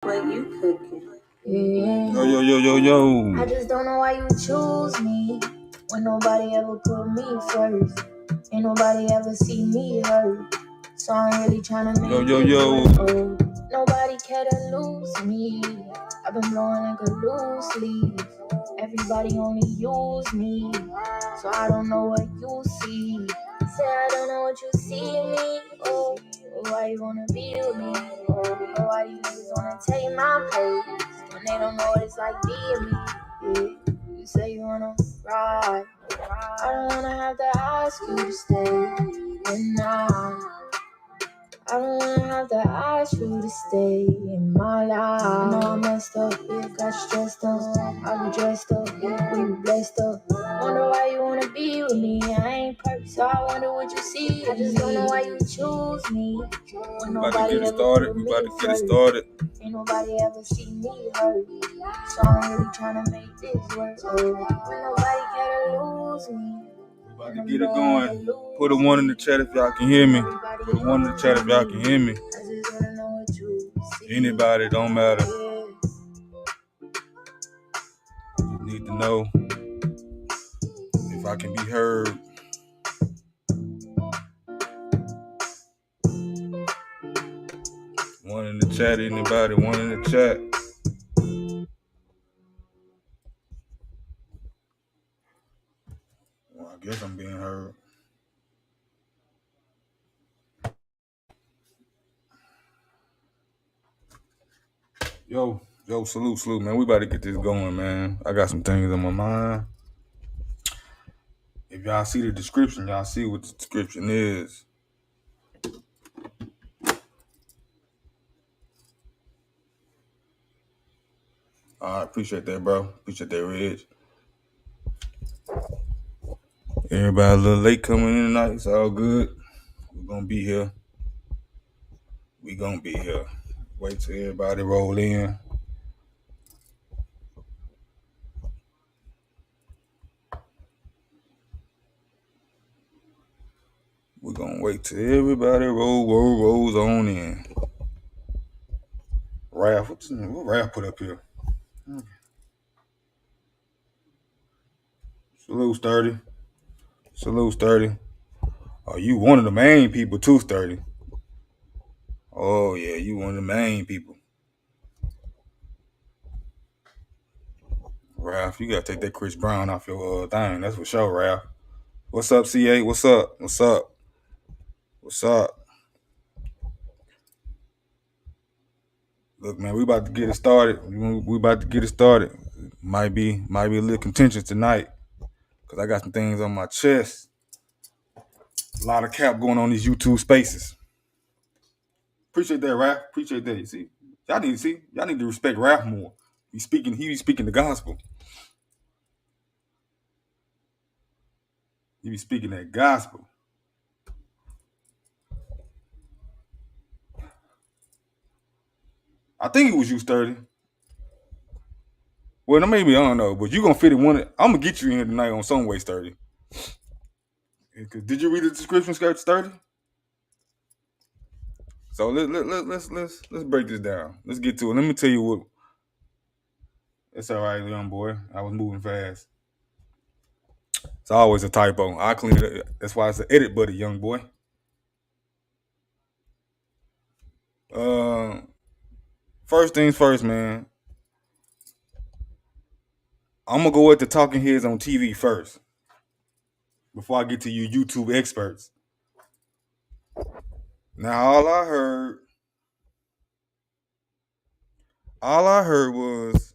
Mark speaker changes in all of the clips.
Speaker 1: What you cooking?
Speaker 2: Yo.
Speaker 3: I just don't know why you choose me when nobody ever put me first. Ain't nobody ever see me hurt. So I'm really trying to make it work. Oh, nobody care to lose me. I've been blowing like a loose leaf. Everybody only use me, so I don't know what you see. Say I don't know what you see in me. Oh, why you wanna be with me? Oh, why these niggas wanna take my place when they don't know what it's like being me? Yeah. You say you wanna ride. I don't wanna have to ask you to stay. And now I don't wanna have to ask you to stay in my life. I know I messed up, got stressed up. I be dressed up, we be blessed up. Wonder why you wanna be with me. I ain't perfect, so I wonder what you see. I just don't know why you choose me. When nobody ever put me first. Ain't nobody ever see me hurt. So I'm really trying to make this work. Oh, when nobody care to lose me.
Speaker 2: About to get it going. Put a one in the chat if y'all can hear me. Put a one in the chat if y'all can hear me. Anybody, don't matter. You need to know if I can be heard. One in the chat, anybody? One in the chat. Well, I guess I'm being heard. Yo, salute, man. We about to get this going, man. I got some things on my mind. If y'all see the description, y'all see what the description is. All right, appreciate that, bro. Appreciate that, Reg. Everybody a little late coming in tonight. It's all good. We're going to be here. Wait till everybody roll in. We're going to wait till everybody rolls on in. Raph, what Raph put up here? Salute, Sturdy. Oh, you one of the main people too, Sturdy. Oh, yeah, you one of the main people. Raph, you got to take that Chris Brown off your thing. That's for sure, Raph. What's up, CA? What's up? Look, man, we about to get it started. Might be a little contentious tonight because I got some things on my chest. A lot of cap going on these YouTube spaces. Appreciate that, Raph. Appreciate that. You see, y'all need to respect Raph more. He be speaking the gospel. He be speaking that gospel. I think it was you, Sturdy. Well, maybe I don't know, but you gonna fit in one. I'm gonna get you in here tonight on some way, Sturdy. Did you read the description, Sturdy? So let's break this down. Let's get to it. Let me tell you what. It's all right, young boy. I was moving fast. It's always a typo. I clean it up. That's why it's an edit buddy, young boy. First things first, man. I'm gonna go at the talking heads on TV first before I get to you YouTube experts. Now, all I heard was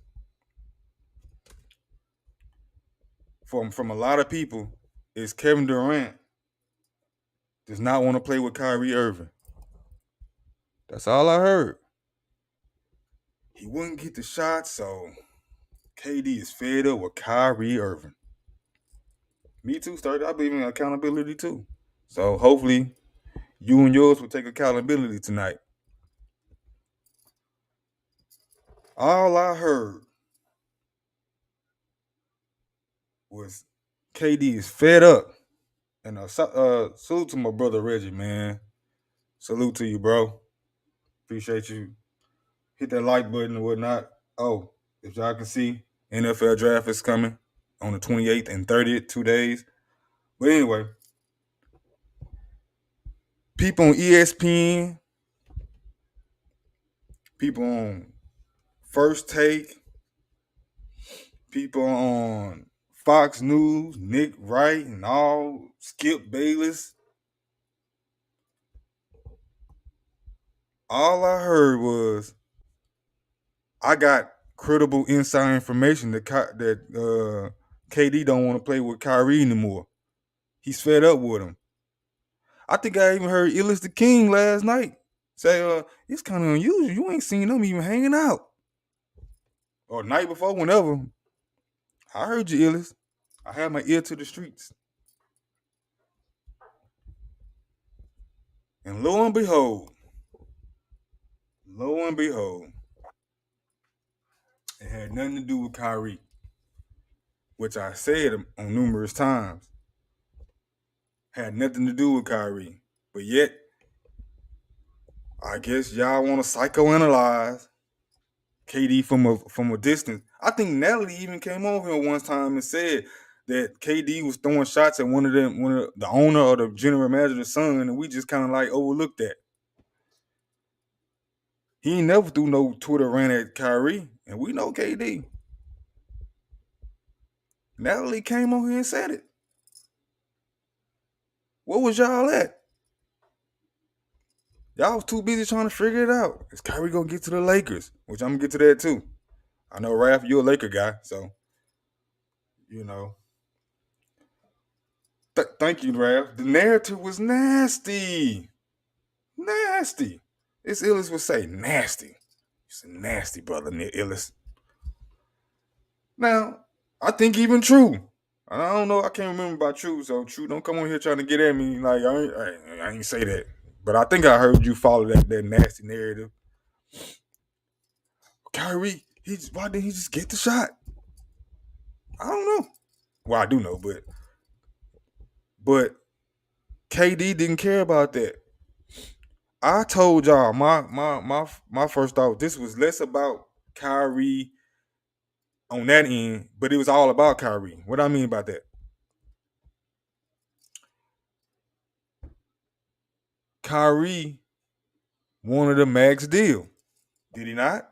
Speaker 2: from a lot of people is Kevin Durant does not want to play with Kyrie Irving. That's all I heard. He wouldn't get the shot, so KD is fed up with Kyrie Irving. Me too, Sturdy. I believe in accountability too. So hopefully you and yours will take accountability tonight. All I heard was KD is fed up. And salute to my brother Reggie, man. Salute to you, bro. Appreciate you hit that like button and whatnot. Oh, if y'all can see, NFL draft is coming on the 28th and 30th, 2 days. But anyway, people on ESPN, people on First Take, people on Fox News, Nick Wright and all, Skip Bayless. All I heard was I got credible inside information that KD don't want to play with Kyrie anymore. He's fed up with him. I think I even heard Illis the King last night say, it's kind of unusual. You ain't seen them even hanging out. Or night before, whenever. I heard you, Illis. I had my ear to the streets. And lo and behold, it had nothing to do with Kyrie, which I said on numerous times. Had nothing to do with Kyrie. But yet, I guess y'all want to psychoanalyze KD from a distance. I think Natalie even came over here one time and said that KD was throwing shots at one of the owner or the general manager's son, and we just kind of like overlooked that. He ain't never threw no Twitter rant at Kyrie, and we know KD. Natalie came over here and said it. What was y'all at? Y'all was too busy trying to figure it out. Is Kyrie gonna get to the Lakers? Which I'm gonna get to that too. I know, Raph, you're a Laker guy, so you know. Thank you, Raph. The narrative was nasty. Nasty. This Illis would say nasty. He's a nasty brother, Illis. Now, I think even True. I don't know. I can't remember about True. So True, don't come on here trying to get at me like I ain't say that. But I think I heard you follow that nasty narrative. Kyrie, why didn't he just get the shot? I don't know. Well, I do know, but KD didn't care about that. I told y'all my first thought, this was less about Kyrie on that end, but it was all about Kyrie. What I mean about that? Kyrie wanted a max deal. Did he not?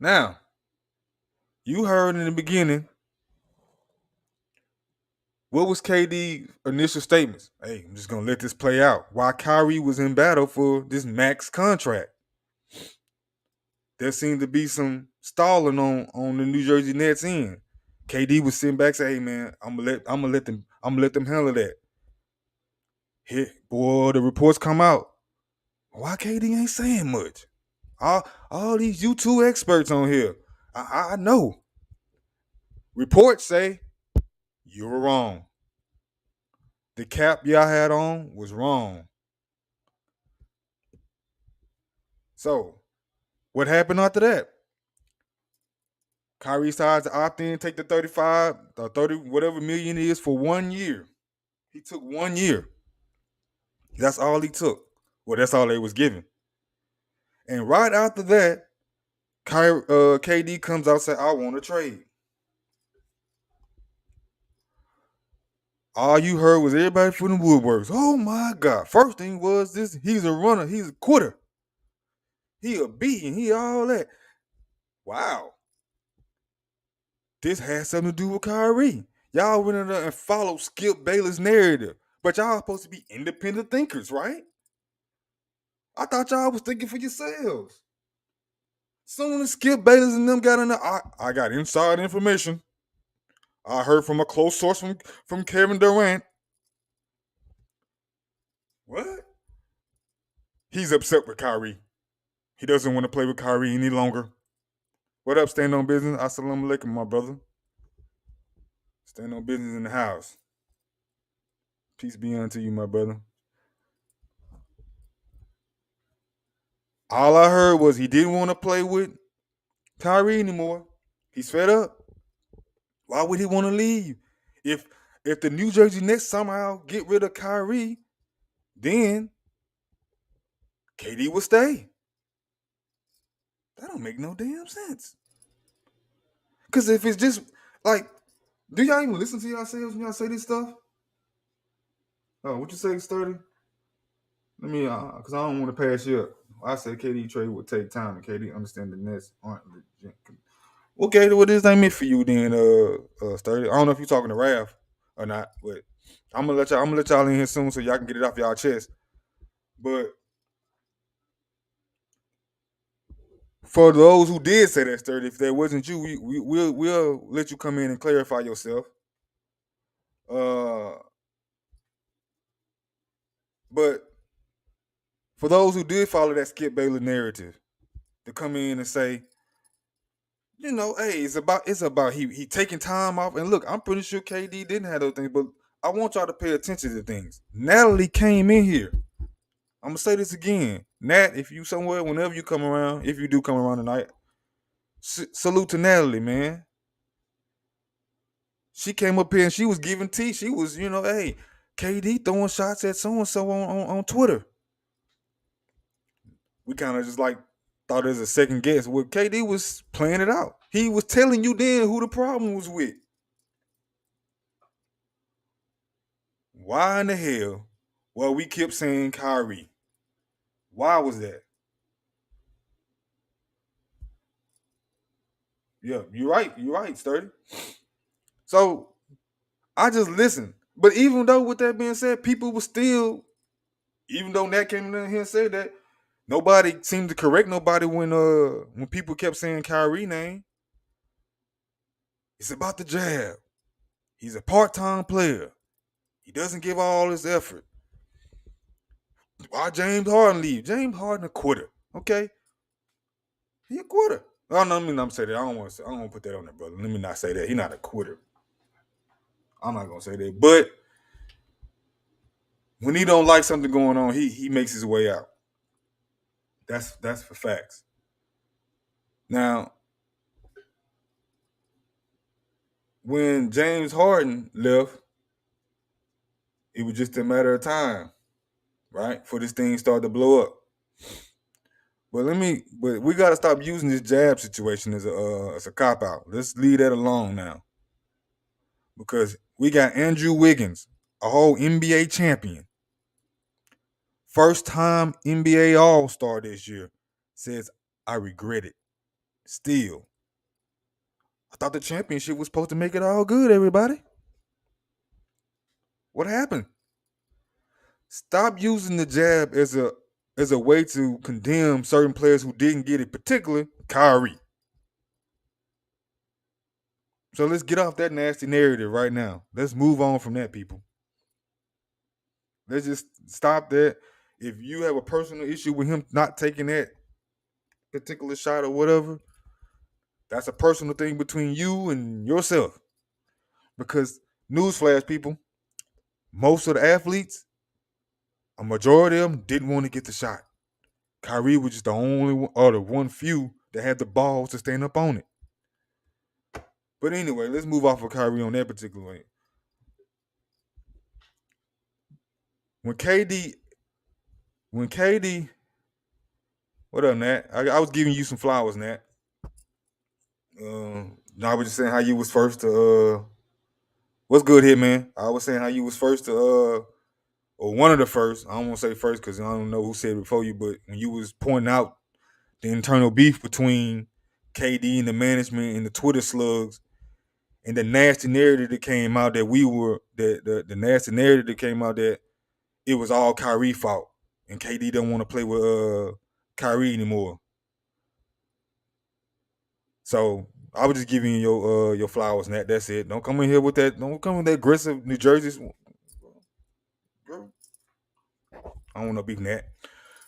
Speaker 2: Now, you heard in the beginning, what was KD's initial statements? Hey, I'm just going to let this play out. While Kyrie was in battle for this max contract, there seemed to be some stalling on the New Jersey Nets end. KD was sitting back saying, "Hey man, I'm gonna let them handle that." Here, boy, the reports come out. Why KD ain't saying much? All these YouTube experts on here, I know. Reports say you were wrong. The cap y'all had on was wrong. So, what happened after that? Kyrie decides to opt in, take the 35 or 30, whatever million it is for 1 year. He took 1 year. That's all he took. Well, that's all they was given. And right after that, KD comes out and says, I want to trade. All you heard was everybody from the woodworks. Oh my God. First thing was this, he's a runner. He's a quitter. He a beating. He all that. Wow. This has something to do with Kyrie. Y'all went in there and followed Skip Bayless' narrative. But y'all supposed to be independent thinkers, right? I thought y'all was thinking for yourselves. Soon as Skip Bayless and them got in there, I got inside information. I heard from a close source from Kevin Durant. What? He's upset with Kyrie. He doesn't want to play with Kyrie any longer. What up, stand on business? Assalamu alaikum, my brother. Stand on business in the house. Peace be unto you, my brother. All I heard was he didn't want to play with Kyrie anymore. He's fed up. Why would he want to leave? If the New Jersey Nets somehow get rid of Kyrie, then KD will stay. That don't make no damn sense. Because if it's just like, do y'all even listen to yourselves when y'all say this stuff? Oh, what you say, Sturdy? Let me, because I don't want to pass you up. I said KD trade would take time, and KD understand the Nets aren't legit. Okay, what is that meant for you then, Sturdy? I don't know if you're talking to Raph or not, but I'm gonna let y'all in here soon so y'all can get it off y'all chest. But for those who did say that, Sturdy, if that wasn't you, we'll let you come in and clarify yourself. But for those who did follow that Skip Bayless narrative, to come in and say, you know, hey, it's about he taking time off. And look, I'm pretty sure KD didn't have those things, but I want y'all to pay attention to things. Natalie came in here. I'm gonna say this again. Nat, if you somewhere, whenever you come around, if you do come around tonight, salute to Natalie, man. She came up here and she was giving tea. She was, you know, hey, KD throwing shots at so and so on Twitter. We kind of just like thought it was a second guess. Well, KD was playing it out. He was telling you then who the problem was with. Why in the hell? Well, we kept saying Kyrie. Why was that? Yeah, you're right, Sturdy. So I just listened. But even though with that being said, people were still, even though Nat came in here and said that, nobody seemed to correct nobody when people kept saying Kyrie name. It's about the jab. He's a part-time player. He doesn't give all his effort. Why James Harden leave? James Harden a quitter. Okay? He a quitter. Oh, no, let me not say that. I don't want to put that on there, brother. Let me not say that. He's not a quitter. I'm not gonna say that. But when he don't like something going on, he makes his way out. That's for facts. Now, when James Harden left, it was just a matter of time, right? For this thing start to blow up. But we gotta stop using this jab situation as a cop out. Let's leave that alone now. Because we got Andrew Wiggins, a whole NBA champion. First time NBA All-Star this year, says, I regret it. Still. I thought the championship was supposed to make it all good, everybody. What happened? Stop using the jab as a way to condemn certain players who didn't get it, particularly Kyrie. So let's get off that nasty narrative right now. Let's move on from that, people. Let's just stop that. If you have a personal issue with him not taking that particular shot or whatever, that's a personal thing between you and yourself. Because newsflash, people, most of the athletes, a majority of them didn't want to get the shot. Kyrie was just the only one, or the one few that had the balls to stand up on it. But anyway, let's move off of Kyrie on that particular way. When KD, what up, Nat? I was giving you some flowers, Nat. I was just saying how you was first to what's good here, man? I was saying how you was first to or one of the first. I don't want to say first because I don't know who said it before you, but when you was pointing out the internal beef between KD and the management and the Twitter slugs, and the nasty narrative that came out that the nasty narrative that came out that it was all Kyrie fault and KD don't want to play with Kyrie anymore. So I was just giving you your flowers, Nat. That's it. Don't come in here with that. Don't come with that aggressive New Jersey. I don't want to beef Nat.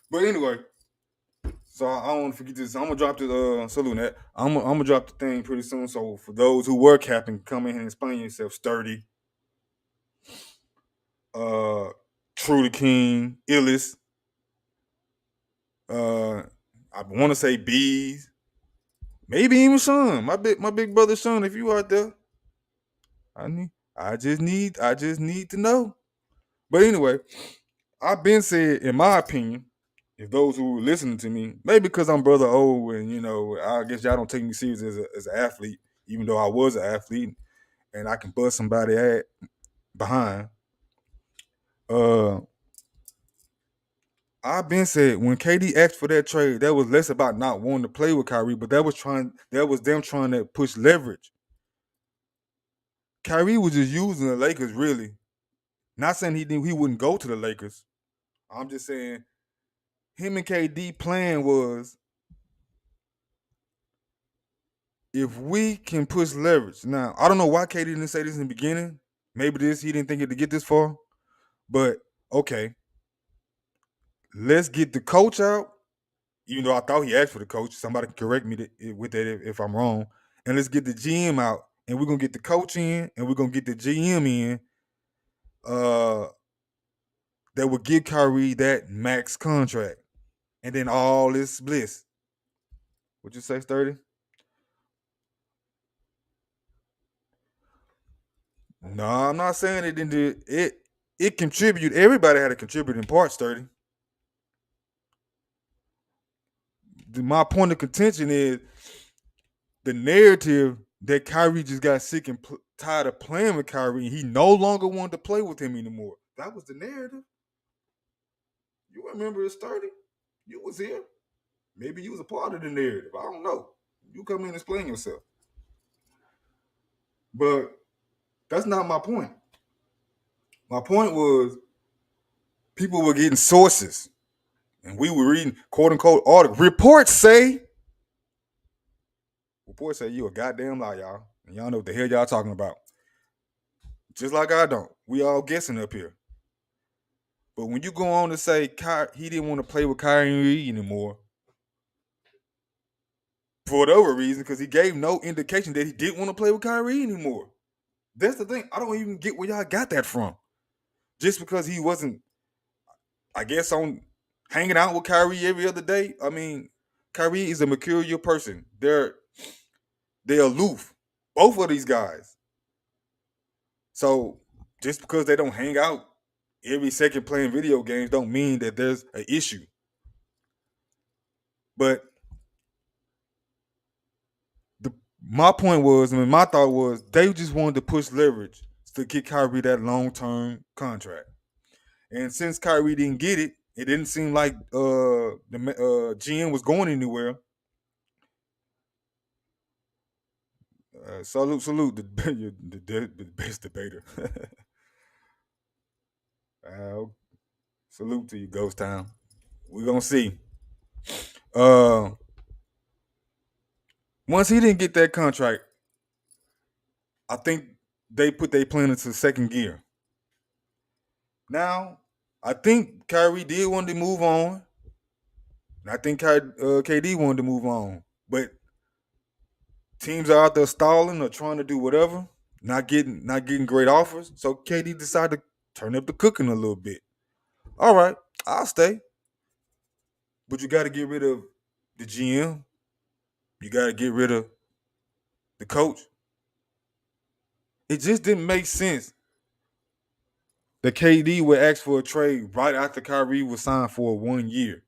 Speaker 2: But anyway, so I don't want to forget this. I'm gonna drop the salute Nat. I'm gonna drop the thing pretty soon. So for those who were capping, come in here and explain yourself. Sturdy, True the King, Illis. I want to say Bees, maybe even Sean, my big brother Sean. If you out there, I just need to know. But anyway, I've been said, in my opinion, if those who are listening to me, maybe because I'm brother O, and I guess y'all don't take me serious as an athlete, even though I was an athlete and I can bust somebody at behind. I've been said when KD asked for that trade, that was less about not wanting to play with Kyrie, but that was them trying to push leverage. Kyrie was just using the Lakers, really. Not saying he wouldn't go to the Lakers. I'm just saying him and KD plan was, if we can push leverage. Now, I don't know why KD didn't say this in the beginning. Maybe he didn't think it to get this far. But okay, let's get the coach out. Even though I thought he asked for the coach, somebody can correct me with that if I'm wrong. And let's get the GM out, and we're gonna get the coach in, and we're gonna get the GM in. That would give Kyrie that max contract, and then all this bliss. What you say, 30? No, I'm not saying it didn't do it. It contributed. Everybody had to contribute in parts, 30. My point of contention is the narrative that Kyrie just got sick and tired of playing with Kyrie, and he no longer wanted to play with him anymore. That was the narrative. You remember it's 30? You was here. Maybe you was a part of the narrative. I don't know. You come in and explain yourself. But that's not my point. My point was people were getting sources, and we were reading quote unquote articles. Reports say you a goddamn lie, y'all. And y'all know what the hell y'all talking about. Just like I don't. We all guessing up here. But when you go on to say he didn't want to play with Kyrie anymore, for whatever reason, because he gave no indication that he didn't want to play with Kyrie anymore. That's the thing. I don't even get where y'all got that from. Just because he wasn't, I guess, on hanging out with Kyrie every other day. I mean, Kyrie is a mercurial person. They're aloof. Both of these guys. So just because they don't hang out every second playing video games don't mean that there's an issue. But my point was, I mean, my thought was, they just wanted to push leverage to get Kyrie that long-term contract. And since Kyrie didn't get it, it didn't seem like the GM was going anywhere. Salute the best debater. Salute to you, Ghost Town. We're gonna see. Once he didn't get that contract, I think they put their plan into second gear. Now, I think Kyrie did want to move on. And I think KD wanted to move on. But teams are out there stalling or trying to do whatever, not getting great offers. So KD decided to turn up the cooking a little bit. All right, I'll stay. But you got to get rid of the GM. You got to get rid of the coach. It just didn't make sense that KD would ask for a trade right after Kyrie was signed for 1 year.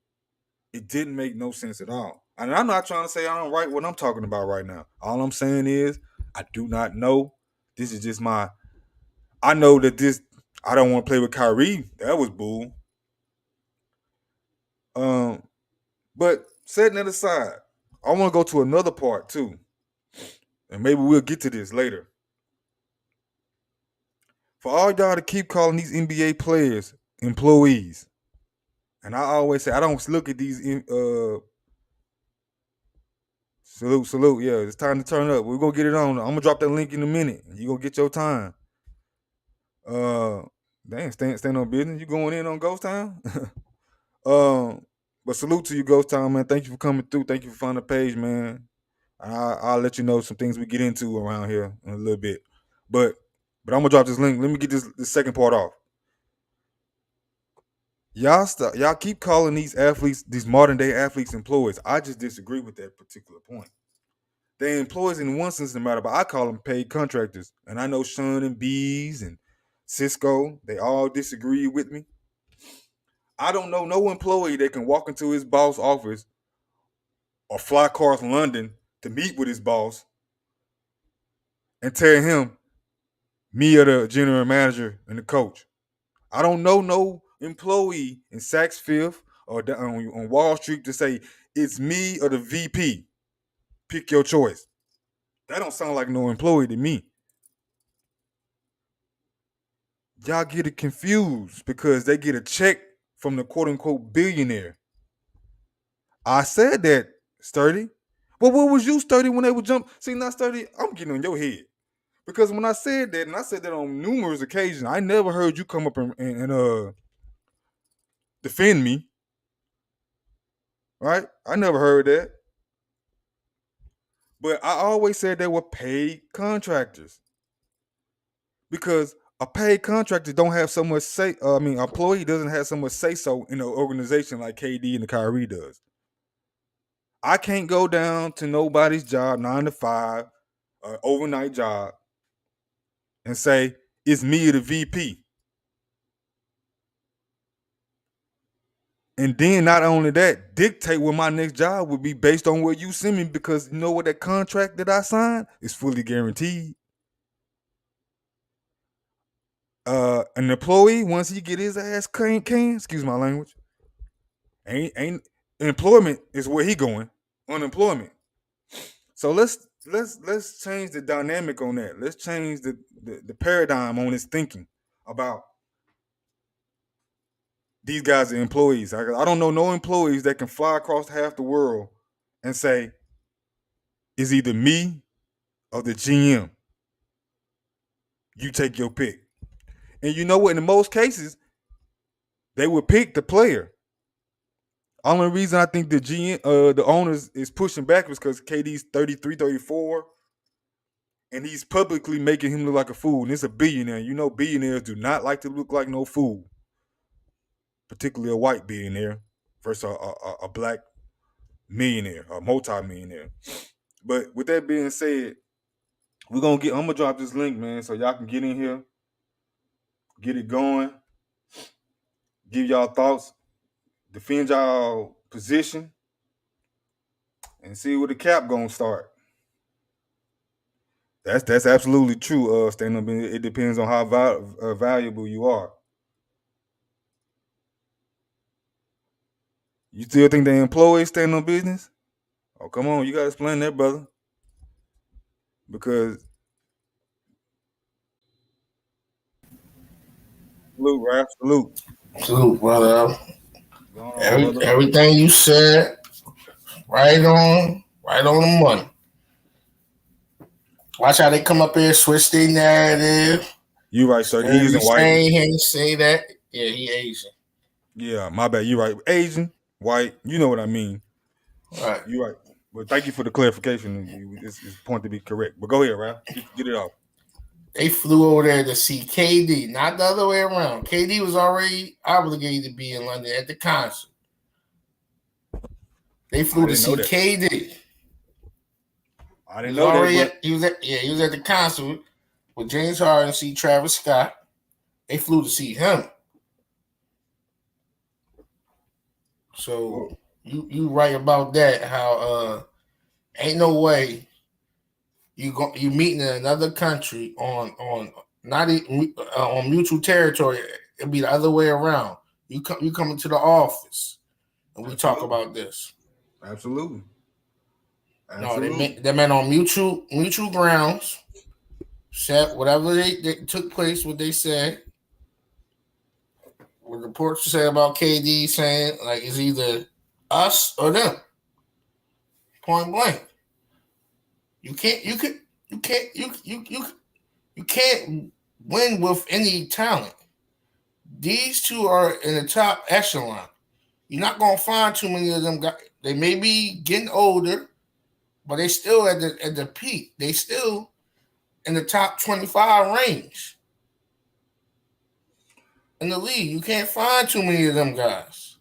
Speaker 2: It didn't make no sense at all. And I'm not trying to say I don't write what I'm talking about right now. All I'm saying is I do not know. This is just I know that I don't want to play with Kyrie. That was bull. But setting that aside, I want to go to another part too. And maybe we'll get to this later. For all y'all to keep calling these NBA players employees, and I always say I don't look at these salute. Yeah, it's time to turn up. We're gonna get it on. I'm gonna drop that link in a minute. You gonna get your time. Dang, stand on business. You going in on Ghost Town? But salute to you, Ghost Town, man. Thank you for coming through. Thank you for finding the page, man. I'll let you know some things we get into around here in a little bit. But I'm gonna drop this link. Let me get this second part off. Y'all keep calling these athletes, these modern day athletes, employees. I just disagree with that particular point. They're employees in one sense, no matter, but I call them paid contractors. And I know Sean and Bees and Cisco, they all disagree with me. I don't know no employee that can walk into his boss office or fly across London to meet with his boss and tell him, me or the general manager and the coach. I don't know no employee in Saks Fifth or on Wall Street to say it's me or the VP. Pick your choice. That don't sound like no employee to me. Y'all get it confused because they get a check from the quote unquote billionaire. I said that, Sturdy. But what was you, Sturdy, when they would jump? See, not Sturdy, I'm getting on your head. Because when I said that, and I said that on numerous occasions, I never heard you come up and defend me. Right? I never heard that. But I always said they were paid contractors. Because a paid contractor don't have so much say. Employee doesn't have so much say so in an organization like KD and the Kyrie does. I can't go down to nobody's job 9 to 5, overnight job, and say it's me or the VP. And then not only that, dictate what my next job would be based on where you send me, because you know what, that contract that I signed is fully guaranteed. An employee, once he get his ass can, excuse my language, ain't employment is where he going. Unemployment. So let's change the dynamic on that. Let's change the paradigm on his thinking about these guys are employees. I don't know no employees that can fly across half the world and say it's either me or the GM. You take your pick. And you know what? In most cases, they would pick the player. Only reason I think the GM, the owners is pushing back is because KD's 33, 34, and he's publicly making him look like a fool. And it's a billionaire. You know, billionaires do not like to look like no fool, particularly a white billionaire versus a black millionaire, a multi-millionaire. But with that being said, I'm gonna drop this link, man, so y'all can get in here, get it going, give y'all thoughts, defend y'all position, and see where the cap gonna start. That's absolutely true. Stand up. It depends on how valuable you are. You still think the employees stand on business? Oh, come on, you gotta explain that, brother. Because salute, Ralph, salute.
Speaker 3: Salute, brother.
Speaker 2: Going on, brother.
Speaker 3: Everything you said, right on the money. Watch how they come up here, switch their narrative.
Speaker 2: You right, sir. He isn't white.
Speaker 3: He ain't say that. Yeah, he Asian.
Speaker 2: Yeah, my bad. You right. Asian, white. You know what I mean.
Speaker 3: Right.
Speaker 2: You right. But thank you for the clarification. It's point to be correct. But go ahead, Ralph. Get it off.
Speaker 3: They flew over there to see KD, not the other way around. KD was already obligated to be in London at the concert. They flew to see KD.
Speaker 2: I didn't know that.
Speaker 3: He was at the concert with James Harden, see Travis Scott. They flew to see him. So you right about that. How ain't no way you meeting in another country on not on mutual territory. It'd be the other way around. You come into the office and we talk about this.
Speaker 2: Absolutely.
Speaker 3: No, they met on mutual grounds. Said whatever they took place, what they said. What the reports say about KD saying like it's either us or them. Point blank. You can't win with any talent. These two are in the top echelon. You're not gonna find too many of them guys. They may be getting older, but they still at the peak. They still in the top 25 range in the league. You can't find too many of them guys.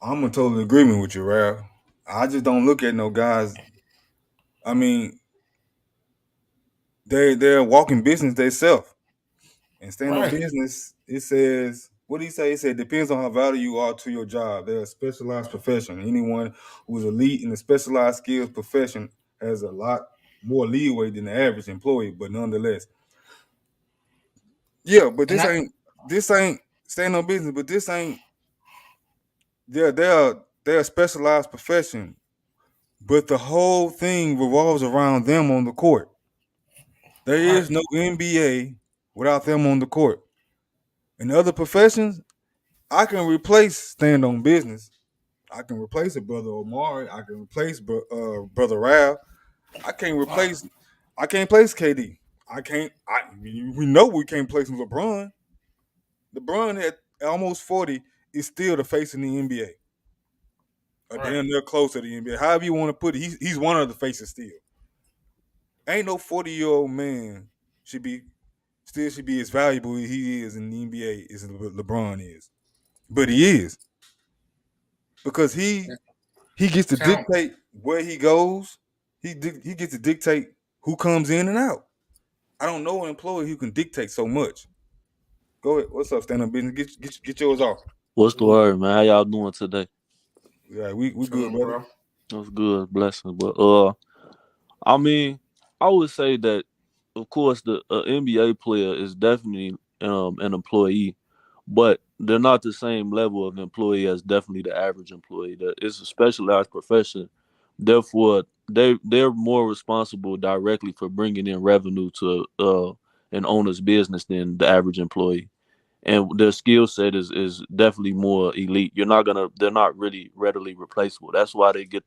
Speaker 2: I'm in total agreement with you, Ralph. I just don't look at no guys. I mean, they're walking business themselves. And stand on business, it says what did he say? He said, depends on how valuable you are to your job. They're a specialized profession. Anyone who is elite in a specialized skills profession has a lot more leeway than the average employee, but nonetheless. Yeah, but
Speaker 3: And
Speaker 2: this ain't stand on business, but this ain't they're a specialized profession, but the whole thing revolves around them on the court. There
Speaker 3: right,
Speaker 2: is no NBA without them on the court. In other professions, I can replace stand on business. I can replace a brother Omari. I can replace brother Ralph. I can't
Speaker 3: right,
Speaker 2: replace. I can't place KD. I can't. We know we can't place LeBron. LeBron at almost 40 is still the face in the NBA. Or
Speaker 3: right.
Speaker 2: damn near close to the NBA. However you want to put it, he's one of the faces still. Ain't no 40-year-old man should be as valuable as he is in the NBA as LeBron is. But he is because he gets to
Speaker 3: Sound
Speaker 2: dictate where he goes. He gets to dictate who comes in and out. I don't know an employee who can dictate so much. Go ahead. What's up, stand up business? Get yours off.
Speaker 1: What's the word, man? How y'all doing today?
Speaker 2: Yeah, we good,
Speaker 3: chilling,
Speaker 2: brother.
Speaker 3: bro.
Speaker 1: That's good, blessings. But I mean, I would say that, of course, the NBA player is definitely an employee, but they're not the same level of employee as definitely the average employee. That it's a specialized profession, therefore they're more responsible directly for bringing in revenue to an owner's business than the average employee. And their skill set is definitely more elite. They're not really readily replaceable. That's why they get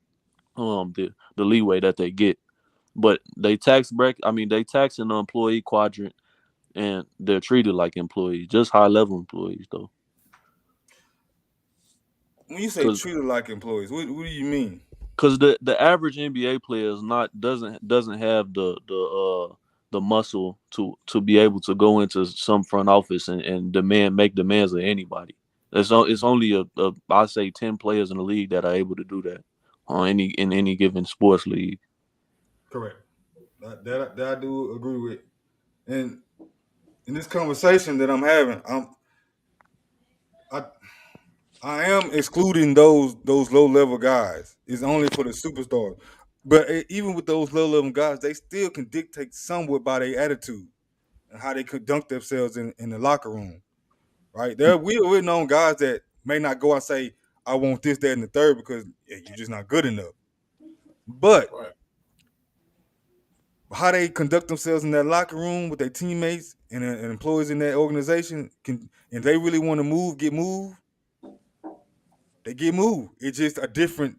Speaker 1: the leeway that they get. But they tax in the employee quadrant, and they're treated like employees, just high level employees though.
Speaker 2: When you say
Speaker 1: Cause
Speaker 2: treated like employees, what do you mean?
Speaker 1: cause the average NBA player is not doesn't have the muscle to be able to go into some front office and make demands of anybody. It's only a I say 10 players in the league that are able to do that on any given sports league.
Speaker 2: Correct. That I do agree with. And in this conversation that I'm having, I I am excluding those low level guys. It's only for the superstars. But even with those low level guys, they still can dictate somewhat by their attitude and how they conduct themselves in the locker room. Right? We're known guys that may not go and say, I want this, that, and the third because you're just not good enough. But
Speaker 3: Right,
Speaker 2: how they conduct themselves in that locker room with their teammates and employees in that organization can, and they really want to get moved, they get moved. It's just a different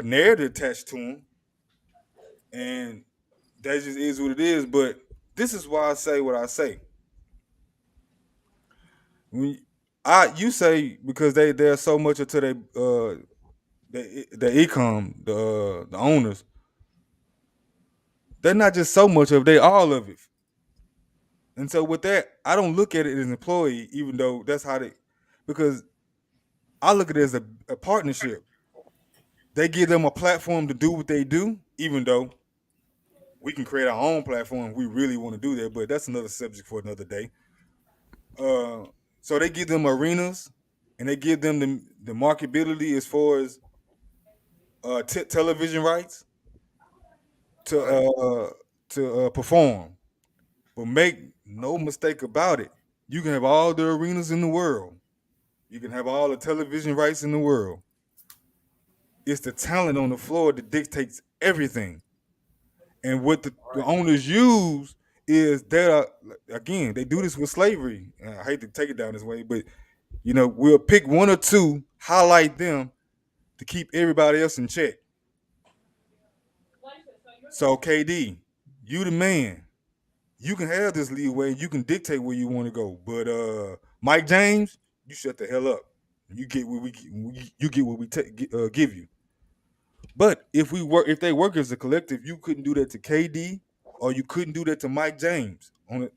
Speaker 2: narrative attached to them, and that just is what it is. But this is why I say what I say. When you say because they're so much into the income, the owners, they're not just so much of, they all of it. And so with that, I don't look at it as an employee, even though that's how they, because I look at it as a partnership. They give them a platform to do what they do, even though we can create our own platform if we really want to do that. But that's another subject for another day. Uh, so they give them arenas, and they give them the marketability as far as television rights to
Speaker 3: right,
Speaker 2: perform. But make no mistake about it, you can have all the arenas in the world. You can have all the television rights in the world. It's the talent on the floor that dictates everything. And what the
Speaker 3: right,
Speaker 2: owners use is that again, they do this with slavery. And I hate to take it down this way, but we'll pick one or two, highlight them to keep everybody else in check. So KD, you the man. You can have this leeway. You can dictate where you want to go. But Mike James, you shut the hell up. You get what you get what we give you. But if they work as a collective, you couldn't do that to KD, or you couldn't do that to Mike James on it.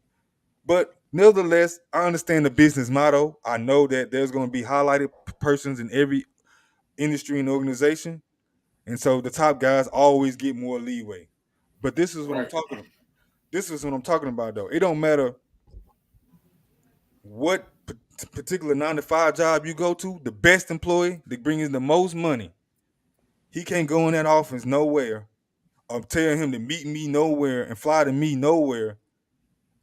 Speaker 2: But nevertheless, I understand the business motto. I know that there's going to be highlighted persons in every industry and organization, and so the top guys always get more leeway. But this is what I'm
Speaker 3: right,
Speaker 2: talking about. This is what I'm talking about, though. It don't matter what particular 9-to-5 job you go to, the best employee that brings in the most money, he can't go in that office nowhere or tell him to meet me nowhere and fly to me nowhere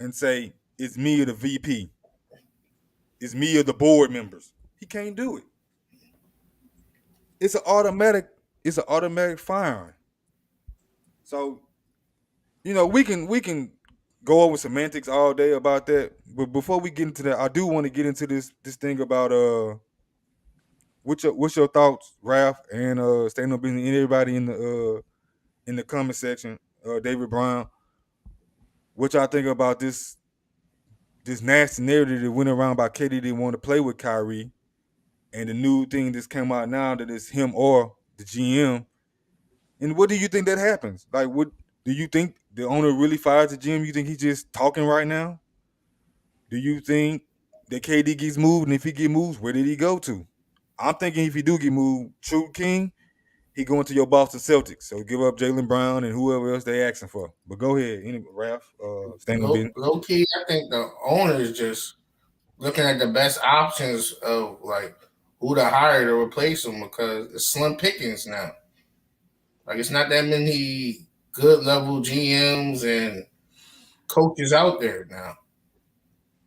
Speaker 2: and say, it's me or the VP. It's me or the board members. He can't do it. It's an automatic firing. So, we can go over semantics all day about that. But before we get into that, I do want to get into this thing about what's your thoughts, Ralph, and Stand Up Business, and everybody in the comment section, David Brown. What y'all think about this nasty narrative that went around about KD didn't want to play with Kyrie, and the new thing that's come out now that it's him or the GM. And what do you think that happens? Like, what do you think the owner really fires the GM? You think he's just talking right now? Do you think that KD gets moved, and if he get moved, where did he go to? I'm thinking if he do get moved, True King, he going to your Boston Celtics. So give up Jaylen Brown and whoever else they asking for. But go ahead, Ralph.
Speaker 4: Low key, I think the owner is just looking at the best options of like who to hire to replace him because it's slim pickings now. Like it's not that many good level GMs and coaches out there now.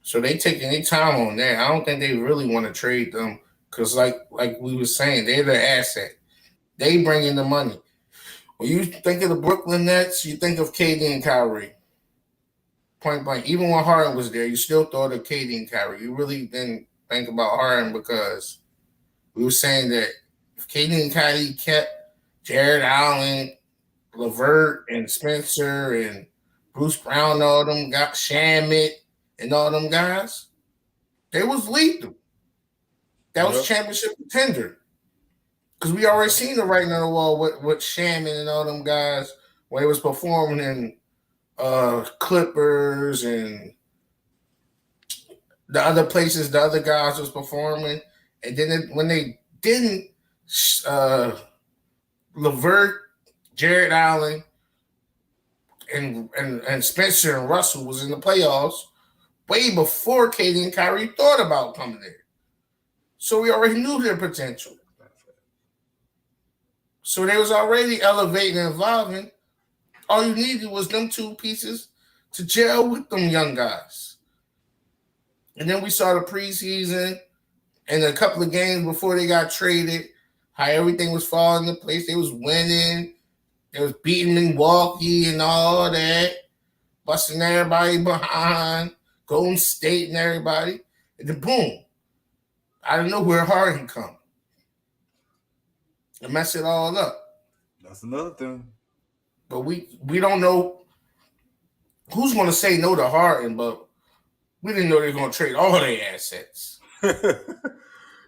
Speaker 4: So they taking their time on that. I don't think they really want to trade them because, like we were saying, they're the asset. They bring in the money. When you think of the Brooklyn Nets, you think of KD and Kyrie. Point blank. Even when Harden was there, you still thought of KD and Kyrie. You really didn't think about Harden because we were saying that if KD and Kyrie kept Jared Allen, LeVert, and Spencer, and Bruce Brown, all them got Shamet, and all them guys, they was lethal. That was championship contender. Because we already seen the writing on the wall with Shaman and all them guys when they was performing in Clippers and the other places the other guys was performing. And then when they didn't, LeVert, Jared Allen, and Spencer and Russell was in the playoffs way before KD and Kyrie thought about coming there. So we already knew their potential. So they was already elevating and evolving. All you needed was them two pieces to gel with them young guys. And then we saw the preseason and a couple of games before they got traded, how everything was falling into place. They was winning. They was beating Milwaukee and all that, busting everybody behind, Golden State and everybody. And then boom, out of nowhere, Harden come and mess it all up.
Speaker 2: That's another thing.
Speaker 4: But we don't know who's going to say no to Harden, but we didn't know they were going to trade all their assets.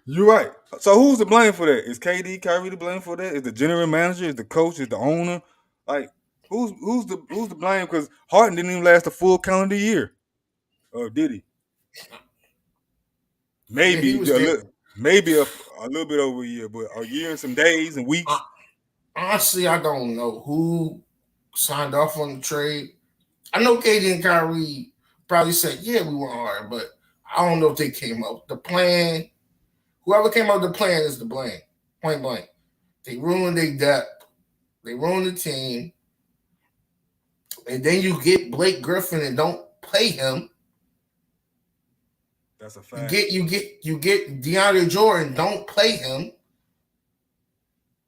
Speaker 2: You're right. So who's to blame for that? Is KD, Kyrie to blame for that? Is the general manager? Is the coach? Is the owner? Like, who's the blame? Because Harden didn't even last a full calendar year. Or did he? Maybe maybe a little bit over a year, but a year and some days and weeks.
Speaker 4: Honestly, I don't know who signed off on the trade. I know KD and Kyrie probably said, yeah, we want Harden, but I don't know if they came up with the plan. Whoever came up with the plan is the blame. Point blank. They ruined their depth. They ruined the team. And then you get Blake Griffin and don't play him.
Speaker 2: That's a fact.
Speaker 4: You get DeAndre Jordan, don't play him.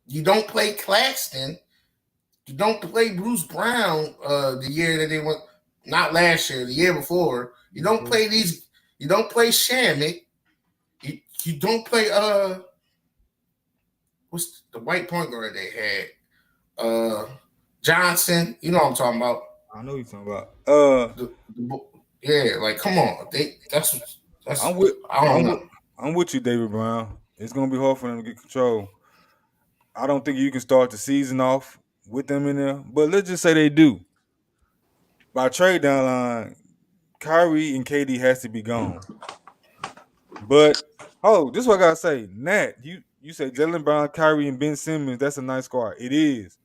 Speaker 4: You don't play Claxton. You don't play Bruce Brown the year that they went, not last year, the year before. You don't play these. You don't play Shamet. You don't play what's the white point guard they had? Johnson. You know what I'm talking about.
Speaker 2: I know you're talking about.
Speaker 4: Yeah, like come on. That's
Speaker 2: I'm with you, David Brown. It's gonna be hard for them to get control. I don't think you can start the season off with them in there, but let's just say they do. By trade deadline, Kyrie and KD has to be gone. But this is what I gotta say, Nat. You said Jaylen Brown, Kyrie, and Ben Simmons. That's a nice squad. It is.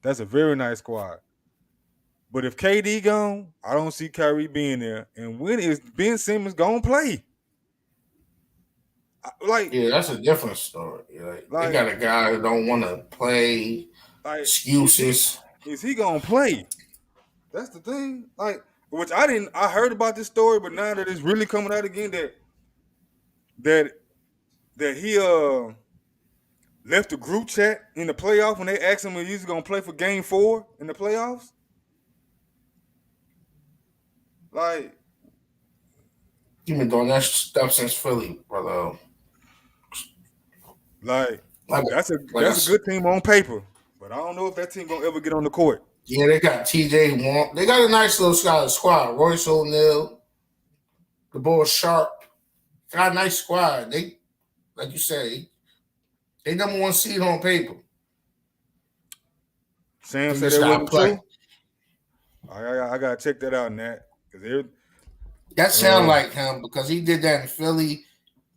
Speaker 2: That's a very nice squad. But if KD gone, I don't see Kyrie being there. And when is Ben Simmons gonna play?
Speaker 4: Yeah, that's a different story. They got a guy who don't want to play. Excuses.
Speaker 2: Is he gonna play? That's the thing. Which I heard about this story, but now that it's really coming out again, that he left the group chat in the playoff when they asked him if he's gonna play for Game 4 in the playoffs.
Speaker 4: You've been doing that stuff since Philly, brother.
Speaker 2: That's a good team on paper, but I don't know if that team gonna ever get on the court.
Speaker 4: Yeah, they got TJ Warren. They got a nice little squad. Royce O'Neal, the boy Sharp. Got a nice squad. They, like you say, they number one seed on paper.
Speaker 2: Sam said that wasn't true. I gotta check that out, Nat.
Speaker 4: That sound like him because he did that in Philly.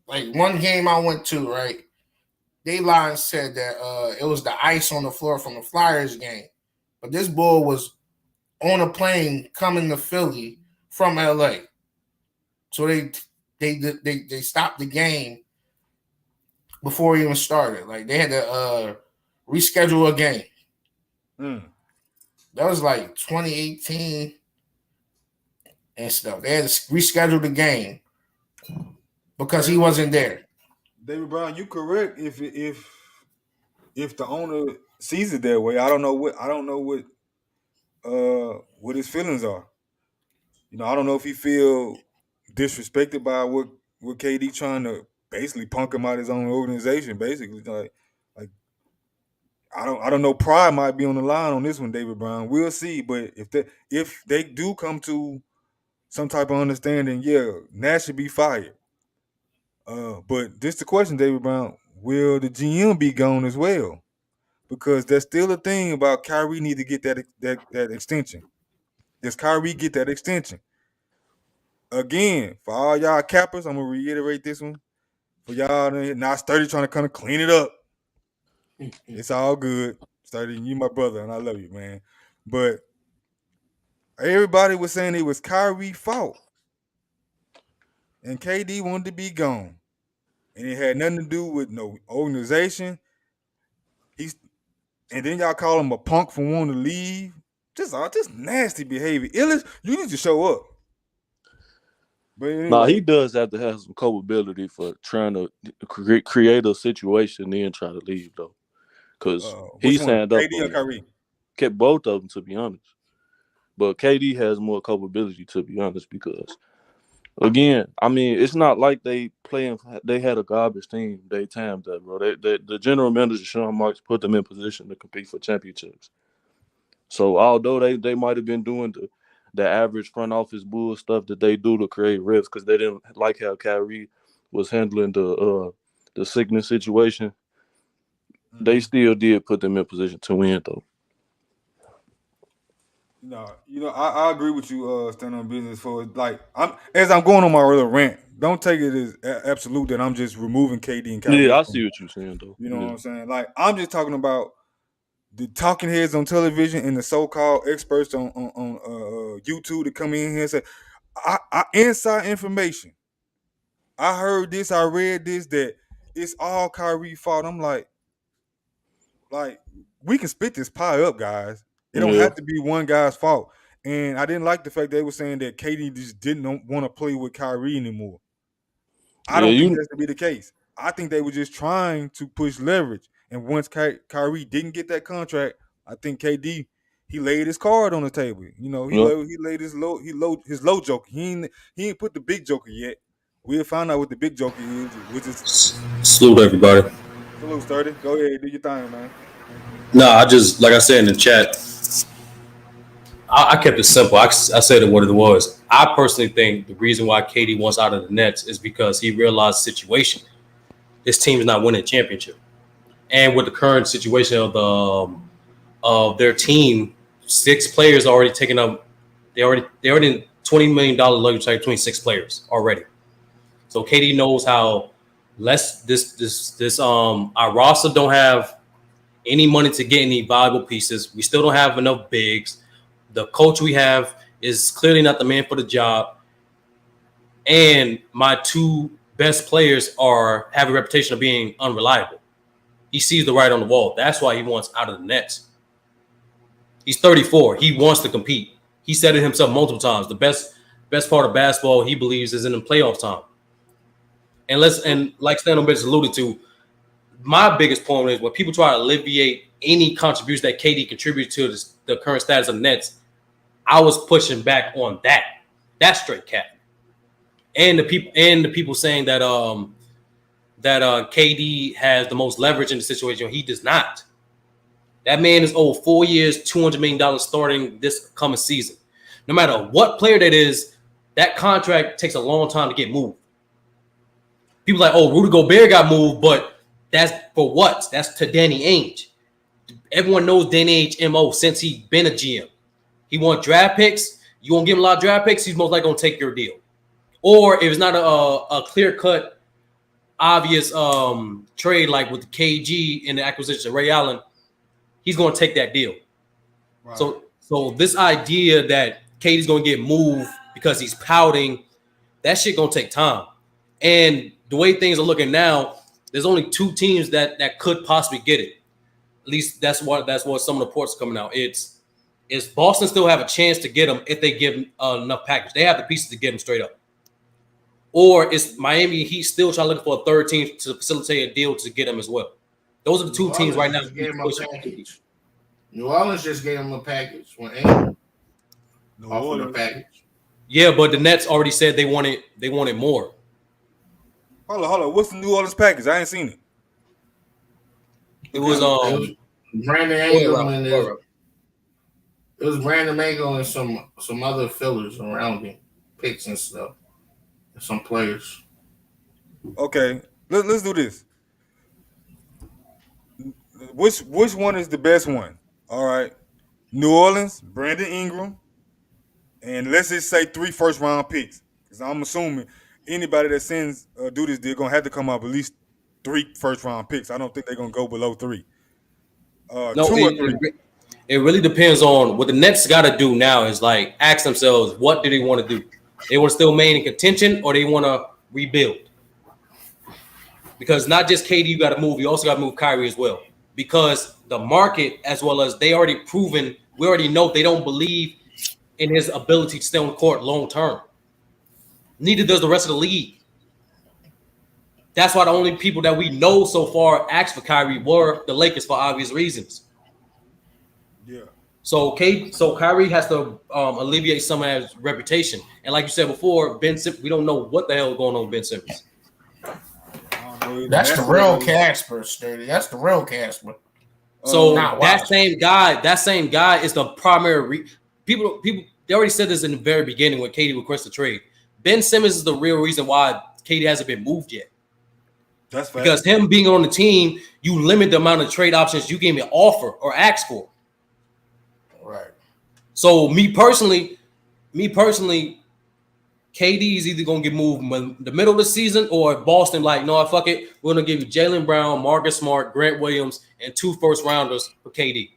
Speaker 4: Like one game I went to, right? They line said that it was the ice on the floor from the Flyers game, but this boy was on a plane coming to Philly from LA. So they stopped the game before it even started. Like they had to reschedule a game. That was like 2018 and stuff. They had to reschedule the game because he wasn't there.
Speaker 2: David Brown, you correct. If the owner sees it that way, I don't know what his feelings are. I don't know if he feel disrespected by what KD trying to basically punk him out his own organization. Basically, like I don't know. Pride might be on the line on this one, David Brown. We'll see. But if they do come to some type of understanding, yeah, Nash should be fired. But this the question, David Brown: will the GM be gone as well? Because there's still a thing about Kyrie need to get that extension. Does Kyrie get that extension? Again, for all y'all cappers, I'm gonna reiterate this one. For y'all not Sturdy trying to kind of clean it up. It's all good. Sturdy, you my brother, and I love you, man. But everybody was saying it was Kyrie's fault. And KD wanted to be gone. And it had nothing to do with no organization. And then y'all call him a punk for wanting to leave. Just nasty behavior. Illis, you need to show up. But anyway.
Speaker 1: He does have to have some culpability for trying to create a situation then try to leave, though. Because he signed up.
Speaker 2: KD or Kyrie?
Speaker 1: Kept both of them, to be honest. But KD has more culpability, to be honest, because, again, I mean, it's not like they had a garbage team. They timed that, bro. The general manager, Sean Marks, put them in position to compete for championships. So although they might have been doing the average front office bull stuff that they do to create rifts because they didn't like how Kyrie was handling the sickness situation, they still did put them in position to win, though.
Speaker 2: I agree with you, stand on business for as I'm going on my little rant. Don't take it as absolute that I'm just removing KD and Kyrie.
Speaker 1: Yeah, I see what you're saying, though.
Speaker 2: You know what I'm saying? Like I'm just talking about the talking heads on television and the so-called experts on YouTube to come in here and say, I inside information. I heard this, I read this, that it's all Kyrie's fault. I'm like we can split this pie up, guys. It don't have to be one guy's fault. And I didn't like the fact they were saying that KD just didn't want to play with Kyrie anymore. I don't think that's to be the case. I think they were just trying to push leverage. And once Kyrie didn't get that contract, I think KD, he laid his card on the table. He laid his low joker. He ain't put the big joker yet. We'll find out what the big joker is, which is
Speaker 5: salute everybody.
Speaker 2: Salute, Sturdy. Go ahead, do your thing, man.
Speaker 5: No, I just, like I said in the chat, I kept it simple. I said it what it was. I personally think the reason why KD wants out of the Nets is because he realized the situation. His team is not winning a championship. And with the current situation of their team, 6 players already taken up. They already in $20 million luxury tax, 26 players already. So KD knows how less our roster don't have any money to get any valuable pieces. We still don't have enough bigs. The coach we have is clearly not the man for the job. And my 2 best players have a reputation of being unreliable. He sees the writing on the wall. That's why he wants out of the Nets. He's 34. He wants to compete. He said it himself multiple times. The best part of basketball, he believes, is in the playoff time. And like Stan Bench alluded to, my biggest point is when people try to alleviate any contribution that KD contributes to the current status of the Nets, I was pushing back on that. That's straight cap. And the people saying that KD has the most leverage in the situation. He does not. That man is owed 4 years, $200 million starting this coming season. No matter what player that is, that contract takes a long time to get moved. People are like, oh, Rudy Gobert got moved, but that's for what? That's to Danny Ainge. Everyone knows Danny Ainge MO since he's been a GM. He wants draft picks. You won't give him a lot of draft picks, he's most likely going to take your deal. Or if it's not a clear-cut, obvious trade like with the KG in the acquisition of Ray Allen, he's going to take that deal. Right. So this idea that KD's going to get moved because he's pouting, that shit going to take time. And the way things are looking now, there's only 2 teams that could possibly get it. At least that's what some of the reports are coming out. It's Boston still have a chance to get him if they give him enough package. They have the pieces to get him straight up. Or it's Miami Heat still trying to look for a third team to facilitate a deal to get him as well. Those are the 2 teams right now.
Speaker 4: New Orleans just gave him a package. Offered a package.
Speaker 5: Yeah, but the Nets already said they wanted more.
Speaker 2: Hold on. What's the New Orleans package? I ain't seen it.
Speaker 5: It was
Speaker 4: Brandon Ingram and it was Brandon Ingram and some other fillers around him, picks and stuff, and some players.
Speaker 2: Okay, let's do this. Which one is the best one? All right, New Orleans, Brandon Ingram, and let's just say 3 first-round picks. Because I'm assuming anybody that sends do this, they're gonna have to come up at least 3 first-round picks. I don't think they're gonna go below 3. 2 or 3.
Speaker 5: It really depends on what the Nets got to do now. Is like ask themselves, what do they want to do? They want to still remain in contention, or they want to rebuild? Because not just KD, you got to move. You also got to move Kyrie as well. Because the market, as well as they already proven, we already know they don't believe in his ability to stay on the court long term. Neither does the rest of the league. That's why the only people that we know so far asked for Kyrie were the Lakers for obvious reasons.
Speaker 2: Yeah.
Speaker 5: So Kyrie has to alleviate some of his reputation. And like you said before, Ben Simmons, we don't know what the hell is going on with Ben Simmons.
Speaker 4: That's the real Casper, Sturdy. That's the real Casper.
Speaker 5: So that same guy is the primary people. They already said this in the very beginning when KD requested trade. Ben Simmons is the real reason why KD hasn't been moved yet.
Speaker 2: That's fair.
Speaker 5: Because him being on the team, you limit the amount of trade options you can offer or ask for.
Speaker 4: Right.
Speaker 5: So me personally, KD is either going to get moved in the middle of the season, or Boston like, no, fuck it. We're going to give you Jaylen Brown, Marcus Smart, Grant Williams, and 2 first-rounders for KD.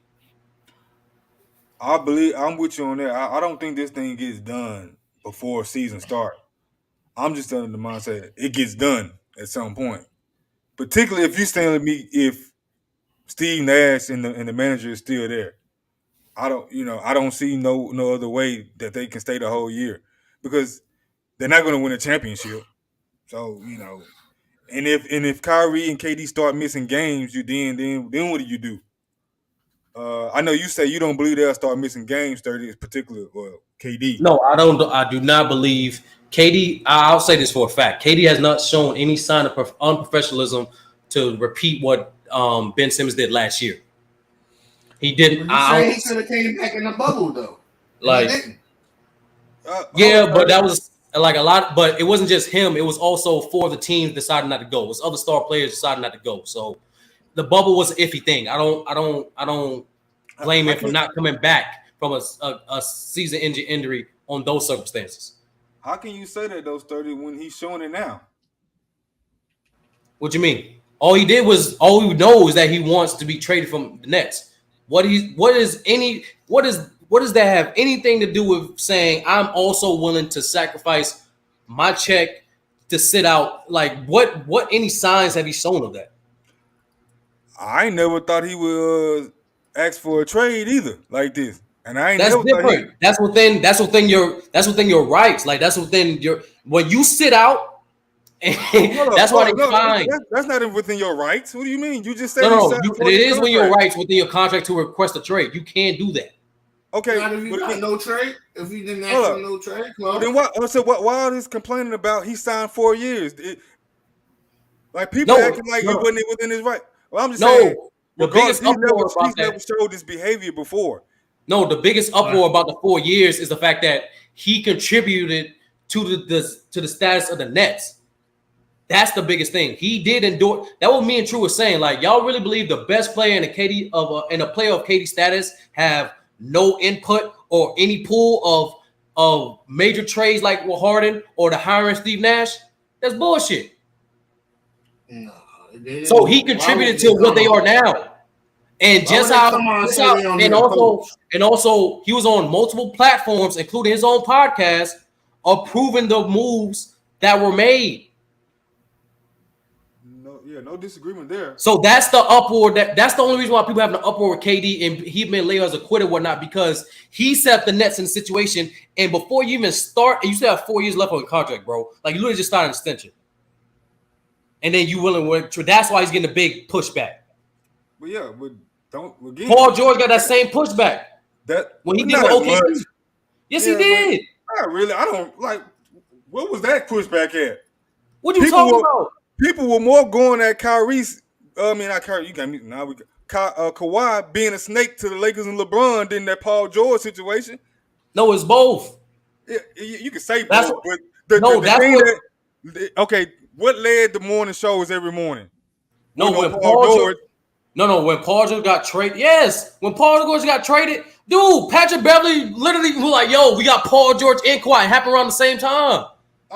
Speaker 2: I'm with you on that. I don't think this thing gets done before season start. I'm just telling the mindset it gets done at some point. Particularly if you stand with me, if Steve Nash and the manager is still there. I don't see no other way that they can stay the whole year, because they're not going to win a championship. So, and if Kyrie and KD start missing games, then what do you do? I know you say you don't believe they'll start missing games, 30 in particular, or KD.
Speaker 5: No, I don't. I do not believe KD. I'll say this for a fact. KD has not shown any sign of unprofessionalism to repeat what Ben Simmons did last year. He didn't.
Speaker 4: He could have came back in the bubble though.
Speaker 5: Like, but that was like a lot. But it wasn't just him. It was also 4 of the teams decided not to go. It was other star players decided not to go. So the bubble was an iffy thing. I don't blame him for not coming back from a season-ending injury on those circumstances.
Speaker 2: How can you say that, those 30, when he's showing it now?
Speaker 5: What you mean? All we know is that he wants to be traded from the Nets. What does that have anything to do with saying I'm also willing to sacrifice my check to sit out? Like, what any signs have you shown of that?
Speaker 2: I never thought he would ask for a trade either like this, and I ain't
Speaker 5: That's
Speaker 2: never
Speaker 5: different.
Speaker 2: thought
Speaker 5: That's within your rights. Like that's within your when you sit out, and that's why they fine.
Speaker 2: That's not within your rights. What do you mean? You just said
Speaker 5: No.
Speaker 2: it
Speaker 5: It is within your rights within your contract to request a trade. You can't do that.
Speaker 2: Okay,
Speaker 4: not if you got no trade. If you didn't ask for no trade,
Speaker 2: then why all this complaining about he signed 4 years? Like people acting like it wasn't within his right. Well, I'm just saying.
Speaker 5: The biggest uproar about
Speaker 2: he's never showed this behavior before.
Speaker 5: No, the biggest uproar about the 4 years is the fact that he contributed to the status of the Nets. That's the biggest thing. He did endure. That what me and True was saying. Like, y'all really believe the best player in a player of KD status have no input or any pool of major trades like with Harden or the hiring Steve Nash? That's bullshit.
Speaker 4: No,
Speaker 5: so he contributed to what they are now. And and also he was on multiple platforms, including his own podcast, approving the moves that were made.
Speaker 2: No disagreement there.
Speaker 5: So that's the uproar. That's the only reason why people have an uproar with KD and he been laid as a quitter, whatnot, because he set the Nets in the situation. And before you even start, and you still have 4 years left on the contract, bro. Like you literally just started an extension. And then you willing to. That's why he's getting a big pushback.
Speaker 2: But yeah, but don't again.
Speaker 5: Paul George got that same pushback.
Speaker 2: That
Speaker 5: when he did with OKC. Yes, he did.
Speaker 2: Not really. I don't like. What was that pushback at?
Speaker 5: What you talking about?
Speaker 2: People were more going at Kyrie's. Not Kyrie. You got me now. Kawhi being a snake to the Lakers and LeBron than that Paul George situation.
Speaker 5: No, it's both.
Speaker 2: Yeah, you can say both, but okay. What led the morning shows every morning?
Speaker 5: When Paul George got traded. Yes, when Paul George got traded, dude, Patrick Beverly literally was like, "Yo, we got Paul George and Kawhi happened around the same time.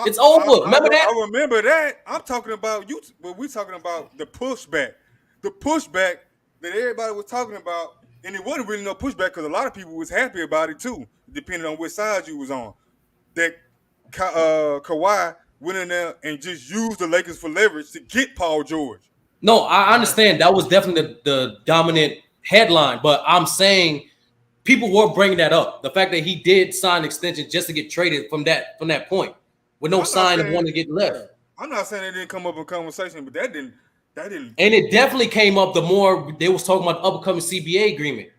Speaker 5: It's over." Remember that?
Speaker 2: I remember that. I'm talking about you. But we're talking about the pushback that everybody was talking about, and it wasn't really no pushback because a lot of people was happy about it too, depending on which side you was on. That Kawhi went in there and just used the Lakers for leverage to get Paul George.
Speaker 5: No, I understand that was definitely the dominant headline, but I'm saying people were bringing that up. The fact that he did sign an extension just to get traded from that point, with no sign of wanting to get left.
Speaker 2: I'm not saying it didn't come up in conversation, but that didn't. And
Speaker 5: it definitely came up the more they was talking about the upcoming CBA agreement.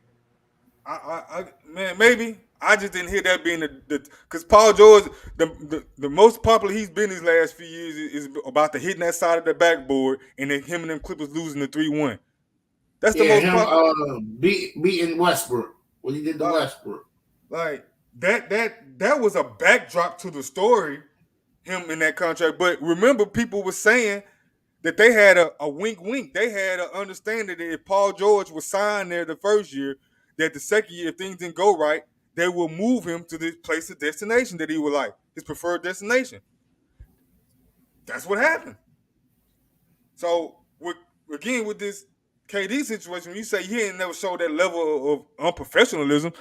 Speaker 2: Man, maybe. I just didn't hear that being because Paul George, the most popular he's been these last few years is about the hitting that side of the backboard and then him and them Clippers losing the 3-1. That's the most popular.
Speaker 4: Beating Westbrook. What he did to Westbrook.
Speaker 2: Like that was a backdrop to the story, him in that contract. But remember, people were saying that they had a wink. They had an understanding that if Paul George was signed there the first year, that the second year, if things didn't go right, they will move him to this place of destination that he would like, his preferred destination. That's what happened. So, with this KD situation, when you say he ain't never showed that level of unprofessionalism,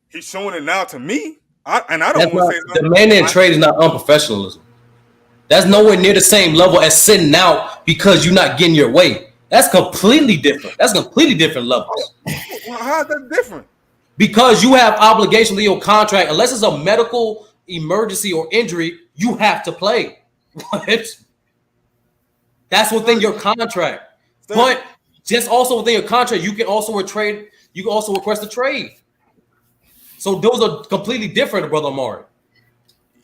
Speaker 2: he's showing it now to me. I don't want to say
Speaker 5: the man in trade is not unprofessionalism. That's nowhere near the same level as sitting out because you're not getting your way. That's completely different. That's completely different levels.
Speaker 2: Well, how's that different?
Speaker 5: Because you have obligation to your contract. Unless it's a medical emergency or injury, you have to play. What? That's within your contract. But just also within your contract, you can also request a trade. So those are completely different, Brother Amari.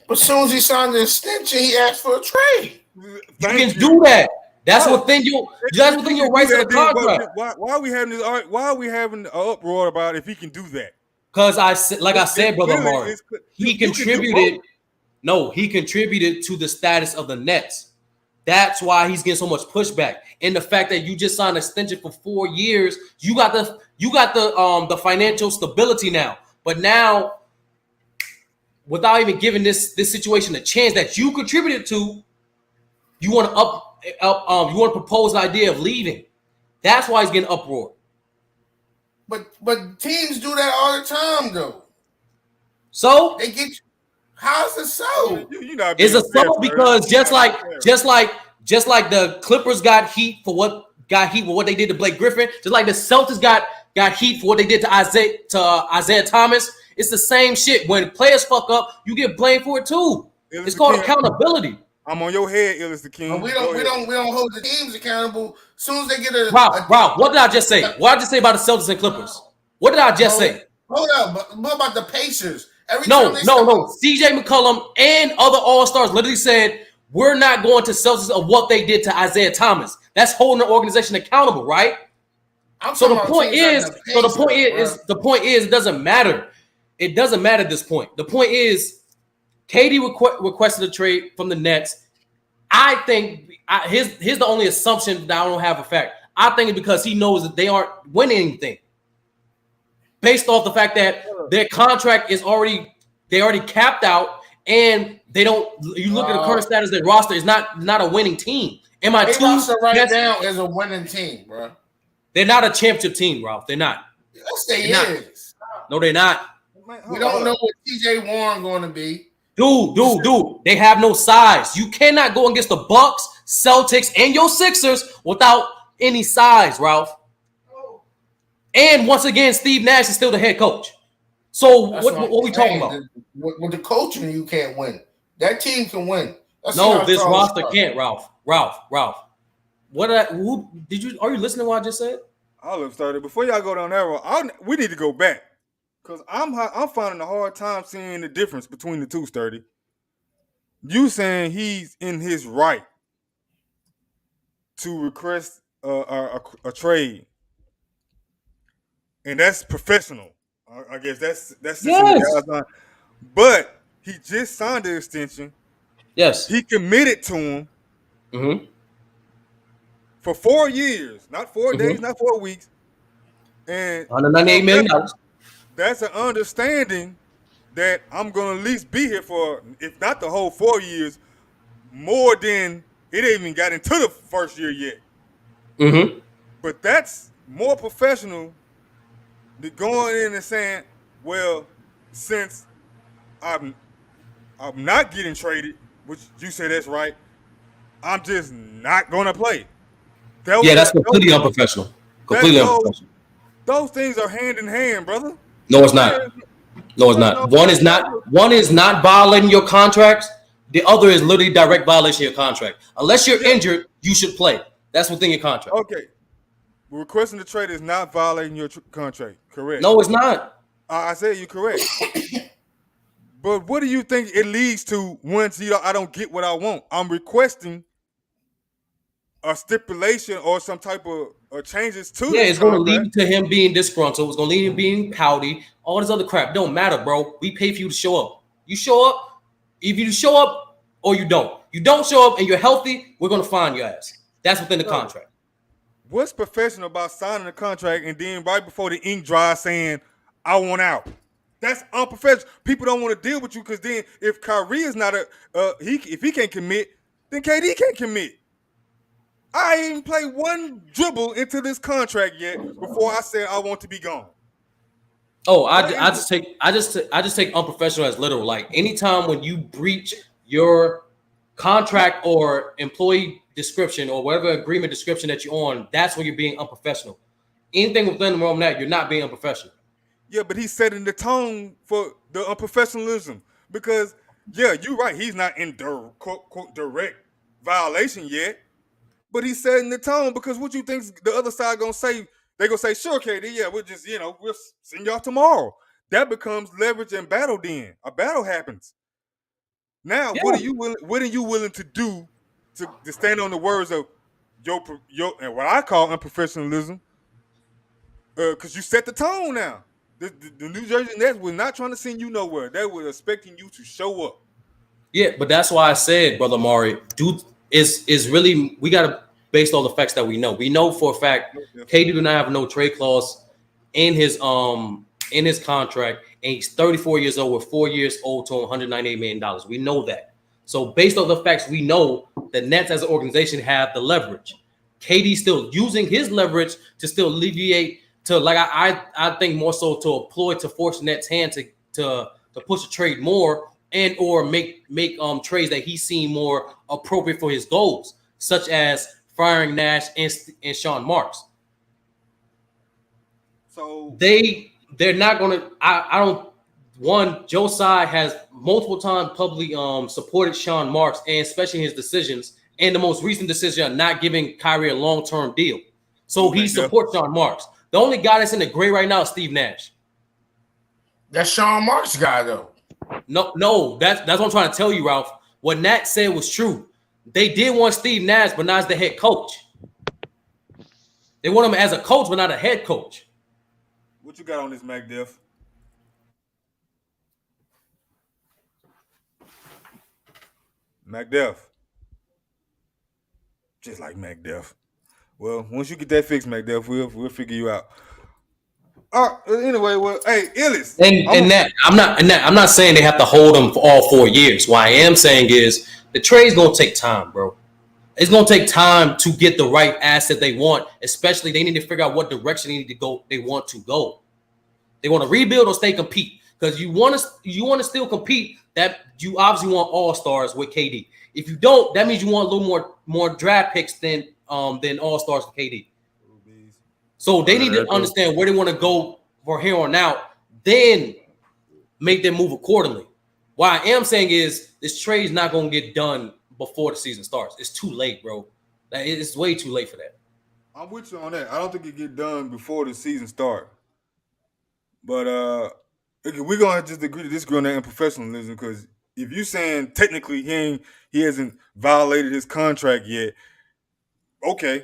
Speaker 4: But as soon as he signed the extension, he asked for a trade.
Speaker 5: You can do that. That's within your rights of the contract.
Speaker 2: Why are we having this? Why are we having an uproar about if he can do that?
Speaker 5: Because I said, Brother Amari, he contributed. No, he contributed to the status of the Nets. That's why he's getting so much pushback. And the fact that you just signed an extension for 4 years, you got the financial stability now. But now, without even giving this situation a chance that you contributed to, you want to propose the idea of leaving. That's why he's getting uproar.
Speaker 4: But teams do that all the time, though.
Speaker 5: So
Speaker 4: they get How's it so?
Speaker 2: You not
Speaker 5: It's
Speaker 2: being
Speaker 5: a
Speaker 2: fair,
Speaker 5: so because
Speaker 2: You're not being fair.
Speaker 5: just like the Clippers got heat for what they did to Blake Griffin, just like the Celtics got heat for what they did to Isaiah Thomas. It's the same shit. When players fuck up, you get blamed for it too. It's called accountability.
Speaker 2: I'm on your head, Illis the King.
Speaker 4: But we don't hold the teams accountable. As soon as they get a
Speaker 5: Ralph, what did I just say? What did I just say about the Celtics and Clippers? What did I just say?
Speaker 4: Hold up, but what about the Pacers?
Speaker 5: No. CJ McCollum and other All-Stars literally said, we're not going to Celtics of what they did to Isaiah Thomas. That's holding the organization accountable, right? So the point is, it doesn't matter. It doesn't matter at this point. The point is, KD requested a trade from the Nets. I think here's the only assumption that I don't have a fact. I think it's because he knows that they aren't winning anything. Based off the fact that their contract is already capped out, and they don't. You look at the current status of their roster is not a winning team.
Speaker 4: Their roster right now is a winning team, bro.
Speaker 5: They're not a championship team, Ralph. They're not.
Speaker 4: Yes, they is.
Speaker 5: No, they're not.
Speaker 4: We don't know what TJ Warren going to be.
Speaker 5: Dude. They have no size. You cannot go against the Bucks, Celtics, and your Sixers without any size, Ralph. And once again, Steve Nash is still the head coach. So what we talking about?
Speaker 4: With the coaching, you can't win. That team can win.
Speaker 5: No, this roster can't, Ralph. Who did you? Are you listening to what I just said?
Speaker 2: I'll have started before y'all go down that road. We need to go back because I'm finding a hard time seeing the difference between the two. Sturdy, you saying he's in his right to request a trade, and that's professional. I guess that's
Speaker 5: yes.
Speaker 2: But he just signed the extension.
Speaker 5: Yes,
Speaker 2: he committed to him.
Speaker 5: Mm-hmm.
Speaker 2: For 4 years, not 4 days, not 4 weeks. And
Speaker 5: $198 million.
Speaker 2: That's an understanding that I'm going to at least be here for, if not the whole 4 years, more than it ain't even got into the first year yet.
Speaker 5: Mm-hmm.
Speaker 2: But that's more professional than going in and saying, well, since I'm not getting traded, which you say that's right, I'm just not going to play.
Speaker 5: That's completely unprofessional. Completely unprofessional.
Speaker 2: Those things are hand in hand, brother.
Speaker 5: No, it's not. No, it's not. One is not violating your contracts. The other is literally direct violation of your contract. Unless you're injured, you should play. That's within your contract.
Speaker 2: Okay. Requesting the trade is not violating your contract. Correct.
Speaker 5: No, it's not.
Speaker 2: I said you're correct. But what do you think it leads to once I don't get what I want? I'm requesting a stipulation or some type of changes to
Speaker 5: it's going to lead to him being disgruntled. It's going to lead him being pouty. All this other crap don't matter, bro. We pay for you to show up. You show up. If you show up or you don't show up and you're healthy, we're going to fine your ass. That's within the contract.
Speaker 2: What's professional about signing a contract and then right before the ink dries saying, I want out? That's unprofessional. People don't want to deal with you because then if Kyrie is not if he can't commit, then KD can't commit. I ain't even played one dribble into this contract yet before I said I want to be gone.
Speaker 5: Oh, I just take unprofessional as literal. Like anytime when you breach your contract or employee description or whatever agreement description that you're on, that's when you're being unprofessional. Anything within the realm of that, you're not being unprofessional.
Speaker 2: Yeah, but he's setting the tone for the unprofessionalism because, you're right. He's not in quote direct violation yet. But he's setting the tone because what you think the other side gonna say? They gonna say, "Sure, KD, yeah, we'll just we'll send y'all tomorrow." That becomes leverage and battle. Then a battle happens. Now, what are you willing to do to stand on the words of your and what I call unprofessionalism? Because you set the tone now. The New Jersey Nets were not trying to send you nowhere. They were expecting you to show up.
Speaker 5: Yeah, but that's why I said, Brother Mari, dude is really we gotta based on the facts that we know. We know for a fact KD do not have no trade clause in his contract, and he's 34 years old with 4 years old to $198 million. We know that. So based on the facts, we know the Nets as an organization have the leverage. KD still using his leverage to still alleviate to I think more so to employ to force the Nets' hand to push a trade more, and or make trades that he seen more appropriate for his goals, such as firing Nash and Sean Marks.
Speaker 2: So
Speaker 5: they're not gonna. I don't. One, Joe Tsai has multiple times publicly supported Sean Marks, and especially his decisions, and the most recent decision of not giving Kyrie a long-term deal. So he supports Sean Marks. The only guy that's in the gray right now is Steve Nash.
Speaker 4: That's Sean Marks' guy, though.
Speaker 5: No, that's what I'm trying to tell you, Ralph. What Nat said was true. They did want Steve Nash, but not as the head coach. They want him as a coach, but not a head coach.
Speaker 2: What you got on this, MacDiff? MacDiff. Just like MacDiff. Well, once you get that fixed, MacDiff, we'll figure you out. Anyway, well, hey, Illis.
Speaker 5: I'm not saying they have to hold him for all 4 years. What I am saying is the trade's gonna take time, bro. It's gonna take time to get the right asset they want. Especially, they need to figure out what direction they need to go. They want to go. They want to rebuild or stay compete. Because you want to still compete. That you obviously want all-stars with KD. If you don't, that means you want a little more draft picks than all-stars for KD. So they need to understand where they want to go for here on out, then make them move accordingly. What I am saying is this trade is not going to get done before the season starts. It's too late, bro. It's way too late for that.
Speaker 2: I'm with you on that. I don't think it get done before the season start. But we're gonna just agree to disagree on that in professionalism, because if you saying technically he hasn't violated his contract yet, okay,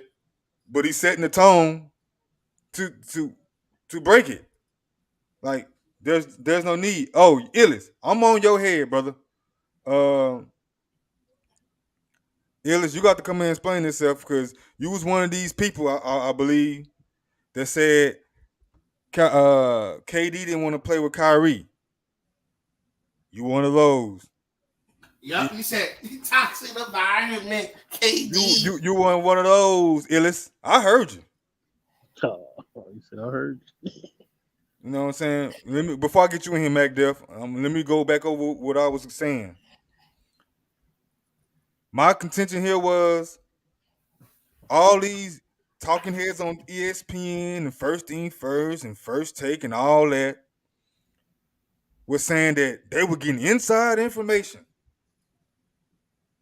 Speaker 2: but he's setting the tone to break it. Like there's no need. Oh, Illis, I'm on your head, brother. Illis, you got to come in and explain yourself, because you was one of these people, I believe, that said KD didn't want to play with Kyrie. You one of those.
Speaker 4: Yup, you said toxic environment, KD.
Speaker 2: You weren't one of those, Illis. I heard you.
Speaker 1: Oh, you said I heard you.
Speaker 2: You know what I'm saying? Before I get you in here, MacDiff, let me go back over what I was saying. My contention here was all these talking heads on ESPN and First Thing First and First Take and all that was saying that they were getting inside information.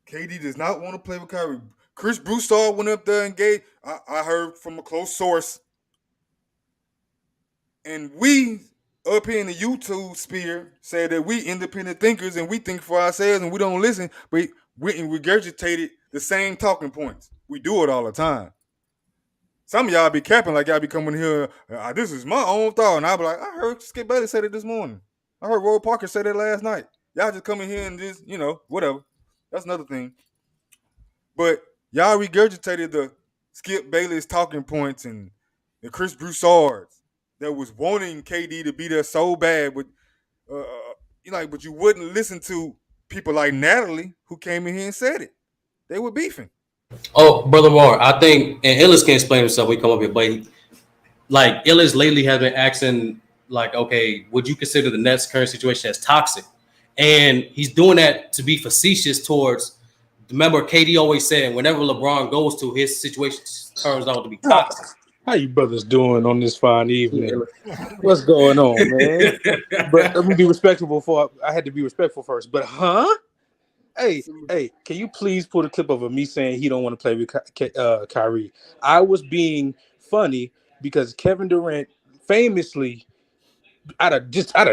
Speaker 2: KD does not want to play with Kyrie. Chris Broussard went up there and gave, I heard from a close source, and we up here in the YouTube sphere said that we independent thinkers and we think for ourselves and we don't listen, but we regurgitated the same talking points. We do it all the time. Some of y'all be capping like y'all be coming here, this is my own thought. And I'll be like, I heard Skip Bailey say that this morning. I heard Roy Parker say that last night. Y'all just come in here and just, whatever. That's another thing. But y'all regurgitated the Skip Bailey's talking points and the Chris Broussards that was wanting KD to be there so bad, but but you wouldn't listen to people like Natalie who came in here and said it. They were beefing.
Speaker 5: Oh, Brother Moore, I think, and Illis can explain himself. We come up here, but Illis lately has been asking, okay, would you consider the Nets' current situation as toxic? And he's doing that to be facetious towards. Remember, KD always said, whenever LeBron goes to, his situation turns out to be toxic.
Speaker 6: How you brothers doing on this fine evening? What's going on, man? But let me be respectful I had to be respectful first. But Hey, can you please put a clip of me saying he don't want to play with Kyrie? I was being funny because Kevin Durant famously, out of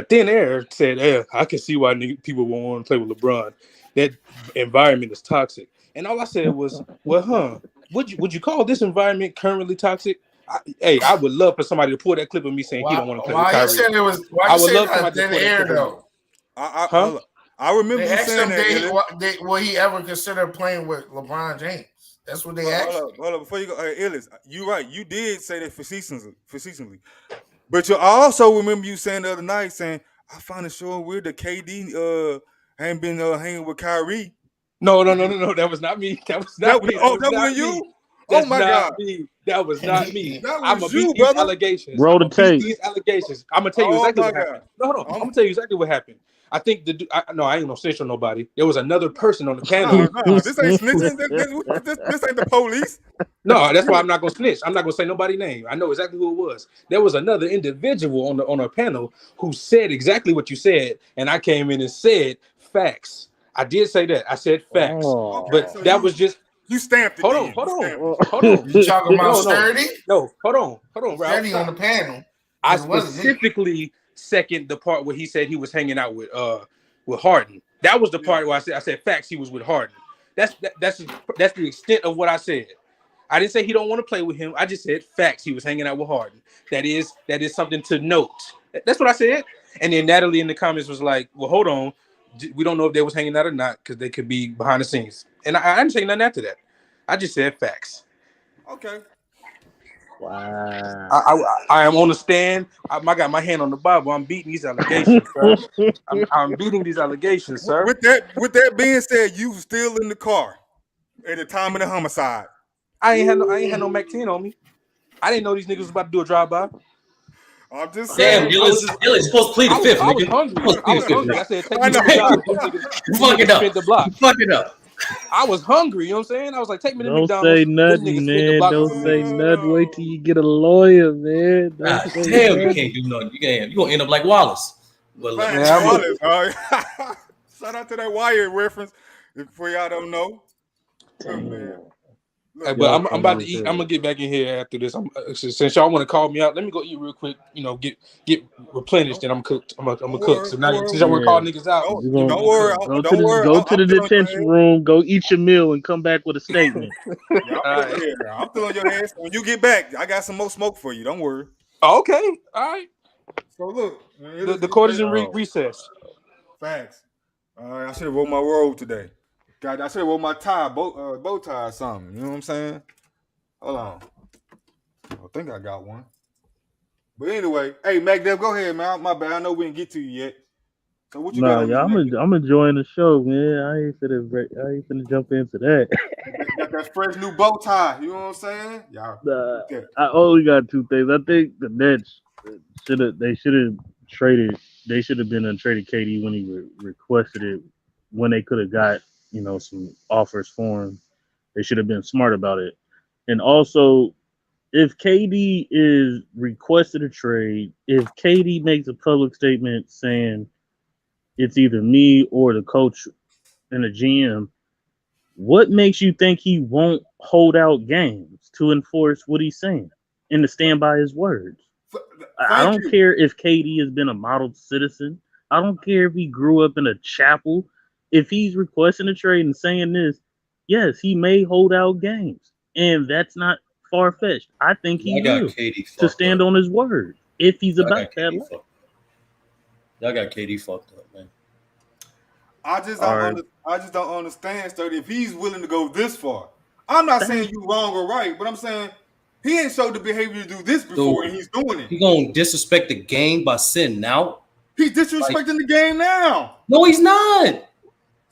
Speaker 6: thin air, said, "Yeah, I can see why people won't want to play with LeBron. That environment is toxic." And all I said was, "Well, would you call this environment currently toxic?" I would love for somebody to pull that clip of me saying he don't want to play with Kyrie.
Speaker 4: I would love somebody to pull that clip
Speaker 2: though. I remember you saying that.
Speaker 4: Will he ever consider playing with LeBron James? That's what they asked.
Speaker 2: Hold up. Before you go, Illis, you're right. You did say that facetiously. But you also remember you saying the other night, saying, I find it so weird that KD ain't been hanging with Kyrie.
Speaker 6: No. That was not me. That was not me.
Speaker 2: Oh, that was you? Oh, my God.
Speaker 6: That was not me.
Speaker 2: I'm going to beat these
Speaker 6: allegations.
Speaker 1: Roll the tape.
Speaker 6: These allegations. I'm going to tell you exactly what happened. No, I'm going to tell you exactly what happened. I think I ain't no snitch on nobody. There was another person on the panel.
Speaker 2: No, this ain't snitching. This ain't the police.
Speaker 6: No, that's why I'm not gonna snitch. I'm not gonna say nobody's name. I know exactly who it was. There was another individual on our panel who said exactly what you said, and I came in and said facts. I did say that. I said facts, but
Speaker 2: so
Speaker 6: that was just
Speaker 2: you stamped it.
Speaker 6: Hold on.
Speaker 4: You talking about Sturdy?
Speaker 6: No, hold on, Ralph.
Speaker 4: Sturdy on the panel.
Speaker 6: I specifically second the part where he said he was hanging out with Harden. That was the part where I said facts. He was with Harden. That's the extent of what I said. I didn't say he don't want to play with him. I just said facts. He was hanging out with Harden. That is something to note. That's what I said. And then Natalie in the comments was like, "Well, hold on. We don't know if they was hanging out or not because they could be behind the scenes." And I didn't say nothing after that. I just said facts.
Speaker 2: Okay.
Speaker 7: Wow.
Speaker 6: I am on the stand. I got my hand on the Bible. I'm beating these allegations, sir. I'm beating these allegations, sir.
Speaker 2: With that being said, you still in the car at the time of the homicide.
Speaker 6: I ain't had no Mac 10 on me. I didn't know these niggas was about to do a drive-by.
Speaker 2: I'm just saying.
Speaker 5: Damn, you're supposed to plead the fifth,
Speaker 6: I was
Speaker 5: hungry.
Speaker 6: hungry. I said, take me to the
Speaker 5: Fuck it up.
Speaker 6: The block.
Speaker 5: Fuck it up.
Speaker 6: I was hungry, you know what I'm saying? I was like, take me to
Speaker 7: Don't
Speaker 6: McDonald's.
Speaker 7: say nothing, man. Don't say nothing. Wait till you get a lawyer, man.
Speaker 5: Damn, you can't do nothing. You're going to end up like Wallace.
Speaker 2: Well, Wallace. Shout out to that Wire reference. For y'all don't know.
Speaker 6: Hey, but I'm about to eat. I'm gonna get back in here after this. Since y'all want to call me out, let me go eat real quick. You know, get replenished, and I'm cooked. I'm gonna cook. So now, since y'all want to call niggas out,
Speaker 2: don't worry.
Speaker 7: Go to the detention room. Go eat your meal and come back with a statement.
Speaker 2: I'm still on your ass. When you get back, I got some more smoke for you. Don't worry.
Speaker 6: Okay, all right.
Speaker 2: So look,
Speaker 6: the court is in recess.
Speaker 2: Facts. I should have wore my robe today. God, I should have wore my tie, bow tie or something. You know what I'm saying? Hold on. I think I got one. But anyway, hey, MacDev, go ahead, man. My bad. I know we didn't get to you yet. So what you got?
Speaker 7: Yeah, I'm enjoying the show, man. I ain't finna jump into that.
Speaker 2: Got that fresh new bow tie. You know what I'm saying? Yeah.
Speaker 7: I only got two things. I think the Nets should have traded. They should have been untraded KD when he requested it. When they could have got some offers for him. They should have been smart about it. And also, if KD is requested a trade, if KD makes a public statement saying it's either me or the coach and the GM, what makes you think he won't hold out games to enforce what he's saying and to stand by his words? I don't care if KD has been a model citizen. I don't care if he grew up in a chapel. If he's requesting a trade and saying this, yes, he may hold out games. And that's not far-fetched. I think he will to stand on his word if he's about that life.
Speaker 5: Y'all got KD fucked up, man.
Speaker 2: I just don't understand, Sturdy, if he's willing to go this far. I'm not saying you wrong or right, but I'm saying he ain't showed the behavior to do this before, and he's doing it.
Speaker 5: He gonna disrespect the game by sitting out?
Speaker 2: He's disrespecting the game now.
Speaker 5: No, he's not.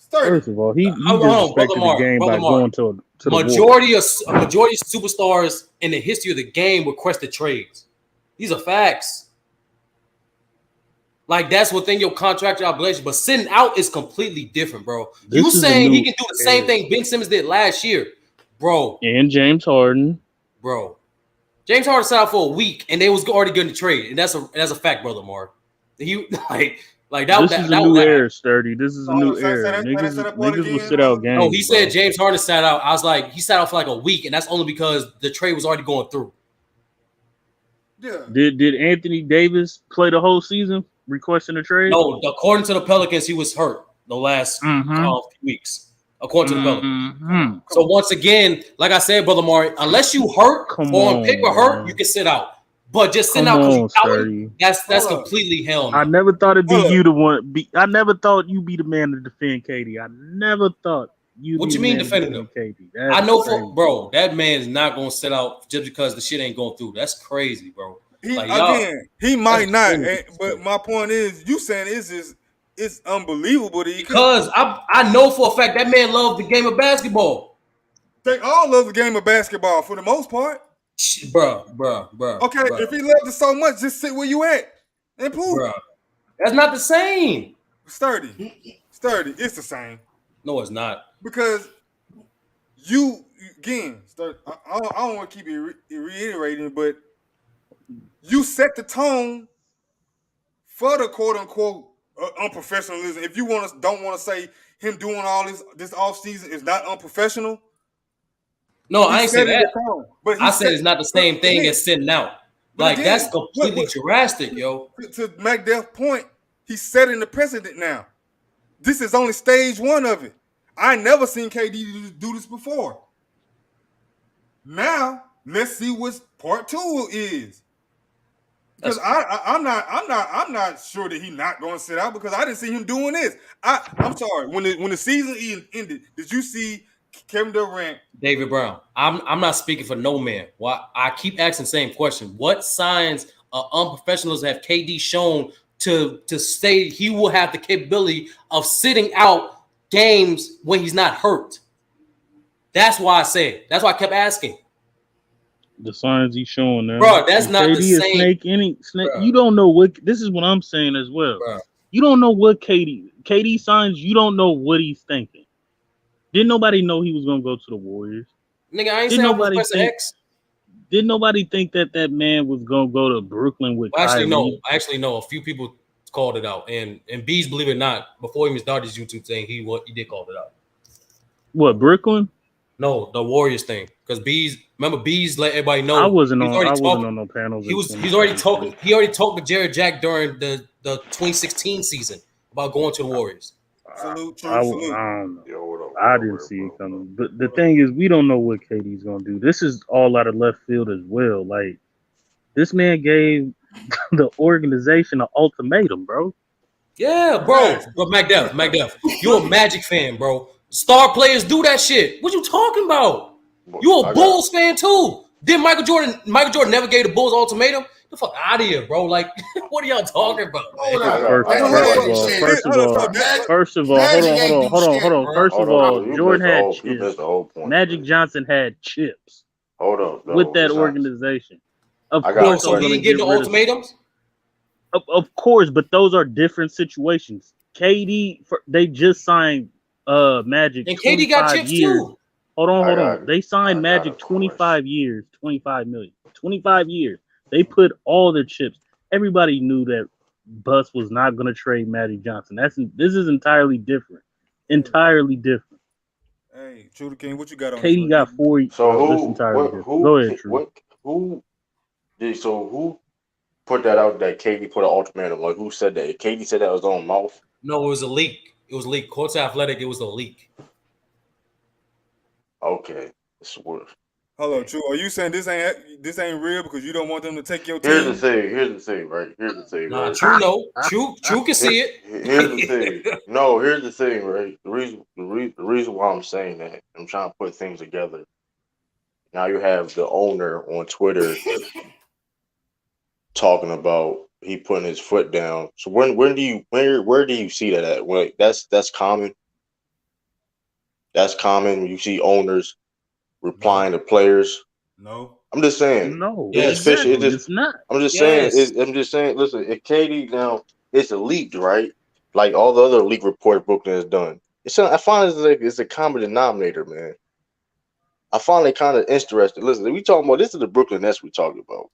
Speaker 7: First of all, he disrespected the game by going to the
Speaker 5: majority of superstars in the history of the game requested trades. These are facts. Like, that's within your contractual obligation, but sitting out is completely different, bro. You saying he can do the same thing Ben Simmons did last year, bro?
Speaker 7: And James Harden,
Speaker 5: bro. James Harden sat out for a week, and they was already getting the trade, and that's a fact, brother Mark. He like that.
Speaker 7: This is a new era, Sturdy. This is a new era. Niggas will sit out games.
Speaker 5: No, he said James Harden sat out. I was like, he sat out for like a week, and that's only because the trade was already going through.
Speaker 2: Yeah.
Speaker 7: Did Anthony Davis play the whole season requesting a trade?
Speaker 5: No, according to the Pelicans, he was hurt the last few weeks. According to the Pelicans. So once again, like I said, brother Mari, unless you hurt or on paper hurt, you can sit out. But just sitting out that's completely hell.
Speaker 7: I never thought it'd be you the one. I never thought you'd be the man to defend KD. I never thought you.
Speaker 5: What you mean defending him?
Speaker 7: KD?
Speaker 5: I know bro, that man's not gonna sit out just because the shit ain't going through. That's crazy, bro.
Speaker 2: He might not. But my point is, you saying it's unbelievable that
Speaker 5: because I know for a fact that man loved the game of basketball.
Speaker 2: They all love the game of basketball for the most part.
Speaker 5: Bro.
Speaker 2: Okay, if he loved it so much, just sit where you at and poop.
Speaker 5: Bro. That's not the same.
Speaker 2: Sturdy. It's the same.
Speaker 5: No, it's not.
Speaker 2: Because you again, I don't want to keep reiterating, but you set the tone for the quote unquote unprofessionalism. If you don't want to say him doing all this offseason is not unprofessional.
Speaker 5: No, I ain't say that.
Speaker 2: But
Speaker 5: I said it's not the same thing as sitting out. Like, that's completely drastic, yo.
Speaker 2: To McDuff's point, he's setting the precedent now. This is only stage one of it. I never seen KD do this before. Now, let's see what part two is. Because I'm not sure that he's not going to sit out because I didn't see him doing this. I'm sorry. When the season ended, did you see Kevin Durant?
Speaker 5: David Brown. I'm not speaking for no man. Why I keep asking the same question. What signs of unprofessionalism have KD shown to say he will have the capability of sitting out games when he's not hurt? That's why I said. That's why I kept asking.
Speaker 7: The signs he's showing now,
Speaker 5: bro. That's not the same.
Speaker 7: Snake. You don't know what. This is what I'm saying as well. Bro. You don't know what KD signs. You don't know what he's thinking. Didn't nobody know he was gonna go to the Warriors?
Speaker 5: Nigga, I ain't saying nobody X.
Speaker 7: Did nobody think that man was gonna go to Brooklyn with?
Speaker 5: Actually, no. A few people called it out, and Bees, believe it or not, before he even started his YouTube thing, he did call it out.
Speaker 7: What, Brooklyn?
Speaker 5: No, the Warriors thing. Because Bees let everybody know.
Speaker 7: I wasn't on no panels.
Speaker 5: He's already talking. He already talked to Jared Jack during the 2016 season about going to the Warriors.
Speaker 2: Salute.
Speaker 7: I don't know. I didn't see it coming. But the thing is, we don't know what KD's gonna do. This is all out of left field as well. Like, this man gave the organization an ultimatum, bro.
Speaker 5: Yeah, bro. But McDuff, you're a Magic fan, bro. Star players do that shit. What you talking about? You a Bulls fan too. Did Michael Jordan never gave the Bulls ultimatum? Get the fuck out of here, bro. Like, what are y'all talking about?
Speaker 7: First of all, hold on. First of all, Jordan had chips. Magic Johnson had chips.
Speaker 8: Hold on.
Speaker 7: With that organization.
Speaker 5: Of course, so he didn't get the ultimatums?
Speaker 7: Of course, but those are different situations. KD, they just signed Magic.
Speaker 5: And KD got chips too.
Speaker 7: Hold on. They signed Magic 25 years, 25 million. 25 years. They put all their chips. Everybody knew that Bus was not going to trade Magic Johnson. This is entirely different. Entirely different.
Speaker 2: Hey, True the King, what you got on?
Speaker 7: KD got 4 years.
Speaker 8: So
Speaker 7: go ahead, True.
Speaker 8: Who put that out that KD put an ultimatum? Like, who said that? KD said that was his own mouth?
Speaker 5: No, it was a leak. It was leaked. Courts Athletic, it was a leak.
Speaker 8: Okay. It's worse.
Speaker 2: Hello, True. Are you saying this ain't real because you don't want them to take your team?
Speaker 8: Here's the thing, right?
Speaker 5: Nah, True, no. True can see it.
Speaker 8: Here's the thing. No, here's the thing, right? The reason why I'm saying that, I'm trying to put things together. Now you have the owner on Twitter talking about he putting his foot down. So where do you see that at? Well, that's common. That's common when you see owners replying to players.
Speaker 2: No.
Speaker 8: I'm just saying.
Speaker 7: No.
Speaker 8: It's fishy. It's not. I'm just saying. Listen, if KD now, it's a leak, right? Like all the other leak reports Brooklyn has done. I find it's a common denominator, man. I find it kind of interesting. Listen, we talking about this is the Brooklyn Nets we talking about.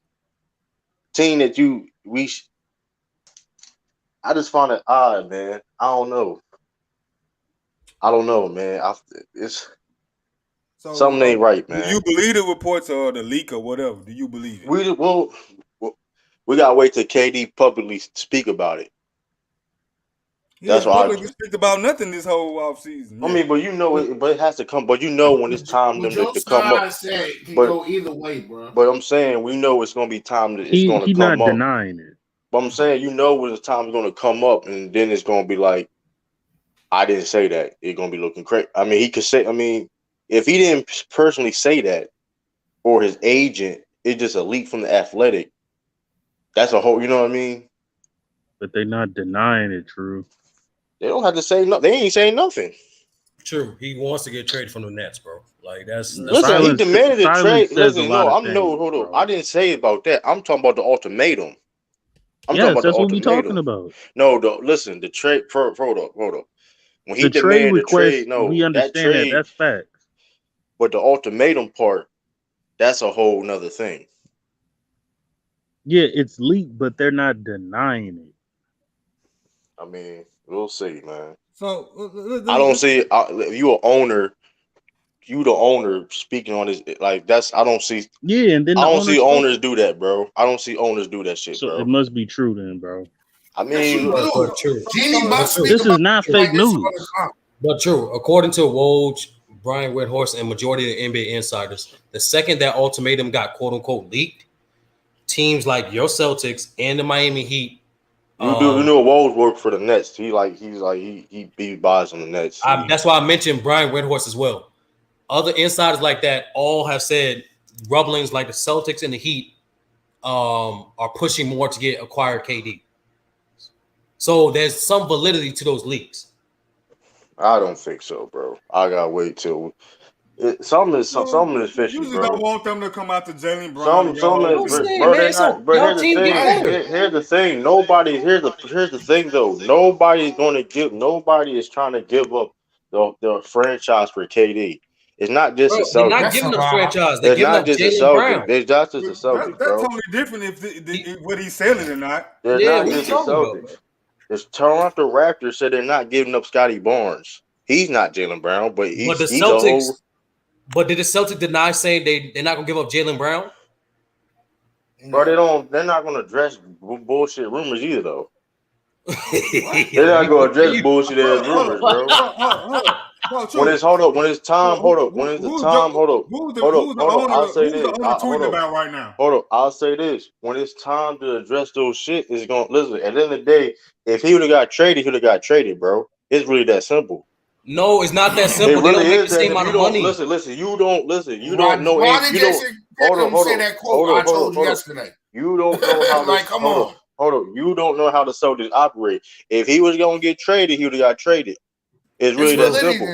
Speaker 8: Team that I just find it odd, man. I don't know, man. Something ain't right, man.
Speaker 2: Do you believe the reports or the leak or whatever? Do you believe it?
Speaker 8: We gotta wait till KD publicly speak about it. That's why
Speaker 2: we speak about nothing this whole offseason.
Speaker 8: I mean, but it has to come. But when it's time to come up.
Speaker 4: Go either way, bro.
Speaker 8: But I'm saying we know it's gonna be time that it's gonna come up.
Speaker 7: He's not denying it.
Speaker 8: But I'm saying when it's time it's gonna come up, and then it's gonna be like, I didn't say that. It's gonna be looking crazy. I mean, he could say. I mean, if he didn't personally say that, or his agent, it's just a leak from the Athletic. That's a whole. You know what I mean?
Speaker 7: But they're not denying it, True.
Speaker 8: They don't have to say nothing. They ain't saying nothing.
Speaker 5: True. He wants to get traded from the Nets, bro. Like that's
Speaker 8: listen, he demanded a trade. Listen, hold on. I didn't say about that. I'm talking about the ultimatum. I'm talking about the
Speaker 7: that's what we
Speaker 8: ultimatum.
Speaker 7: talking about.
Speaker 8: No, listen, the trade. Hold up. When he
Speaker 7: The trade
Speaker 8: demanded the
Speaker 7: request,
Speaker 8: trade, no,
Speaker 7: we
Speaker 8: that
Speaker 7: understand that.
Speaker 8: trade.
Speaker 7: That's facts.
Speaker 8: But the ultimatum part, that's a whole nother thing.
Speaker 7: Yeah, it's leaked, but they're not denying it.
Speaker 8: I mean, we'll see, man.
Speaker 2: So
Speaker 8: I don't see you an owner. You the owner speaking on this like that's. I don't see.
Speaker 7: Yeah, and then
Speaker 8: I
Speaker 7: the
Speaker 8: don't see
Speaker 7: owner
Speaker 8: owners do that, bro. I don't see owners do that shit,
Speaker 7: So
Speaker 8: bro.
Speaker 7: it must be true then, bro.
Speaker 8: I mean,
Speaker 5: but true.
Speaker 7: This is not fake news.
Speaker 5: But true. According to Woj, Brian Whithorse, and majority of the NBA insiders, the second that ultimatum got quote unquote leaked, teams like your Celtics and the Miami Heat.
Speaker 8: You know, Woj worked for the Nets. He buys on the Nets.
Speaker 5: That's why I mentioned Brian Whithorse as well. Other insiders like that all have said rumblings like the Celtics and the Heat are pushing more to get acquired KD. So there's some validity to those leaks.
Speaker 8: I don't think so, bro. I gotta wait till something is fishy,
Speaker 2: usually
Speaker 8: bro.
Speaker 2: don't want them to come out to Jalen Brown.
Speaker 8: Here's the thing. Here's the thing though. Nobody is trying to give up the franchise for KD. It's not just the Celtics.
Speaker 5: They're not giving up franchise. They're giving up Jalen Brown.
Speaker 8: It's not just the Celtics, bro.
Speaker 2: That's totally different if what he's selling or not.
Speaker 8: They're not just the Celtics. The Toronto Raptors said they're not giving up Scotty Barnes. He's not Jalen Brown, but he's
Speaker 5: the Celtics. But did the Celtics deny saying they're not gonna give up Jalen Brown?
Speaker 8: Bro, they're not gonna address bullshit rumors either, though. They're not gonna address bullshit ass rumors, bro. When it's time, I'll say this. When it's time to address those shit, it's gonna listen. At the end of the day, if he would have got traded, he would have got traded, bro. It's really that simple.
Speaker 5: No, it's not that simple.
Speaker 8: It really
Speaker 5: they don't make
Speaker 8: is
Speaker 5: the same amount of money.
Speaker 8: Listen. You don't know. Hold on.
Speaker 4: Yesterday.
Speaker 8: You don't know how.
Speaker 4: Like, come on.
Speaker 8: Hold on. You don't know how the Celtics operate. If he was gonna get traded, he would have got traded. It's really that simple.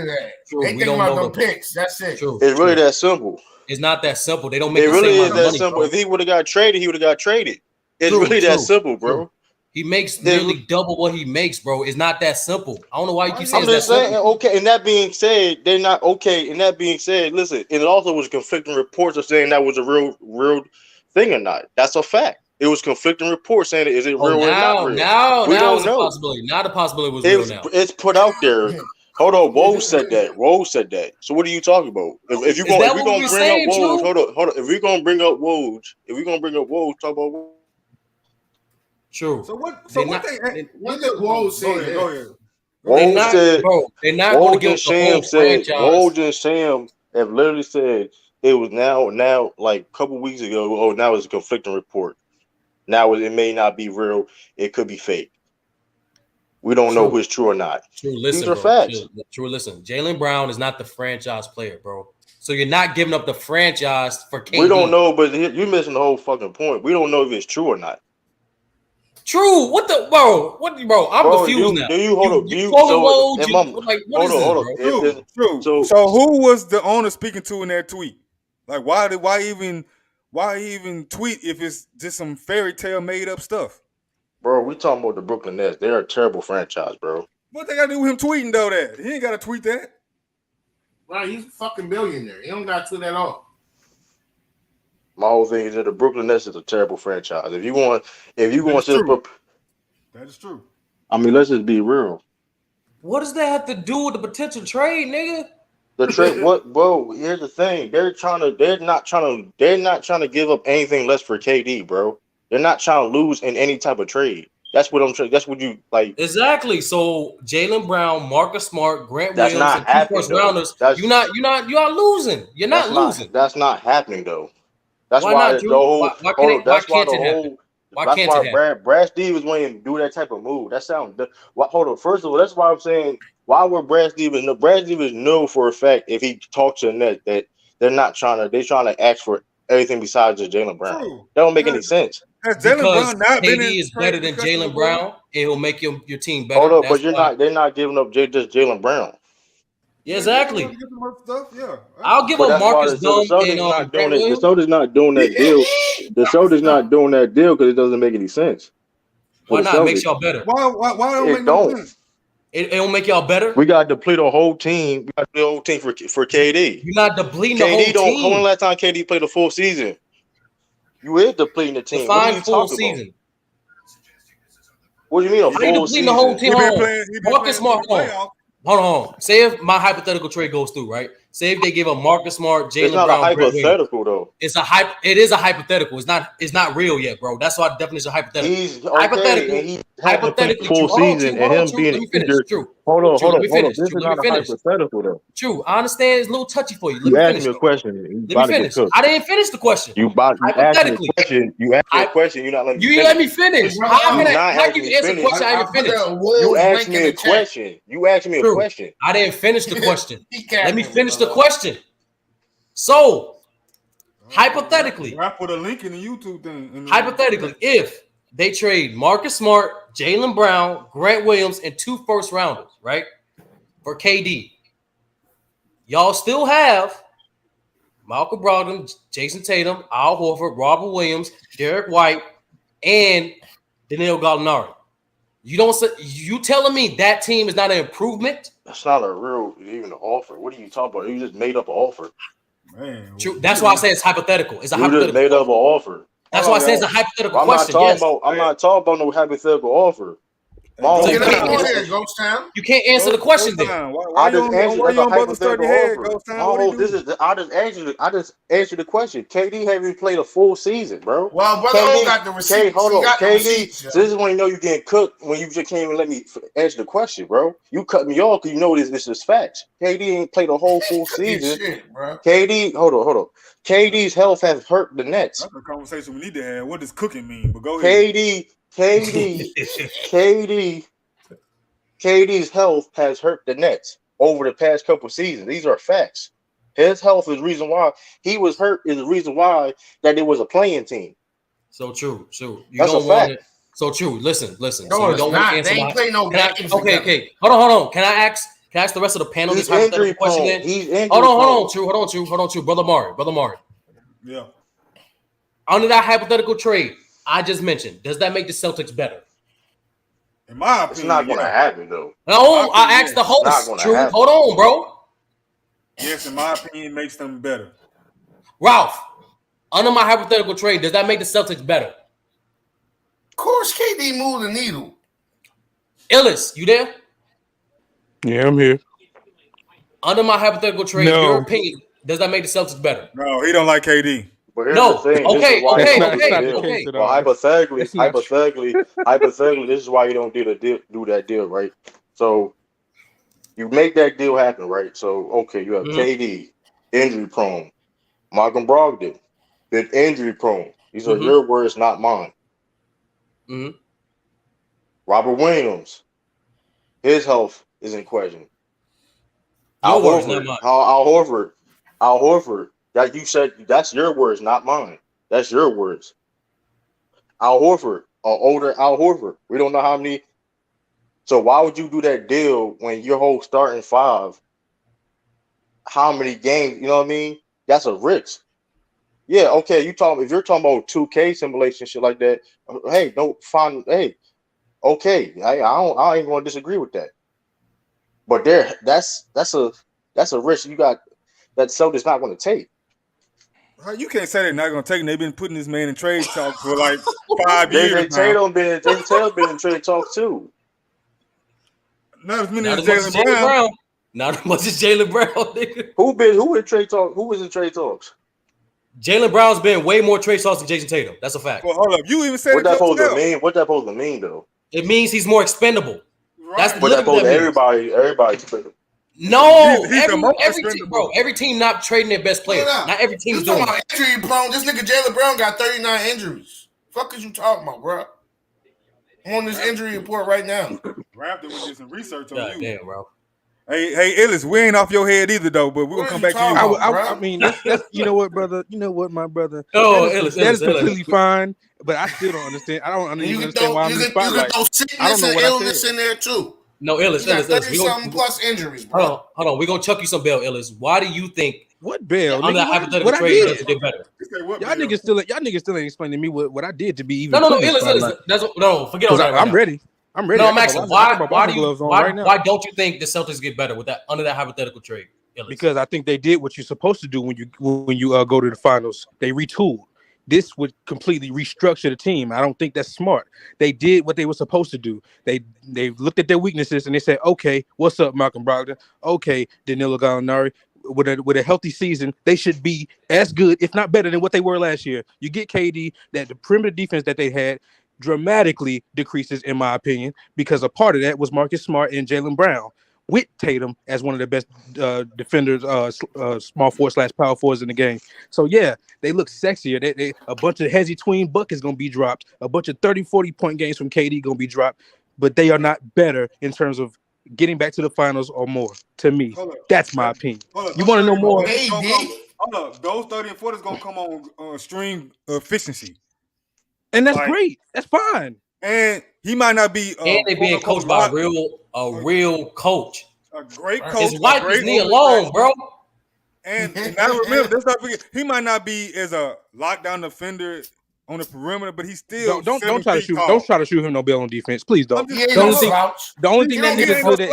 Speaker 4: They think about no picks. That's it.
Speaker 8: It's really that simple.
Speaker 5: It's not that simple. They don't make
Speaker 8: it
Speaker 5: the
Speaker 8: really
Speaker 5: same
Speaker 8: is
Speaker 5: amount of
Speaker 8: that
Speaker 5: money,
Speaker 8: simple.
Speaker 5: bro.
Speaker 8: If he would have got traded, he would have got traded. It's really that simple, bro.
Speaker 5: He makes nearly double what he makes, bro. It's not that simple. I don't know why you keep saying
Speaker 8: I'm just saying, okay. And that being said, they're not okay. And that being said, listen, it also was conflicting reports of saying that was a real thing or not. That's a fact. It was conflicting reports saying, is it real or not real?
Speaker 5: Now it's a possibility. Now the possibility was real now.
Speaker 8: It's put out there. Hold on, Woj said that. So what are you talking about? If you're gonna bring up Woj, hold on. If we're gonna bring up Woj, talk about Woj.
Speaker 5: True.
Speaker 2: So what did
Speaker 4: Woj say?
Speaker 2: Go ahead.
Speaker 8: Woj said,
Speaker 5: they're not going to give the whole franchise.
Speaker 8: Woj and Sham have literally said it was now like a couple weeks ago. Oh, now it's a conflicting report. Now it may not be real. It could be fake. We don't know who's true or not.
Speaker 5: True. Listen,
Speaker 8: these are facts.
Speaker 5: True. Listen, Jalen Brown is not the franchise player, bro. So you're not giving up the franchise for KD.
Speaker 8: We don't know, but you're missing the whole fucking point. We don't know if it's true or not.
Speaker 2: True. What the bro? I'm confused now.
Speaker 8: Hold on.
Speaker 2: True. So who was the owner speaking to in that tweet? Like why even tweet if it's just some fairy tale made up stuff?
Speaker 8: Bro, we talking about the Brooklyn Nets. They're a terrible franchise, bro.
Speaker 2: What they gotta do with him tweeting though? That he ain't gotta tweet that.
Speaker 4: Right, he's a fucking billionaire. He don't gotta tweet that off.
Speaker 8: My whole thing is that the Brooklyn Nets is a terrible franchise. If you want to,
Speaker 2: that is true.
Speaker 8: I mean, let's just be real.
Speaker 5: What does that have to do with the potential trade, nigga?
Speaker 8: The trade, what, bro? Here's the thing: they're not trying to give up anything less for KD, bro. They're not trying to lose in any type of trade. That's what I'm trying. That's what you like.
Speaker 5: Exactly. So Jalen Brown, Marcus Smart, Grant
Speaker 8: that's
Speaker 5: Williams,
Speaker 8: not
Speaker 5: and
Speaker 8: happening,
Speaker 5: first rounders. You are losing. You're not losing.
Speaker 8: That's not happening though. That's
Speaker 5: why
Speaker 8: the whole.
Speaker 5: Why can't it happen?
Speaker 8: That's why Brad Stevens wouldn't do that type of move. That sounds. Hold on. First of all, that's why I'm saying why would Brad Stevens? No, Brad Stevens know for a fact if he talks to the net that they're trying to ask for everything besides just Jalen Brown. True. That don't make any sense.
Speaker 2: Has Jalen Brown not been
Speaker 5: KD is better than Jalen Brown, it will make your team better.
Speaker 8: Hold up, but they're not giving up just Jalen Brown.
Speaker 5: Yeah, exactly. I'll give up Marcus Dunn and
Speaker 8: the Celtics not doing that deal. The Celtics not doing that deal because it doesn't make any sense. For
Speaker 5: Why
Speaker 8: the
Speaker 5: not? It makes
Speaker 8: Celtics.
Speaker 5: y'all better.
Speaker 2: Why don't
Speaker 8: It
Speaker 2: make no
Speaker 8: don't.
Speaker 2: sense?
Speaker 5: It don't make y'all better.
Speaker 8: We got to deplete the whole team. We got to deplete the whole team for KD.
Speaker 5: You're not depleting the whole
Speaker 8: KD don't. When
Speaker 5: team.
Speaker 8: last time KD played a full season? You is depleting the team. What are
Speaker 5: Define
Speaker 8: you
Speaker 5: full
Speaker 8: talking
Speaker 5: season.
Speaker 8: about? What do you mean a
Speaker 5: How you
Speaker 8: full
Speaker 5: depleting the whole
Speaker 8: season?
Speaker 5: team?
Speaker 2: He been
Speaker 5: Hold on.
Speaker 2: playing. He been
Speaker 5: Marcus
Speaker 2: playing
Speaker 5: Smart.
Speaker 2: for the playoffs.
Speaker 5: Hold on. Say if my hypothetical trade goes through, right? Say if they give a Marcus Smart,
Speaker 8: It's
Speaker 5: Jaylen
Speaker 8: not
Speaker 5: Brown,
Speaker 8: a
Speaker 5: Grant Williams.
Speaker 8: hypothetical though.
Speaker 5: It is a hypothetical. It's not real yet, bro. That's why the definition of hypothetical.
Speaker 8: He's okay, and he hasn't played
Speaker 5: Hypothetically,
Speaker 8: full
Speaker 5: true. Hold on,
Speaker 8: season,
Speaker 5: true.
Speaker 8: and
Speaker 5: Hold on,
Speaker 8: him
Speaker 5: true.
Speaker 8: being
Speaker 5: Let me finish.
Speaker 8: injured.
Speaker 5: True.
Speaker 8: Hold on.
Speaker 5: Let me finish.
Speaker 8: This
Speaker 5: True.
Speaker 8: is
Speaker 5: Let
Speaker 8: not
Speaker 5: me
Speaker 8: a
Speaker 5: finish.
Speaker 8: hypothetical though.
Speaker 5: True. I understand it's a little touchy for you. Let
Speaker 8: You
Speaker 5: me
Speaker 8: asked
Speaker 5: finish.
Speaker 8: me a
Speaker 5: Though.
Speaker 8: question. You
Speaker 5: Let
Speaker 8: about
Speaker 5: me
Speaker 8: to get
Speaker 5: finish.
Speaker 8: cooked.
Speaker 5: I didn't finish the question.
Speaker 8: You asked me a
Speaker 5: Hypothetically.
Speaker 8: question. You asked me a question. You're not letting me
Speaker 5: You
Speaker 8: finish.
Speaker 5: let me finish.
Speaker 4: Bro,
Speaker 5: How
Speaker 8: You
Speaker 5: can
Speaker 8: not
Speaker 5: how
Speaker 8: asking
Speaker 5: can
Speaker 8: me
Speaker 5: you answer the
Speaker 8: finish.
Speaker 5: question? I
Speaker 4: I
Speaker 5: didn't
Speaker 4: put
Speaker 5: finish.
Speaker 4: the
Speaker 8: You
Speaker 4: Wolves
Speaker 8: asked
Speaker 4: link
Speaker 8: me
Speaker 4: in
Speaker 8: a
Speaker 4: the chat.
Speaker 8: question. You asked me a
Speaker 5: True.
Speaker 8: question.
Speaker 5: I didn't finish the question.
Speaker 4: He
Speaker 5: Let me
Speaker 4: capping,
Speaker 5: finish the
Speaker 4: bro.
Speaker 5: question. So, hypothetically,
Speaker 2: I put a link in the YouTube thing.
Speaker 5: hypothetically, if they trade Marcus Smart, Jaylen Brown, Grant Williams, and 2 first rounders, right, for KD, y'all still have Malcolm Brogdon, Jason Tatum, Al Horford, Robert Williams, Derek White, and Danilo Gallinari. You telling me that team is not an improvement?
Speaker 8: That's not a real even an offer. What are you talking about? You just made up an offer.
Speaker 2: Man,
Speaker 5: True. That's why I say it's hypothetical. It's a
Speaker 8: You just
Speaker 5: hypothetical.
Speaker 8: made up an offer.
Speaker 5: That's why I say it's a hypothetical
Speaker 8: I'm
Speaker 5: question.
Speaker 8: not talking
Speaker 5: Yes.
Speaker 8: about. I'm not talking about no hypothetical offer.
Speaker 2: Go
Speaker 4: Get up
Speaker 2: down.
Speaker 4: on here, Ghost Town.
Speaker 5: You can't answer the question then.
Speaker 2: Why you on brother start your head, Ghost Town?
Speaker 8: My whole this is I just answered the question. KD haven't played a full season, bro.
Speaker 4: Well, brother O got the receipts.
Speaker 8: Hold on,
Speaker 4: got the
Speaker 8: KD.
Speaker 4: receipts,
Speaker 8: So this is when you know you're getting cooked when you just can't even let me answer the question, bro. You cut me off because you know this is facts. KD ain't played a whole full season.
Speaker 4: Shit, bro.
Speaker 8: KD, hold on. KD's health has hurt the Nets.
Speaker 2: That's a conversation we need to have. What does cooking mean? But go ahead.
Speaker 8: KD's health has hurt the Nets over the past couple seasons. These are facts. His health is the reason why he was hurt. Is the reason why that it was a playing team.
Speaker 5: So true. You
Speaker 8: That's
Speaker 5: don't
Speaker 8: a
Speaker 5: want
Speaker 8: fact.
Speaker 5: it. So true. Listen.
Speaker 4: No,
Speaker 5: so you
Speaker 4: it's
Speaker 5: don't
Speaker 4: not.
Speaker 5: want to answer
Speaker 4: They ain't play no games.
Speaker 5: Okay. Hold on. Can I ask the rest of the panel
Speaker 8: He's
Speaker 5: this hypothetical
Speaker 8: injury
Speaker 5: question?
Speaker 8: prone.
Speaker 5: Then?
Speaker 8: He's injury
Speaker 5: Hold
Speaker 8: prone.
Speaker 5: on, true. Brother Mari.
Speaker 2: Yeah.
Speaker 5: Under that hypothetical trade I just mentioned, does that make the Celtics better?
Speaker 2: In my opinion,
Speaker 8: It's not going to happen though.
Speaker 5: No, I asked the host. True.
Speaker 8: Happen.
Speaker 5: Hold on, bro.
Speaker 2: Yes, in my opinion, makes them better.
Speaker 5: Ralph, under my hypothetical trade, does that make the Celtics better?
Speaker 4: Of course, KD moved the needle.
Speaker 5: Illis, you there?
Speaker 6: Yeah, I'm here.
Speaker 5: Under my hypothetical trade, your opinion, does that make the Celtics better?
Speaker 2: No, he don't like KD.
Speaker 8: But here's the thing.
Speaker 5: Okay.
Speaker 8: Well, hypothetically, this is why you don't do that deal, right? So you make that deal happen, right? So okay, you have KD, injury prone, Malcolm Brogdon, been injury prone. These are your words, not mine. Robert Williams, his health is in question. Al Horford. That you said that's your words, not mine. That's your words. Al Horford, older Al Horford. We don't know how many. So why would you do that deal when your whole starting five? How many games? You know what I mean? That's a risk. Yeah, okay. If you're talking about 2K simulation shit like that, hey, don't find. Hey, okay. I ain't gonna disagree with that. But that's a risk you got that Celtics not going to take.
Speaker 2: You can't say they're not going to take it. They've been putting this man in trade talk for like 5 years now.
Speaker 8: Tatum been in trade talk too.
Speaker 2: Not as many as Jaylen Brown.
Speaker 5: Not as much as Jaylen Brown, nigga.
Speaker 8: Who in trade talk? Who was in trade talks?
Speaker 5: Jaylen Brown's been way more trade talks than Jason Tatum. That's a fact.
Speaker 2: Well, hold up. You even said
Speaker 8: what that supposed to mean? What that supposed to mean though?
Speaker 5: It means he's more expendable.
Speaker 2: Right.
Speaker 5: That's
Speaker 8: what that supposed to everybody expendable.
Speaker 5: No, every team not trading their best players. Not every team is doing
Speaker 4: it. Injury prone. This nigga Jaylen Brown got 39 injuries. Fuck is you talking about, bro? I'm on this injury report right now.
Speaker 2: Raptor was doing some research on you.
Speaker 5: Damn, bro.
Speaker 2: Hey, Illis, we ain't off your head either, though. But we're gonna come back to you.
Speaker 6: I mean, that's you know what, brother. You know what, my brother.
Speaker 5: Illis,
Speaker 6: that is completely fine. But I still don't understand. I don't even understand why I'm in the spotlight.
Speaker 4: I don't know what illness in there too.
Speaker 5: No, Illis.
Speaker 4: 30-something plus injuries, bro.
Speaker 5: Hold on. We're going to chuck you some bail, Illis. Why do you think
Speaker 6: What bail?
Speaker 5: Under that hypothetical trade, does it get better?
Speaker 6: Y'all niggas still ain't explaining to me what I did to be even.
Speaker 5: No. Forget all that.
Speaker 6: I'm ready. I'm ready.
Speaker 5: No, I'm asking why
Speaker 6: don't
Speaker 5: you think the Celtics get better with that under that hypothetical trade?
Speaker 6: Because I think they did what you're supposed to do when you go to the finals. They retooled. This would completely restructure the team. I don't think that's smart. They did what they were supposed to do. They looked at their weaknesses and they said, okay, what's up, Malcolm Brogdon? Okay, Danilo Gallinari. With a healthy season, they should be as good, if not better, than what they were last year. You get KD, that the perimeter defense that they had dramatically decreases, in my opinion, because a part of that was Marcus Smart and Jaylen Brown, with Tatum as one of the best defenders, small forward / power forwards in the game. So, yeah, they look sexier. They a bunch of hezzy tween buckets going to be dropped. A bunch of 30, 40-point games from KD going to be dropped. But they are not better in terms of getting back to the finals or more, to me. That's my opinion. You want to know more?
Speaker 2: Hold up. Those 30 and 40 is going to come on stream efficiency.
Speaker 6: And that's great. That's fine.
Speaker 2: And he might not be
Speaker 5: and they being coached by a real coach.
Speaker 2: A great coach.
Speaker 5: His wife is knee alone, bro.
Speaker 2: And now remember, let's not forget, he might not be as a lockdown defender on the perimeter, but he's still
Speaker 6: don't try to shoot him no bail on defense. Please don't. The only thing that nigga's good at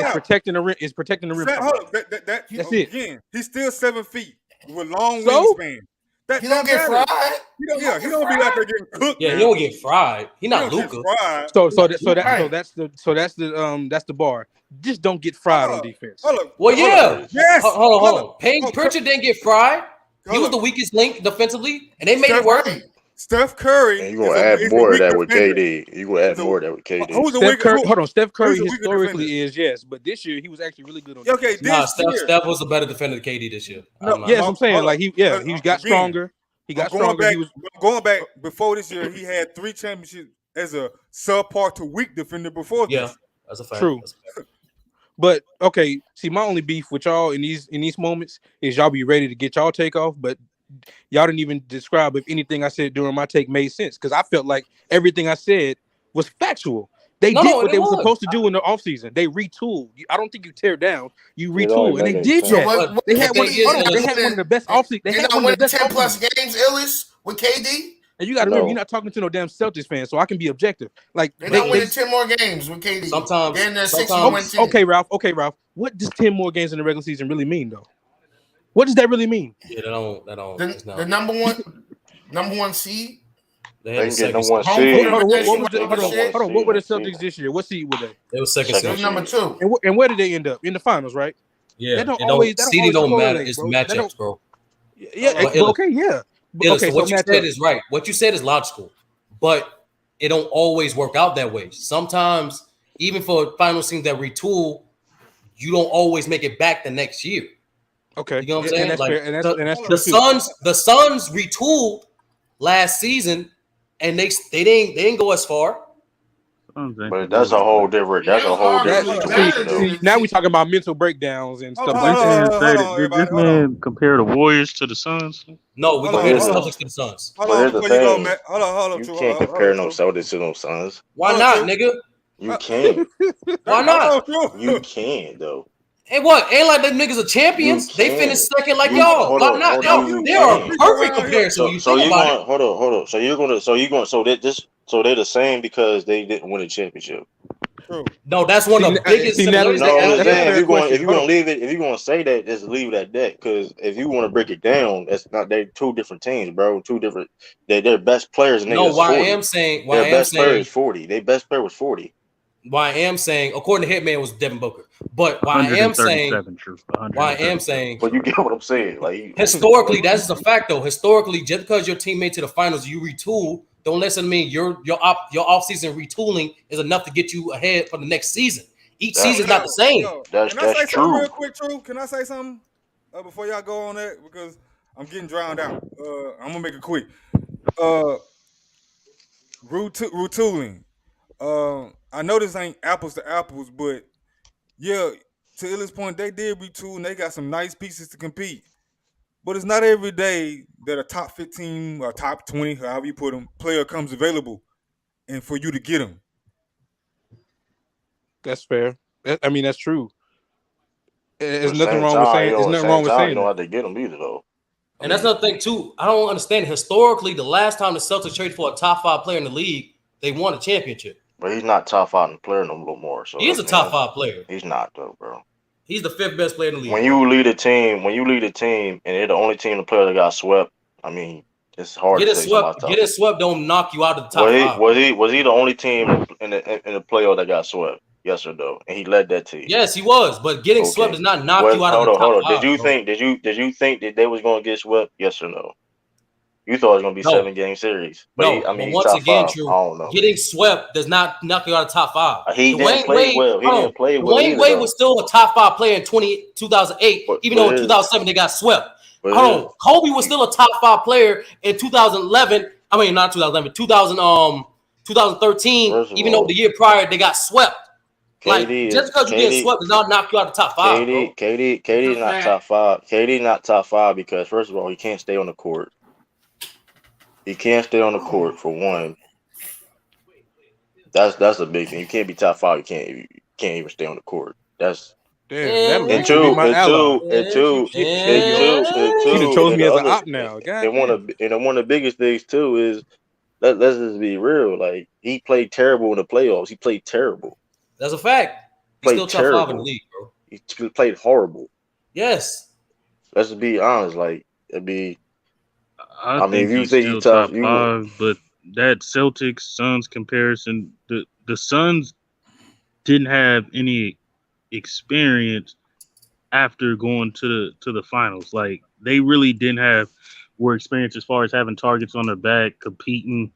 Speaker 6: is protecting the rim. That's it.
Speaker 2: Again, he's still 7 feet with long wingspan.
Speaker 4: He don't get fried.
Speaker 2: He don't be out there getting cooked.
Speaker 5: Yeah, he don't get fried. He not Luka.
Speaker 6: So that's the bar. Just don't get fried on defense.
Speaker 5: Well, yeah. Yes. Hold on. Payne Pritchard didn't get fried. He was the weakest link defensively, and they made it work.
Speaker 2: Steph Curry.
Speaker 8: And you're going to add more of that with KD. You're going to add more of that with KD.
Speaker 6: Steph Curry historically is, yes. But this year, he was actually really good on defense.
Speaker 5: Steph was a better defender than KD this year.
Speaker 6: Yes, I'm saying. Like, he got stronger. He got stronger.
Speaker 2: Going back before this year, he had 3 championships as a subpar to weak defender before this.
Speaker 5: Yeah, that's a fact.
Speaker 6: True. But, okay, see, my only beef with y'all in these moments is y'all be ready to get y'all take off, but y'all didn't even describe if anything I said during my take made sense, because I felt like everything I said was factual. They did what they were supposed to do in the offseason. They retooled. I don't think you tear down. You retool, and they did that. They had one of the best offseason. They had one of the best
Speaker 4: 10+ games, Illis, with KD.
Speaker 6: And you got to remember, you're not talking to no damn Celtics fan, so I can be objective. Like
Speaker 4: they're not winning 10 more games with KD.
Speaker 5: Sometimes.
Speaker 6: Okay, Ralph. What does 10 more games in the regular season really mean, though? What does that really mean?
Speaker 5: Yeah, that don't.
Speaker 4: The number one seed.
Speaker 8: They can get number 1 seed.
Speaker 6: Hold on. What were the Celtics this year? What seed were they?
Speaker 5: They were second seed.
Speaker 4: Number 2.
Speaker 6: And where did they end up? In the finals, right?
Speaker 5: Yeah. Seeding don't matter. It's matchups, bro.
Speaker 6: Yeah. Okay. Yeah.
Speaker 5: Okay. So what you said is right. What you said is logical, but it don't always work out that way. Sometimes, even for finals teams that retool, you don't always make it back the next year.
Speaker 6: Okay,
Speaker 5: you know what I'm saying?
Speaker 6: And that's
Speaker 5: like,
Speaker 6: fair. And that's
Speaker 5: the Suns retooled last season, and they didn't go as far.
Speaker 8: But that's a whole different.
Speaker 6: See, now we talking about mental breakdowns and stuff like
Speaker 7: that. Did this man compare the Warriors to the Suns?
Speaker 5: No, we compare the Celtics to the Suns.
Speaker 8: But here's the thing: you can't compare no Celtics to no Suns.
Speaker 5: Why not, nigga?
Speaker 8: You can't.
Speaker 5: Why not?
Speaker 8: You can though.
Speaker 5: Hey, what? Ain't like them niggas are champions. They finished second like y'all. Why not? They are a perfect comparison. So they're
Speaker 8: the same because they didn't win a championship.
Speaker 5: No, that's one of the biggest.
Speaker 8: If you're going to leave it, if you're going to say that, just leave it at that. Because if you want to break it down, that's not. They're 2 different teams, bro. 2 different. They're best players. And
Speaker 5: no, why I am saying
Speaker 8: their best player is 40. Their best player was 40.
Speaker 5: Why I am saying, according to Hitman, was Devin Booker. But why I am saying,
Speaker 8: but you get what I'm saying. Like
Speaker 5: historically, that's a fact though. Historically, just because your team made to the finals, you retool. Don't listen to me. Your offseason retooling is enough to get you ahead for the next season. Each season's not the same.
Speaker 8: That's
Speaker 2: true. Real quick, True. Can I say something before y'all go on that? Because I'm getting drowned out. I'm gonna make it quick. Retooling. I know this ain't apples to apples, but yeah, to Illy's point, they did retool and they got some nice pieces to compete. But it's not every day that a top 15 or top 20, however you put them, player comes available and for you to get them.
Speaker 6: That's fair. I mean, that's true. There's nothing wrong with saying. There's nothing wrong with saying.
Speaker 8: You don't have to get him either, though.
Speaker 5: And that's another thing too. I don't understand. Historically, the last time the Celtics traded for a top 5 player in the league, they won a championship.
Speaker 8: But he's not top 5 player no more. So
Speaker 5: he is a top 5 player.
Speaker 8: He's not though, bro.
Speaker 5: He's the 5th best player in the league.
Speaker 8: When you lead a team, and they're the only team, the player that got swept. I mean, it's hard to say
Speaker 5: Getting swept don't knock you out of the top 5.
Speaker 8: Was he the only team in the playoff that got swept? Yes or no? And he led that team.
Speaker 5: Yes, he was. But getting swept does not knock you out of the top 5.
Speaker 8: Did you think that they was going to get swept? Yes or no? You thought it was going to be 7-game series. But
Speaker 5: no, once again, true. I don't know. Getting swept does not knock you out of the top 5.
Speaker 8: He didn't play well.
Speaker 5: Dwayne Wade was still a top 5 player in 2008, even though in 2007 they got swept. Kobe was still a top 5 player in 2011. I mean, not 2011, 2013. Even though the year prior they got swept. Just because you get swept does not knock you out of the top 5.
Speaker 8: KD not top 5. KD not top 5 because first of all, he can't stay on the court. He can't stay on the court for one. That's a big thing. You can't be top 5. You can't even stay on the court. That's and two. You chose me as an op now. And one of the biggest things too is let's just be real. Like he played terrible in the playoffs. He played terrible.
Speaker 5: That's a fact. He's still top 5 in the league, bro.
Speaker 8: He played horrible.
Speaker 5: Yes.
Speaker 8: Let's be honest. Like it'd be.
Speaker 7: I mean, if you say he's top 5, but that Celtics Suns comparison, the Suns didn't have any experience after going to the finals. Like they really didn't have experienced as far as having targets on their back, competing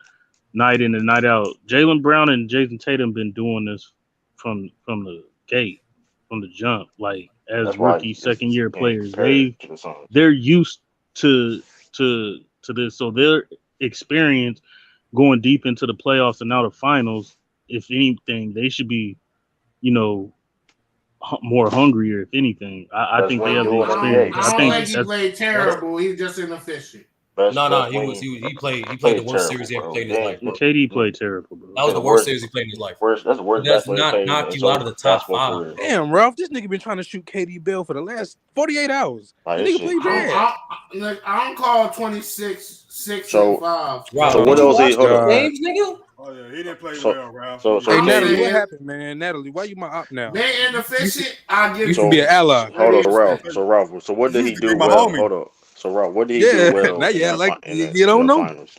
Speaker 7: night in and night out. Jaylen Brown and Jason Tatum been doing this from the gate, from the jump, like as rookie second year players. They're used to this, so their experience going deep into the playoffs and now the finals, if anything, they should be, more hungrier. If anything, I think they have the experience.
Speaker 4: I don't think he played terrible. He's just inefficient.
Speaker 5: No, he played the worst series he ever played in his life. Bro.
Speaker 7: KD played terrible, bro.
Speaker 5: That was the worst series he played in his life.
Speaker 8: That's the worst.
Speaker 5: Does not knock you out of the top 5.
Speaker 6: Damn, Ralph, this nigga been trying to shoot KD Bell for the last 48 hours. Nigga played bad.
Speaker 4: I don't call 26, 6,
Speaker 8: and
Speaker 4: 5.
Speaker 8: So what else?
Speaker 5: Games, nigga.
Speaker 2: Oh yeah, he didn't play well, Ralph.
Speaker 6: Hey, Natalie, what happened, man? Natalie, why you my op now?
Speaker 4: They inefficient. I give
Speaker 6: you should be an ally.
Speaker 8: Hold on, Ralph. So what did he do well? Hold on. So Ralph, what did he do well?
Speaker 6: You don't know.
Speaker 8: Finals?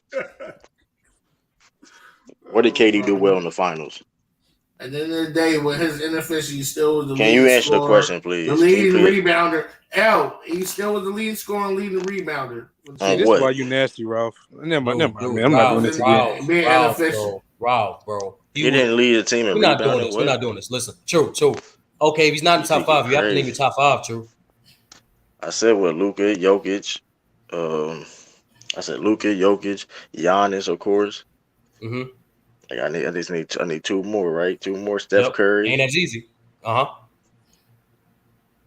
Speaker 8: What did KD do well in the finals?
Speaker 4: At the end of the day, with his inefficiency, he still was the
Speaker 8: lead. Can you answer the question, please?
Speaker 4: The leading rebounder. He still was the lead scorer and leading rebounder.
Speaker 6: See, this is why you nasty, Ralph. Never mind, man. I'm not doing this again.
Speaker 4: Being inefficient.
Speaker 5: Bro.
Speaker 8: He didn't lead the team in rebounding.
Speaker 5: We're not doing this. Listen, true. Okay, if he's not in the top 5, you have to name your top 5, true.
Speaker 8: I said with Luka, Jokic. Giannis, of course.
Speaker 5: Mm-hmm.
Speaker 8: Like I need 2 more, right? 2 more. Steph Curry.
Speaker 5: Ain't that easy?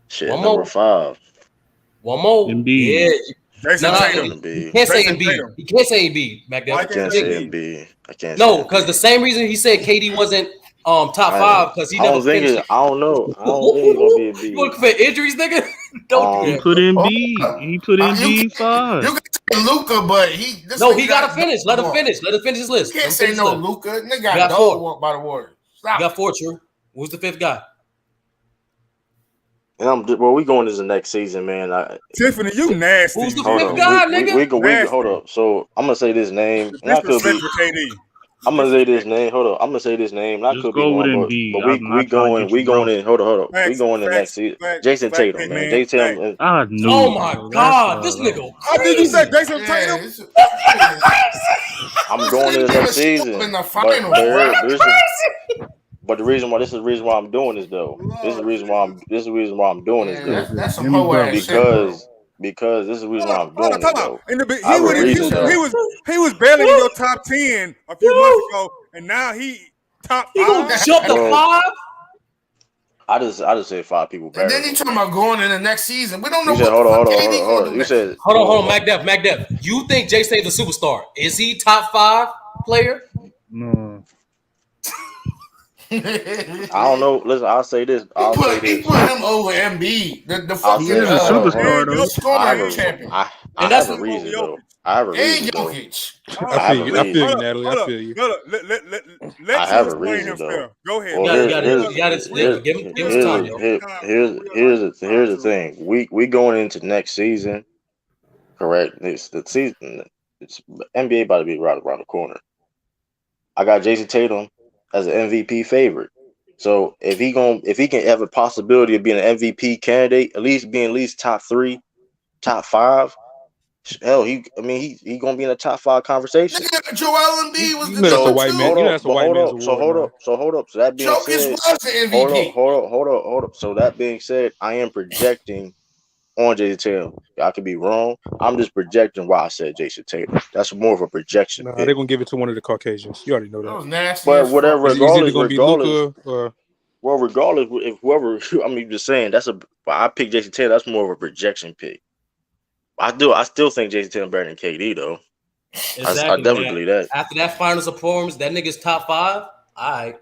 Speaker 8: Shit, number 5.
Speaker 5: One more.
Speaker 7: Embiid.
Speaker 5: Yeah.
Speaker 2: Jason Tatum.
Speaker 5: He can't say Embiid. He can't say Embiid. Back there.
Speaker 8: I can't say Embiid. I can't.
Speaker 5: No, because the same reason he said KD wasn't top 5 because he never finished.
Speaker 8: I don't know. I don't think he's gonna be Embiid.
Speaker 5: You looking for injuries, nigga? Don't do that.
Speaker 7: He put Embiid. He put Embiid 5.
Speaker 4: You can say Luka, but he
Speaker 5: gotta finish. Let him finish. Let him finish his list.
Speaker 4: You can't say no Luka. Nigga got dog by the Warriors. Stop.
Speaker 5: You got 4, true. Who's the 5th guy?
Speaker 8: And we going into the next season, man.
Speaker 2: Tiffany, you nasty.
Speaker 5: Who's the 5th guy, nigga?
Speaker 8: We hold up. So I'm gonna say this name. And I could be. I'm gonna say this name. Hold up. I'm gonna say this name. I could be wrong, but we going in. Hold up. We going in the next season. Jason Tatum, man. Jason Tatum.
Speaker 5: Oh my God, this nigga.
Speaker 2: How did you say Jason Tatum?
Speaker 8: I'm going into the next season.
Speaker 4: In the finals,
Speaker 8: But the reason why I'm doing this though. This is the reason why I'm doing this though.
Speaker 4: That's some whole ass shit,
Speaker 8: because this is the reason why I'm doing this though.
Speaker 2: He was barely in your top 10 a few months ago, and now he top 5.
Speaker 5: He gonna jump to 5?
Speaker 8: I just said 5 people better.
Speaker 4: And then you talking about going in the next season. We don't know.
Speaker 8: Hold on. You said
Speaker 5: hold on, Mac Def. You think Jay State's a superstar? Is he top 5 player?
Speaker 7: No.
Speaker 8: I don't know. Listen, I'll say this.
Speaker 4: He put him over Embiid. The
Speaker 7: He is a superstar though.
Speaker 4: scoring champion.
Speaker 8: I have a reason though. I have a reason though.
Speaker 4: Jokic.
Speaker 6: I feel you, Natalie. I feel you.
Speaker 8: I have a reason though.
Speaker 2: Go ahead.
Speaker 8: Well,
Speaker 5: you got to explain. Give him time, yo.
Speaker 8: Here's the thing. We going into next season, correct? It's the season. It's NBA about to be right around the corner. I got Jason Tatum as an MVP favorite. So if he can have a possibility of being an MVP candidate, at least top 3, top 5. Hell, he gonna be in the top 5 conversation.
Speaker 4: Joel Embiid was the
Speaker 6: that's a white man. That's a white man's award.
Speaker 8: So hold up. So that being said,
Speaker 4: was the MVP.
Speaker 8: Hold up. So that being said, I am projecting on Jason Tatum. I could be wrong. I'm just projecting why I said Jason Tatum. That's more of a projection.
Speaker 6: They're gonna give it to one of the Caucasians. You already know that.
Speaker 4: That was nasty.
Speaker 8: But whatever, regardless,
Speaker 6: well,
Speaker 8: regardless, if whoever, just saying I picked Jason Tatum. That's more of a projection pick. I still think Jason Tatum better than KD though. Exactly, I definitely believe that.
Speaker 5: After that finals performance, that nigga's top 5. All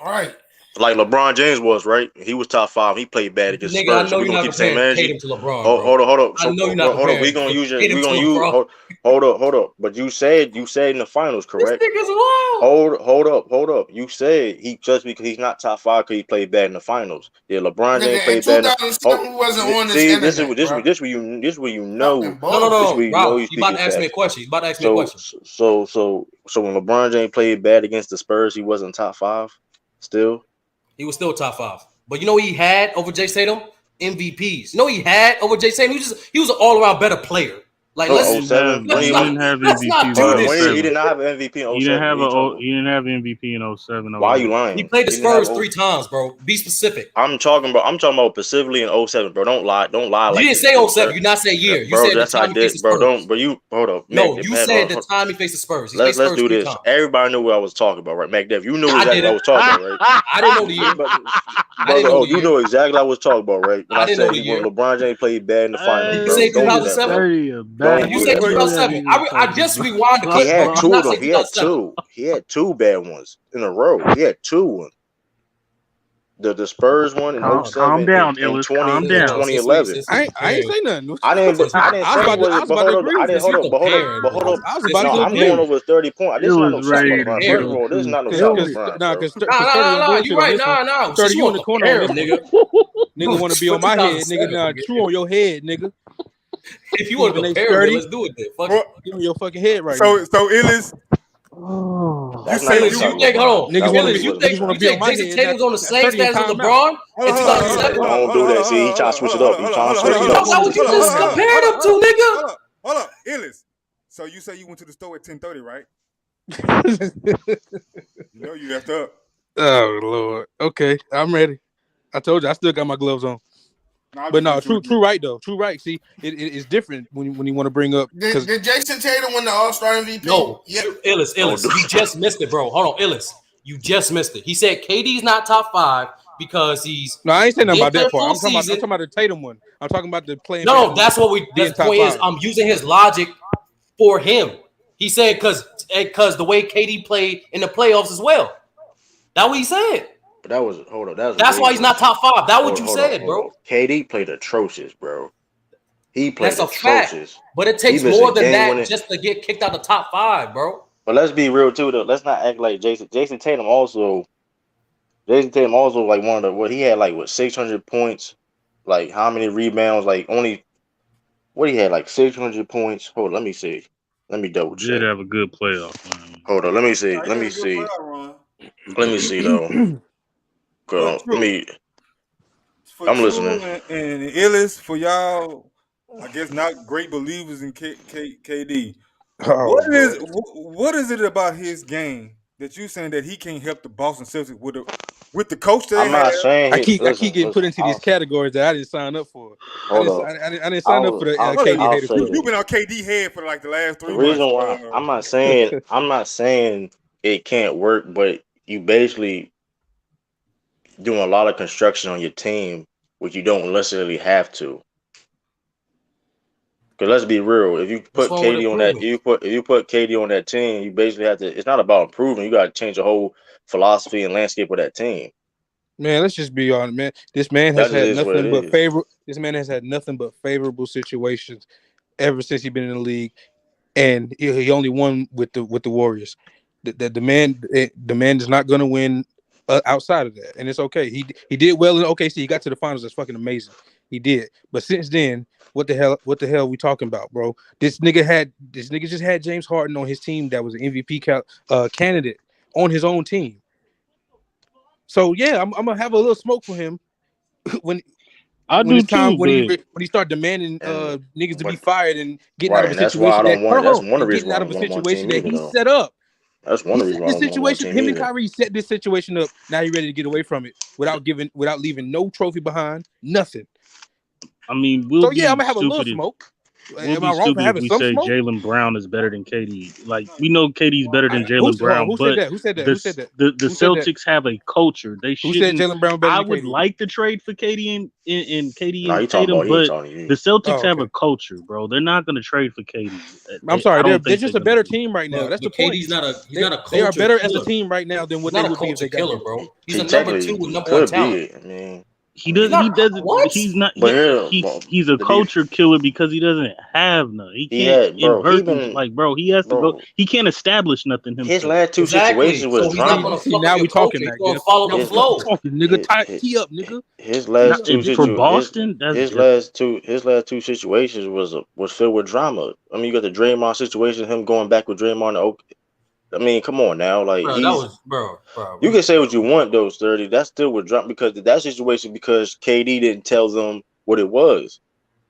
Speaker 4: right.
Speaker 8: Like LeBron James was, right? He was top 5. He played bad against Spurs.
Speaker 5: I know
Speaker 8: so
Speaker 5: you're not comparing Tatum to LeBron.
Speaker 8: Hold up.
Speaker 5: I know you're not comparing.
Speaker 8: We gonna use hold up. But you said in the finals, correct?
Speaker 5: This nigga's wild.
Speaker 8: Hold up. You said he just because he's not top 5 because he played bad in the finals. Yeah, LeBron James played bad.
Speaker 4: Wasn't on
Speaker 8: this where you know.
Speaker 5: No. Rob, you about to ask me a question.
Speaker 8: So when LeBron James played bad against the Spurs, he wasn't top 5 still.
Speaker 5: He was still top 5. But you know he had over Jason Tatum? MVPs. You know he had over Jason Tatum? He was an all-around better player. Like,
Speaker 7: he didn't have MVP.
Speaker 8: He did not have an MVP in 07.
Speaker 7: He didn't have MVP in 07.
Speaker 8: Why are you lying?
Speaker 5: He played the Spurs 3 times, bro. Be specific.
Speaker 8: I'm talking about specifically in 07, bro. Don't lie.
Speaker 5: You didn't say 07. You not say year. You said the time he faced the Spurs.
Speaker 8: Hold up.
Speaker 5: No, you said the time he faced the Spurs.
Speaker 8: Let's do this. Everybody knew what I was talking about, right? McDev, you knew exactly what I was talking about, right?
Speaker 5: I didn't know the year.
Speaker 8: You know exactly what I was talking about, right? When I said when LeBron James played bad in the finals,
Speaker 5: you said 2007. You said 2007. I just rewound the clip.
Speaker 8: He had 2 of them. He had 2 bad ones in a row. He had 2 ones. The Spurs one in 07
Speaker 7: calm down,
Speaker 8: and
Speaker 7: 2011.
Speaker 6: I ain't say nothing.
Speaker 8: I didn't say I'm going over 30 points. This is not no
Speaker 6: you're right. No. 30 you in the corner, nigga. Nigga want to be on my head, nigga. Nah, true on your head, nigga.
Speaker 5: If you want to compare, let's do it then. Fuck
Speaker 6: you on your fucking head right
Speaker 2: now.
Speaker 6: So
Speaker 2: Illis.
Speaker 5: You think, hold on. You think Jason Tatum's on the same status as LeBron in 2007?
Speaker 8: Don't do that. See, he trying to switch it up.
Speaker 5: Why would you just compare them two, nigga?
Speaker 2: Hold up, Illis. So you say you went to the store at 10:30, right? You know you left up.
Speaker 6: Oh Lord. Okay, I'm ready. I told you I still got my gloves on. But no, true right though. True right. See, it's different when you want to bring up.
Speaker 4: Did Jason Tatum win the All-Star MVP?
Speaker 5: No. Yeah. Illis. You just missed it, bro. Hold on, Illis. You just missed it. He said KD's not top 5 because he's.
Speaker 6: No, I ain't saying nothing about that part. I'm talking about the Tatum one. I'm talking about the playing.
Speaker 5: No, that's what we. The point is, I'm using his logic for him. He said because the way KD played in the playoffs as well. That's what he said.
Speaker 8: But that was
Speaker 5: that's why he's not top 5. That's what you said, bro.
Speaker 8: KD played atrocious, bro. He played atrocious.
Speaker 5: Fact, but it takes more than that just to get kicked out the top 5, bro.
Speaker 8: But let's be real too, though. Let's not act like Jason Tatum also like one of the he had like 600 points, like how many rebounds, like only what he had like 600 points. Hold on, let me see. Let me double check.
Speaker 7: Did have a good playoff.
Speaker 8: Hold on, let me see though. I'm listening.
Speaker 2: And Illis, for y'all, I guess not great believers in KD. What is it about his game that you saying that he can't help the Boston Celtics with the coach that
Speaker 8: I'm not saying
Speaker 6: I keep getting put into these categories that I didn't sign up for. I didn't sign up for the KD hater club.
Speaker 2: You've been on KD head for like the last 3 months.
Speaker 8: The reason why I'm not saying it can't work, but you basically doing a lot of construction on your team, which you don't necessarily have to. Because let's be real, if you put KD on that, if you put KD on that team, you basically have to. It's not about improving. You got to change the whole philosophy and landscape of that team.
Speaker 6: Man, let's just be honest, man. This man has had nothing but This man has had nothing but favorable situations ever since he's been in the league, and he only won with the Warriors. The man is not going to win outside of that, and it's okay. He did well in OKC. He got to the finals. That's fucking amazing. He did, but since then, what the hell are we talking about, bro? This nigga just had James Harden on his team that was an MVP candidate on his own team. So yeah, I'm gonna have a little smoke for him when he start demanding niggas to be fired and getting out of a situation. That's one of the reasons that he set up.
Speaker 8: That's one of the reasons.
Speaker 6: This situation, him and Kyrie set this situation up. Now he's ready to get away from it without leaving no trophy behind, nothing.
Speaker 7: I mean, I'm gonna have a little smoke. Am I wrong for having some smoke? Jaylen Brown is better than KD. Like, we know KD's better than Jaylen Brown. Who said that? Who said that? The Celtics have a culture. They should. Who said Jaylen Brown better than KD? I would like to trade for KD and KD and Tatum, but the Celtics have a culture, bro. They're not going to trade for KD.
Speaker 6: I'm sorry, they're just a better team right now. That's the point.
Speaker 5: He's not a culture.
Speaker 6: They are better as a team right now than what they would be if they got
Speaker 5: killer, bro. He's a number 2 with number 1 talent.
Speaker 8: I mean.
Speaker 7: He's a culture killer because he doesn't have none. He can't he has to go. He can't establish nothing himself.
Speaker 8: His last 2 situations was drama.
Speaker 6: Now we talking,
Speaker 5: Mac. Follow the flow.
Speaker 6: Nigga, tee up, nigga.
Speaker 8: His last 2
Speaker 7: for Boston.
Speaker 8: His last two situations was filled with drama. I mean, you got the Draymond situation, him going back with Draymond. I mean, come on now, like
Speaker 5: bro.
Speaker 8: You can say what you want, though, Sturdy. That's still with drama because that situation because KD didn't tell them what it was.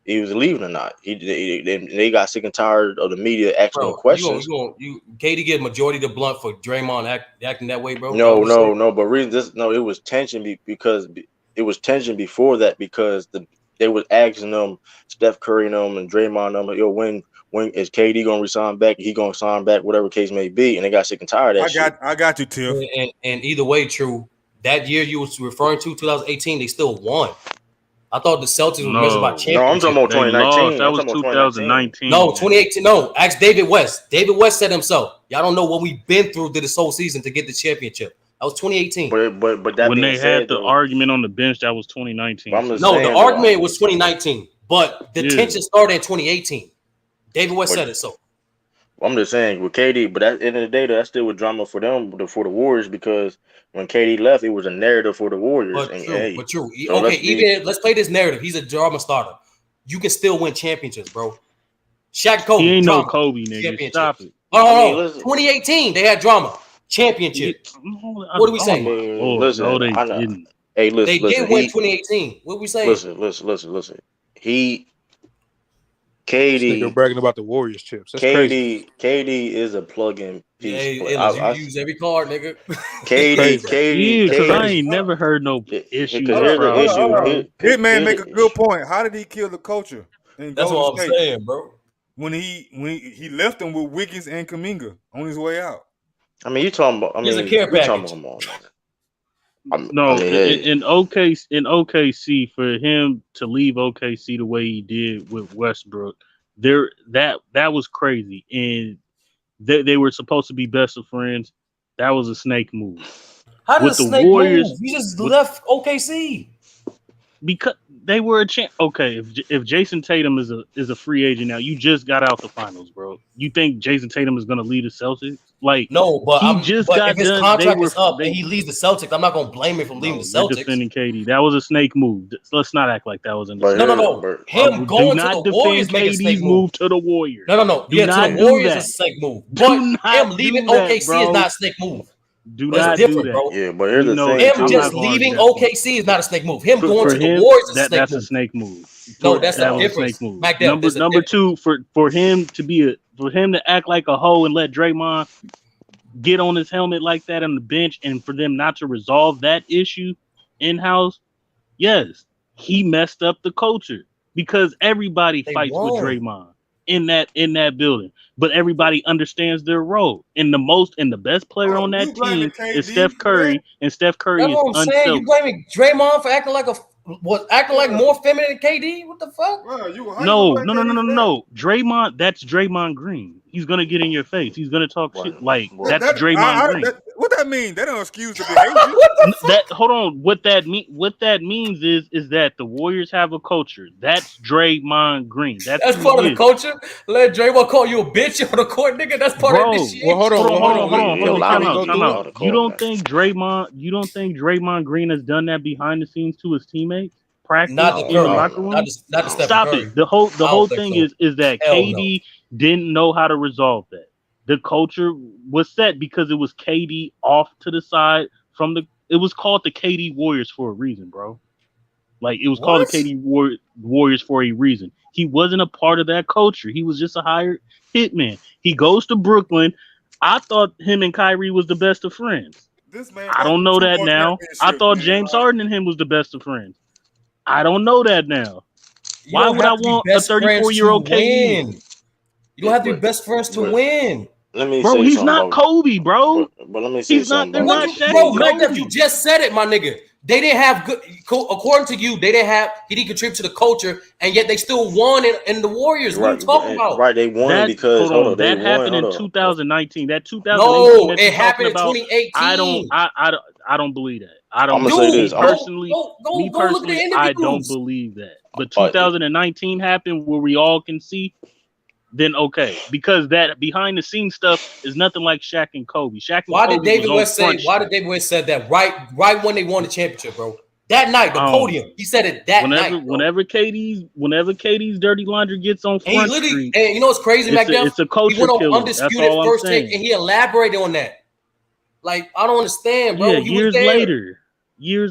Speaker 8: He was leaving or not. They got sick and tired of the media asking him questions.
Speaker 5: KD get majority of the blunt for Draymond acting that way, bro.
Speaker 8: No. But it was tension because it was tension before that because they was asking them, Steph Curry and them and Draymond them, yo, when is KD gonna resign back? He gonna sign back, whatever case may be, and they got sick and tired of that shit.
Speaker 2: I got you, Tiff.
Speaker 5: And either way, true. That year you was referring to, 2018, they still won. I thought the Celtics were measured by championship.
Speaker 8: No, I'm talking about 2019.
Speaker 7: That was 2019.
Speaker 5: No, 2018. No, ask David West. David West said himself, y'all don't know what we've been through this whole season to get the championship. That was 2018.
Speaker 8: But that
Speaker 7: when they had the argument on the bench, that was 2019.
Speaker 5: The argument was 2019, but the tension started in 2018. David West said it so.
Speaker 8: I'm just saying with KD, but at the end of the day, that's still with drama for them, for the Warriors, because when KD left, it was a narrative for the Warriors.
Speaker 5: But true. So let's play this narrative. He's a drama starter. You can still win championships, bro. Shaq, Kobe.
Speaker 7: He ain't no Kobe, nigga. Stop it.
Speaker 5: Oh, 2018, they had drama. Championship. What do we say?
Speaker 8: They didn't. Hey, listen.
Speaker 5: They did win 2018. What we say?
Speaker 8: Listen. KD
Speaker 6: bragging about the Warriors chips. That's
Speaker 8: KD is a plug-in piece.
Speaker 5: You use every card, nigga.
Speaker 8: KD.
Speaker 7: Because I ain't never heard no issue.
Speaker 2: Hitman make a good point. How did he kill the culture?
Speaker 5: That's what I'm saying, bro.
Speaker 2: When he left them with Wiggins and Kuminga on his way out.
Speaker 8: I mean, you talking about? I mean,
Speaker 5: a care package.
Speaker 7: In OKC, for him to leave OKC the way he did with Westbrook, that was crazy, and they were supposed to be best of friends. That was a snake move.
Speaker 5: How did the Warriors move? He just left OKC
Speaker 7: because they were a champ. Okay, if Jason Tatum is a free agent now, you just got out the finals, bro. You think Jason Tatum is going to lead the Celtics? Like,
Speaker 5: no, but if his contract is up and he leads the Celtics, I'm not gonna blame him for leaving the Celtics.
Speaker 7: Defending KD, that was a snake move. Let's not act like that was a
Speaker 5: no. Him going to the Warriors make a snake move
Speaker 7: to the Warriors.
Speaker 5: No. To the Warriors is a snake move, but him leaving OKC is not a snake move.
Speaker 7: It's different,
Speaker 5: bro.
Speaker 8: Yeah, but here's the thing.
Speaker 5: Him just leaving OKC is not a snake move. Him going to the Warriors is a snake move.
Speaker 7: That's a snake move.
Speaker 5: No, that's a difference.
Speaker 7: Number two, for him to act like a hoe and let Draymond get on his helmet like that on the bench, and for them not to resolve that issue in-house, yes, he messed up the culture because everybody fights with Draymond in that building, but everybody understands their role. And the best player on that team is Steph Curry, and Steph Curry is unselfish.
Speaker 5: You blaming Draymond for acting like a was acting like more feminine than KD. What the fuck?
Speaker 2: Bro,
Speaker 7: No. Draymond, that's Draymond Green. He's gonna get in your face. He's gonna talk shit like that's Draymond Green.
Speaker 2: What that mean? That don't excuse the behavior.
Speaker 7: Hold on. What that means is that the Warriors have a culture. That's Draymond Green. That's
Speaker 5: part of the culture. Let Draymond call you a bitch on the court, nigga. That's part of this shit.
Speaker 6: Well, hold on.
Speaker 7: Time out. You don't think Draymond Green has done that behind the scenes to his teammates? Practice in the locker room. Stop it. The whole thing is that KD didn't know how to resolve that. The culture was set because it was KD off to the side from the. It was called the KD Warriors for a reason, bro. Like it was called the KD Warriors for a reason. He wasn't a part of that culture. He was just a hired hitman. He goes to Brooklyn. I thought him and Kyrie was the best of friends. I don't know that now. I thought James Harden and him was the best of friends. I don't know that now. Why would I want a 34-year-old KD?
Speaker 5: You don't have to be best friends to win.
Speaker 8: Let me
Speaker 7: bro, he's not Kobe, bro.
Speaker 8: But let me say something.
Speaker 7: They're not Shaq.
Speaker 5: Bro, like you just said it, my nigga. They didn't have good. According to you, he didn't contribute to the culture, and yet they still won in the Warriors. What are you talking about?
Speaker 8: Right, they won because
Speaker 7: that happened in 2019. That 2019.
Speaker 5: No, it happened in 2018.
Speaker 7: I don't believe that. I'm
Speaker 8: gonna say this
Speaker 7: personally. I don't believe that. But 2019 happened where we all can see. Then okay, because that behind the scenes stuff is nothing like Shaq and Kobe.
Speaker 5: Why did David West say that right when they won the championship, bro? That night, the podium. He said it night. Bro.
Speaker 7: Whenever KD's dirty laundry gets on Front Street,
Speaker 5: and you know what's crazy, McDuff?
Speaker 7: It's a culture
Speaker 5: killer. He went on
Speaker 7: That's
Speaker 5: Undisputed
Speaker 7: all
Speaker 5: First
Speaker 7: I'm
Speaker 5: Take, and he elaborated on that. Like I don't understand, bro.
Speaker 7: Yeah, years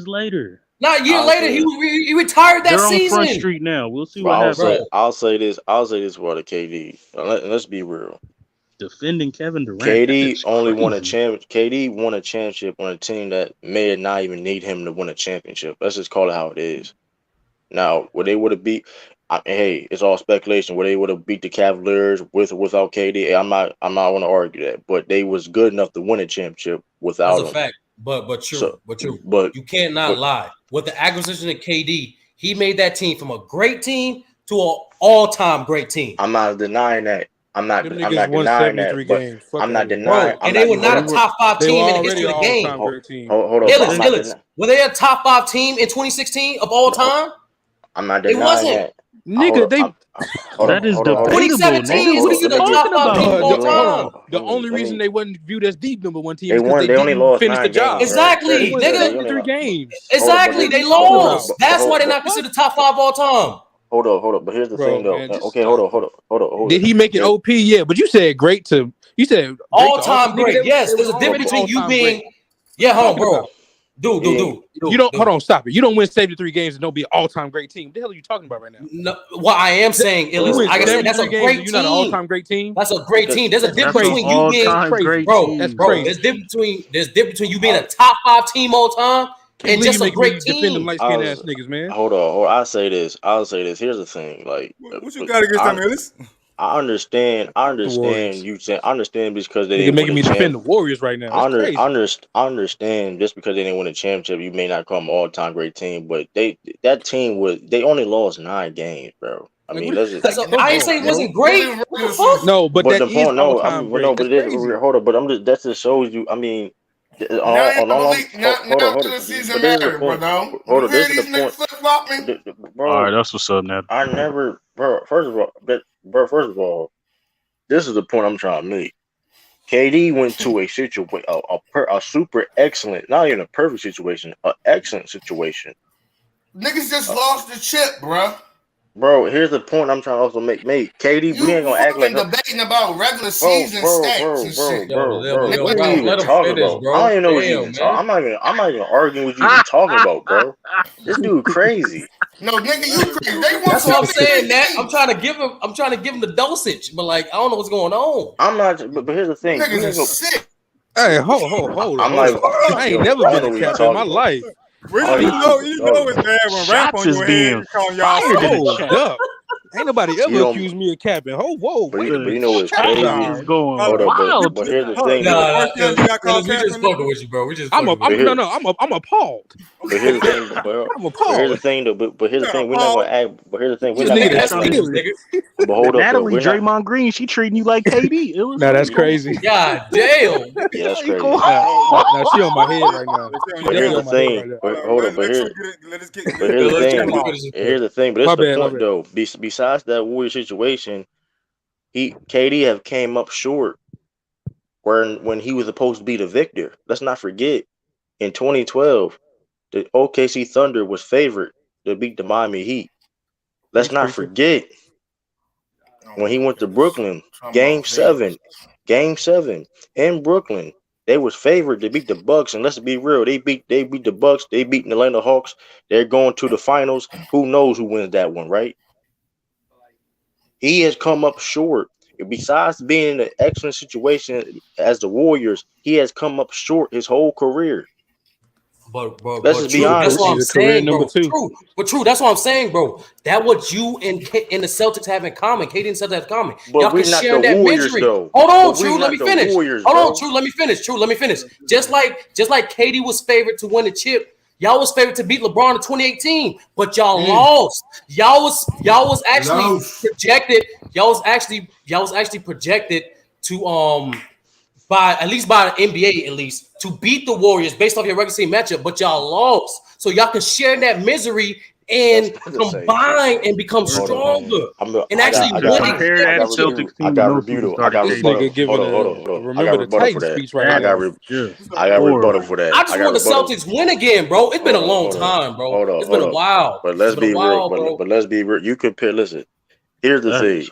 Speaker 7: later.
Speaker 5: Not a year later, he retired that season.
Speaker 7: They're on Front Street now. We'll see what happens.
Speaker 8: I'll say this for the KD. Let's be real.
Speaker 7: Defending Kevin Durant.
Speaker 8: KD only won a championship. KD won a championship on a team that may not even need him to win a championship. Let's just call it how it is. Now, would they would have beat? Hey, it's all speculation. Where they would have beat the Cavaliers with or without KD? I'm not going to argue that, but they was good enough to win a championship without him.
Speaker 5: That's a fact. But you can't lie. With the acquisition of KD, he made that team from a great team to an all-time great team.
Speaker 8: I'm not denying that. I'm not denying that. I'm not denying.
Speaker 5: And they were not a top 5 team in the history of the game.
Speaker 8: Hold on.
Speaker 5: Were they a top 5 team in 2016 of all time?
Speaker 8: I'm not denying that.
Speaker 6: Nigga,
Speaker 7: that is debatable.
Speaker 5: 2017 is the top 5 team of all time.
Speaker 6: The only reason they wasn't viewed as the number 1 team
Speaker 8: is because
Speaker 6: they
Speaker 8: only lost
Speaker 6: finish the job.
Speaker 5: Exactly, nigga.
Speaker 6: 3 games.
Speaker 5: Exactly, they lost. That's why they're not considered top 5 all time.
Speaker 8: Hold up. But here's the thing, though. Okay, hold up.
Speaker 6: Did he make it OP? Yeah, but you said great to. You said
Speaker 5: all-time great. Yes, there's a difference between you being. Yeah, hold on, bro. Dude.
Speaker 6: You don't hold on. Stop it. You don't win 73 games and don't be an all-time great team. What the hell are you talking about right now?
Speaker 5: No, what I am saying is, like I said, that's a great team.
Speaker 6: You're not an all-time great team.
Speaker 5: That's a great team. There's a difference between you being bro. That's crazy. There's difference between you being a top 5 team all time and just a great team.
Speaker 6: Defend them light-skinned ass niggas, man.
Speaker 8: Hold on. I'll say this. Here's the thing. Like,
Speaker 2: what you got against them, Ellis?
Speaker 8: I understand you saying. I understand because they
Speaker 6: didn't making me defend the Warriors right now.
Speaker 8: I understand just because they didn't win a championship, you may not come all-time great team, but that team they only lost 9 games, bro. I mean,
Speaker 5: I ain't saying it wasn't great.
Speaker 6: No, but that is all-time great.
Speaker 8: No, but hold on, but that just shows you. I mean. Hold on. This is the point.
Speaker 7: All right, that's what's up, Ned.
Speaker 8: I never, bro. First of all, this is the point I'm trying to make. KD went to a situation, a super excellent, not even a perfect situation, an excellent situation.
Speaker 4: Niggas just lost the chip, bro.
Speaker 8: Bro, here's the point I'm trying to also make. KD, we ain't gonna act like
Speaker 4: debating about regular season stats and shit.
Speaker 8: Bro, what are you even talking about? I don't even know what you even talking. I'm not even arguing what you even talking about, bro. This dude crazy.
Speaker 4: No, nigga, you crazy.
Speaker 5: That's what I'm saying. That I'm trying to give him the dosage, but like I don't know what's going on.
Speaker 8: I'm not. But here's the thing.
Speaker 4: Niggas are sick.
Speaker 6: Hey, hold on. I ain't never been a captain in my life.
Speaker 2: You know it's bad when rap on your head. Calling y'all
Speaker 6: hold up. Ain't nobody
Speaker 8: You
Speaker 6: ever
Speaker 8: don't-
Speaker 6: accused me of capping. Oh, whoa,
Speaker 8: But,
Speaker 6: wait a
Speaker 8: but
Speaker 6: minute.
Speaker 8: you know what's
Speaker 6: Calm
Speaker 8: crazy?
Speaker 6: down.
Speaker 7: Is going
Speaker 8: Hold up,
Speaker 7: wild.
Speaker 8: but here's the thing.
Speaker 4: Nah,
Speaker 2: First time you got called
Speaker 5: we just
Speaker 2: capping?
Speaker 5: fucking with you, bro. We just
Speaker 6: I'm
Speaker 5: fucking with you.
Speaker 6: I'm appalled.
Speaker 8: But here's the thing.
Speaker 6: I'm
Speaker 8: But here's the
Speaker 6: appalled.
Speaker 8: thing, though. But here's the thing. We're not gonna act. But here's the thing. We're
Speaker 5: This
Speaker 8: not
Speaker 5: nigga
Speaker 8: gonna
Speaker 5: that's
Speaker 8: act like.
Speaker 5: feelings, nigga.
Speaker 8: But hold up, though.
Speaker 7: Natalie
Speaker 8: We're not.
Speaker 7: Draymond Green, she treating you like KD. It was
Speaker 6: Nah, that's crazy.
Speaker 5: God damn.
Speaker 8: Yeah, that's crazy.
Speaker 6: Nah, she on my head right now. She
Speaker 8: But here's
Speaker 6: definitely
Speaker 8: the
Speaker 6: on my head
Speaker 8: thing.
Speaker 6: right now.
Speaker 8: But hold on. But here's the
Speaker 5: Let's
Speaker 8: thing.
Speaker 5: get him out.
Speaker 8: Here's the thing. But
Speaker 6: My
Speaker 8: it's the
Speaker 6: bad, my
Speaker 8: point,
Speaker 6: bad.
Speaker 8: though. Besides that Warrior situation, KD have came up short when he was supposed to be the victor. Let's not forget, in 2012, the OKC Thunder was favored to beat the Miami Heat. Let's not forget when he went to Brooklyn, Game 7 in Brooklyn. They was favored to beat the Bucks, and let's be real, they beat the Bucks, they beat the Atlanta Hawks. They're going to the finals. Who knows who wins that one, right? He has come up short. Besides being in an excellent situation as the Warriors, he has come up short his whole career.
Speaker 5: But
Speaker 8: Let's just be honest.
Speaker 5: That's what I'm
Speaker 6: He's a career
Speaker 5: saying,
Speaker 6: number
Speaker 5: bro.
Speaker 6: two.
Speaker 5: True. That's what I'm saying, bro. That what you and the Celtics have in common. KD and Celtics have in common.
Speaker 8: But
Speaker 5: Y'all
Speaker 8: we're
Speaker 5: can
Speaker 8: not
Speaker 5: share
Speaker 8: the
Speaker 5: that
Speaker 8: Warriors,
Speaker 5: misery.
Speaker 8: though.
Speaker 5: Hold on,
Speaker 8: But we're
Speaker 5: True. Let
Speaker 8: not
Speaker 5: me
Speaker 8: the
Speaker 5: finish.
Speaker 8: Warriors,
Speaker 5: Hold
Speaker 8: bro.
Speaker 5: on, True. Let me finish. Just like KD was favored to win the chip. Y'all was favored to beat LeBron in 2018, but y'all lost. Y'all was actually projected. Y'all was actually projected to by the NBA at least to beat the Warriors based off your regular season matchup, but y'all lost. So y'all can share that misery and combine and become stronger. And actually win
Speaker 7: compare that Celtics team to no superstar.
Speaker 6: This nigga giving remember the Titans speech right now.
Speaker 8: I got rebuttal for that.
Speaker 5: I just want the Celtics win again, bro. It's been a long time, bro. It's been a while.
Speaker 8: But let's be real. But let's be real. You compare. Listen, here's the thing.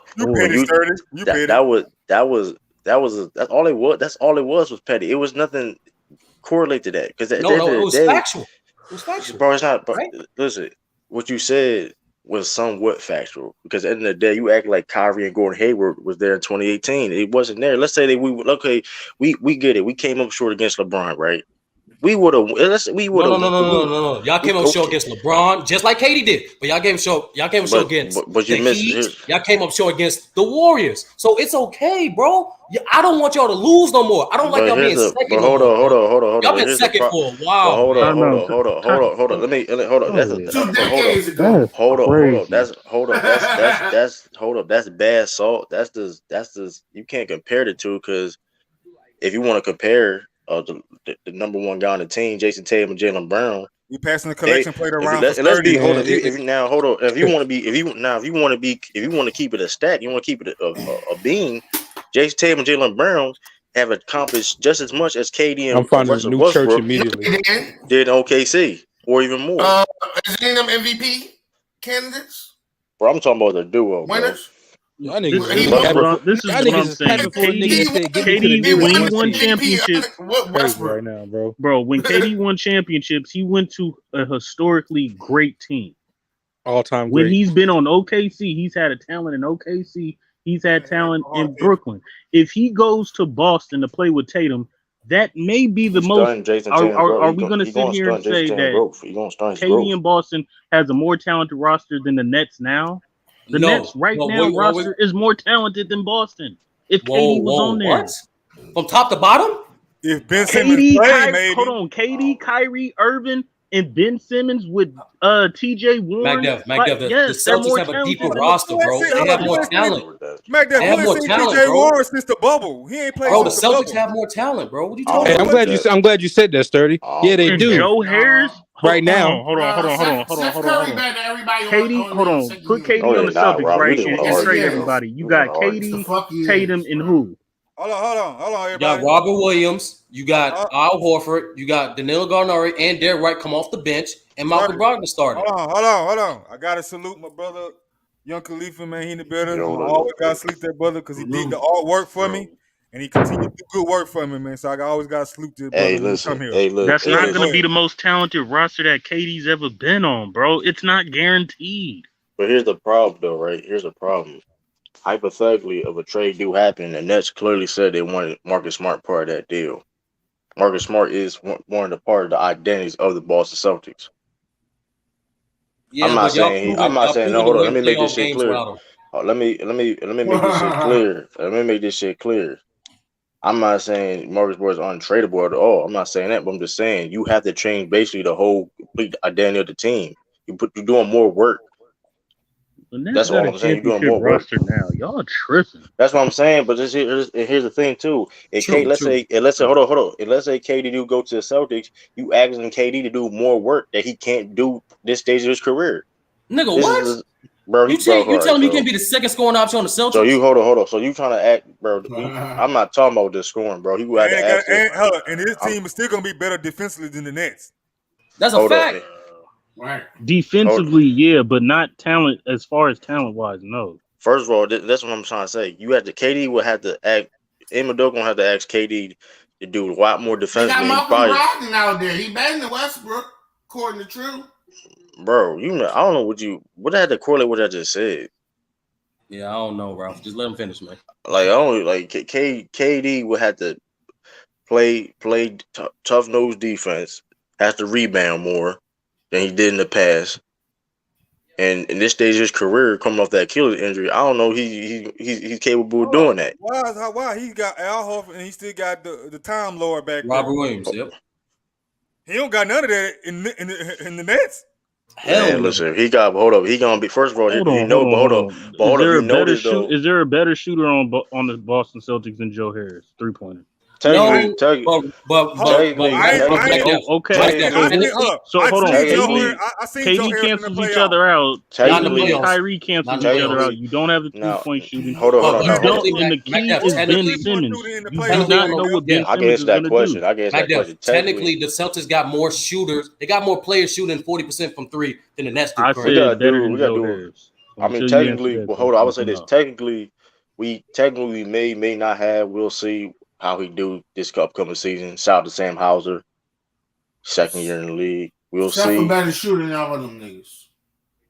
Speaker 8: That's all it was. That's all it was petty. It was nothing correlated to that because
Speaker 5: it was factual. It was factual,
Speaker 8: bro. It's not. But
Speaker 5: right?
Speaker 8: listen, what you said was somewhat factual because at the end of the day, you act like Kyrie and Gordon Hayward was there in 2018. It wasn't there. Let's say that we get it. We came up short against LeBron, right? We would have.
Speaker 5: No. Y'all came up short against LeBron, just like KD did. But y'all came up short against the Heat. Y'all came up short against the Warriors. So it's okay, bro. I don't want y'all to lose no more. I don't like y'all being second.
Speaker 8: Hold on.
Speaker 5: Y'all been second for a while.
Speaker 8: Hold on. Let me hold on. That's bad salt. That's you can't compare the two because if you want to compare the number one guy on the team, Jason Tatum and Jaylen Brown.
Speaker 2: We passing the collection plate around.
Speaker 8: Let's be hold on. If you want to keep it a stat, you want to keep it a beam. Jason Tatum and Jaylen Brown have accomplished just as much as KD and Russell Westbrook did in OKC, or even more.
Speaker 4: Is any of them MVP candidates?
Speaker 8: Bro, I'm talking about the duo.
Speaker 4: Winners.
Speaker 6: Y'all niggas
Speaker 7: this is what I'm saying. KD when he won championships crazy right now, bro. Bro, when KD won championships, he went to a historically great team.
Speaker 6: All time
Speaker 7: when
Speaker 6: great.
Speaker 7: He's been on OKC, he's had a talent in OKC. He's had talent in Brooklyn. If he goes to Boston to play with Tatum, that may be the most. Are we going to sit here and say that KD in Boston has a more talented roster than the Nets now? The Nets roster is more talented than Boston. If KD was on there,
Speaker 5: from top to bottom,
Speaker 2: if Ben Simmons
Speaker 7: KD, Kyrie Irving, and Ben Simmons with TJ Warren.
Speaker 5: The Celtics have a deeper roster, bro. They have more talent.
Speaker 2: They have more talent, TJ Warren since the bubble. He ain't played.
Speaker 5: Bro, the Celtics have more talent, bro. What are you talking about?
Speaker 6: I'm glad you said that, Sturdy. Yeah, they do.
Speaker 7: Joe Harris.
Speaker 6: Right now.
Speaker 7: Hold on. KD, hold on. Put KD on the Celtics right and trade everybody. You got KD, Tatum, and who?
Speaker 2: Hold on, everybody.
Speaker 5: You got Robert Williams, you got Al Horford, you got Danilo Gallinari, and Derrick White come off the bench, and Malcolm Brogdon started.
Speaker 2: Hold on. I gotta salute my brother, Young Khalifa, man. He in the building. I always gotta salute that brother because he did the artwork for me, and he continued to do good work for me, man. So I always gotta salute that brother.
Speaker 7: That's not gonna be the most talented roster that KD's ever been on, bro. It's not guaranteed.
Speaker 8: But here's the problem, though, right? Here's the problem. Hypothetically, if a trade do happen, the Nets clearly said they wanted Marcus Smart part of that deal. Marcus Smart is one of the part of the identities of the Boston Celtics.
Speaker 5: Yeah,
Speaker 8: I'm not
Speaker 5: but y'all
Speaker 8: saying. I'm
Speaker 5: proven
Speaker 8: not
Speaker 5: y'all
Speaker 8: saying. No,
Speaker 5: proven to
Speaker 8: hold on. Let
Speaker 5: win
Speaker 8: me make this
Speaker 5: playoff
Speaker 8: shit
Speaker 5: games
Speaker 8: clear.
Speaker 5: without him.
Speaker 8: Let me make this shit clear. Let me make this shit clear. I'm not saying Marcus Morris is untradeable at all. I'm not saying that, but I'm just saying you have to change basically the whole complete identity of the team. You're doing more work.
Speaker 7: The Nets
Speaker 8: That's
Speaker 7: got
Speaker 8: all
Speaker 7: a
Speaker 8: I'm saying. You're doing
Speaker 7: championship
Speaker 8: more work.
Speaker 7: roster now. Y'all tripping.
Speaker 8: That's what I'm saying. But here's the thing too. Let's say hold on. And let's say KD do go to the Celtics, you asking KD to do more work that he can't do this stage of his career.
Speaker 5: Nigga,
Speaker 8: This
Speaker 5: what?
Speaker 8: is bro.
Speaker 5: You telling me he can be the second scoring option on the Celtics?
Speaker 8: So you hold on. So you trying to act, bro? I'm not talking about the scoring, bro. You had to ask him.
Speaker 2: And his team is still gonna be better defensively than the Nets.
Speaker 5: That's a fact.
Speaker 4: Right.
Speaker 7: Defensively, yeah, but not talent as far as talent wise, no.
Speaker 8: First of all, that's what I'm trying to say. You had to KD would have to act. Imodoka gonna have to ask KD to do a lot more
Speaker 4: They
Speaker 8: defensively.
Speaker 4: got Malcolm Brogdon out there. He better than Westbrook, according to True.
Speaker 8: Bro, you know, I don't know what I had to correlate what I just said.
Speaker 5: Yeah, I don't know, Ralph. Just let him finish, man.
Speaker 8: Like I don't like KD would have to play tough nose defense, has to rebound more than he did in the past. And in this stage of his career, coming off that Achilles injury, I don't know he's capable of doing that.
Speaker 2: Why he got Al Horford and he still got the Time Lord back there.
Speaker 5: Robert Williams, yep.
Speaker 2: He don't got none of that in the Nets.
Speaker 8: Hell no. Listen, he gonna be first of all.
Speaker 7: Hold on. Is there a better shooter on the Boston Celtics than Joe Harris? 3-pointer.
Speaker 8: Technically,
Speaker 7: okay. So hold on. KD cancels each other out. KD and Kyrie cancels each other out. You don't have the 3-point shooting.
Speaker 8: Hold on.
Speaker 7: And the key is Ben Simmons. You do not know what Ben Simmons is going to do.
Speaker 8: I guess that question.
Speaker 5: Technically, the Celtics got more shooters. They got more players shooting 40% from three than the Nets do.
Speaker 7: I said better than Joe Harris.
Speaker 8: I mean, technically, hold on. I would say this. Technically, we may not have. We'll see how he do this upcoming season. Shout out to Sam Hauser, second year in the league. We'll see.
Speaker 4: Seth a better shooter than all of them niggas.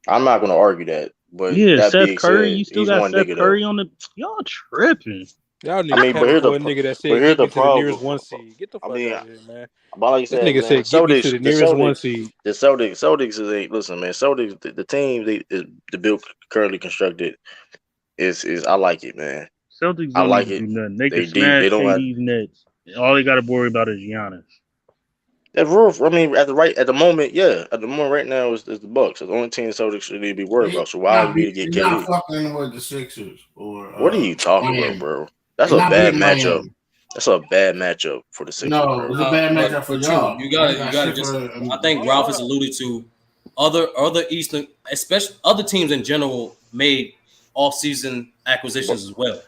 Speaker 8: I'm not going to argue that, but
Speaker 7: yeah, Seth Curry. You still got Seth Curry on the. Y'all tripping.
Speaker 6: Y'all need to come for a nigga that said get me to the nearest 1 seed. Get the fuck out of here, man.
Speaker 8: But like you said,
Speaker 6: this nigga said get me to the nearest 1 seed.
Speaker 8: The Celtics is a listen, man. Celtics, the team the build currently constructed is I like it, man.
Speaker 7: Celtics don't like do nothing. They can smash KD's Nets. All they got to worry about is Giannis.
Speaker 8: That roof. I mean, at the moment, yeah. At the moment, right now is the Bucks. It's the only team the Celtics should need to be worried about. So why would we get KD?
Speaker 4: Not fucking with the Sixers or
Speaker 8: what are you talking about, bro? That's a bad matchup. That's a bad matchup for the Sixers.
Speaker 4: No, it's a bad matchup for y'all.
Speaker 5: You gotta just. I think Ralph has alluded to other Eastern, especially other teams in general, made off-season acquisitions as well.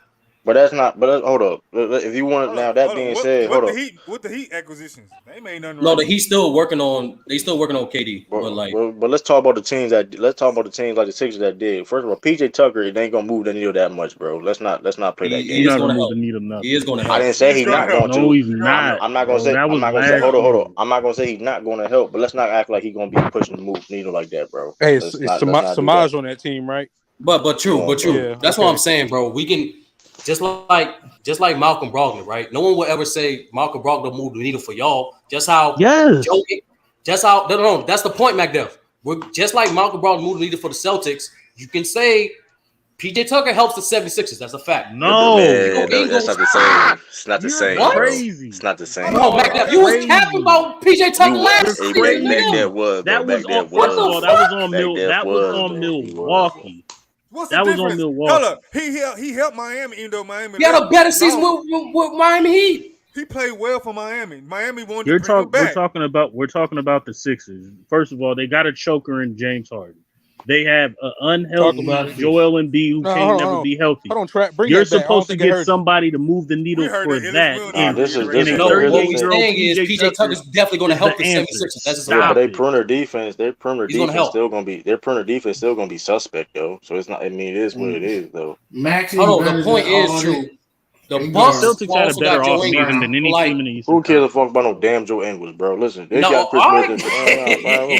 Speaker 8: But that's not. But hold up. If you want now, that being said, hold up.
Speaker 2: What the Heat acquisitions? They made nothing.
Speaker 5: No, the Heat still working on. They still working on KD.
Speaker 8: But let's talk about the teams like the Sixers that did. First of all, PJ Tucker, they ain't gonna move the needle that much, bro. Let's not play that game.
Speaker 7: He's not gonna move the needle nothing.
Speaker 5: He is gonna help.
Speaker 8: I didn't say he's not going to.
Speaker 7: No, he's not.
Speaker 8: I'm not gonna say. I'm not gonna say. Hold on. I'm not gonna say he's not going to help. But let's not act like he's gonna be pushing the move needle like that, bro.
Speaker 6: Hey, it's Samaj on that team, right?
Speaker 5: But true.
Speaker 6: Yeah,
Speaker 5: that's what I'm saying, bro. We can. Just like Malcolm Brogdon, right? No one will ever say Malcolm Brogdon moved the needle for y'all. Just how that's the point, MacDev. We're just like Malcolm Brogdon moved the needle for the Celtics. You can say PJ Tucker helps the 76ers. That's a fact.
Speaker 7: No,
Speaker 8: that's not the same. It's not the same.
Speaker 7: What? Crazy.
Speaker 8: It's not the same.
Speaker 5: No, MacDev, you was capping about PJ Tucker last season.
Speaker 7: That was on Milwaukee.
Speaker 2: What's the difference? Hold up. He helped Miami, even though Miami.
Speaker 5: He had a better season with Miami Heat.
Speaker 2: He played well for Miami. Miami wanted
Speaker 7: to
Speaker 2: bring him back.
Speaker 7: We're talking about the Sixers. First of all, they got a choker in James Harden. They have an unhealthy Joel Embiid who can't never be healthy. You're supposed to get somebody to move the needle for that.
Speaker 5: What we're saying is PJ Tucker's definitely going to help the 76ers. That's
Speaker 8: but their perimeter defense, still going to be suspect though. So it's not. I mean, it is what it is though.
Speaker 5: The point is true. The
Speaker 7: Celtics had a better offseason than any team in the East.
Speaker 8: Who cares about no damn Joe Ingles, bro? Listen, they got Chris Middleton.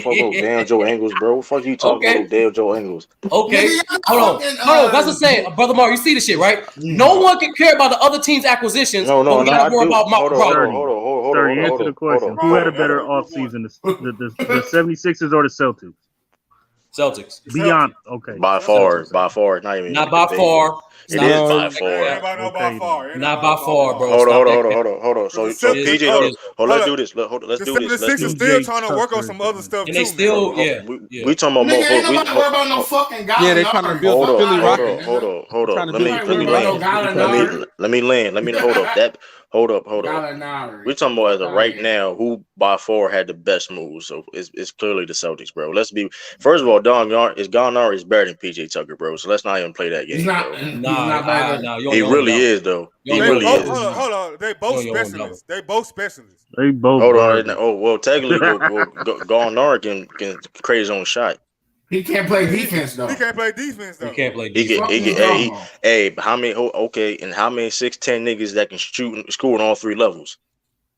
Speaker 8: Fuck no damn Joe Ingles, bro. What the fuck you talking about damn Joe Ingles?
Speaker 5: Okay, hold on. That's what I'm saying, brother Mark. You see this shit, right? No one can care about the other team's acquisitions.
Speaker 8: No.
Speaker 5: We gotta worry about Mark Brogdon.
Speaker 8: Hold on.
Speaker 7: Answer the question. Who had a better offseason, the 76ers or the Celtics?
Speaker 5: Celtics.
Speaker 7: Beyond, okay.
Speaker 8: By far, not even.
Speaker 5: Not by far.
Speaker 8: It is by far.
Speaker 2: Anybody know by far?
Speaker 5: Not by far, bro.
Speaker 8: Hold on. So PJ, hold on. Let's do this. Let's do this.
Speaker 2: The 76ers still trying to work on some other stuff
Speaker 5: and
Speaker 2: too.
Speaker 5: they still,
Speaker 8: we talking about more.
Speaker 4: Ain't nobody worry about no fucking guy.
Speaker 6: Yeah, they trying to build the Philly Rockets.
Speaker 8: Hold on. Let me land. Hold up. We're talking about as of right now who by far had the best moves. So it's clearly the Celtics, bro. Let's be first of all, Gallinari is better than PJ Tucker, bro. So let's not even play that game.
Speaker 4: He's not.
Speaker 5: Nah.
Speaker 8: He really is though. He really is.
Speaker 2: Hold on. They both specialists.
Speaker 7: Hold
Speaker 8: on. Oh well, technically, Gallinari can create his own shot.
Speaker 4: He can't play defense though.
Speaker 2: He can't play defense.
Speaker 8: Hey, how many? Okay, and how many 6'10" niggas that can shoot and score on all three levels?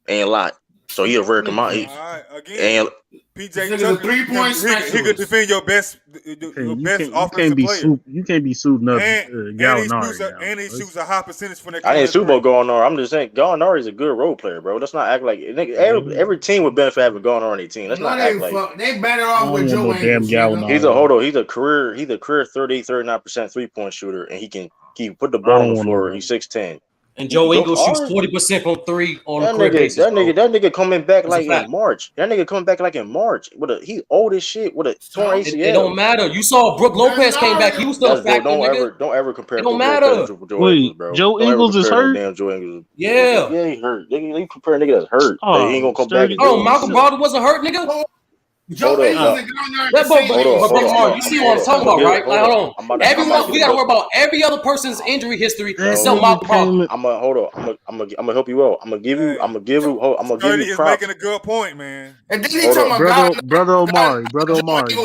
Speaker 8: Ain't a lot. So he'll rare come out.
Speaker 2: Again, PJ Tucker,
Speaker 4: 3-point
Speaker 2: he could defend your best offensive player.
Speaker 7: You can't be suiting up
Speaker 2: Gallinari. And he shoots a high percentage for that.
Speaker 8: I ain't Super Bowl Gallinari. I'm just saying Gallinari is a good role player, bro. Let's not act like every team would benefit having Gallinari on their team. Let's not act like
Speaker 4: they better off with Joe Ingles.
Speaker 8: He's a career 38-39% 3-point shooter, and he put the ball on the floor. He's 6'10".
Speaker 5: And Joe Ingles shoots 40% from three on a career basis.
Speaker 8: That nigga coming back like in March. He old as shit with a torn ACL.
Speaker 5: It don't matter. You saw Brook Lopez came back. He was still a factor.
Speaker 8: Don't ever compare.
Speaker 5: It don't matter.
Speaker 7: Wait, Joe Ingles is hurt.
Speaker 8: Joe Ingles.
Speaker 5: Yeah,
Speaker 8: he hurt. You compare a nigga that's hurt. He ain't gonna come back.
Speaker 5: Malcolm Brogdon wasn't hurt, nigga.
Speaker 4: Joe Ingles and
Speaker 5: Gallinari. You see what I'm talking about, right? Like, hold on. Everyone, we gotta worry about every other person's injury history except Malcolm Brogdon.
Speaker 8: I'm gonna help you out. I'm gonna give you
Speaker 2: Is
Speaker 8: props.
Speaker 2: making a good point, man.
Speaker 4: And then he talking about
Speaker 7: brother Omari.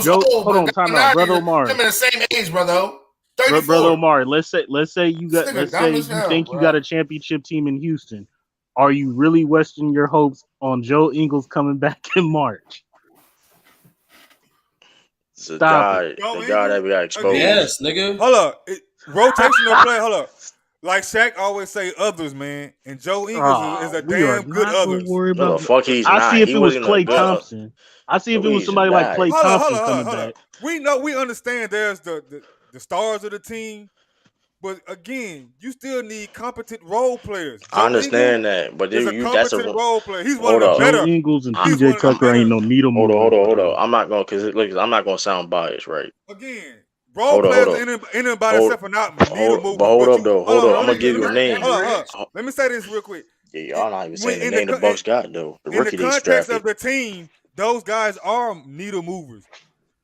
Speaker 7: Joe, hold on, time out, brother Omari.
Speaker 4: Them in the same age, brother.
Speaker 7: Brother Omari. Let's say you think you got a championship team in Houston. Are you really resting your hopes on Joe Ingles coming back in March?
Speaker 8: The guy that we got exposed.
Speaker 5: Yes, nigga.
Speaker 2: Hold up. Rotational play. Hold up. Like Shaq always say, others, man. And Joe Ingles is a damn good others.
Speaker 7: I see if it was Klay Thompson. I see if it was somebody like Klay Thompson coming back.
Speaker 2: We understand there's the stars of the team. But again, you still need competent role players.
Speaker 8: I understand that, but
Speaker 2: that's a role player. He's one of the better.
Speaker 7: Joe Ingles and PJ Tucker ain't no needle mover.
Speaker 8: Hold on. I'm not gonna sound biased, right?
Speaker 2: Again, role players anybody except for not needle movers.
Speaker 8: But hold up, though. Hold on. I'm gonna give you a name.
Speaker 2: Let me say this real quick.
Speaker 8: Yeah, y'all not even saying the name the Bucks got though.
Speaker 2: In the context of the team, those guys are needle movers.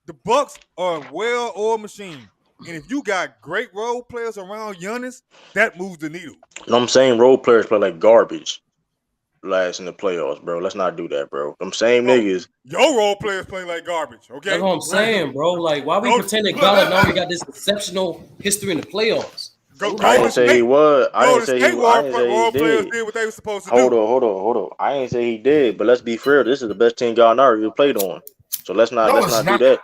Speaker 2: The Bucks are a well-oiled machine. And if you got great role players around Giannis, that moves the needle.
Speaker 8: No, I'm saying role players play like garbage last in the playoffs, bro. Let's not do that, bro. Them same niggas.
Speaker 2: Your role players play like garbage, okay?
Speaker 5: That's what I'm saying, bro. Like, why we pretending Gallinari got this exceptional history in the playoffs?
Speaker 8: I didn't say he was. I didn't say he
Speaker 2: players did what they were supposed to
Speaker 8: do. Hold on. I ain't say he did, but let's be fair. This is the best team Gallinari ever played on. So let's not do that.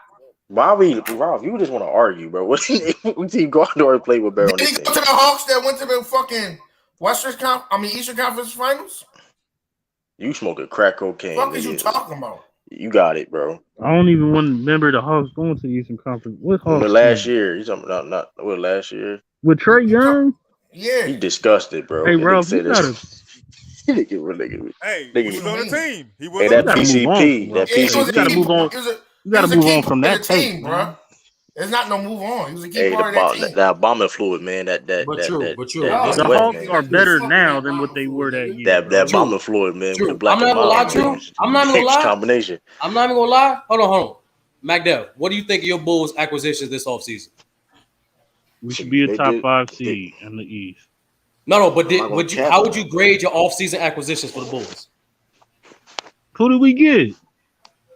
Speaker 8: Ralph, you just want to argue, bro. What team Gallinari played with Barry on this
Speaker 4: team? Did he go to the Hawks that went to the fucking Eastern Conference Finals?
Speaker 8: You smoking crack cocaine.
Speaker 4: What is you talking about?
Speaker 8: You got it, bro.
Speaker 7: I don't even remember the Hawks going to the Eastern Conference. What Hawks?
Speaker 8: Last year. You talking about not last year?
Speaker 7: With Trae Young?
Speaker 4: Yeah.
Speaker 8: He disgusted, bro.
Speaker 7: Hey, Ralph, you gotta...
Speaker 2: Hey, he was on the team. He was
Speaker 8: on the PCP. That PCP.
Speaker 7: You gotta move on. You got to move on from that
Speaker 4: team, bro. There's not no move on. He was a key part of that team.
Speaker 8: That bombing fluid, man.
Speaker 5: But true.
Speaker 7: The Hawks are better now than what they were that year.
Speaker 8: That bombing fluid, man. With the black
Speaker 5: I'm not gonna lie, True. I'm not even gonna lie.
Speaker 8: Combination.
Speaker 5: I'm not even gonna lie. Hold on. McDowell, what do you think of your Bulls acquisitions this offseason?
Speaker 7: We should be a top 5 seed in the East.
Speaker 5: No, but how would you grade your offseason acquisitions for the Bulls?
Speaker 7: Who did we get?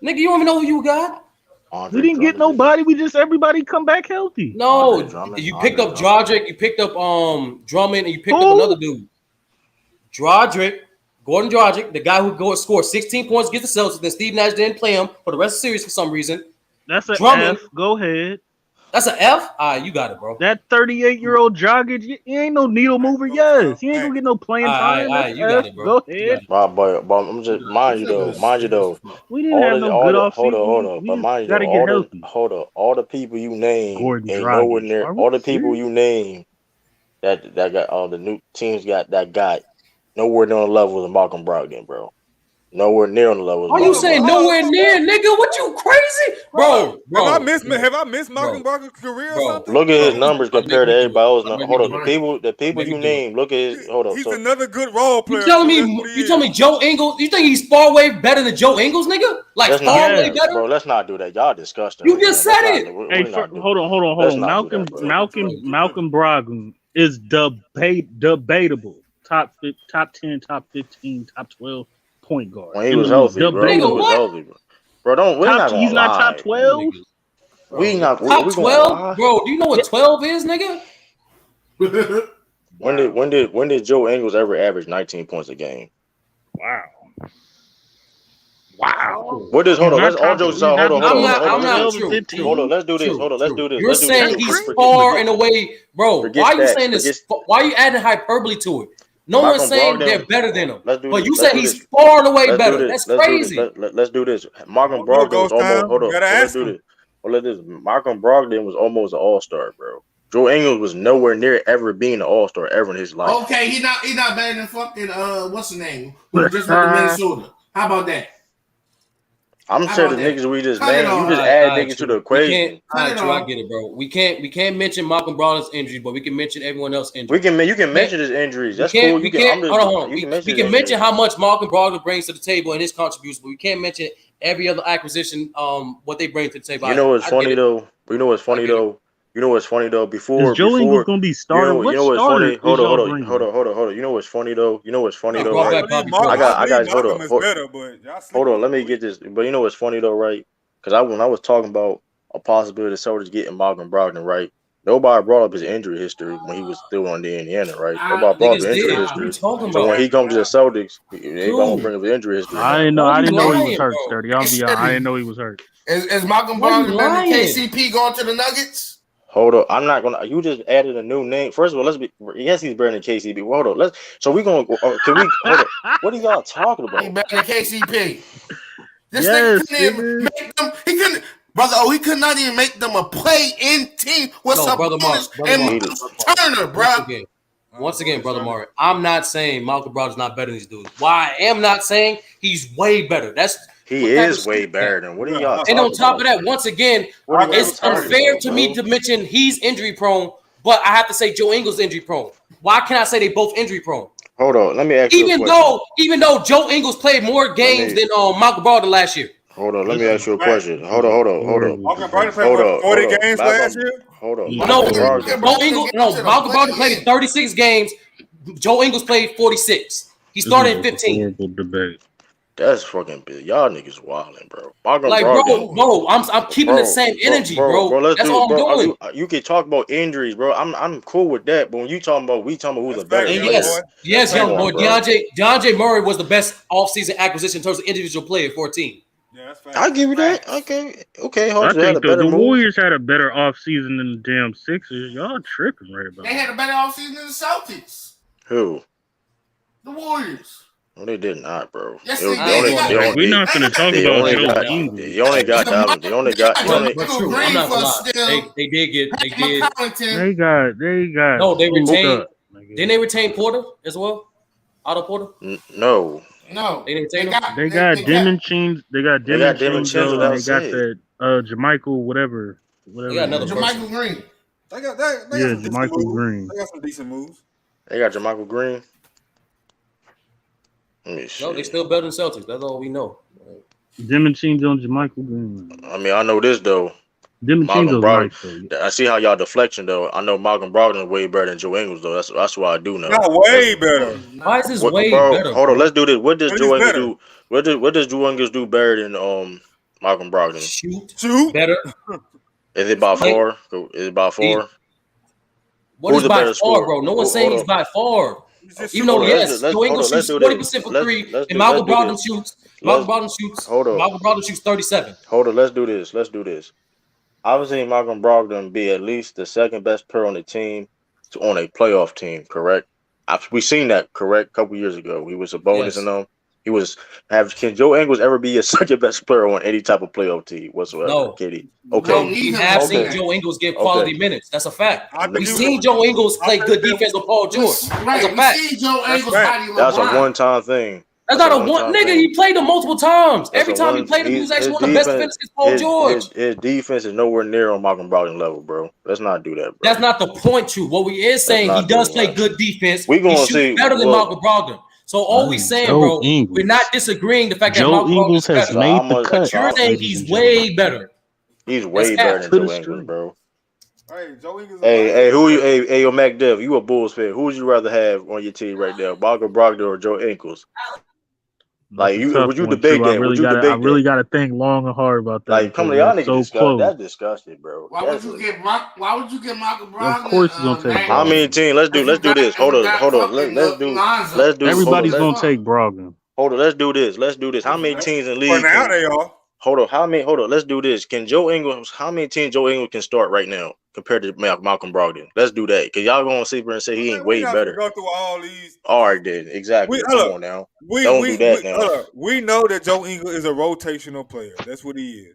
Speaker 5: Nigga, you don't even know who you got.
Speaker 7: We didn't get nobody. We just everybody come back healthy.
Speaker 5: No, you picked up Dragic, you picked up Drummond, and you picked up another dude. Gordon Dragic, the guy who scored 16 points against the Celtics, then Steve Nash didn't play him for the rest of the series for some reason.
Speaker 7: That's an F. Go ahead.
Speaker 5: That's an F. All right, you got it, bro.
Speaker 7: That 38-year-old jogger, he ain't no needle mover. Yes, he ain't gonna get no playing time.
Speaker 5: All right, you got it, bro.
Speaker 7: Go ahead.
Speaker 8: But I'm just mind you though.
Speaker 7: We didn't have no good off season.
Speaker 8: Hold on. But mind you, all the people you name
Speaker 7: Gordon
Speaker 8: ain't
Speaker 7: Dragic.
Speaker 8: nowhere near. All the people you name that got all the new teams got nowhere near on the level of Malcolm Brogdon, bro. Nowhere near on the level.
Speaker 5: Are you saying nowhere near, nigga? What you crazy, bro?
Speaker 2: Have I missed Malcolm Brogdon's career or something?
Speaker 8: Look at his numbers compared to everybody else. Hold on, the people you name. Look at his. Hold on.
Speaker 2: He's another good role player.
Speaker 5: You telling me Joe Ingles? You think he's far way better than Joe Ingles, nigga? Like far way better,
Speaker 8: bro. Let's not do that. Y'all disgusting.
Speaker 5: You just said it.
Speaker 7: Hey, hold on. Malcolm Brogdon is debatable. Top 10, top 15, top 12 point guard.
Speaker 8: When he was healthy, bro. He was healthy, bro.
Speaker 7: He's not top 12.
Speaker 8: We not
Speaker 5: top 12, bro. Do you know what 12 is, nigga?
Speaker 8: When did Joe Ingles ever average 19 points a game?
Speaker 7: Wow.
Speaker 8: What is? Hold on. Let's all jokes aside. Hold on.
Speaker 5: I'm not true.
Speaker 8: Hold on. Let's do this.
Speaker 5: You're saying he's far and away, bro. Why are you saying this? Why are you adding hyperbole to it? No one's saying they're better than him. But you said he's far and away better. That's crazy.
Speaker 8: Let's do this. Malcolm Brogdon was almost. Hold on. Let's do this. Malcolm Brogdon was almost an all-star, bro. Joe Ingles was nowhere near ever being an all-star ever in his life.
Speaker 4: Okay, he's not better than fucking what's the name? Who just went to Minnesota. How about that?
Speaker 8: I'm saying the niggas we just named. You just add niggas to the equation.
Speaker 5: I get it, bro. We can't mention Malcolm Brogdon's injuries, but we can mention everyone else's injuries.
Speaker 8: You can mention his injuries. That's cool.
Speaker 5: We can mention how much Malcolm Brogdon brings to the table and his contributions, but we can't mention every other acquisition, what they bring to the table.
Speaker 8: You know what's funny though? Before
Speaker 7: is Joe Ingles gonna be starting?
Speaker 8: You know what's funny? Hold on. You know what's funny though? Right? I got hold on. Let me get this. But you know what's funny though, right? Because when I was talking about a possibility of Celtics getting Malcolm Brogdon, right? Nobody brought up his injury history when he was still on the Indiana, right? Nobody brought up his injury history. So when he comes to the Celtics, they gonna bring up his injury history.
Speaker 7: I didn't know he was hurt, Sturdy. I didn't know he was hurt.
Speaker 4: Is Malcolm Brogdon better than KCP going to the Nuggets?
Speaker 8: Hold up, I'm not gonna. You just added a new name. First of all, yes, he's better than KCP. Hold on, So we gonna. Can we? Hold up. What are y'all talking about?
Speaker 4: He's better than KCP. This nigga couldn't even make them. He couldn't, brother. He could not even make them a play-in team with some bonus and Turner, bro.
Speaker 5: Once again, brother Maury, I'm not saying Malcolm Brogdon's not better than these dudes. Why I am not saying he's way better.
Speaker 8: He is way better than what are y'all talking
Speaker 5: And on top
Speaker 8: about?
Speaker 5: of that, once again, it's unfair to me to mention he's injury prone, but I have to say Joe Ingles injury prone. Why can't I say they both injury prone?
Speaker 8: Hold on, let me ask you a question.
Speaker 5: Even though Joe Ingles played more games than Malcolm Brogdon last year.
Speaker 8: Hold on, let me ask you a question. Hold on.
Speaker 2: Malcolm Brogdon played 40 games last year?
Speaker 8: Hold on.
Speaker 5: Malcolm Brogdon played 36 games. Joe Ingles played 46. He started in 15.
Speaker 7: Horrible debate.
Speaker 8: That's fucking big. Y'all niggas wilding, bro.
Speaker 5: I'm keeping the same energy, bro. That's all I'm doing.
Speaker 8: You can talk about injuries, bro. I'm cool with that. But when we talking about who's the better.
Speaker 5: Yes, young boy. DeAndre Murray was the best offseason acquisition in terms of individual player for a team.
Speaker 2: Yeah, that's fact.
Speaker 8: I'll give you that. Okay.
Speaker 7: I think the Warriors had a better offseason than the damn Sixers. Y'all tripping right about.
Speaker 4: They had a better offseason than the Celtics.
Speaker 8: Who?
Speaker 4: The Warriors.
Speaker 8: No, they did not, bro.
Speaker 4: Yes, they did.
Speaker 7: We're not going to talk about Joe Ingles.
Speaker 8: They only got Dallas. They only got.
Speaker 5: I'm not gonna They did.
Speaker 7: They got.
Speaker 5: No, they retained. Didn't they retain Porter as well? Otto Porter?
Speaker 8: No.
Speaker 5: They didn't retain him.
Speaker 7: They got DiMancino. They got DiMancino. They got that Jermichael whatever.
Speaker 5: They got another
Speaker 4: Jermichael Green.
Speaker 2: They got
Speaker 7: Jermichael Green.
Speaker 2: They got some decent moves.
Speaker 8: They got Jermichael Green. Let me see.
Speaker 5: No, they still better than Celtics. That's all we know.
Speaker 7: DiMancino and Jermichael Green.
Speaker 8: I mean, I know this though.
Speaker 7: DiMancino's nice,
Speaker 8: I see how y'all deflection though. I know Malcolm Brogdon is way better than Joe Ingles though. That's what I do know.
Speaker 2: Not way better.
Speaker 5: Why is this way better?
Speaker 8: Hold on, let's do this. What does Joe Ingles do? What does Joe Ingles do better than Malcolm Brogdon?
Speaker 5: Shoot better.
Speaker 8: Is it by far? Is it by far?
Speaker 5: What is by far, bro? No one's saying he's by far. Even though, Joe Ingles shoots 40% for three, and Malcolm Brogdon shoots. Malcolm Brogdon shoots 37.
Speaker 8: Hold on, let's do this. I've seen Malcolm Brogdon be at least the second best player on the team on a playoff team, correct? We seen that, correct? A couple years ago. He was a bonus and them. He was can Joe Ingles ever be a second best player on any type of playoff team whatsoever?
Speaker 5: No.
Speaker 8: KD.
Speaker 5: Okay. We have seen Joe Ingles get quality minutes. That's a fact. We've seen Joe Ingles play good defense with Paul George. That's a fact.
Speaker 4: Seen Joe Ingles body LeBron.
Speaker 8: That's a one-time thing.
Speaker 5: That's not a one nigga. Thing. He played him multiple times. Every time he played him, he was actually one of the best defenders against Paul George.
Speaker 8: His defense is nowhere near on Malcolm Brogdon level, bro. Let's not do that, bro.
Speaker 5: That's not the point, True. What we is saying, he does play good defense.
Speaker 8: We gonna
Speaker 5: see better than Malcolm Brogdon. So all we saying, bro, we're not disagreeing the fact that Malcolm
Speaker 7: Ingles has made the cut.
Speaker 5: You're saying he's way better.
Speaker 8: He's way better than Joe Ingles, bro. Hey, Joe Ingles. Hey, who you? Hey, yo, Mac Dev, you a Bulls fan? Who would you rather have on your team right now, Malcolm Brogdon or Joe Ingles? Like would you debate that?
Speaker 7: I really got to think long and hard about that.
Speaker 8: Like, come on, y'all niggas discuss. That's disgusting, bro.
Speaker 4: Why would you get Malcolm Brogdon?
Speaker 7: Of course, he's gonna take.
Speaker 8: How many teams? Let's do this. Hold on. Let's do.
Speaker 7: Everybody's gonna take Brogdon.
Speaker 8: Hold on. Let's do this. How many teams in the league?
Speaker 2: For now, they are.
Speaker 8: Hold on. Let's do this. Can Joe Ingles? How many teams Joe Ingles can start right now compared to Malcolm Brogdon? Let's do that. Cause y'all gonna sit here and say he ain't way better.
Speaker 2: Go through all these.
Speaker 8: All right, then. Exactly. Come on now. Don't do that now.
Speaker 2: We know that Joe Ingles is a rotational player. That's what he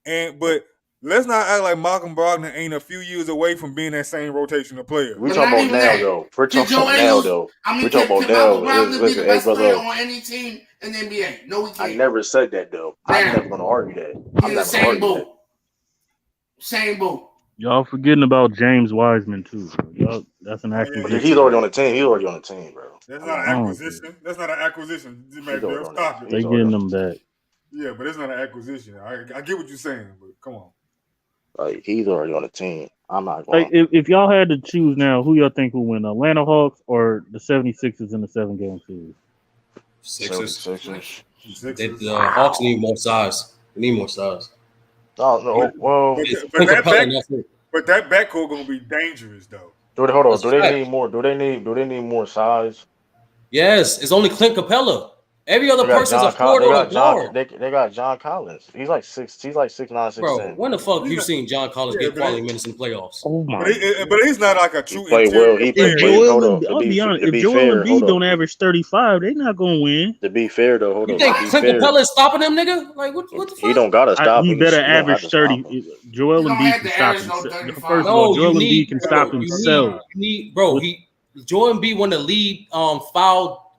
Speaker 2: is. But let's not act like Malcolm Brogdon ain't a few years away from being that same rotational player.
Speaker 8: We're talking about now, though. We're talking about now, though. We're talking about now.
Speaker 4: Listen, hey, brother. On any team in the NBA. No, we can't.
Speaker 8: I never said that, though. I'm never going to argue that. I'm never going to argue that.
Speaker 4: Same boat.
Speaker 7: Y'all forgetting about James Wiseman too. Y'all, that's an acquisition.
Speaker 8: He's already on the team. Bro.
Speaker 2: That's not an acquisition. That's not an acquisition. Stop it.
Speaker 7: They getting them back.
Speaker 2: Yeah, but it's not an acquisition. I get what you're saying, but come on.
Speaker 8: Like, he's already on the team. I'm not going.
Speaker 7: Like, if y'all had to choose now, who y'all think will win, Atlanta Hawks or the 76ers in the 7-game series?
Speaker 5: Sixers. The Hawks need more size. They need more size.
Speaker 8: Oh, no, well,
Speaker 2: but that backcourt gonna be dangerous though.
Speaker 8: Hold on. Do they need more? Do they need more size?
Speaker 5: Yes, it's only Clint Capella. Every other person's a forward or a guard.
Speaker 8: They got John Collins. He's like 6'9", 6'10".
Speaker 5: Bro, when the fuck you seen John Collins get quality minutes in the playoffs?
Speaker 7: Oh my!
Speaker 2: But he's not like a true.
Speaker 8: He
Speaker 7: I'll be honest. If Joel Embiid don't average 35, they're not gonna win.
Speaker 8: To be fair, though, hold on.
Speaker 5: You think Clint Capella is stopping them, nigga? Like what the fuck?
Speaker 8: He don't gotta stop.
Speaker 7: He better average 30. Joel Embiid can stop himself. First of all, Joel Embiid can stop himself.
Speaker 5: Joel Embiid won the lead foul.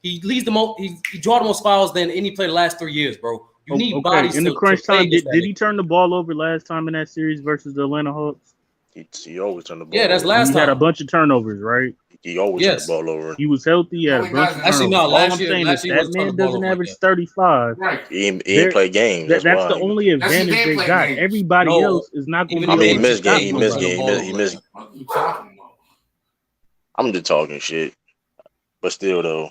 Speaker 5: He leads the most. He draw the most fouls than any player the last 3 years, bro. You need bodies
Speaker 7: in the crunch time. Did he turn the ball over last time in that series versus the Atlanta Hawks?
Speaker 8: He always turned the ball.
Speaker 5: Yeah, that's last time.
Speaker 7: He had a bunch of turnovers, right?
Speaker 8: He always turned the ball over.
Speaker 7: He was healthy. Had a bunch of
Speaker 5: actually, no. Last year,
Speaker 7: that man doesn't average 35.
Speaker 8: Right. He ain't play games.
Speaker 7: That's the only advantage they got. Everybody else is not going to.
Speaker 8: I mean, he missed game. He missed. I'm just talking shit, but still though.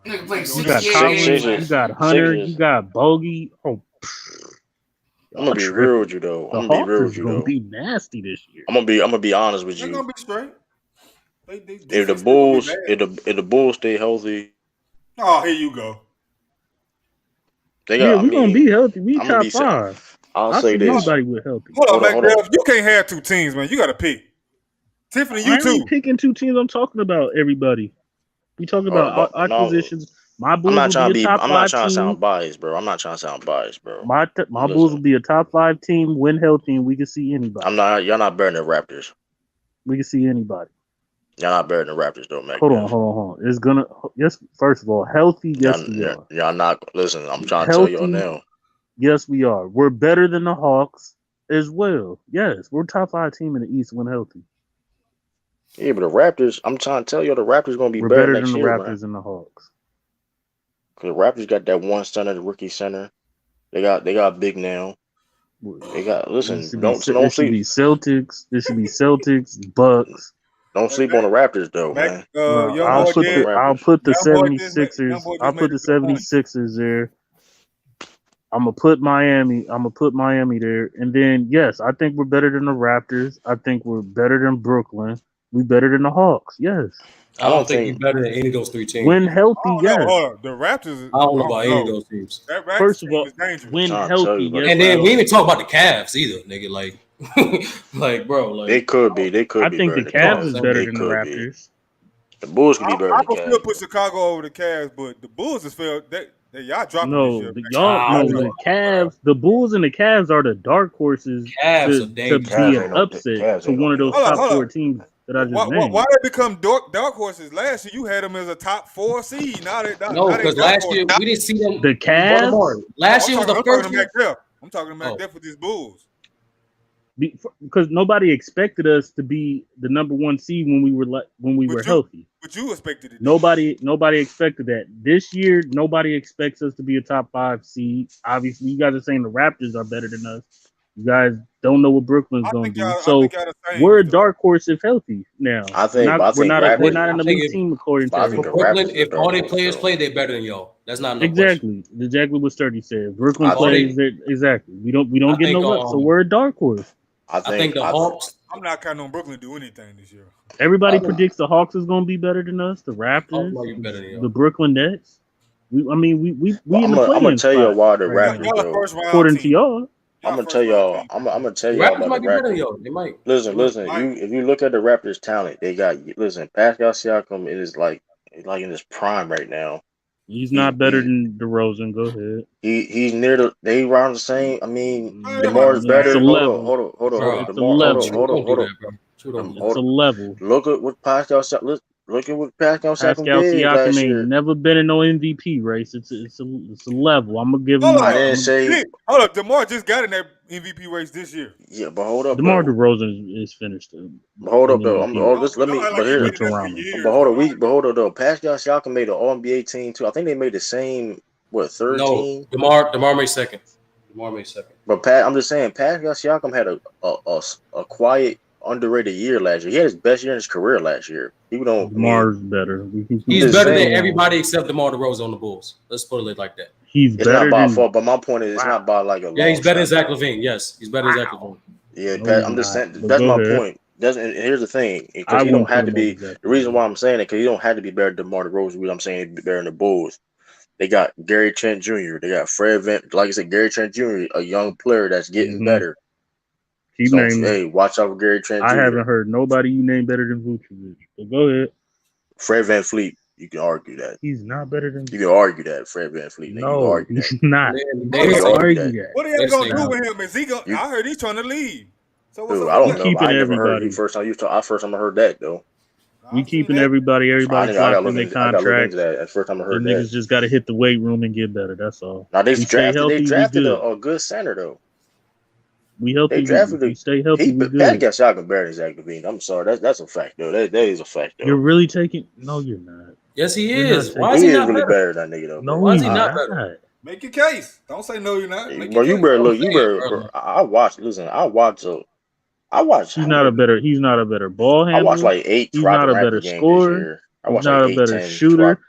Speaker 7: You got Collins, you got Hunter, you got Bogey. Oh,
Speaker 8: I'm gonna be real with you though.
Speaker 7: I'm gonna be nasty this year.
Speaker 8: I'm gonna be honest with you.
Speaker 2: They're gonna be straight.
Speaker 8: If the Bulls stay healthy.
Speaker 2: Oh, here you go.
Speaker 7: We're gonna be healthy. We top 5.
Speaker 8: I'll say this.
Speaker 7: Nobody with healthy.
Speaker 2: Hold on, Mac. You can't have 2 teams, man. You got to pick. Tiffany, you too.
Speaker 7: I'm picking 2 teams. I'm talking about everybody. We talking about acquisitions. My Bulls will be a top 5 team.
Speaker 8: I'm not trying to sound biased, bro.
Speaker 7: My Bulls will be a top 5 team, win healthy, and we can see anybody.
Speaker 8: Y'all not better than Raptors.
Speaker 7: We can see anybody.
Speaker 8: Y'all not better than Raptors, though, man.
Speaker 7: Hold on. It's gonna. Yes, first of all, healthy. Yes, we are.
Speaker 8: Y'all not. Listen, I'm trying to tell y'all now.
Speaker 7: Yes, we are. We're better than the Hawks as well. Yes, we're top 5 team in the East when healthy.
Speaker 8: Yeah, but the Raptors, I'm trying to tell you, the Raptors going to be
Speaker 7: We're
Speaker 8: better
Speaker 7: next
Speaker 8: than
Speaker 7: the Raptors and the Hawks.
Speaker 8: Because the Raptors got that one center, the rookie center. They got big now. They got don't sleep.
Speaker 7: It should be Celtics. It should be Celtics, Bucks.
Speaker 8: Don't sleep on the Raptors though, man.
Speaker 7: I'll put the 76ers. I'll put the 76ers there. I'm gonna put Miami there, and then yes, I think we're better than the Raptors. I think we're better than Brooklyn. We're better than the Hawks. Yes.
Speaker 5: I don't think he's better than any of those three teams.
Speaker 7: When healthy, yes.
Speaker 2: The Raptors.
Speaker 5: I don't know about any of those teams.
Speaker 2: That Raptors
Speaker 7: First of
Speaker 2: team
Speaker 7: all,
Speaker 2: is dangerous.
Speaker 7: when healthy, yes.
Speaker 5: And then we didn't talk about the Cavs either, nigga. Like, bro, like
Speaker 8: they could be. They could
Speaker 7: I
Speaker 8: be.
Speaker 7: think the
Speaker 8: better
Speaker 7: Cavs is better than the Raptors.
Speaker 8: The Bulls could be better
Speaker 2: I
Speaker 8: than the
Speaker 2: can still
Speaker 8: Cavs.
Speaker 2: put Chicago over the Cavs, but the Bulls has failed. Y'all dropping
Speaker 7: No,
Speaker 2: this year.
Speaker 7: the Cavs, the Bulls and the Cavs are the dark horses to be an upset to one of those top 4 teams that I just named.
Speaker 2: Why they become dark horses? Last year you had them as a top 4 seed. Now
Speaker 5: because last year we didn't see them.
Speaker 7: The Cavs.
Speaker 5: Last year was the first year.
Speaker 2: I'm talking about that for these Bulls.
Speaker 7: Because nobody expected us to be the number 1 seed when we were healthy.
Speaker 2: But you expected it.
Speaker 7: Nobody expected that. This year, nobody expects us to be a top 5 seed. Obviously, you guys are saying the Raptors are better than us. You guys don't know what Brooklyn's going to do. So we're a dark horse if healthy now.
Speaker 8: We're not
Speaker 7: an elite team according to
Speaker 5: Brooklyn. If all their players play, they're better than y'all. That's not
Speaker 7: exactly what Sturdy said. Brooklyn plays exactly. We don't get no luck, so we're a dark horse.
Speaker 5: I think the Hawks.
Speaker 2: I'm not counting on Brooklyn to do anything this year.
Speaker 7: Everybody predicts the Hawks is going to be better than us. The Raptors, the Brooklyn Nets. We in the play-in.
Speaker 8: I'm gonna tell you why the Raptors.
Speaker 7: According to y'all,
Speaker 8: I'm gonna tell y'all. I'm gonna tell y'all about the Raptors.
Speaker 5: They might.
Speaker 8: Listen. If you look at the Raptors' talent, they got. Listen, Pascal Siakam is like in his prime right now.
Speaker 7: He's not better than DeRozan. Go ahead.
Speaker 8: He's near they around the same. I mean, DeMar is better. Hold on.
Speaker 7: It's a level.
Speaker 8: Look at what Pascal Siakam. Look at what Pascal
Speaker 7: Siakam ain't never been in no MVP race. It's a level. I'm gonna give him.
Speaker 8: I didn't say.
Speaker 2: Hold up, DeMar just got in that MVP race this year.
Speaker 8: Yeah, but hold up.
Speaker 7: DeMar DeRozan is finished.
Speaker 8: Hold up though. Hold up though. Pascal Siakam made an All-NBA team too. I think they made the same third team.
Speaker 5: DeMar made second.
Speaker 8: But I'm just saying, Pascal Siakam had a quiet, underrated year last year. He had his best year in his career last year.
Speaker 7: DeMar's better.
Speaker 5: He's better than everybody except DeMar DeRozan on the Bulls. Let's put it like that.
Speaker 7: It's better
Speaker 8: not by fault, but my point is, it's not by like a.
Speaker 5: Yeah, he's better than Zach LaVine. Yes, he's better than Zach LaVine.
Speaker 8: Yeah, I'm just saying. That's my point. Here's the thing, because he don't have to be. The reason why I'm saying it, because he don't have to be better than DeMar DeRozan. I'm saying he's better than the Bulls. They got Gary Trent Jr. They got Fred Van. Like I said, Gary Trent Jr., a young player that's getting better. Watch out for Gary Trent Jr.
Speaker 7: I haven't heard nobody you name better than Vucevic. But go ahead.
Speaker 8: Fred VanVleet, you can argue that.
Speaker 7: He's not better than.
Speaker 8: You can argue that Fred VanVleet.
Speaker 7: No, he's not.
Speaker 2: What are you gonna do with him? Is he going? I heard he's trying to leave. So what's
Speaker 8: I don't know.
Speaker 7: Keeping
Speaker 8: I never
Speaker 7: everybody.
Speaker 8: heard first time I heard that though.
Speaker 7: We keeping everybody. Everybody's locked in their contract.
Speaker 8: That's the first time I heard
Speaker 7: the
Speaker 8: that.
Speaker 7: niggas just got to hit the weight room and get better. That's all.
Speaker 8: Now they drafted a good center though.
Speaker 7: We healthy. We stay healthy. We good.
Speaker 8: Pat got Siakam better than Zach LaVine. I'm sorry. That's a fact though. That is a fact though.
Speaker 7: You're really taking? No, you're not.
Speaker 5: Yes, he is. Why is he not
Speaker 8: really better than that nigga though?
Speaker 7: No,
Speaker 5: why is he not better?
Speaker 2: Make your case. Don't say no. You're not.
Speaker 8: Bro, you better look. You better. Bro, I watched. Listen, I watched.
Speaker 7: He's not a better ball handler.
Speaker 8: I watched like 8.
Speaker 7: He's not a better scorer. He's not a better shooter.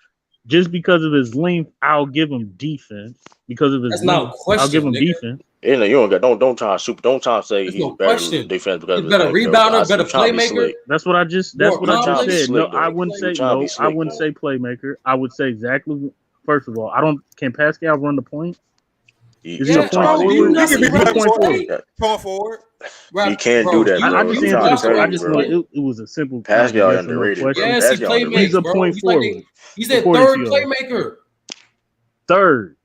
Speaker 7: Just because of his length, I'll give him defense. Because of his length, I'll give him defense.
Speaker 8: You don't try to say he's better defense because
Speaker 5: he's better rebounder, better playmaker.
Speaker 7: That's what I just said. No, I wouldn't say playmaker. I would say Zach LaVine. First of all, Can Pascal run the point? Is he a
Speaker 2: point forward?
Speaker 8: He can't do that.
Speaker 7: I just know it was a simple.
Speaker 8: Pascal underrated.
Speaker 5: Yes, he's
Speaker 7: a point forward.
Speaker 5: He's a third playmaker.
Speaker 7: Third.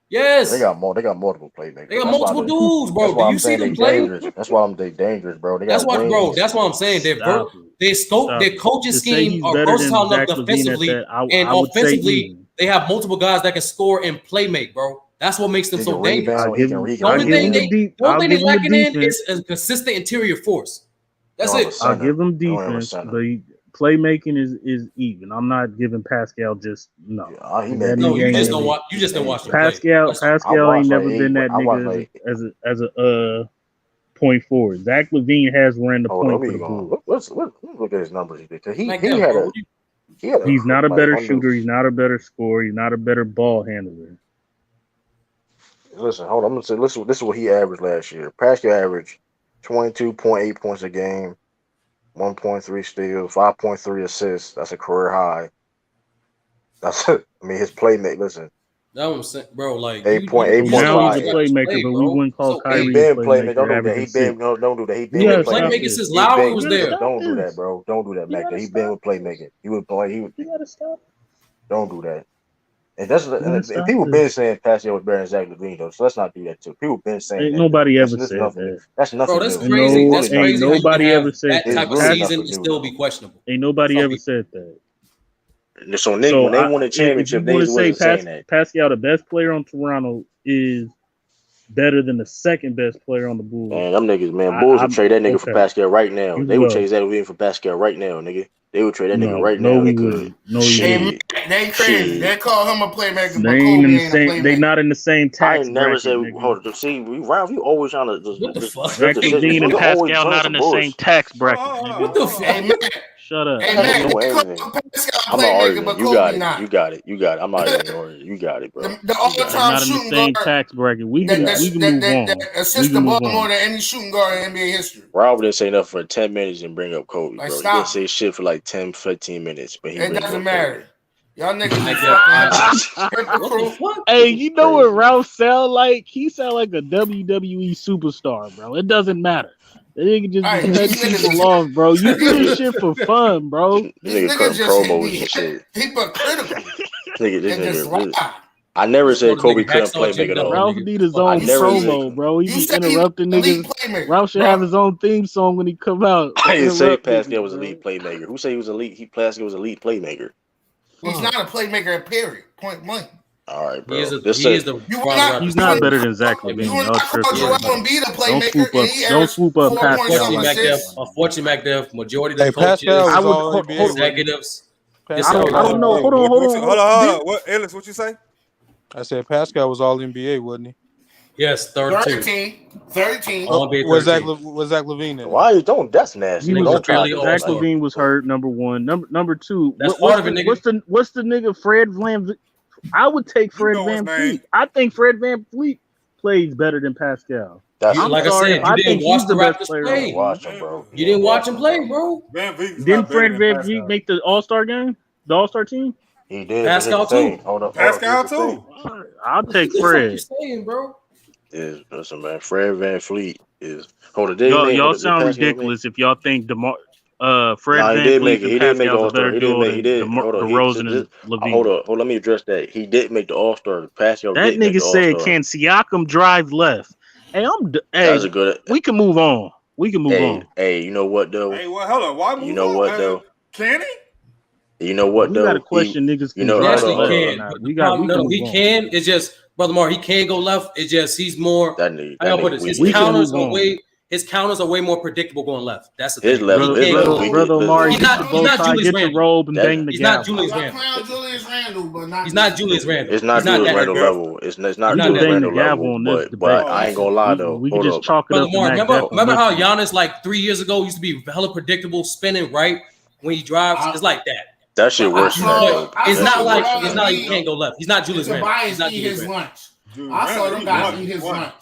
Speaker 5: Yes.
Speaker 8: They got multiple playmakers.
Speaker 5: They got multiple dudes, bro. Do you see them play?
Speaker 8: That's why they dangerous, bro.
Speaker 5: That's why I'm saying their coaching scheme are versatile enough defensively and offensively. They have multiple guys that can score and play make, bro. That's what makes them so dangerous. The only thing they lacking in is a consistent interior force. That's it.
Speaker 7: I'll give them defense, but playmaking is even. I'm not giving Pascal just no.
Speaker 5: You just don't watch. You just don't watch
Speaker 7: Pascal ain't never been that nigga as a point forward. Zach LaVine has ran the point for the Bulls.
Speaker 8: Let's look at his numbers because
Speaker 7: he's not a better shooter. He's not a better scorer. He's not a better ball handler.
Speaker 8: Listen, hold on. I'm gonna say this is what he averaged last year. Pascal averaged 22.8 points a game, 1.3 steals, 5.3 assists. That's a career high. That's I mean his playmaking. Listen,
Speaker 5: That's what I'm saying, bro. Like
Speaker 8: 8.5.
Speaker 7: Now he's a playmaker, but we wouldn't call Kyrie
Speaker 8: He been
Speaker 7: a
Speaker 8: playmaking.
Speaker 7: playmaker.
Speaker 8: Don't do that. He been don't do that. He been with
Speaker 5: playmaking
Speaker 8: playmaking
Speaker 5: since Lowry was there.
Speaker 8: Don't do that, bro. Don't do that, Mac. He been with playmaking. He would play. He would. Don't do that. And that's and people been saying Pascal was better than Zach LaVine though. So let's not do that too. People been saying
Speaker 7: Ain't
Speaker 8: that.
Speaker 7: nobody ever said that.
Speaker 8: That's nothing.
Speaker 5: Bro, that's
Speaker 8: new.
Speaker 5: crazy.
Speaker 7: No,
Speaker 5: That's crazy.
Speaker 7: ain't nobody ever said
Speaker 5: that type of season and still be questionable.
Speaker 7: Ain't nobody ever said that.
Speaker 8: So Nick, when they won a championship, they wasn't saying that.
Speaker 7: Pascal, the best player on Toronto, is better than the second best player on the Bulls.
Speaker 8: Man, them niggas, man, Bulls would trade that nigga for Pascal right now. They would trade Zach LaVine for Pascal right now, nigga. They would trade that nigga right now. They could.
Speaker 7: No,
Speaker 4: they crazy. They call him a playmaker.
Speaker 7: They ain't in the same. They not in the same tax.
Speaker 8: I ain't never said. Hold on. See, Ralph, you always trying to.
Speaker 5: What the fuck?
Speaker 7: Zach LaVine and Pascal not in the same tax bracket.
Speaker 5: What the fuck?
Speaker 7: Shut up.
Speaker 8: I'm not arguing. You got it. I'm not ignoring it. You got it, bro.
Speaker 4: The all-time shooting guard.
Speaker 7: Tax bracket. We can move on.
Speaker 4: Assist the ball more than any shooting guard in NBA history.
Speaker 8: Ralph didn't say nothing for 10 minutes and bring up Kobe, bro. He didn't say shit for like 10, 15 minutes. But
Speaker 4: it doesn't matter. Y'all niggas
Speaker 7: Hey, you know what Ralph sound like? He sound like a WWE superstar, bro. It doesn't matter. They nigga just cut people off, bro. You do this shit for fun, bro.
Speaker 8: Nigga cutting promos and shit.
Speaker 4: Hypocritical.
Speaker 8: Nigga, I never said Kobe couldn't play make it all.
Speaker 7: Ralph need his own promo, bro. He be interrupting niggas. Ralph should have his own theme song when he come out.
Speaker 8: I didn't say Pascal was elite playmaker. Who said he was elite? Pascal was elite playmaker.
Speaker 4: He's not a playmaker, period. Point blank.
Speaker 8: All right, bro.
Speaker 7: He's not better than Zach LaVine. Don't swoop up Pascal.
Speaker 5: Unfortunately, MacDuff, majority of the coaches, executives.
Speaker 6: I
Speaker 7: don't know. Hold on.
Speaker 2: What, Ellis? What you say?
Speaker 6: I said Pascal was all NBA, wasn't he?
Speaker 5: Yes, 13.
Speaker 6: Was Zach LaVine in?
Speaker 8: Why don't? That's nasty.
Speaker 7: Zach LaVine was hurt. Number one. Number two.
Speaker 5: That's part of it, nigga.
Speaker 7: What's the nigga Fred Van? I would take Fred Van Fleet. I think Fred Van Fleet plays better than Pascal.
Speaker 5: Like I said, you didn't watch the Raptors play.
Speaker 8: Watch him, bro.
Speaker 5: You didn't watch him play, bro.
Speaker 7: Didn't Fred Van Fleet make the All-Star game? The All-Star team?
Speaker 8: He did.
Speaker 5: Pascal too.
Speaker 2: Pascal too.
Speaker 7: I'll take Fred.
Speaker 5: What you saying, bro?
Speaker 8: Listen, man. Fred Van Fleet is.
Speaker 7: Y'all sound ridiculous if y'all think Fred Van Fleet and Pascal's a better duo than DeRozan and LaVine.
Speaker 8: Hold on. Let me address that. He didn't make the All-Star. Pascal.
Speaker 7: That nigga said, "Can Siakam drive left?" Hey,
Speaker 8: that's a good.
Speaker 7: We can move on.
Speaker 8: Hey, you know what though?
Speaker 2: Hey, well, hold on. Why move
Speaker 8: you know
Speaker 2: on?
Speaker 8: What though?
Speaker 2: Can he?
Speaker 8: You know what though?
Speaker 7: We got to question niggas.
Speaker 8: You know,
Speaker 5: he can. It's just Brother Mar. He can go left. It's just he's more. His counters are way more predictable going left. That's the thing.
Speaker 7: Brother Omari, he's not
Speaker 5: Julius Randle.
Speaker 7: The robe and bang the
Speaker 5: He's not Julius Randle. He's not Julius Randle.
Speaker 8: It's not Julius Randle level. It's not Julius Randle level. But I ain't gonna lie though.
Speaker 7: We can just chalk it up.
Speaker 5: Remember how Giannis like 3 years ago used to be hella predictable, spinning right when he drives? It's like that.
Speaker 8: That shit worse than that.
Speaker 5: It's not like he can't go left. He's not Julius Randle. He's not
Speaker 4: Julius Randle. I saw them guys eat his lunch.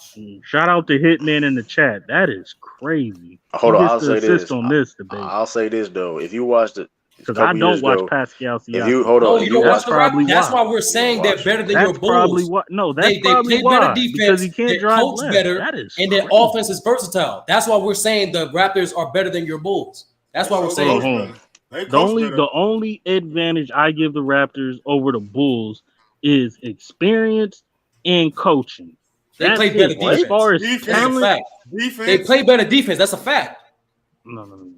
Speaker 7: Shout out to Hitman in the chat. That is crazy.
Speaker 8: Hold on, I'll say this.
Speaker 7: On this debate.
Speaker 8: I'll say this though. If you watched it,
Speaker 7: because I don't watch Pascal Siakam.
Speaker 8: If you hold on,
Speaker 5: you don't watch the Raptors. That's why we're saying they're better than your Bulls.
Speaker 7: They play better defense because he can't drive left.
Speaker 5: Better, and their offense is versatile. That's why we're saying the Raptors are better than your Bulls. That's why we're saying.
Speaker 7: The only advantage I give the Raptors over the Bulls is experience and coaching.
Speaker 5: They play better defense.
Speaker 7: As far as talent,
Speaker 5: they play better defense. That's a fact.
Speaker 7: No.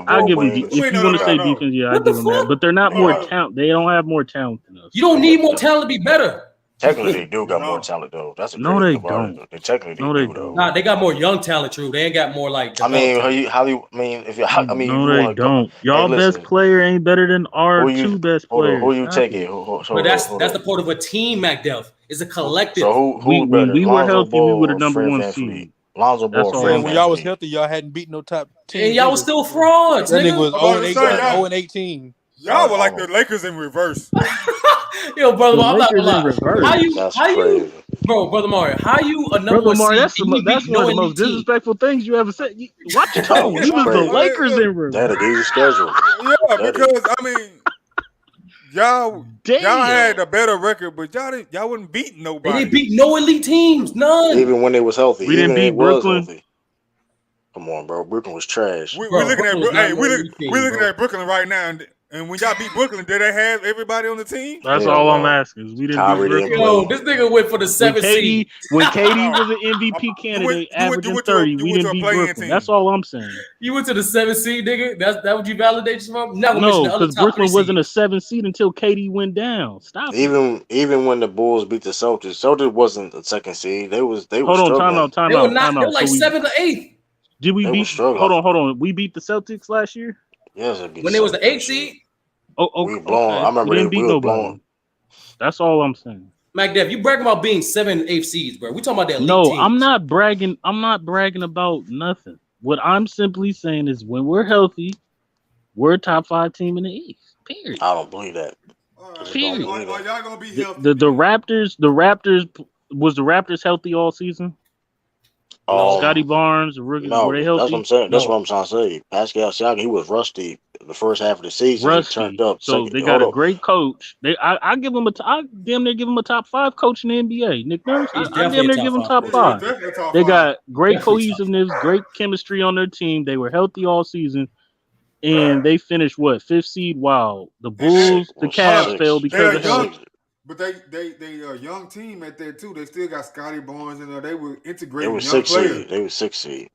Speaker 7: I'll give them. If you want to say defense, yeah, I'll give them that. But they're not more talent. They don't have more talent than us.
Speaker 5: You don't need more talent to be better.
Speaker 8: Technically, they do got more talent though. That's a
Speaker 7: no, they don't.
Speaker 8: They technically do though.
Speaker 5: Nah, they got more young talent. True, they ain't got more like.
Speaker 8: No, they
Speaker 7: don't. Y'all best player ain't better than our two best players.
Speaker 8: Who you taking?
Speaker 5: But that's the part of a team, MacDuff. It's a collective.
Speaker 8: So
Speaker 7: when we were healthy, we were the number one seed.
Speaker 8: Lonzo Ball.
Speaker 6: When y'all was healthy, y'all hadn't beaten no top 10.
Speaker 5: And y'all was still frauds.
Speaker 6: That nigga was 0-18.
Speaker 2: Y'all were like the Lakers in reverse.
Speaker 5: Yo, brother, I'm not gonna lie. Brother Mario, how you a number
Speaker 7: Brother
Speaker 5: one
Speaker 7: Mar,
Speaker 5: seed
Speaker 7: that's
Speaker 5: and you
Speaker 7: that's
Speaker 5: beat
Speaker 7: one
Speaker 5: no
Speaker 7: of the most
Speaker 5: elite team?
Speaker 7: disrespectful things you ever said. Watch your
Speaker 8: That
Speaker 7: tone.
Speaker 8: was
Speaker 7: You was the
Speaker 8: crazy.
Speaker 7: Lakers in review.
Speaker 8: That against the schedule.
Speaker 2: Yeah,
Speaker 8: That
Speaker 2: because I mean, y'all had
Speaker 7: Damn.
Speaker 2: a better record, but y'all wouldn't beat
Speaker 5: They
Speaker 2: nobody.
Speaker 5: didn't beat no elite teams, none.
Speaker 8: Even when they was healthy,
Speaker 7: We didn't
Speaker 8: even when
Speaker 7: beat
Speaker 8: it was
Speaker 7: Brooklyn.
Speaker 8: healthy. Come on, bro. Brooklyn was trash.
Speaker 2: We're
Speaker 5: Bro,
Speaker 2: looking at
Speaker 5: Brooklyn was not
Speaker 2: hey,
Speaker 5: no
Speaker 2: we're
Speaker 5: elite team,
Speaker 2: looking
Speaker 5: bro.
Speaker 2: at Brooklyn right now, and when y'all beat Brooklyn, did they have everybody on the team?
Speaker 7: That's
Speaker 8: Hell
Speaker 7: all I'm
Speaker 8: no.
Speaker 7: asking. We didn't
Speaker 8: Kyrie
Speaker 7: beat
Speaker 8: didn't
Speaker 7: Brooklyn.
Speaker 5: Yo, this nigga went for the
Speaker 7: When
Speaker 5: 7th seed.
Speaker 7: KD was an MVP candidate, averaging 30, we didn't beat Brooklyn. That's all I'm saying.
Speaker 5: You went to the 7th seed, nigga? That what you validate from? Not gonna mention
Speaker 7: No,
Speaker 5: the other
Speaker 7: because
Speaker 5: top 3
Speaker 7: Brooklyn wasn't a
Speaker 5: seeds.
Speaker 7: 7th seed until KD went down. Stop it.
Speaker 8: Even when the Bulls beat the Celtics wasn't the second seed. They was
Speaker 7: Hold on,
Speaker 8: struggling.
Speaker 5: They were
Speaker 7: time
Speaker 5: like
Speaker 7: out. So
Speaker 5: 7th or 8th.
Speaker 7: did we
Speaker 8: They was
Speaker 7: beat?
Speaker 8: struggling.
Speaker 7: Hold on. We beat the Celtics last year.
Speaker 8: Yes, they beat
Speaker 5: When
Speaker 8: the
Speaker 5: they was the
Speaker 8: Celtics
Speaker 5: 8th
Speaker 8: last year.
Speaker 5: seed.
Speaker 7: Oh,
Speaker 8: We were blown.
Speaker 7: okay.
Speaker 8: I remember
Speaker 7: we didn't beat
Speaker 8: we were
Speaker 7: nobody.
Speaker 8: blown.
Speaker 7: That's all I'm saying.
Speaker 5: MacDev, you bragging about being 7th and 8th seeds, bro. We talking about the elite
Speaker 7: No,
Speaker 5: teams.
Speaker 7: I'm not bragging. I'm not bragging about nothing. What I'm simply saying is when we're healthy, we're a top 5 team in the East. Period.
Speaker 8: I don't believe that.
Speaker 7: Period.
Speaker 2: Are y'all gonna be healthy?
Speaker 7: The Raptors was the Raptors healthy all season? Scotty Barnes, the rookies,
Speaker 8: no,
Speaker 7: were they healthy?
Speaker 8: that's what I'm saying. That's what I'm trying to say. Pascal Siakam, he was rusty the first half of the season. He turned up.
Speaker 7: So they got a great coach. I give him I damn near give him a top 5 coach in the NBA. Nick Nurse, I damn near give him top 5. They got great cohesiveness, great chemistry on their team. They were healthy all season. And they finished what, 5th seed? Wow. The Bulls, the Cavs fell because of health.
Speaker 2: But they a young team at that too. They still got Scotty Barnes in there. They were integrating
Speaker 8: They were
Speaker 2: young players.
Speaker 8: They were 6th seed.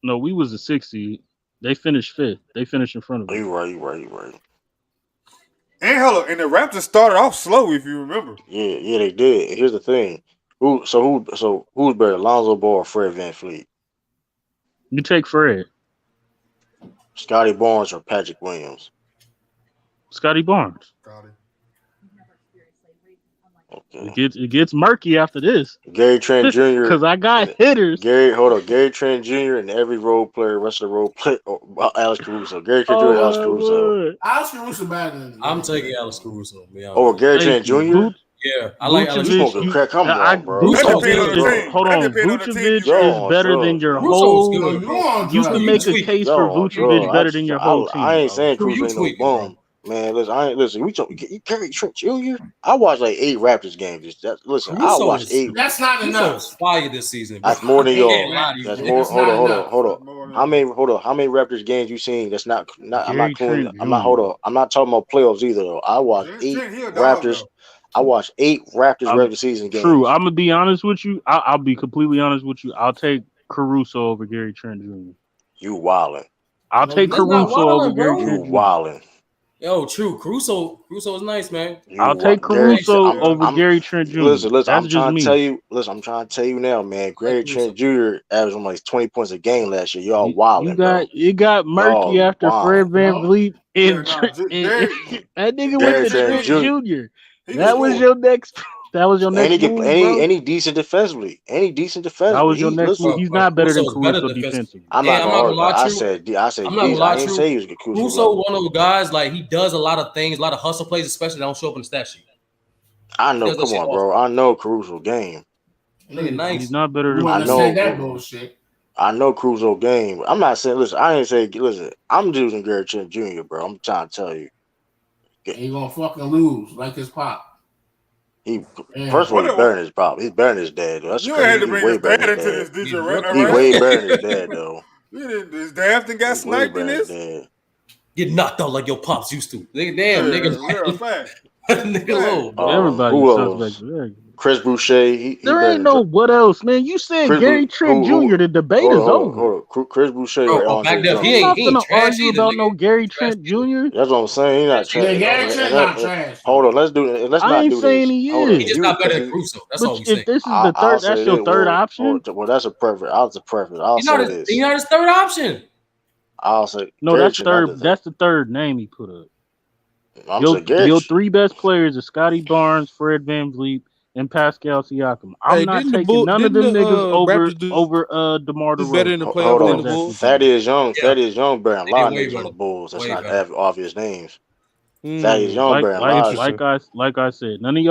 Speaker 7: No, we was the 6th seed. They finished 5th. They finished in front of us.
Speaker 8: You right.
Speaker 2: And the Raptors started off slow, if you remember.
Speaker 8: Yeah, they did. Here's the thing. Who's better, Lonzo Ball or Fred VanVleet?
Speaker 7: You take Fred.
Speaker 8: Scotty Barnes or Patrick Williams?
Speaker 7: Scotty Barnes.
Speaker 8: Okay.
Speaker 7: It gets murky after this.
Speaker 8: Gary Trent Jr.
Speaker 7: Because I got hitters.
Speaker 8: Gary Trent Jr. and every role player, rest of the role player, Alex Caruso. Gary Trent Jr. and Alex Caruso.
Speaker 4: Alex Caruso better than
Speaker 5: I'm taking Alex Caruso.
Speaker 8: Oh, Gary Trent Jr.?
Speaker 5: Yeah, I like Alex
Speaker 8: Caruso. Crack, come on, bro.
Speaker 7: Hold on, Vucevic is better than your whole. You can make a case for Vucevic better than your whole team.
Speaker 8: I ain't saying Caruso ain't no bum. Man, listen, you Gary Trent Jr. I watched like 8 Raptors games. Listen, I watched 8.
Speaker 4: That's not enough.
Speaker 5: Fire this season.
Speaker 8: That's more than y'all. That's more. Hold on. How many Raptors games you seen? That's not. I'm not including. I'm not talking about playoffs either. Though. I watched 8 Raptors. I watched 8 Raptors regular season games.
Speaker 7: True. I'm gonna be honest with you. I'll be completely honest with you. I'll take Caruso over Gary Trent Jr.
Speaker 8: You wildin'.
Speaker 7: I'll take Caruso over Gary Trent Jr.
Speaker 8: You wildin'.
Speaker 5: Yo, true. Caruso is nice, man.
Speaker 7: I'll take Caruso over Gary Trent Jr.
Speaker 8: Listen, I'm trying to tell you. Listen, I'm trying to tell you now, man. Gary Trent Jr. averaged like 20 points a game last year. Y'all wildin'.
Speaker 7: It got murky after Fred VanVleet and that nigga went to Trent Jr. That was your next. That was your next move,
Speaker 8: any decent defensively.
Speaker 7: That was your next move. He's not better than Caruso defensively.
Speaker 5: I'm not gonna lie to you.
Speaker 8: I said
Speaker 5: I'm not gonna lie to
Speaker 8: say he was
Speaker 5: you.
Speaker 8: good.
Speaker 5: Caruso one of those guys, like he does a lot of things, a lot of hustle plays, especially that don't show up in the stat sheet.
Speaker 8: I know, come on, bro. I know Caruso game.
Speaker 5: Nice.
Speaker 7: He's not better than
Speaker 8: I know
Speaker 4: that bullshit.
Speaker 8: I know Caruso game. I'm not saying I ain't say I'm using Gary Trent Jr., bro. I'm trying to tell you.
Speaker 4: He gonna fucking lose like his pop.
Speaker 8: First of all, he's better than his pop. He's better than his dad, though. That's
Speaker 2: you
Speaker 8: crazy.
Speaker 2: had to bring his dad into this, did you?
Speaker 8: He's way better than his dad, though.
Speaker 2: His dad got sniped in this?
Speaker 5: Get knocked out like your pops used to. Nigga,
Speaker 2: fact.
Speaker 5: Nigga low.
Speaker 7: Everybody suspect.
Speaker 8: Chris Boucher.
Speaker 7: There ain't no what else, man. You said Gary Trent Jr. The debate is over.
Speaker 8: Hold on. Chris Boucher.
Speaker 7: He ain't gonna argue about no Gary Trent Jr.
Speaker 8: That's what I'm saying. He's not trash.
Speaker 4: Gary Trent not trash.
Speaker 8: Hold on. Let's do it.
Speaker 7: I ain't saying he is.
Speaker 5: He's just not better than Caruso. That's all we saying.
Speaker 7: If this is the third, that's your third option.
Speaker 8: Well, that's a preference. I'll say this.
Speaker 5: He's not his third option.
Speaker 8: I'll say
Speaker 7: no. That's third. That's the third name he put up. Your 3 best players are Scotty Barnes, Fred VanVleet, and Pascal Siakam. I'm not taking none of them niggas over DeMar DeRozan.
Speaker 6: Better in the playoffs than the Bulls.
Speaker 8: That is young. That is young. Better a lot of niggas on the Bulls. That's not obvious names. Thaddeus Young bearing a lot of shit.
Speaker 7: Like I said, none of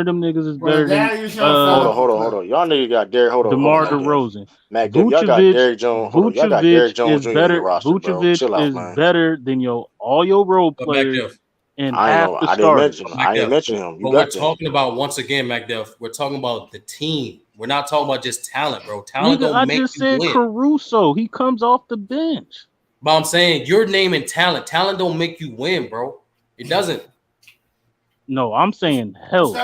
Speaker 7: them niggas is better than
Speaker 8: Hold on. Y'all niggas got Derrick. Hold on.
Speaker 7: DeMar DeRozan.
Speaker 8: Mac Dip, y'all got Derrick Jones. Hold on. Y'all got Derrick Jones
Speaker 7: is
Speaker 8: Jr.
Speaker 7: better.
Speaker 8: in your roster, bro.
Speaker 7: Vucevic
Speaker 8: Chill out,
Speaker 7: is
Speaker 8: man.
Speaker 7: better than all your role players and half the starters.
Speaker 5: I
Speaker 8: didn't mention him.
Speaker 5: But we're talking about, once again, MacDuff, we're talking about the team. We're not talking about just talent, bro. Talent don't make you win. I just said
Speaker 7: Caruso. He comes off the bench.
Speaker 5: But I'm saying you're naming talent. Talent don't make you win, bro. It doesn't.
Speaker 7: No, I'm saying health.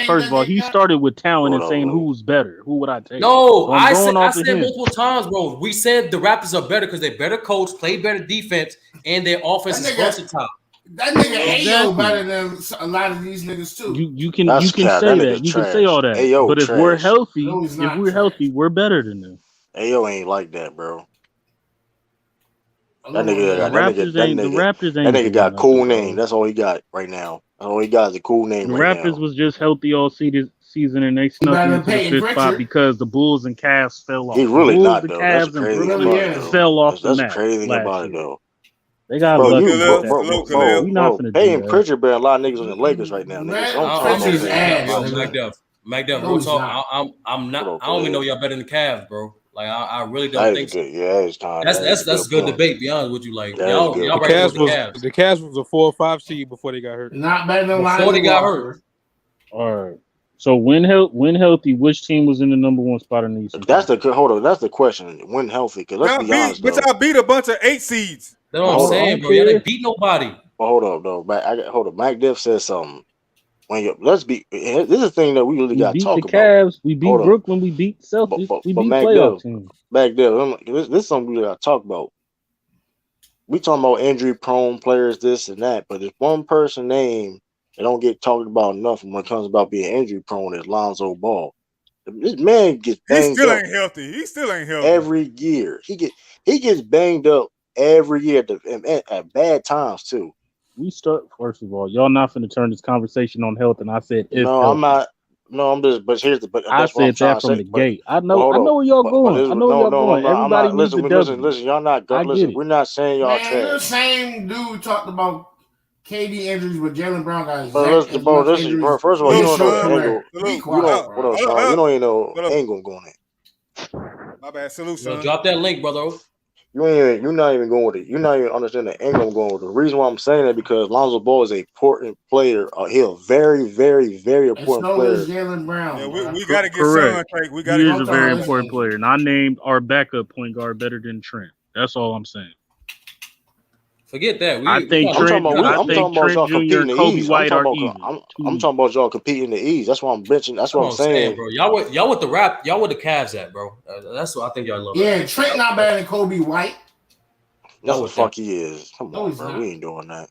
Speaker 7: First of all, he started with talent and saying who's better. Who would I take?
Speaker 5: No, so I said multiple times, bro. We said the Raptors are better because they're better coach, play better defense, and their offense is versatile.
Speaker 4: That nigga Ayo better than a lot of these niggas too.
Speaker 7: You can say that. You can say all that. Ayo but if we're healthy, we're better than them.
Speaker 8: Ayo ain't like that, bro. That nigga got a cool name. That's all he got right now. All he got is a cool name.
Speaker 7: The Raptors was just healthy all season, and they snuck into the fifth spot because the Bulls and Cavs fell off.
Speaker 8: He really not though. That's crazy about it.
Speaker 7: Fell off the map.
Speaker 8: That's crazy about it though.
Speaker 7: They got lucky.
Speaker 8: Bro, paying Pritchard bearing a lot of niggas on the Lakers right now.
Speaker 5: MacDuff, real talk. I'm not. I don't even know y'all better than the Cavs, bro. Like I really don't think so.
Speaker 8: Yeah, it's time.
Speaker 5: That's good debate. Be honest with you, like y'all
Speaker 6: the
Speaker 5: right
Speaker 6: Cavs
Speaker 5: with the Cavs.
Speaker 6: The Cavs was a 4 or 5 seed before they got hurt.
Speaker 4: Not better than
Speaker 5: before they got hurt.
Speaker 7: All right. So when healthy, which team was in the number 1 spot in the East?
Speaker 8: That's the question. When healthy, because let's be honest.
Speaker 2: But y'all beat a bunch of 8 seeds.
Speaker 5: That's what I'm saying, bro. Y'all didn't beat nobody.
Speaker 8: Well, hold up, though. Hold up. Mac Diff said something. This is the thing that we really got to talk about.
Speaker 7: Cavs, we beat Brooklyn, we beat Celtics, we beat playoff teams.
Speaker 8: Back there, this is something we really got to talk about. We talking about injury-prone players, this and that, but if one person name that don't get talked about enough when it comes about being injury-prone is Lonzo Ball. This man gets banged up.
Speaker 2: He still ain't healthy.
Speaker 8: Every year. He gets banged up every year at bad times, too.
Speaker 7: We start, first of all, y'all not finna turn this conversation on health, and I said if
Speaker 8: no,
Speaker 7: healthy.
Speaker 8: I'm not. No, I'm just. But
Speaker 7: I said that from the gate. I know where y'all going. I know where y'all going. Everybody needs to
Speaker 8: listen. Y'all not. Listen, we're not saying y'all trash.
Speaker 4: The same dude talked about KD injuries with Jaylen Brown guys.
Speaker 8: First of all, you don't know angle. What up, Sean? You don't even know angle going in.
Speaker 2: My bad. Salute, son.
Speaker 5: Drop that link, brother.
Speaker 8: You're not even going with it. You're not even understanding the angle I'm going with. The reason why I'm saying that because Lonzo Ball is an important player. He's a very, very, very important player.
Speaker 4: Jaylen Brown.
Speaker 2: Yeah, we got to get Sean.
Speaker 7: He is a very important player, and I named our backup point guard better than Trent. That's all I'm saying.
Speaker 5: Forget that.
Speaker 7: I think Trent Jr., Kobe White are even.
Speaker 8: I'm talking about y'all competing in the East. That's what I'm bitching. That's what I'm saying,
Speaker 5: bro. Y'all with the y'all with the Cavs at, bro. That's what I think y'all love.
Speaker 4: Yeah, Trent not better than Kobe White.
Speaker 8: That's what the fuck he is. Come on, bro. We ain't doing that.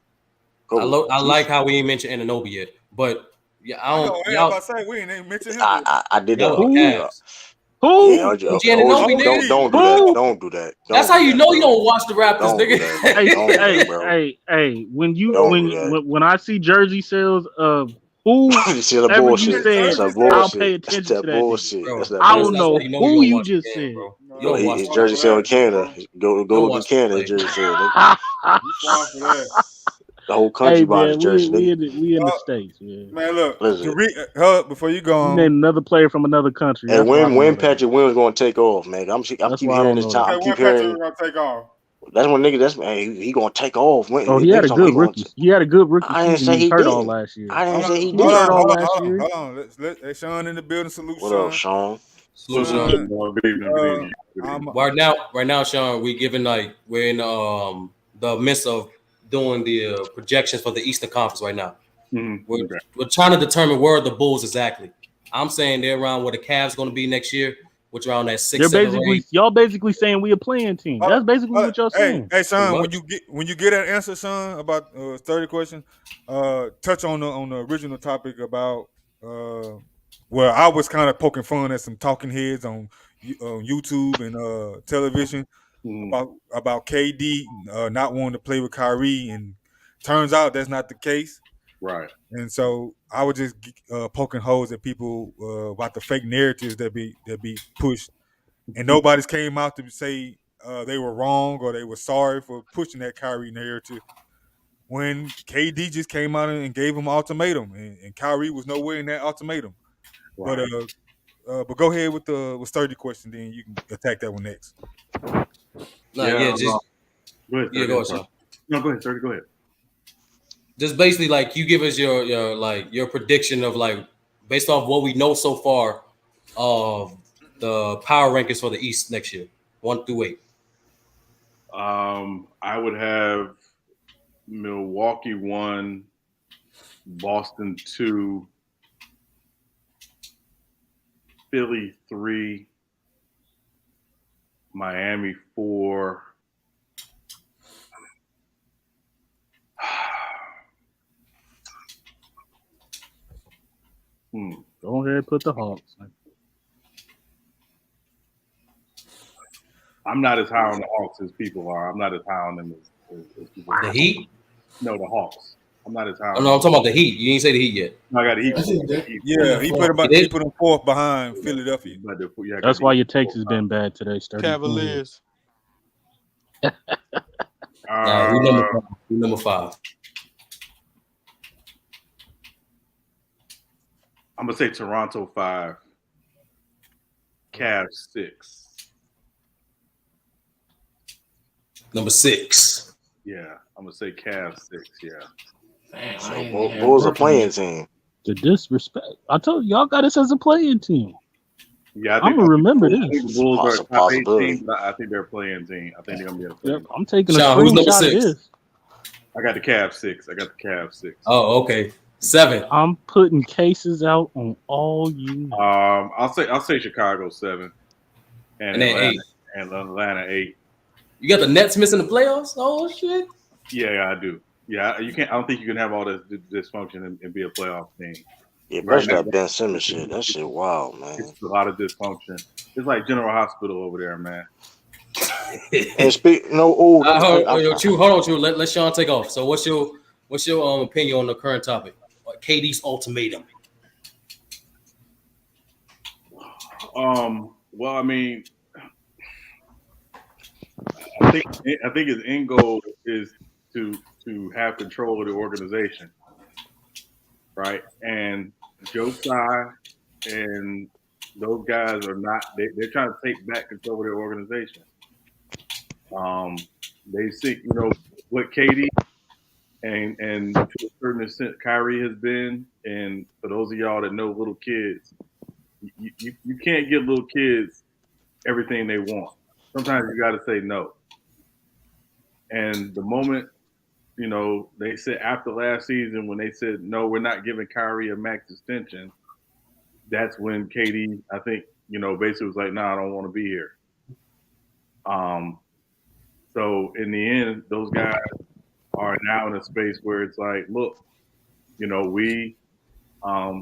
Speaker 5: I like how we ain't mentioned Anunoby yet, but yeah, I don't.
Speaker 2: Y'all say we ain't mentioned him.
Speaker 8: I did that.
Speaker 7: Who?
Speaker 8: Yeah, don't do that.
Speaker 5: That's how you know you don't watch the Raptors, nigga.
Speaker 7: Hey, when I see jersey sales of who you said, I'll pay attention to that
Speaker 8: bullshit.
Speaker 7: I don't know who you just said.
Speaker 8: His jersey sale in Canada. Go look in Canada. Jersey sale. The whole country buying jersey.
Speaker 7: We in the States, man.
Speaker 2: Man, look. Before you go on.
Speaker 7: Name another player from another country.
Speaker 8: And when Patrick Williams going to take off, man? I'm keep hearing this time. I keep hearing.
Speaker 2: Going to take off.
Speaker 8: That's when nigga. He going to take off.
Speaker 7: He had a good rookie. He had a good rookie.
Speaker 8: I didn't say he
Speaker 7: hurt
Speaker 8: did.
Speaker 7: all last year.
Speaker 8: I didn't say he did.
Speaker 2: Hold on. Let Sean in the building. Salute, Sean.
Speaker 8: What up, Sean?
Speaker 5: Right now, Sean, we're in the midst of doing the projections for the Eastern Conference right now.
Speaker 7: Mm-hmm.
Speaker 5: We're trying to determine where are the Bulls exactly. I'm saying they're around where the Cavs going to be next year, which around that 6-7 range.
Speaker 7: Y'all basically saying we a playing team. That's basically what y'all saying.
Speaker 2: Hey, Sean, when you get an answer, Sean, about 30 questions, touch on the original topic about where I was kind of poking fun at some talking heads on YouTube and television. About KD not wanting to play with Kyrie, and turns out that's not the case.
Speaker 9: Right.
Speaker 2: And so I was just poking holes at people about the fake narratives that be pushed, and nobody's came out to say they were wrong or they were sorry for pushing that Kyrie narrative. when KD just came out and gave him an ultimatum, and Kyrie was nowhere in that ultimatum.
Speaker 9: Right.
Speaker 2: But go ahead with the sturdy question, then you can attack that one next.
Speaker 5: Go ahead,
Speaker 9: go ahead. No, go ahead, sir. Go ahead.
Speaker 5: Just basically, like, you give us your prediction of, like, based off what we know so far of the power rankings for the East next year, 1 through 8.
Speaker 9: I would have Milwaukee 1, Boston 2, Philly 3, Miami 4.
Speaker 7: Go ahead, put the Hawks.
Speaker 9: I'm not as high on the Hawks as people are. I'm not as high on them as people are.
Speaker 5: The Heat?
Speaker 9: No, the Hawks. I'm not as high.
Speaker 5: Oh, no, I'm talking about the Heat. You didn't say the Heat yet.
Speaker 9: No, I got the Heat.
Speaker 2: Yeah, he put him fourth behind Philadelphia.
Speaker 7: That's why your takes has been bad today, Sturdy.
Speaker 10: Cavaliers.
Speaker 5: Who number 5?
Speaker 9: I'm gonna say Toronto 5, Cavs 6.
Speaker 5: Number 6.
Speaker 9: Yeah, I'm gonna say Cavs 6. Yeah.
Speaker 8: So Bulls a playing team.
Speaker 7: The disrespect. I told you, y'all got us as a playing team.
Speaker 9: Yeah,
Speaker 7: I'm gonna remember this.
Speaker 9: The Bulls are a top 8 team, but I think they're a playing team. I think they're gonna be a playing team.
Speaker 7: I'm taking a screenshot of this.
Speaker 9: I got the Cavs 6.
Speaker 5: Oh, okay. 7.
Speaker 7: I'm putting cases out on all you.
Speaker 9: I'll say Chicago 7,
Speaker 5: and then
Speaker 9: Atlanta,
Speaker 5: 8,
Speaker 9: and Atlanta 8.
Speaker 5: You got the Nets missing the playoffs? Oh shit!
Speaker 9: Yeah, I do. Yeah, you can't. I don't think you can have all this dysfunction and be a playoff team.
Speaker 8: Yeah, especially that Ben Simmons shit. That shit wild, man.
Speaker 9: It's a lot of dysfunction. It's like General Hospital over there, man.
Speaker 8: And
Speaker 5: hold on, Chu. Let Sean take off. So, what's your opinion on the current topic? KD's ultimatum.
Speaker 9: Well, I mean, I think his end goal is to have control of the organization, right? And Joe Tsai and those guys are not. They're trying to take back control of their organization. They see, what KD and to a certain extent Kyrie has been. And for those of y'all that know little kids, you can't give little kids everything they want. Sometimes you got to say no. And the moment, they said after last season when they said, no, we're not giving Kyrie a max extension, that's when KD, I think, basically was like, I don't want to be here. So in the end, those guys are now in a space where it's like, look, we are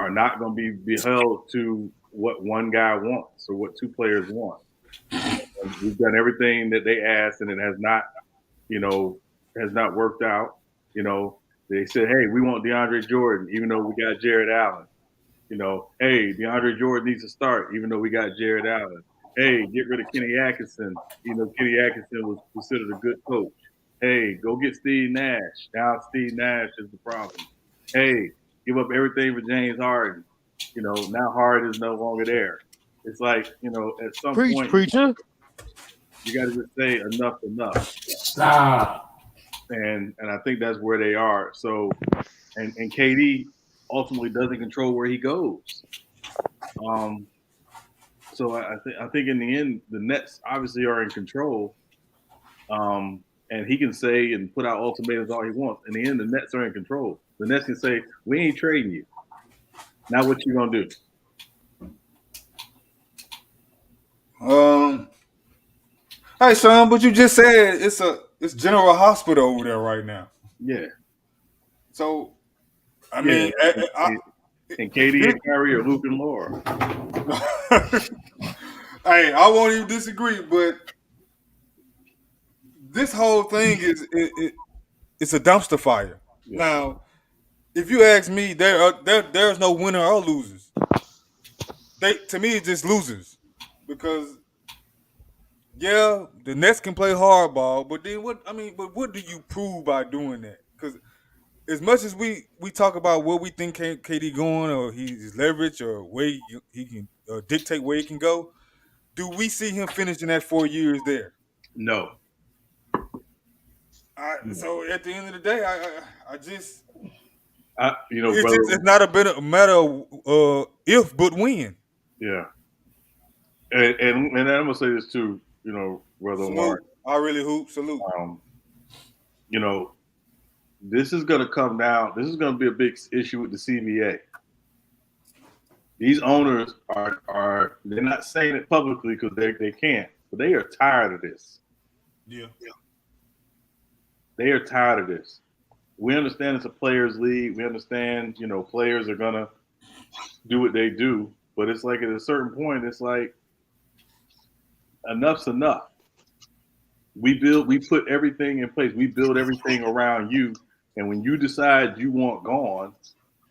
Speaker 9: not going to be beheld to what one guy wants or what two players want. We've done everything that they asked, and it has not worked out. They said, hey, we want DeAndre Jordan, even though we got Jared Allen. Hey, DeAndre Jordan needs to start, even though we got Jared Allen. Hey, get rid of Kenny Atkinson. Kenny Atkinson was considered a good coach. Hey, go get Steve Nash. Now Steve Nash is the problem. Hey, give up everything for James Harden. Now Harden is no longer there. It's like, at some point,
Speaker 10: preacher.
Speaker 9: You got to just say enough.
Speaker 4: Stop.
Speaker 9: And I think that's where they are. So, and KD ultimately doesn't control where he goes. So I think in the end, the Nets obviously are in control. And he can say and put out ultimatums all he wants. In the end, the Nets are in control. The Nets can say, we ain't trading you. Now what you gonna do?
Speaker 2: Hey, son, but you just said it's General Hospital over there right now.
Speaker 9: Yeah.
Speaker 2: So, I mean,
Speaker 9: and KD and Kyrie are Luke and Laura.
Speaker 2: Hey, I won't even disagree, but this whole thing it's a dumpster fire. Yeah. Now, if you ask me, there's no winner or losers. To me, it's just losers because Yeah, the Nets can play hardball, but then what? I mean, but what do you prove by doing that? Because as much as we talk about where we think KD going, or his leverage, or where he can dictate where he can go, do we see him finishing that 4 years there?
Speaker 9: No.
Speaker 2: So at the end of the day, I just
Speaker 9: brother.
Speaker 2: it's not a matter of if but when.
Speaker 9: Yeah. And I'm gonna say this too, brother Omar.
Speaker 2: Salute. I really hoop. Salute.
Speaker 9: This is gonna come down. This is gonna be a big issue with the CBA. These owners they're not saying it publicly because they can't, but they are tired of this.
Speaker 2: Yeah.
Speaker 9: They are tired of this. We understand it's a players' league. We understand, players are gonna do what they do, but it's like at a certain point, it's like enough's enough. We put everything in place. We build everything around you, and when you decide you want gone,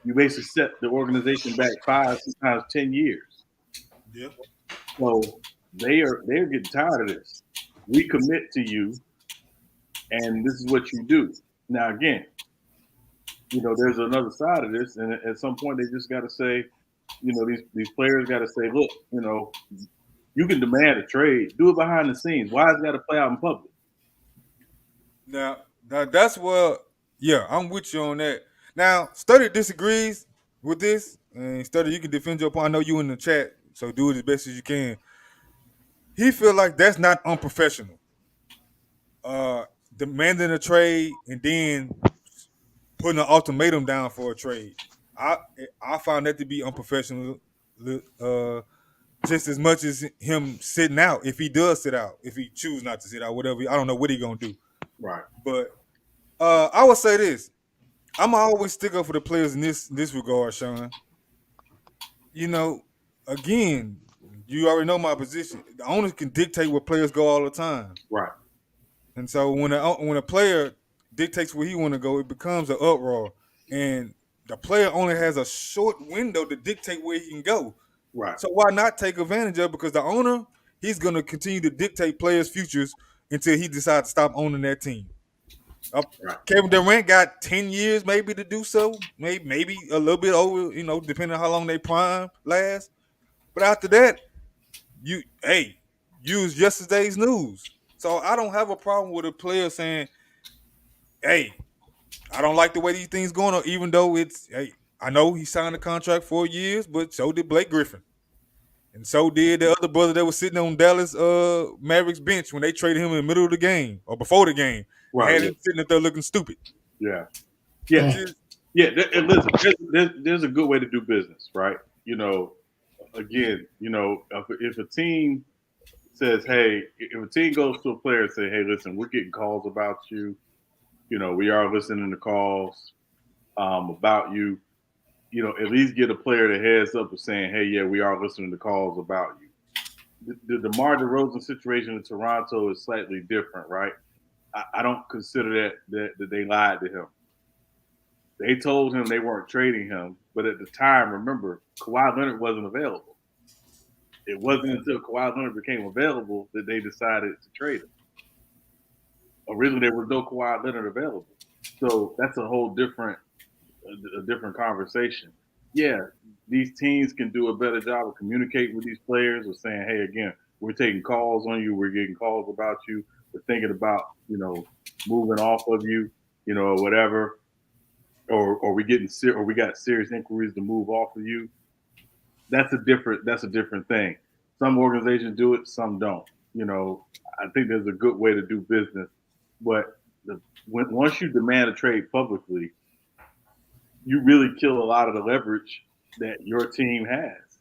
Speaker 9: you basically set the organization back 5, sometimes 10 years.
Speaker 2: Yeah.
Speaker 9: So they're getting tired of this. We commit to you, and this is what you do. Now again, there's another side of this, and at some point they just got to say, these players got to say, look, you can demand a trade, do it behind the scenes. Why has it got to play out in public?
Speaker 2: Now that's what. Yeah, I'm with you on that. Now, Study disagrees with this, and Study, you can defend your point. I know you in the chat, so do it as best as you can. He feel like that's not unprofessional. Demanding a trade and then putting an ultimatum down for a trade. I found that to be unprofessional, just as much as him sitting out. If he does sit out, if he choose not to sit out, whatever, I don't know what he gonna do.
Speaker 9: Right.
Speaker 2: But I would say this: I'm always stick up for the players in this regard, Sean. Again, you already know my position. The owners can dictate where players go all the time.
Speaker 9: Right.
Speaker 2: And so when a player dictates where he want to go, it becomes an uproar. And the player only has a short window to dictate where he can go.
Speaker 9: Right.
Speaker 2: So why not take advantage of it? Because the owner, he's going to continue to dictate players' futures until he decides to stop owning that team.
Speaker 9: Right.
Speaker 2: Kevin Durant got 10 years maybe to do so, maybe a little bit over, depending on how long they prime lasts. But after that, use yesterday's news. So I don't have a problem with a player saying, hey, I don't like the way these things going on, even though I know he signed a contract 4 years, but so did Blake Griffin. And so did the other brother that was sitting on Dallas Mavericks bench when they traded him in the middle of the game or before the game.
Speaker 9: Right.
Speaker 2: Had him sitting up there looking stupid.
Speaker 9: Yeah. Yeah. And listen, there's a good way to do business, right? Again, if a team says, hey, if a team goes to a player and say, hey, listen, we're getting calls about you, we are listening to calls about you, at least get a player the heads up of saying, hey, yeah, we are listening to calls about you. The DeMar DeRozan situation in Toronto is slightly different, right? I don't consider that they lied to him. They told him they weren't trading him, but at the time, remember, Kawhi Leonard wasn't available. It wasn't until Kawhi Leonard became available that they decided to trade him. Originally, there was no Kawhi Leonard available. So that's a whole different conversation. Yeah, these teams can do a better job of communicating with these players or saying, hey, again, we're taking calls on you. We're getting calls about you. We're thinking about, moving off of you, or whatever. Or we got serious inquiries to move off of you. That's a different thing. Some organizations do it, some don't. I think there's a good way to do business, but once you demand a trade publicly, you really kill a lot of the leverage that your team has,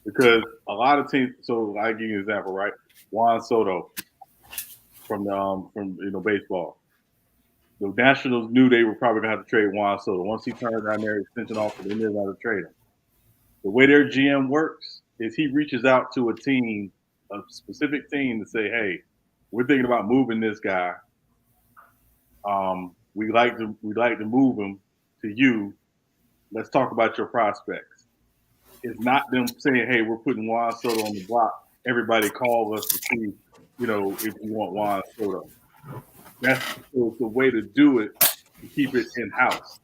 Speaker 9: because a lot of teams. So I give you an example, right? Juan Soto from baseball. The Nationals knew they were probably going to have to trade Juan Soto. Once he turned down their extension offer, they knew they had to trade him. The way their GM works is he reaches out to a team, a specific team, to say, hey, we're thinking about moving this guy. We'd like to move him to you. Let's talk about your prospects. It's not them saying, hey, we're putting Juan Soto on the block. Everybody call us to see you know, if you want wine soda. That's the way to do it to keep it in house.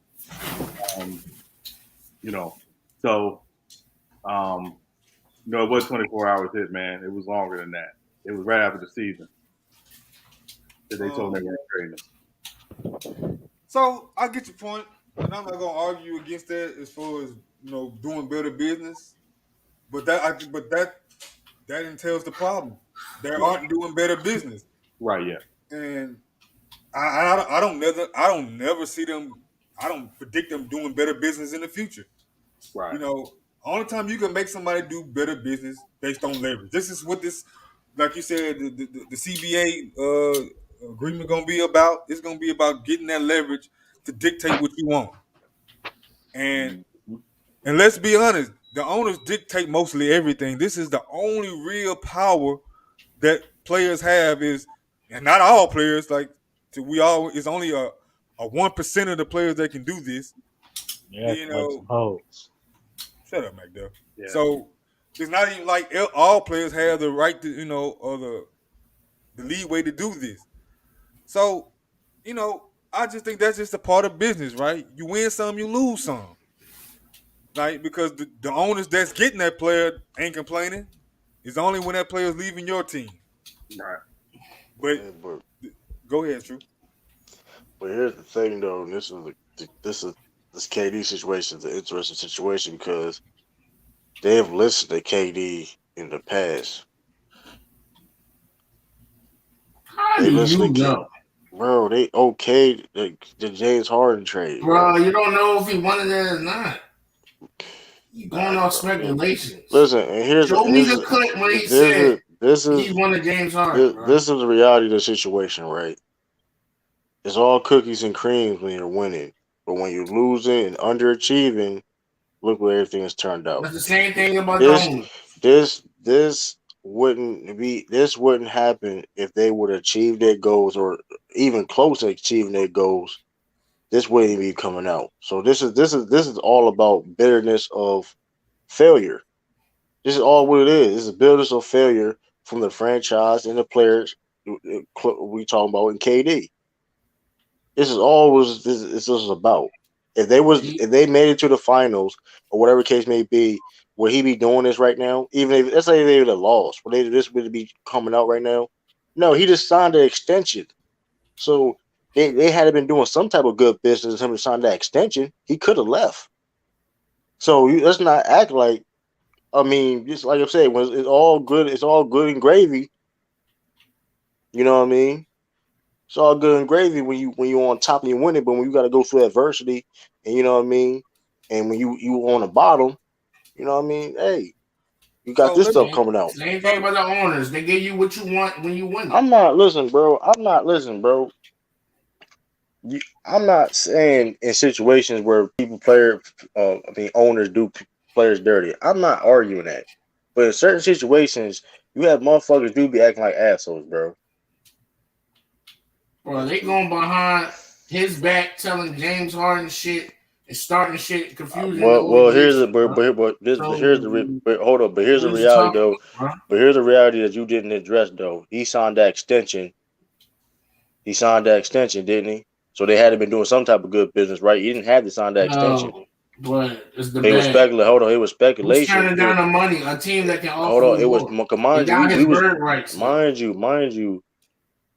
Speaker 9: You know, so it was 24 hours hit, man. It was longer than that. It was right after the season that they told me they weren't trading him.
Speaker 2: So I get your point, and I'm not gonna argue against that as far as doing better business. But that entails the problem. They aren't doing better business,
Speaker 9: right? Yeah,
Speaker 2: and I don't never see them. I don't predict them doing better business in the future.
Speaker 9: Right.
Speaker 2: Only time you can make somebody do better business based on leverage. This is what this, like you said, the CBA agreement gonna be about. It's gonna be about getting that leverage to dictate what you want. And let's be honest, the owners dictate mostly everything. This is the only real power that players have and not all players. Like it's only a 1% of the players that can do this.
Speaker 7: Yeah, like some hoes.
Speaker 2: Shut up, McDuff.
Speaker 9: Yeah.
Speaker 2: So it's not even like all players have the right to, or the leeway to do this. So, I just think that's just a part of business, right? You win some, you lose some. Like, because the owners that's getting that player ain't complaining. It's only when that player's leaving your team.
Speaker 9: Right.
Speaker 2: But go ahead, True.
Speaker 8: But here's the thing, though. And this KD situation is an interesting situation because they have listened to KD in the past.
Speaker 4: How do you know?
Speaker 8: Bro, they okayed the James Harden trade.
Speaker 4: Bro, you don't know if he wanted it or not. You going off speculations.
Speaker 8: Listen, and
Speaker 4: show me the clip when he said he wanted James Harden.
Speaker 8: This is the reality of the situation, right? It's all cookies and creams when you're winning, but when you're losing and underachieving, look where everything has turned out.
Speaker 4: That's the same thing about
Speaker 8: this wouldn't happen if they would achieve their goals or even close to achieving their goals. This wouldn't be coming out. So this is all about bitterness of failure. This is all what it is. It's a bitterness of failure from the franchise and the players we talking about in KD. This is all this is about. If they made it to the finals or whatever case may be, would he be doing this right now? Even if let's say they would have lost, would this would be coming out right now? No, he just signed an extension. So they had been doing some type of good business. Him to sign that extension, he could have left. So let's not act like. I mean, just like I said, when it's all good and gravy. You know what I mean? It's all good and gravy when you on top and you win it, but when you got to go through adversity, and you know what I mean, and when you on the bottom, you know what I mean. Hey, you got this stuff coming out.
Speaker 4: Same thing about the owners. They give you what you want when you win.
Speaker 8: I'm not bro. I'm not saying in situations where owners do players dirty. I'm not arguing that, but in certain situations, you have motherfuckers do be acting like assholes, bro.
Speaker 4: Bro, they going behind his back, telling James Harden shit and starting shit, confusing.
Speaker 8: Here's the reality though. But here's the reality that you didn't address though. He signed that extension. Didn't he? So they had been doing some type of good business, right? You didn't have to sign that extension.
Speaker 4: But it's the
Speaker 8: it was speculation. Hold on, it was speculation.
Speaker 4: Who's turning down the money? A team that can offer.
Speaker 8: Hold on, it was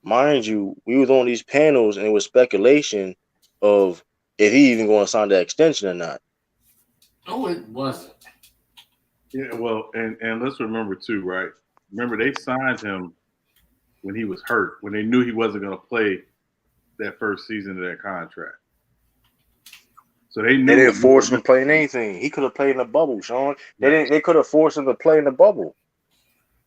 Speaker 8: mind you, we was on these panels and it was speculation of if he even going to sign that extension or not.
Speaker 4: No, it wasn't.
Speaker 9: Yeah, well, and let's remember too, right? Remember they signed him when he was hurt, when they knew he wasn't going to play that first season of that contract. So they
Speaker 8: didn't force him to play in anything. He could have played in the bubble, Sean. They could have forced him to play in the bubble.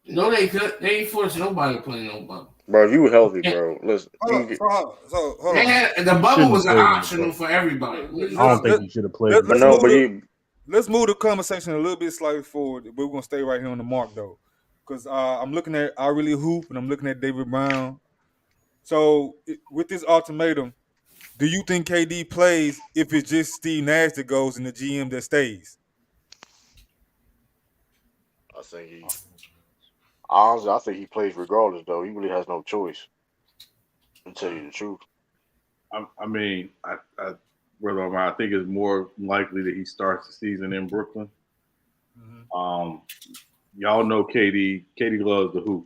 Speaker 4: No, they could. They ain't forced nobody to play in no bubble.
Speaker 8: Bro, you were healthy, bro. Listen.
Speaker 2: Hold on.
Speaker 4: The bubble was optional for everybody.
Speaker 7: I don't think he should have played.
Speaker 2: Let's move the conversation a little bit slightly forward, but we're gonna stay right here on the mark though, because I'm looking at I Really Hoop and I'm looking at David Brown. So with this ultimatum, do you think KD plays if it's just Steve Nash that goes and the GM that stays?
Speaker 8: Honestly, I think he plays regardless, though. He really has no choice. To tell you the truth.
Speaker 9: I mean, I think it's more likely that he starts the season in Brooklyn. Mm-hmm. Y'all know KD. KD loves the hoop.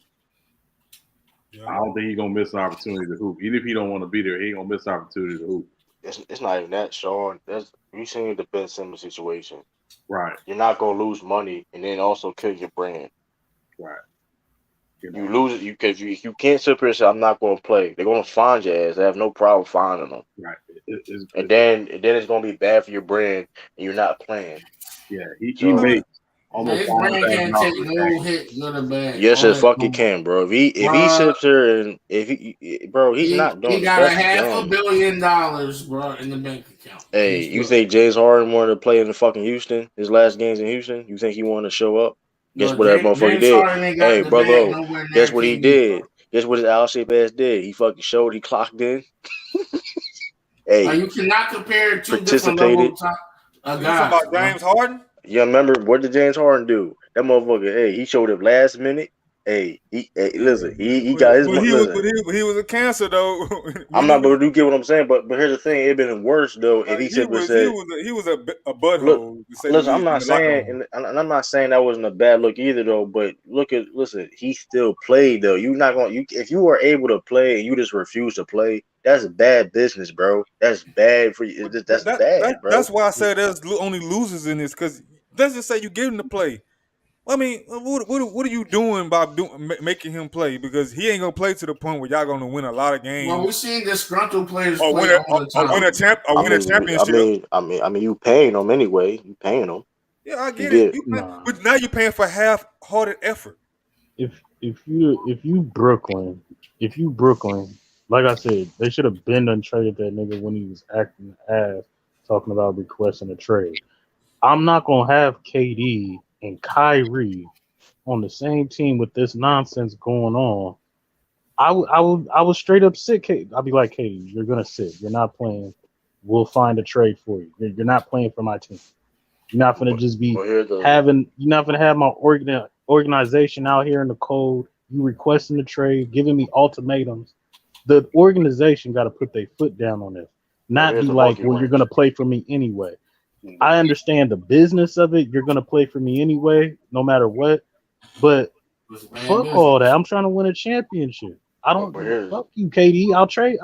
Speaker 9: Yeah. I don't think he's gonna miss an opportunity to hoop. Even if he don't want to be there, he ain't gonna miss an opportunity to hoop.
Speaker 8: It's not even that, Sean. You seen the Ben Simmons situation,
Speaker 9: right?
Speaker 8: You're not gonna lose money and then also kill your brand,
Speaker 9: right?
Speaker 8: You lose it because you can't sit here and say I'm not gonna play. They're gonna find your ass. They have no problem finding them,
Speaker 9: right?
Speaker 8: And then it's gonna be bad for your brand and you're not playing.
Speaker 9: Yeah, he makes almost
Speaker 4: his brand can't take no hit, good or bad.
Speaker 8: Yes, it fucking can, bro. If he sits here and he's not doing
Speaker 4: he
Speaker 8: the
Speaker 4: got
Speaker 8: best
Speaker 4: a half
Speaker 8: game.
Speaker 4: $1 billion, bro, in the bank account.
Speaker 8: Hey, you think James Harden wanted to play in the fucking Houston? His last games in Houston? You think he wanted to show up? Guess what that motherfucker did? Hey, brother, guess what he did? Guess what his owl-shaped ass did? He fucking showed. He clocked in.
Speaker 4: Hey, you cannot compare two different levels of guys.
Speaker 2: You talking about James Harden?
Speaker 8: Yeah, remember what did James Harden do? That motherfucker, hey, he showed up last minute. Hey, listen, he got his.
Speaker 2: But he was a cancer though.
Speaker 8: I'm not, but you get what I'm saying. But here's the thing: it'd been worse though if he simply said
Speaker 2: he was a butthole.
Speaker 8: Listen, I'm not saying, and I'm not saying that wasn't a bad look either though. But listen, he still played though. You're not going. If you are able to play and you just refuse to play, that's bad business, bro. That's bad for you. That's bad, bro.
Speaker 2: That's why I said there's only losers in this because let's just say you give him to play. I mean, what are you doing by making him play? Because he ain't gonna play to the point where y'all gonna win a lot of games.
Speaker 4: Well, we've seen disgruntled players play all the time.
Speaker 8: Win a championship. I mean, you paying them anyway. You paying them.
Speaker 2: Yeah, I get it. But now you're paying for half-hearted effort.
Speaker 7: If you Brooklyn, like I said, they should have been done traded that nigga when he was acting ass, talking about requesting a trade. I'm not gonna have KD and Kyrie on the same team with this nonsense going on. I would straight up sit KD. I'd be like, KD, you're gonna sit. You're not playing. We'll find a trade for you. You're not playing for my team. You're not gonna just be having. You're not gonna have my organization out here in the cold. You requesting the trade, giving me ultimatums. The organization got to put their foot down on this. Not be like, well, you're gonna play for me anyway. I understand the business of it. You're gonna play for me anyway, no matter what. But fuck all that. I'm trying to win a championship. I don't fuck you, KD. I'll trade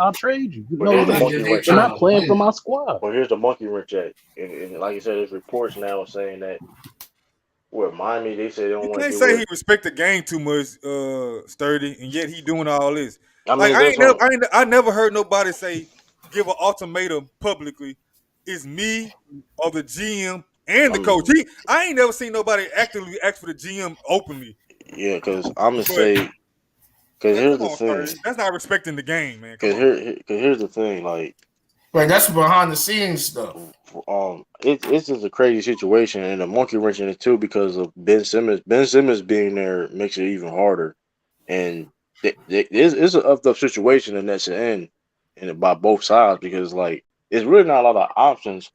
Speaker 7: you. You know you're not playing for my squad.
Speaker 8: But here's the monkey wrench at, and like you said, there's reports now saying that Miami, they say they don't want to.
Speaker 2: You can't say he respect the game too much, Sturdy, and yet he doing all this. I mean, I never heard nobody say give an ultimatum publicly. It's me or the GM and the coach. I ain't never seen nobody actively ask for the GM openly.
Speaker 8: Yeah, because I'm gonna say, because here's the thing.
Speaker 2: That's not respecting the game, man.
Speaker 8: Because here's the thing, like,
Speaker 4: that's behind the scenes stuff.
Speaker 8: It's just a crazy situation, and a monkey wrench in it too because of Ben Simmons. Ben Simmons being there makes it even harder, and it's an up situation, and that's the end, and by both sides because like it's really not a lot of options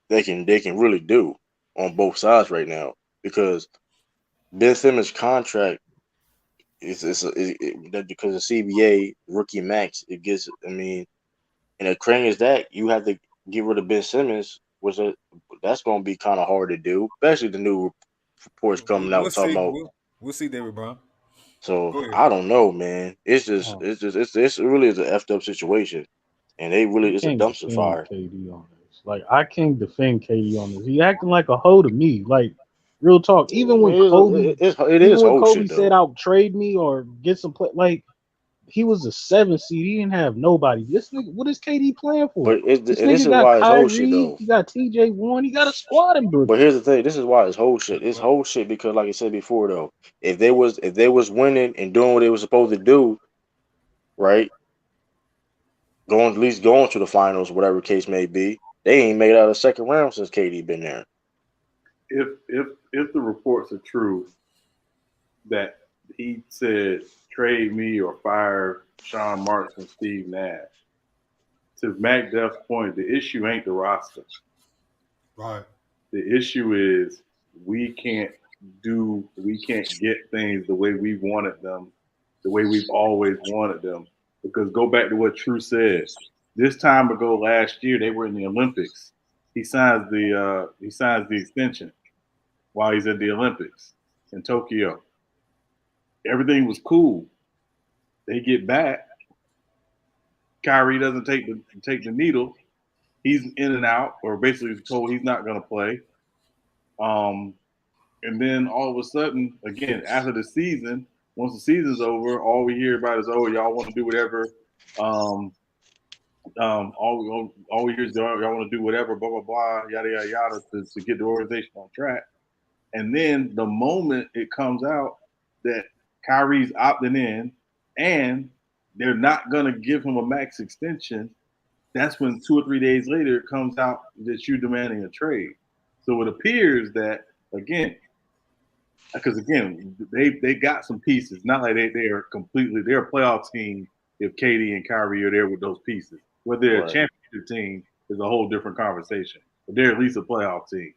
Speaker 8: they can really do on both sides right now because Ben Simmons' contract is because the CBA rookie max it gets. I mean, and as crazy as that, you have to get rid of Ben Simmons. That's going to be kind of hard to do, especially the new reports coming out talking about.
Speaker 2: We'll see, David Brown.
Speaker 8: So I don't know, man. It's really is an effed up situation, and it's a dumpster fire.
Speaker 7: KD on this. Like I can't defend KD on this. He acting like a hoe to me. Like real talk. Even when Kobe said I'll trade me or get some play, like he was a 7 seed. He didn't have nobody. This nigga, what is KD playing for?
Speaker 8: But this is why it's whole shit though.
Speaker 7: He got TJ Warren. He got a squad in Brooklyn.
Speaker 8: But here's the thing. This is why it's whole shit. It's whole shit because, like I said before, though, if they was winning and doing what they were supposed to do, right, at least going to the finals, whatever case may be, they ain't made it out of the second round since KD been there.
Speaker 9: If the reports are true that he said trade me or fire Sean Marks and Steve Nash, to Mac Duff's point, the issue ain't the roster.
Speaker 2: Right.
Speaker 9: The issue is we can't get things the way we wanted them, the way we've always wanted them. Because go back to what True said. This time ago last year, they were in the Olympics. He signs the extension while he's at the Olympics in Tokyo. Everything was cool. They get back. Kyrie doesn't take the needle. He's in and out, or basically told he's not going to play. And then all of a sudden, again, after the season, once the season's over, all we hear about is, oh, y'all want to do whatever. All we hear is y'all want to do whatever, blah, blah, blah, yada, yada, yada, to get the organization on track. And then the moment it comes out that Kyrie's opting in and they're not going to give him a max extension, that's when 2 or 3 days later it comes out that you're demanding a trade. So it appears that, again, because again, they got some pieces. Not like they're a playoff team if KD and Kyrie are there with those pieces. Whether they're a championship team is a whole different conversation. But they're at least a playoff team.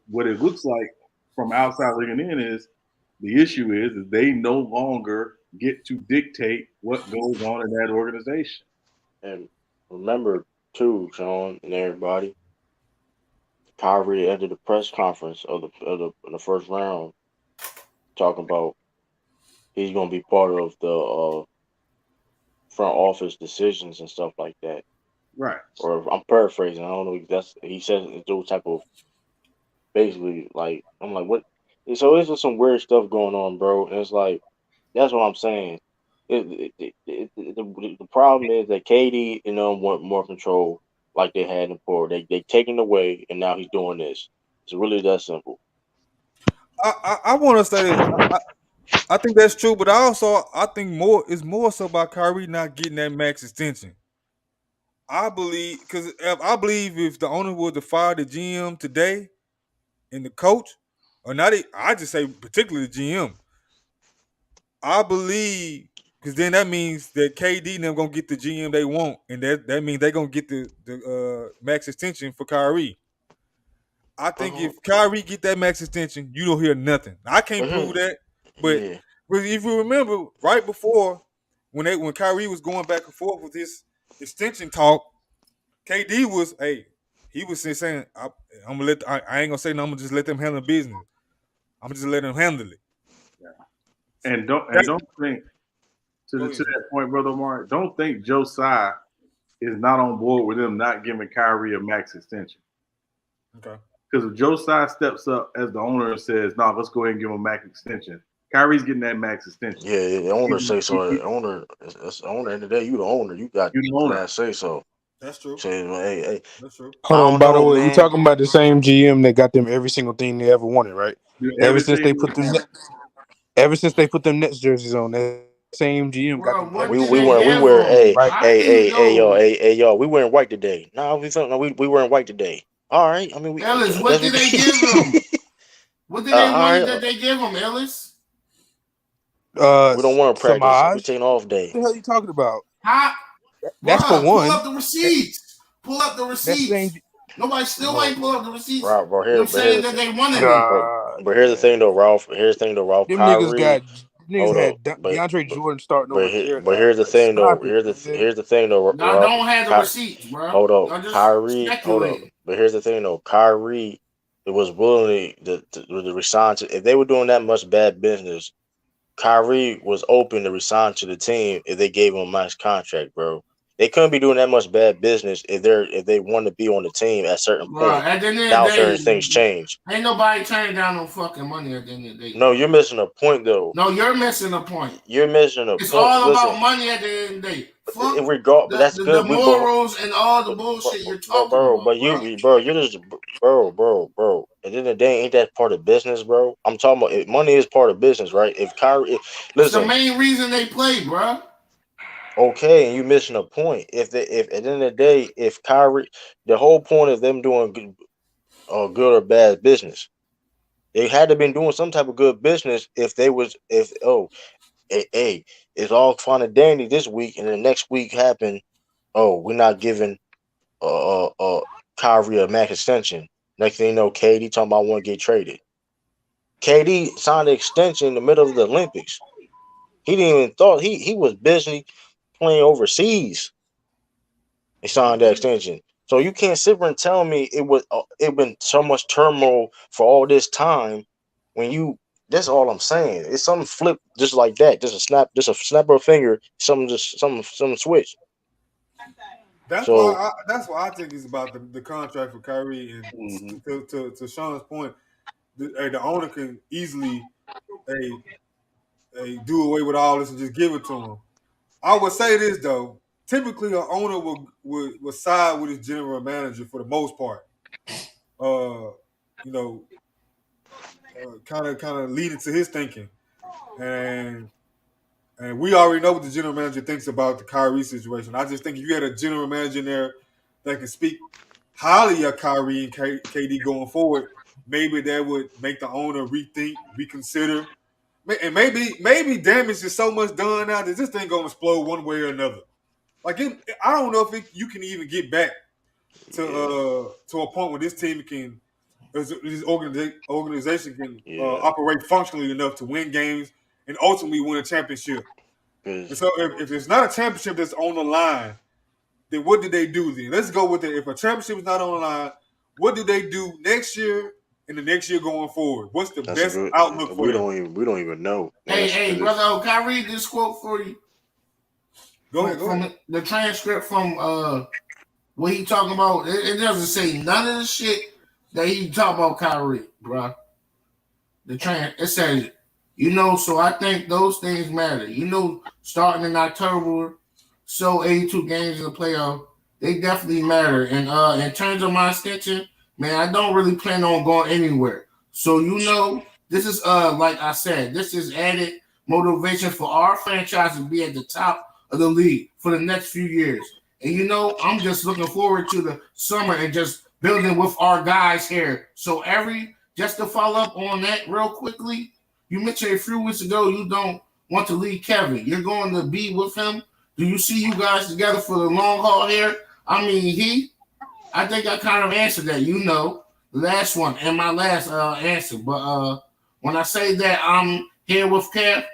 Speaker 9: What it looks like from outside looking in is the issue is they no longer get to dictate what goes on in that organization.
Speaker 8: And remember too, Sean and everybody, Kyrie ended the press conference of the first round talking about he's going to be part of the front office decisions and stuff like that.
Speaker 9: Right.
Speaker 8: Or I'm paraphrasing. I don't know. He says those type of basically like I'm like what. So it's just some weird stuff going on, bro. And it's like that's what I'm saying. The problem is that KD want more control like they had before. They taking away, and now he's doing this. It's really that simple.
Speaker 2: I want to say that I think that's true, but I think it's more so about Kyrie not getting that max extension. I believe if the owner were to fire the GM today and the coach, or not, I just say particularly the GM. I believe because then that means that KD and them gonna get the GM they want, and that means they're gonna get the max extension for Kyrie. I think if Kyrie get that max extension, you don't hear nothing. I can't prove that, but if you remember, right before when Kyrie was going back and forth with his extension talk, KD was he was saying I ain't gonna say no, I'm gonna just let them handle business. I'm just let them handle it.
Speaker 9: Yeah. And don't think to that point, Brother Omar, don't think Joe Tsai is not on board with them not giving Kyrie a max extension.
Speaker 2: Okay.
Speaker 9: Because if Joe Tsai steps up as the owner and says, "No, let's go ahead and give him a max extension," Kyrie's getting that max extension.
Speaker 8: Yeah, the owner say so. The owner, it's the owner. End of the day, you the owner. You got the last say so.
Speaker 2: That's true.
Speaker 8: Say, hey,
Speaker 2: that's true.
Speaker 6: Hold on. By the way, we're talking about the same GM that got them every single thing they ever wanted, right? Ever since they put them Nets jerseys on, that same GM got them.
Speaker 8: We wearing white today. No, we wearing white today. All right. I mean,
Speaker 4: Ellis, what did they give him? What did they give him, Ellis?
Speaker 8: We don't want to practice. We taking off day.
Speaker 6: What the hell are you talking about?
Speaker 4: That's for one. Pull up the receipts. Nobody still ain't pull up the receipts.
Speaker 8: Right, bro.
Speaker 4: They're saying that they wanted
Speaker 8: it. But here's the thing, though, Ralph. Them
Speaker 6: niggas had DeAndre Jordan starting over there.
Speaker 8: But here's the thing, though. Here's the thing, though.
Speaker 4: Y'all don't have the receipts, bro.
Speaker 8: Hold up, Kyrie. Hold up. But here's the thing, though. Kyrie, it was willing to resign to. If they were doing that much bad business, Kyrie was open to resign to the team if they gave him a max contract, bro. They couldn't be doing that much bad business if they want to be on the team at certain point. Now certain things change.
Speaker 4: Ain't nobody turning down no fucking money at the end of the day.
Speaker 8: No, you're missing a point though.
Speaker 4: No, you're missing a point.
Speaker 8: You're missing a point.
Speaker 4: It's all about money at the end of the day. Fuck
Speaker 8: that's good.
Speaker 4: The morals and all the bullshit you're talking about.
Speaker 8: But you're just bro. At the end of the day, ain't that part of business, bro? I'm talking about money is part of business, right? If Kyrie,
Speaker 4: it's the main reason they play, bro.
Speaker 8: Okay, and you missing a point. If at the end of the day, if Kyrie, the whole point of them doing good or bad business, they had to been doing some type of good business. It's all fun and dandy this week, and the next week happened. Oh, we're not giving Kyrie a max extension. Next thing you know, KD talking about want to get traded. KD signed an extension in the middle of the Olympics. He didn't even thought he was busy playing overseas. He signed that extension. So you can't sit there and tell me it been so much turmoil for all this time when you. That's all I'm saying. It's something flip just like that. Just a snap of a finger. Something switch.
Speaker 2: That's why I think it's about the contract for Kyrie. And to Sean's point, the owner can easily do away with all this and just give it to him. I would say this though. Typically, an owner would side with his general manager for the most part. Kind of leading to his thinking, and we already know what the general manager thinks about the Kyrie situation. I just think if you had a general manager in there that can speak highly of Kyrie and KD going forward, maybe that would make the owner rethink, reconsider, and maybe damage is so much done now that this thing gonna explode one way or another. Like I don't know if you can even get back to a point where this team can, this organization can operate functionally enough to win games and ultimately win a championship. And so if it's not a championship that's on the line, then what did they do then? Let's go with it. If a championship is not on the line, what do they do next year and the next year going forward? What's the best outlook for them?
Speaker 8: We don't even know.
Speaker 4: Hey, brother, can I read this quote for you?
Speaker 2: Go ahead.
Speaker 4: From the transcript from what he talking about, it doesn't say none of the shit that he talk about Kyrie, bro. It says, so I think those things matter. Starting in October, 82 games in the playoff, they definitely matter. And in terms of my extension, man, I don't really plan on going anywhere. So this is like I said, this is added motivation for our franchise to be at the top of the league for the next few years. And I'm just looking forward to the summer and just building with our guys here. So just to follow up on that real quickly, you mentioned a few weeks ago you don't want to leave Kevin. You're going to be with him. Do you see you guys together for the long haul here? I mean, I think I kind of answered that, the last one and my last answer. But when I say that I'm here with Kev,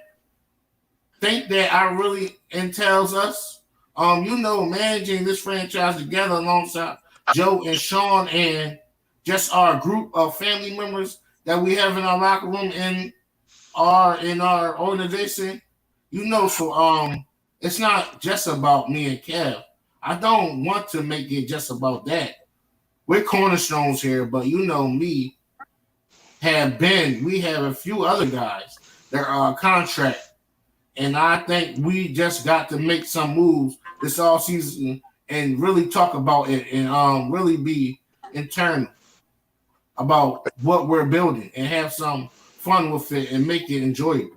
Speaker 4: think that I really entails us, managing this franchise together alongside Joe and Sean and just our group of family members that we have in our locker room in our organization, so it's not just about me and Kev. I don't want to make it just about that. We're cornerstones here, but we have a few other guys that are on contract. And I think we just got to make some moves this offseason and really talk about it and really be internal about what we're building and have some fun with it and make it enjoyable.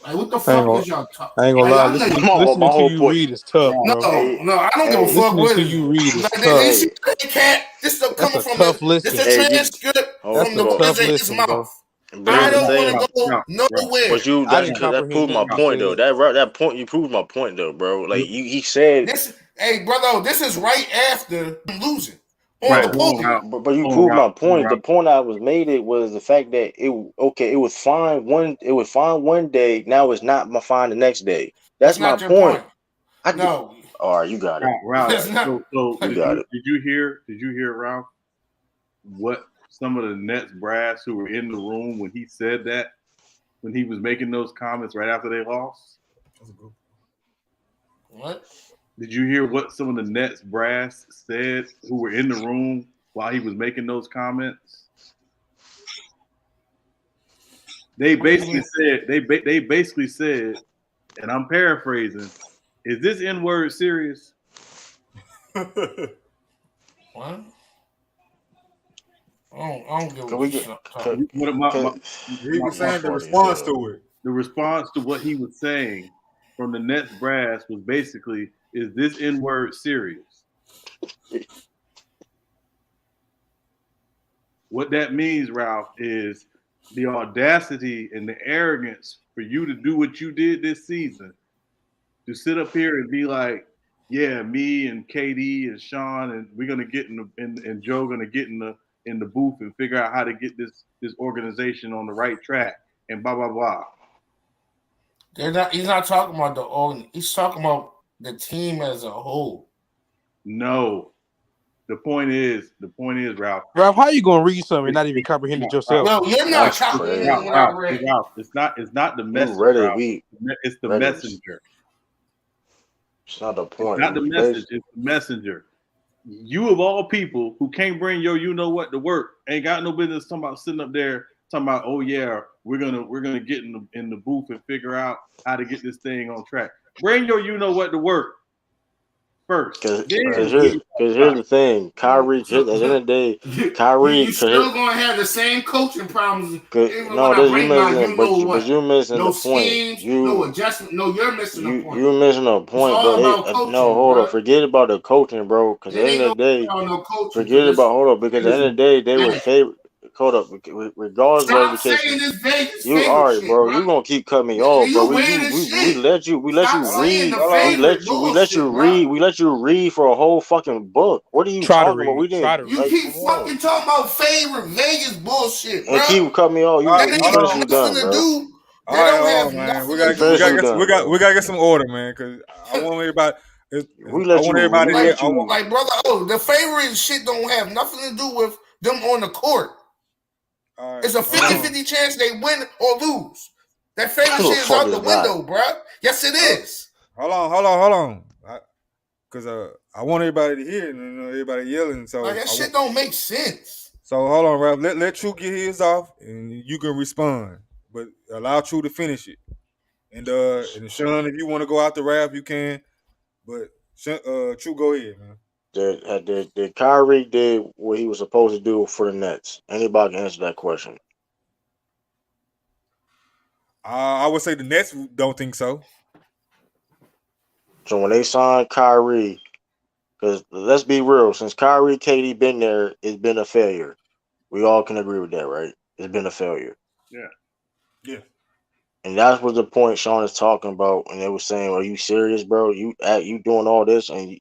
Speaker 4: Like, what the fuck is y'all talking?
Speaker 6: I ain't gonna lie. Listening to you read is tough, bro.
Speaker 4: No, I don't give a fuck what
Speaker 6: you read is tough.
Speaker 4: This is coming from the transcript from the words in his mouth. I don't want to go nowhere.
Speaker 8: But that proved my point though. That point, you proved my point though, bro. Like he said,
Speaker 4: hey brother, this is right after losing.
Speaker 8: But you proved my point. The point I was made was the fact that it was fine one day. Now it's not fine the next day. That's my point.
Speaker 4: No.
Speaker 8: All right, you got it.
Speaker 9: Ralph. Did you hear Ralph? What some of the Nets brass who were in the room when he said that, when he was making those comments right after they lost?
Speaker 4: What?
Speaker 9: Did you hear what some of the Nets brass said who were in the room while he was making those comments? They basically said, and I'm paraphrasing, is this N-word serious?
Speaker 4: What? I don't give a shit.
Speaker 2: He was saying the response to it.
Speaker 9: The response to what he was saying from the Nets brass was basically, is this N-word serious? What that means, Ralph, is the audacity and the arrogance for you to do what you did this season, to sit up here and be like, yeah, me and KD and Sean, and we're gonna get and Joe gonna get in the booth and figure out how to get this organization on the right track and blah blah blah.
Speaker 4: He's not talking about the organ. He's talking about the team as a whole.
Speaker 9: No. The point is, Ralph.
Speaker 6: Ralph, how you gonna read something and not even comprehend it yourself?
Speaker 4: No, you're not comprehending what I read.
Speaker 9: Ralph, it's not the message. It's the messenger.
Speaker 8: It's not the point.
Speaker 9: It's not the message. It's the messenger. You of all people who can't bring your you know what to work, ain't got no business talking about sitting up there talking about, oh yeah, we're gonna get in the booth and figure out how to get this thing on track. Bring your you know what to work first. Because
Speaker 8: here's the thing, Kyrie. At the end of the day, Kyrie.
Speaker 4: You still gonna have the same coaching problems.
Speaker 8: You're missing the point.
Speaker 4: No adjustment. No, you're missing the point.
Speaker 8: You're missing a point, but no, hold on. Forget about the coaching, bro. Because at the end of the day, forget about because at the end of the day, they were favorite. Hold up, regardless of education, you all right, bro. You gonna keep cutting me off, bro. We let you read for a whole fucking book. What are you talking about? We didn't.
Speaker 4: You keep fucking talking about favorite Vegas bullshit, bro.
Speaker 8: And keep cutting me off. You done, bro.
Speaker 2: All right, man. We gotta get some order, man. Because I want everybody.
Speaker 4: Like, brother. Oh, the favorite shit don't have nothing to do with them on the court. Right, it's a 50-50 chance they win or lose. That favorite shit is out the window, bro. Yes, it is.
Speaker 2: Hold on. Because I want everybody to hear it, and everybody yelling. So
Speaker 4: that shit don't make sense.
Speaker 2: So hold on, Ralph. Let True get his off, and you can respond. But allow True to finish it. And Sean, if you want to go out the Ralph, you can. But True, go ahead, man.
Speaker 8: Did Kyrie did what he was supposed to do for the Nets? Anybody can answer that question.
Speaker 2: I would say the Nets don't think so.
Speaker 8: So when they signed Kyrie, because let's be real, since Kyrie, KD been there, it's been a failure. We all can agree with that, right? It's been a failure.
Speaker 2: Yeah.
Speaker 8: And that was the point Sean is talking about, and they were saying, "Are you serious, bro? You doing all this, and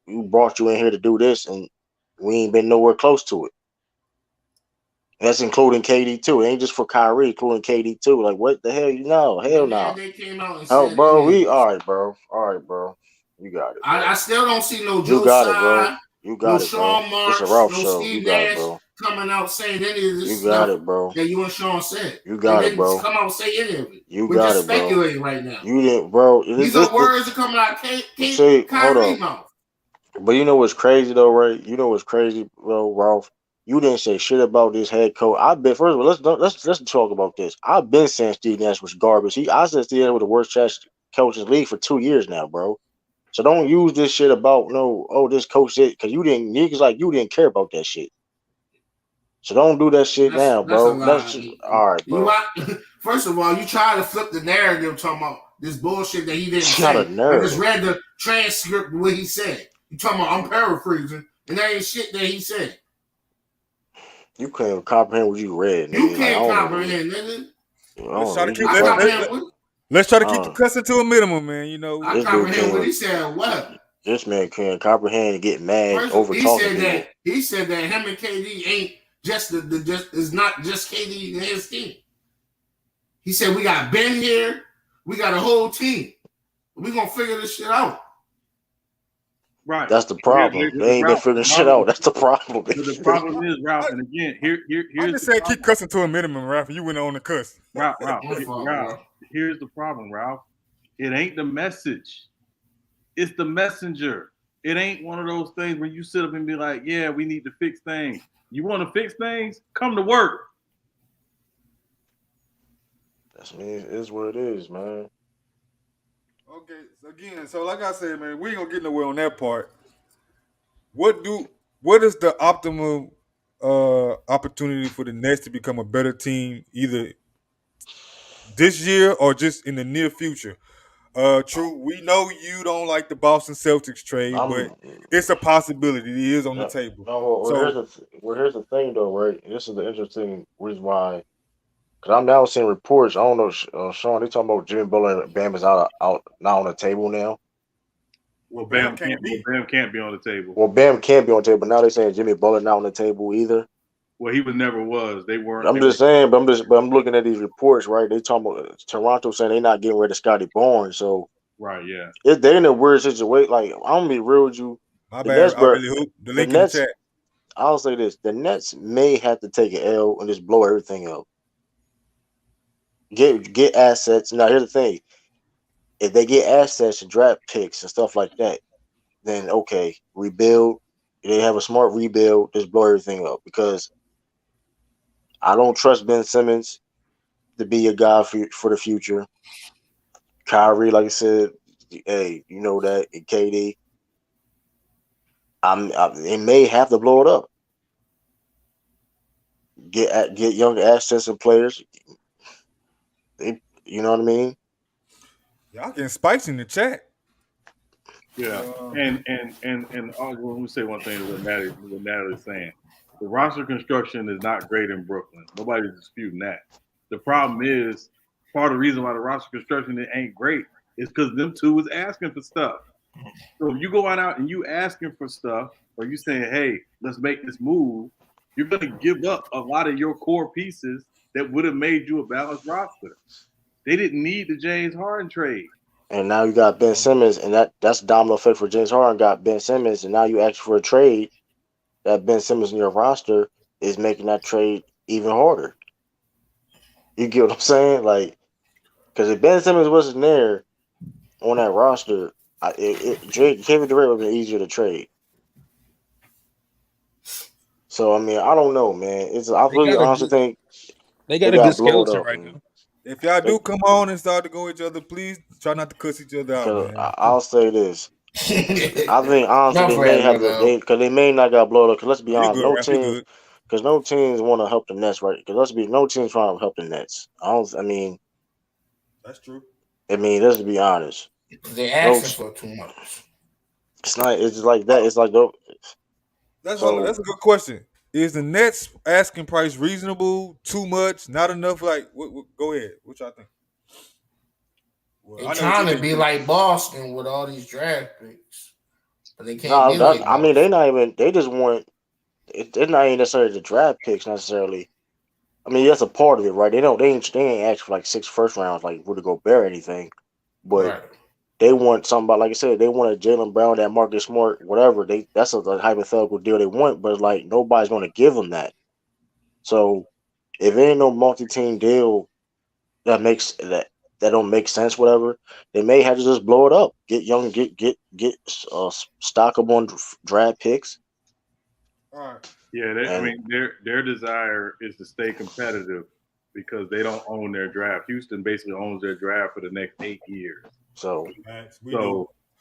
Speaker 8: you brought you in here to do this, and we ain't been nowhere close to it." That's including KD too. It ain't just for Kyrie, including KD too. Like, what the hell? Hell no.
Speaker 4: They came out and
Speaker 8: said, bro, all right, bro. You got it.
Speaker 4: I still don't see no Joe Tsai,
Speaker 8: You got it, bro.
Speaker 4: Sean Marks,
Speaker 8: it's a Ralph
Speaker 4: no
Speaker 8: show.
Speaker 4: Steve
Speaker 8: You got
Speaker 4: Nash
Speaker 8: it, bro.
Speaker 4: Coming out saying any of this
Speaker 8: You got it, bro.
Speaker 4: that you and Sean said.
Speaker 8: You got it, bro.
Speaker 4: Come out and say any of it.
Speaker 8: You
Speaker 4: We're
Speaker 8: got
Speaker 4: just
Speaker 8: it, bro.
Speaker 4: speculating right now.
Speaker 8: You didn't, bro.
Speaker 4: These are words that come out of Kyrie mouth.
Speaker 8: But you know what's crazy though, right? You know what's crazy, bro, Ralph? You didn't say shit about this head coach. First of all, let's talk about this. I've been saying Steve Nash was garbage. I said Steve Nash was the worst coach in the league for 2 years now, bro. So don't use this shit about this coach did, because you didn't care about that shit. So don't do that shit now, bro. All right, bro.
Speaker 4: First of all, you try to flip the narrative talking about this bullshit that he didn't say.
Speaker 8: Not a narrative.
Speaker 4: I just read the transcript of what he said. You talking about I'm paraphrasing, and that ain't shit that he said.
Speaker 8: You can't comprehend what you read.
Speaker 4: You can't comprehend, nigga.
Speaker 2: Let's try to keep the cussing to a minimum, man.
Speaker 4: I comprehend what he said. What?
Speaker 8: This man can't comprehend and get mad over talking.
Speaker 4: He said that him and KD ain't just is not just KD and his team. He said we got Ben here, we got a whole team. We gonna figure this shit out.
Speaker 9: Right.
Speaker 8: That's the problem. They ain't been figuring shit out. That's the problem.
Speaker 9: The problem is, Ralph, and again, here's
Speaker 2: I just said keep cussing to a minimum, Ralph. You went on the cuss.
Speaker 9: Ralph, here's the problem, Ralph. It ain't the message. It's the messenger. It ain't one of those things where you sit up and be like, yeah, we need to fix things. You want to fix things? Come to work.
Speaker 8: That's me. It is what it is, man.
Speaker 2: Okay, so like I said, man, we ain't gonna get nowhere on that part. What is the optimal opportunity for the Nets to become a better team, either this year or just in the near future? True, we know you don't like the Boston Celtics trade, but it's a possibility. It is on the table.
Speaker 8: Here's the thing, though, right? This is the interesting reason why. Because I'm now seeing reports. I don't know, Sean. They talking about Jimmy Butler and Bam is out now on the table now.
Speaker 9: Well, Bam can't be on the table.
Speaker 8: Well, Bam can't be on the table. Now they're saying Jimmy Butler not on the table either.
Speaker 9: Well, he never was. They weren't.
Speaker 8: I'm just saying, but I'm looking at these reports, right? They talking about Toronto saying they're not getting rid of Scotty Barnes. So
Speaker 9: right, yeah,
Speaker 8: they're in a weird situation. Like, I'm gonna be real with you.
Speaker 2: My bad. Nets, I really hope the link in the chat.
Speaker 8: I'll say this: the Nets may have to take an L and just blow everything up. Get assets. Now, here's the thing: if they get assets and draft picks and stuff like that, then okay, rebuild. They have a smart rebuild. Just blow everything up because I don't trust Ben Simmons to be a guy for the future. Kyrie, like I said, hey, you know that, and KD. They may have to blow it up. Get young assets and players. You know what I mean?
Speaker 2: Y'all getting spicy in the chat.
Speaker 9: Yeah, and let me say one thing to what Natalie's saying. The roster construction is not great in Brooklyn. Nobody's disputing that. The problem is part of the reason why the roster construction ain't great is because them two was asking for stuff. So if you go out and you asking for stuff, or you saying, "Hey, let's make this move," you're going to give up a lot of your core pieces that would have made you a balanced roster. They didn't need the James Harden trade.
Speaker 8: And now you got Ben Simmons, and that's domino effect for James Harden. Got Ben Simmons, and now you ask for a trade. That Ben Simmons in your roster is making that trade even harder. You get what I'm saying? Like, because if Ben Simmons wasn't there on that roster, Kevin Durant would have been easier to trade. So I mean, I don't know, man. I really honestly think
Speaker 6: they got a good skeleton right now.
Speaker 2: If y'all do come on and start to go each other, please try not to cuss each other out, man.
Speaker 8: I'll say this. I think honestly they may have because they may not got blown up. Because let's be honest, no teams want to help the Nets, right? Because no teams trying to help the Nets. I mean,
Speaker 2: that's true.
Speaker 8: I mean, let's be honest.
Speaker 4: They asking for too much.
Speaker 8: It's not. It's like that. It's like
Speaker 2: that's a good question. Is the Nets asking price reasonable? Too much? Not enough? Like, go ahead. What y'all think?
Speaker 4: Well, they're trying to be like Boston with all these draft picks, but they can't.
Speaker 8: I mean, they not even. They just want. They're not even necessarily the draft picks necessarily. I mean, that's a part of it, right? They ain't asked for like 6 first rounds, like Rudy Gobert or anything, but they want somebody. Like I said, they want a Jaylen Brown, that Marcus Smart, whatever. That's a hypothetical deal they want, but like nobody's going to give them that. So if there ain't no multi-team deal that makes that don't make sense, whatever, they may have to just blow it up. Get stock them on draft picks.
Speaker 2: All right.
Speaker 9: Yeah, I mean, their desire is to stay competitive because they don't own their draft. Houston basically owns their draft for the next 8 years.
Speaker 8: So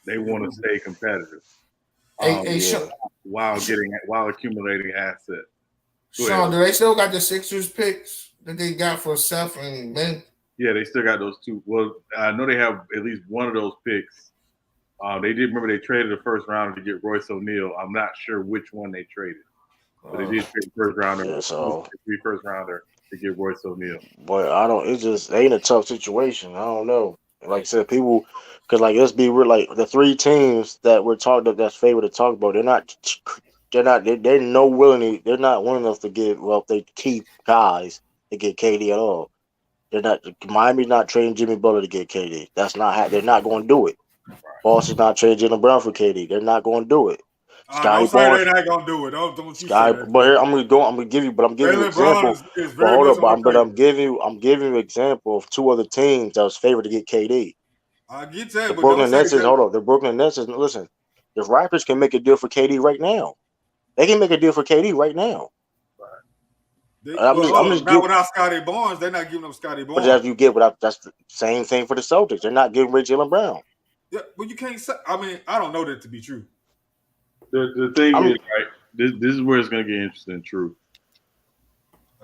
Speaker 9: they want to stay competitive. While accumulating assets.
Speaker 4: Sean, do they still got the Sixers picks that they got for Seth and Ben?
Speaker 9: Yeah, they still got those two. Well, I know they have at least one of those picks. They did remember they traded the first rounder to get Royce O'Neal. I'm not sure which one they traded, but they did trade the first rounder.
Speaker 8: Yeah,
Speaker 9: first rounder to get Royce O'Neal.
Speaker 8: But they in a tough situation. I don't know. Like I said, people, because like let's be real, like the 3 teams that we're talking about that's favored to talk about, they're not willing enough to give. Well, if they keep guys to get KD at all, they're not. Miami's not trading Jimmy Butler to get KD. That's not. They're not going to do it. Boston's not trading Jaylen Brown for KD. They're not going to do it.
Speaker 2: Don't say they're not going to do it. Don't you say that.
Speaker 8: But here I'm going to give you. But I'm giving you an example. I'm giving you an example of 2 other teams that was favored to get KD.
Speaker 2: I get that.
Speaker 8: The Brooklyn Nets is The Brooklyn Nets is listen. The Raptors can make a deal for KD right now. They can make a deal for KD right now.
Speaker 2: Without Scotty Barnes, they're not giving up Scotty Barnes.
Speaker 8: But that's the same thing for the Celtics. They're not giving rid of Jaylen Brown.
Speaker 2: Yeah, but you can't say. I mean, I don't know that to be true.
Speaker 9: The thing is, right? This is where it's going to get interesting. True.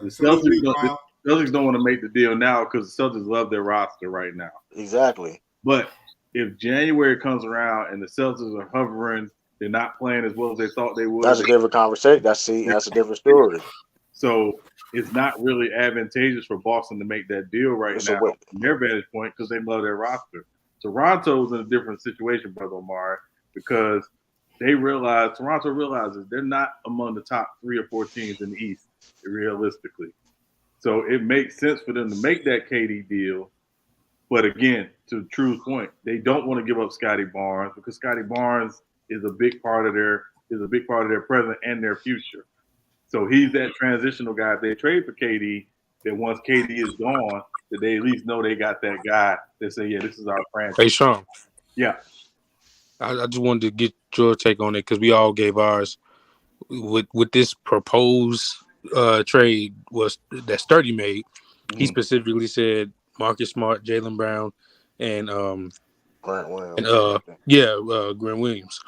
Speaker 9: The Celtics don't want to make the deal now because the Celtics love their roster right now.
Speaker 8: Exactly.
Speaker 9: But if January comes around and the Celtics are hovering, they're not playing as well as they thought they would.
Speaker 8: That's a different conversation. That's a different story.
Speaker 9: So it's not really advantageous for Boston to make that deal now from their vantage point because they love their roster. Toronto's in a different situation, Brother Omar. because Toronto realizes they're not among the top 3 or 4 teams in the East, realistically. So it makes sense for them to make that KD deal. But again, to True's point, they don't want to give up Scotty Barnes because Scotty Barnes is a big part of their present and their future. So he's that transitional guy. If they trade for KD, that once KD is gone, that they at least know they got that guy that say, yeah, this is our franchise.
Speaker 6: Hey, Sean.
Speaker 9: Yeah.
Speaker 6: I just wanted to get your take on it because we all gave ours. With this proposed trade was that Sturdy made, he specifically said Marcus Smart, Jaylen Brown, and
Speaker 8: Grant Williams.
Speaker 6: And Grant Williams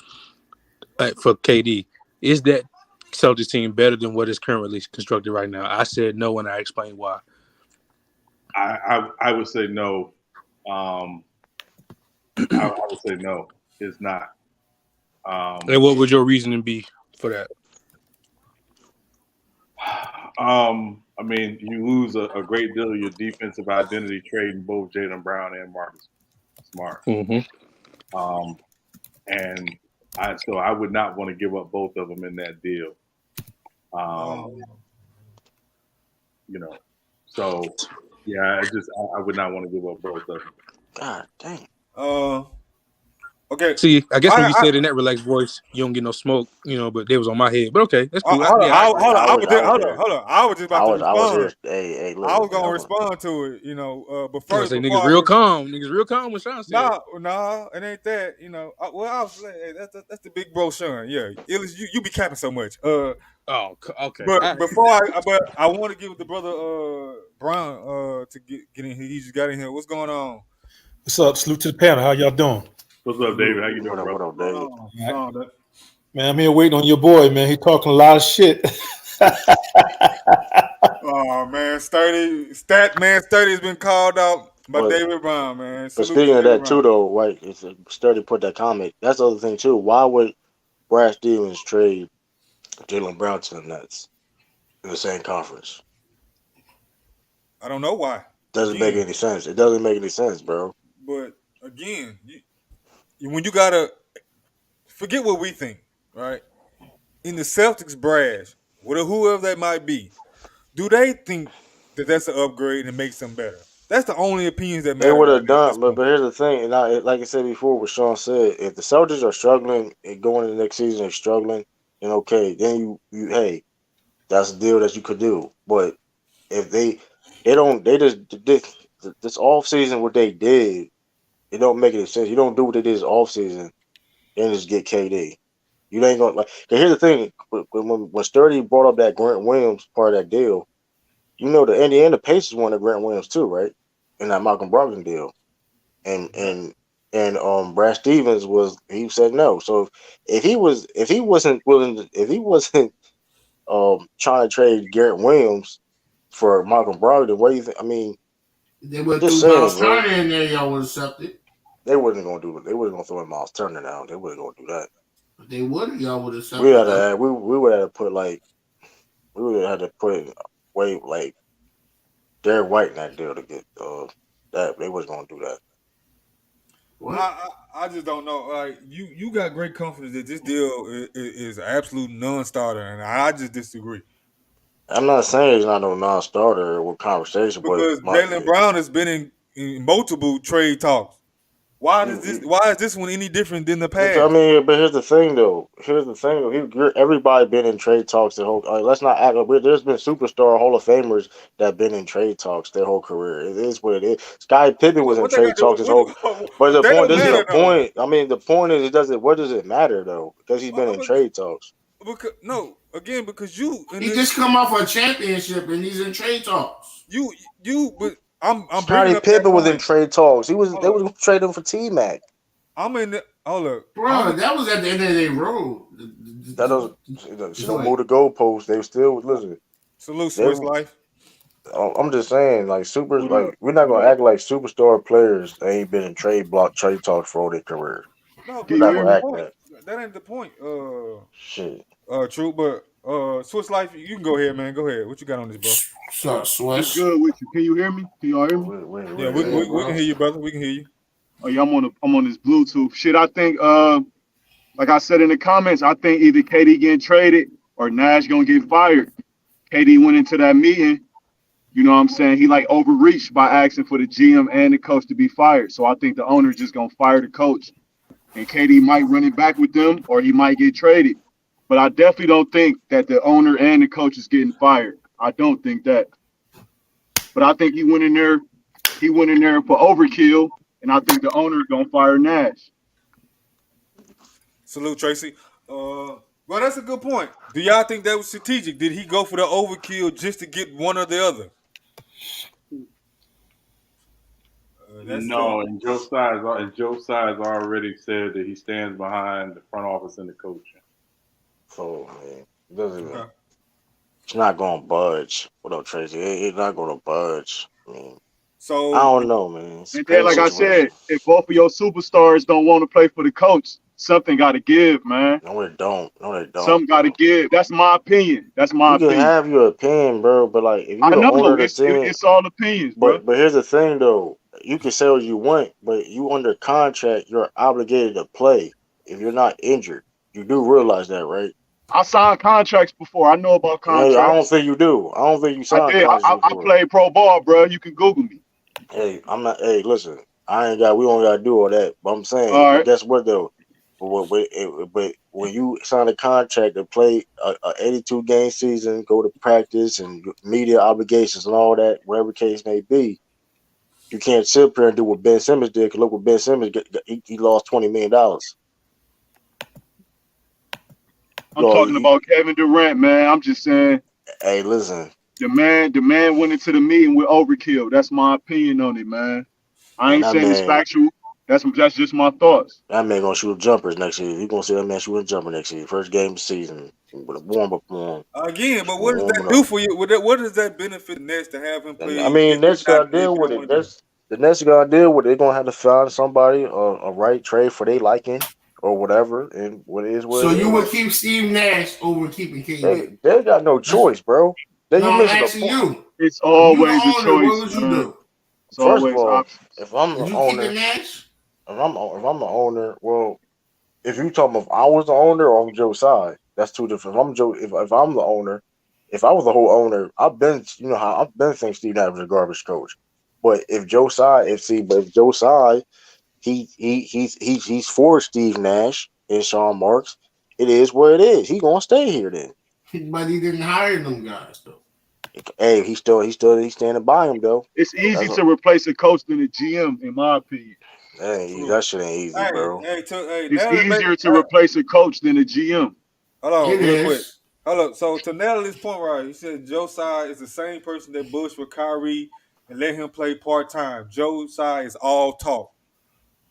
Speaker 6: for KD. Is that Celtics team better than what is currently constructed right now? I said no, and I explained why.
Speaker 9: I would say no. I would say no. It's not.
Speaker 6: And what would your reasoning be for that?
Speaker 9: I mean, you lose a great deal of your defensive identity trading both Jaylen Brown and Marcus Smart.
Speaker 6: Mm-hmm.
Speaker 9: And I would not want to give up both of them in that deal. So yeah, I would not want to give up both of them.
Speaker 8: God dang.
Speaker 2: Okay.
Speaker 6: See, I guess when you said in that relaxed voice, you don't get no smoke, but they was on my head. But okay, that's cool.
Speaker 2: Hold on. I was just about to respond.
Speaker 8: Hey,
Speaker 2: I was gonna respond to it, but first,
Speaker 6: say niggas real calm. Niggas real calm when Sean said.
Speaker 2: Nah, it ain't that. I was saying, hey, that's the big bro, Sean. Yeah, you be capping so much.
Speaker 6: Oh, okay.
Speaker 2: But I want to give the brother Brown to get in here. He just got in here. What's going on?
Speaker 10: What's up? Salute to the panel. How y'all doing?
Speaker 9: What's up, David? How you doing,
Speaker 8: What up, David?
Speaker 10: Right. Man, I'm here waiting on your boy, man. He talking a lot of shit.
Speaker 2: Oh man, Sturdy has been called out by David Brown, man.
Speaker 8: But speaking of that too, though, right? It's Sturdy put that comment. That's the other thing too. Why would Brad Stevens trade Jaylen Brown to the Nets in the same conference?
Speaker 2: I don't know why.
Speaker 8: Doesn't make any sense. It doesn't make any sense, bro.
Speaker 2: But again, when you gotta forget what we think, right? In the Celtics brass, whoever that might be, do they think that that's an upgrade and makes them better? That's the only opinions that matter.
Speaker 8: They would have done, but here's the thing, and like I said before, what Sean said, if the Celtics are struggling and going into the next season, they're struggling, then okay, then you hey, that's a deal that you could do. But if they just this offseason, what they did, it don't make any sense. You don't do what they did this offseason and just get KD. You ain't gonna here's the thing, when Sturdy brought up that Grant Williams part of that deal, the Indiana Pacers wanted Grant Williams too, right? In that Malcolm Brogdon deal. And Brad Stevens he said no. So if he wasn't trying to trade Garrett Williams for Malcolm Brogdon, what do you think? I mean,
Speaker 4: they would have threw Miles Turner in there, y'all would have accepted.
Speaker 8: They wasn't gonna do it. They wasn't gonna throw in Miles Turner now. They wasn't gonna do that.
Speaker 4: But they would, y'all would have accepted.
Speaker 8: We would have put Derek White in that deal to get that. They wasn't gonna do that.
Speaker 2: I just don't know. Like you got great confidence that this deal is an absolute non-starter, and I just disagree.
Speaker 8: I'm not saying it's not no non-starter with conversation,
Speaker 2: because Jaylen Brown has been in multiple trade talks. Why is this one any different than the past?
Speaker 8: I mean, but here's the thing, though. Everybody been in trade talks their whole. Let's not act like there's been superstar Hall of Famers that been in trade talks their whole career. It is what it is. Scottie Pippen was in trade talks his whole. But the point. This is the point. I mean, the point is, what does it matter though? Because he's been in trade talks.
Speaker 2: Because you.
Speaker 4: He just come off a championship and he's in trade talks.
Speaker 2: But. I'm
Speaker 8: Scottie Pippen was in trade talks. They was going to trade him for T-Mac.
Speaker 2: I'm in the
Speaker 4: bro. That was at the end of their road.
Speaker 8: That doesn't. She don't move the goalposts. They still listen.
Speaker 2: Salute Swiss Life.
Speaker 8: I'm just saying, we're not gonna act like superstar players. They ain't been in trade talks for all their career.
Speaker 2: No,
Speaker 8: we're not gonna act that.
Speaker 2: That ain't the point.
Speaker 8: Shit.
Speaker 2: True, but Swiss Life, you can go ahead, man. Go ahead. What you got on this, bro?
Speaker 4: Swiss.
Speaker 11: What's good with you? Can you hear me? Can y'all hear me?
Speaker 2: Yeah, we can hear you, brother. We can hear you.
Speaker 11: Oh yeah, I'm on this Bluetooth shit. I think like I said in the comments, I think either KD getting traded or Nash gonna get fired. KD went into that meeting, you know what I'm saying? He like overreached by asking for the GM and the coach to be fired. So I think the owner's just gonna fire the coach. And KD might run it back with them or he might get traded. But I definitely don't think that the owner and the coach is getting fired. I don't think that. But I think he went in there for overkill, and I think the owner is gonna fire Nash.
Speaker 2: Salute, Tracy. Well, that's a good point. Do y'all think that was strategic? Did he go for the overkill just to get one or the other?
Speaker 9: No, and Joe Tsai's already said that he stands behind the front office and the coaching.
Speaker 8: So man, it doesn't even. It's not going to budge. What up, Tracy? It's not going to budge. I mean,
Speaker 2: so
Speaker 8: I don't know, man.
Speaker 11: And then, like I said, if both of your superstars don't want to play for the coach, something got to give, man.
Speaker 8: No, it don't.
Speaker 11: Something got to give. That's my opinion.
Speaker 8: You can have your opinion, bro, but like if you the owner of the team,
Speaker 11: it's all opinions, bro.
Speaker 8: But here's the thing, though. You can say what you want, but you under contract, you're obligated to play if you're not injured. You do realize that, right?
Speaker 11: I signed contracts before. I know about contracts.
Speaker 8: Hey, I don't think you do. I don't think you signed contracts
Speaker 11: I played pro ball, bro. You can Google me.
Speaker 8: Hey, I'm not. Hey, listen. We don't gotta do all that. But I'm saying,
Speaker 11: right.
Speaker 8: Guess what though? But when you sign a contract to play a 82 game season, go to practice and media obligations and all that, whatever case may be, you can't sit up here and do what Ben Simmons did. Cause look what Ben Simmons he lost $20 million.
Speaker 11: I'm talking about Kevin Durant, man. I'm just saying.
Speaker 8: Hey, listen.
Speaker 11: The man went into the meeting with overkill. That's my opinion on it, man. I ain't saying it's factual. That's just my thoughts.
Speaker 8: That man gonna shoot jumpers next year. You gonna see that man shooting a jumper next year. First game of the season with a warm up on.
Speaker 2: Again, but what does that do for you? What does that benefit the Nets to have him play?
Speaker 8: I mean, Nets gotta deal with it. The Nets gotta deal with it. They're gonna have to find somebody a right trade for their liking or whatever, and what it is.
Speaker 4: So you would keep Steve Nash over keeping KD?
Speaker 8: They got no choice, bro.
Speaker 4: I'm asking you.
Speaker 11: It's always a choice.
Speaker 4: What would you do?
Speaker 8: First of all, if I'm the owner, if I'm the owner, well, if you talking about if I was the owner or I'm Joe's side, that's two different. If I'm Joe, if I'm the owner, if I was the whole owner, I've been thinking Steve Nash was a garbage coach. But if Joe's side, if Joe's side, he's for Steve Nash and Sean Marks. It is what it is. He gonna stay here then.
Speaker 4: But he didn't hire them guys though.
Speaker 8: Hey, he's standing by him though.
Speaker 11: It's easy to replace a coach than a GM, in my opinion.
Speaker 8: Hey, that shit ain't easy, bro.
Speaker 11: It's easier to replace a coach than a GM.
Speaker 2: Hold on, real quick. Hold up. So to nail this point right, you said Joe Tsai is the same person that bushed for Kyrie and let him play part-time. Joe Tsai is all talk.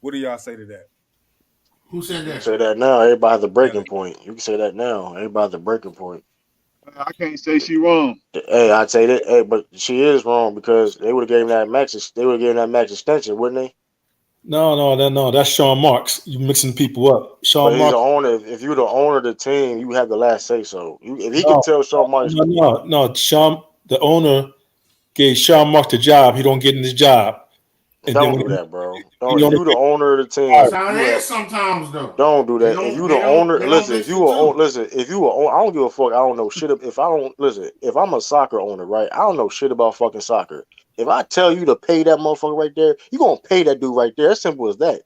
Speaker 2: What do y'all say to that?
Speaker 4: Who said that?
Speaker 8: You can say that now. Everybody has a breaking point. You can say that now. Everybody has a breaking point.
Speaker 11: I can't say she wrong.
Speaker 8: Hey, I'd say that. Hey, but she is wrong because they would have given that max. They would have given that max extension, wouldn't they?
Speaker 10: No. That's Sean Marks. You mixing people up. Sean Marks.
Speaker 8: The owner. If you're the owner of the team, you have the last say so. If he can tell Sean Marks.
Speaker 10: No. Sean, the owner, gave Sean Marks the job. He don't get in his job. And
Speaker 8: don't do that, bro. If you the owner of the team,
Speaker 4: sometimes though.
Speaker 8: Don't do that. If you the owner, listen. If you I don't give a fuck. I don't know shit. If I'm a soccer owner, right? I don't know shit about fucking soccer. If I tell you to pay that motherfucker right there, you gonna pay that dude right there. As simple as that.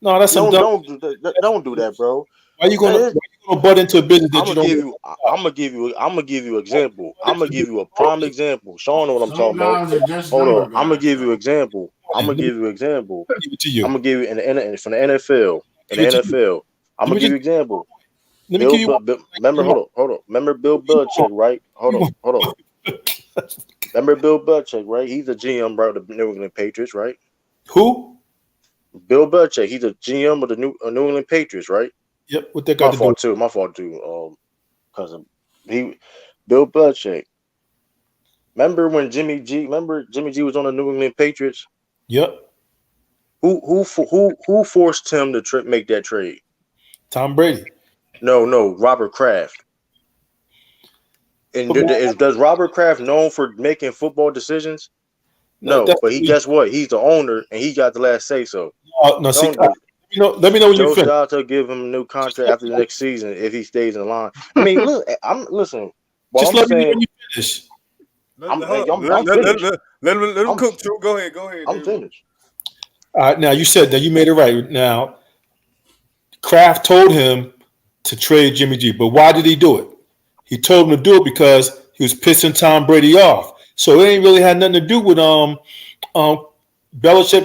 Speaker 10: No, that's
Speaker 8: don't do that, bro.
Speaker 10: Why you gonna butt into a business that you don't?
Speaker 8: I'm gonna give you an example. I'm gonna give you a prime example. Sean know what I'm talking about. Hold on. I'm gonna give you an example. Give it to you. I'm gonna give you from the NFL. In the NFL, I'm gonna give you an example. Remember, hold on. Remember Bill Belichick, right? Hold on. Remember Bill Belichick, right? He's a GM, bro, of the New England Patriots, right?
Speaker 10: Who?
Speaker 8: Bill Belichick. He's a GM of the New England Patriots, right?
Speaker 10: Yep. What they got
Speaker 8: My fault too. Cousin, Bill Belichick. Remember when Jimmy G was on the New England Patriots?
Speaker 10: Yep.
Speaker 8: Who forced him to make that trade?
Speaker 10: Tom Brady.
Speaker 8: No, Robert Kraft. And does Robert Kraft known for making football decisions? No, but guess what? He's the owner and he got the last say so.
Speaker 10: Let me Let me know when you
Speaker 8: Joe
Speaker 10: finish.
Speaker 8: Stotts will give him a new contract after the next season if he stays in line. I mean, look, listen. What
Speaker 10: Just
Speaker 8: I'm
Speaker 10: let me know
Speaker 8: saying,
Speaker 10: when you finish.
Speaker 8: I'm finished.
Speaker 2: Let him cook. True, go ahead.
Speaker 8: I'm finished.
Speaker 10: All right, now you said that you made it right. Now, Kraft told him to trade Jimmy G, but why did he do it? He told him to do it because he was pissing Tom Brady off. So it ain't really had nothing to do with Belichick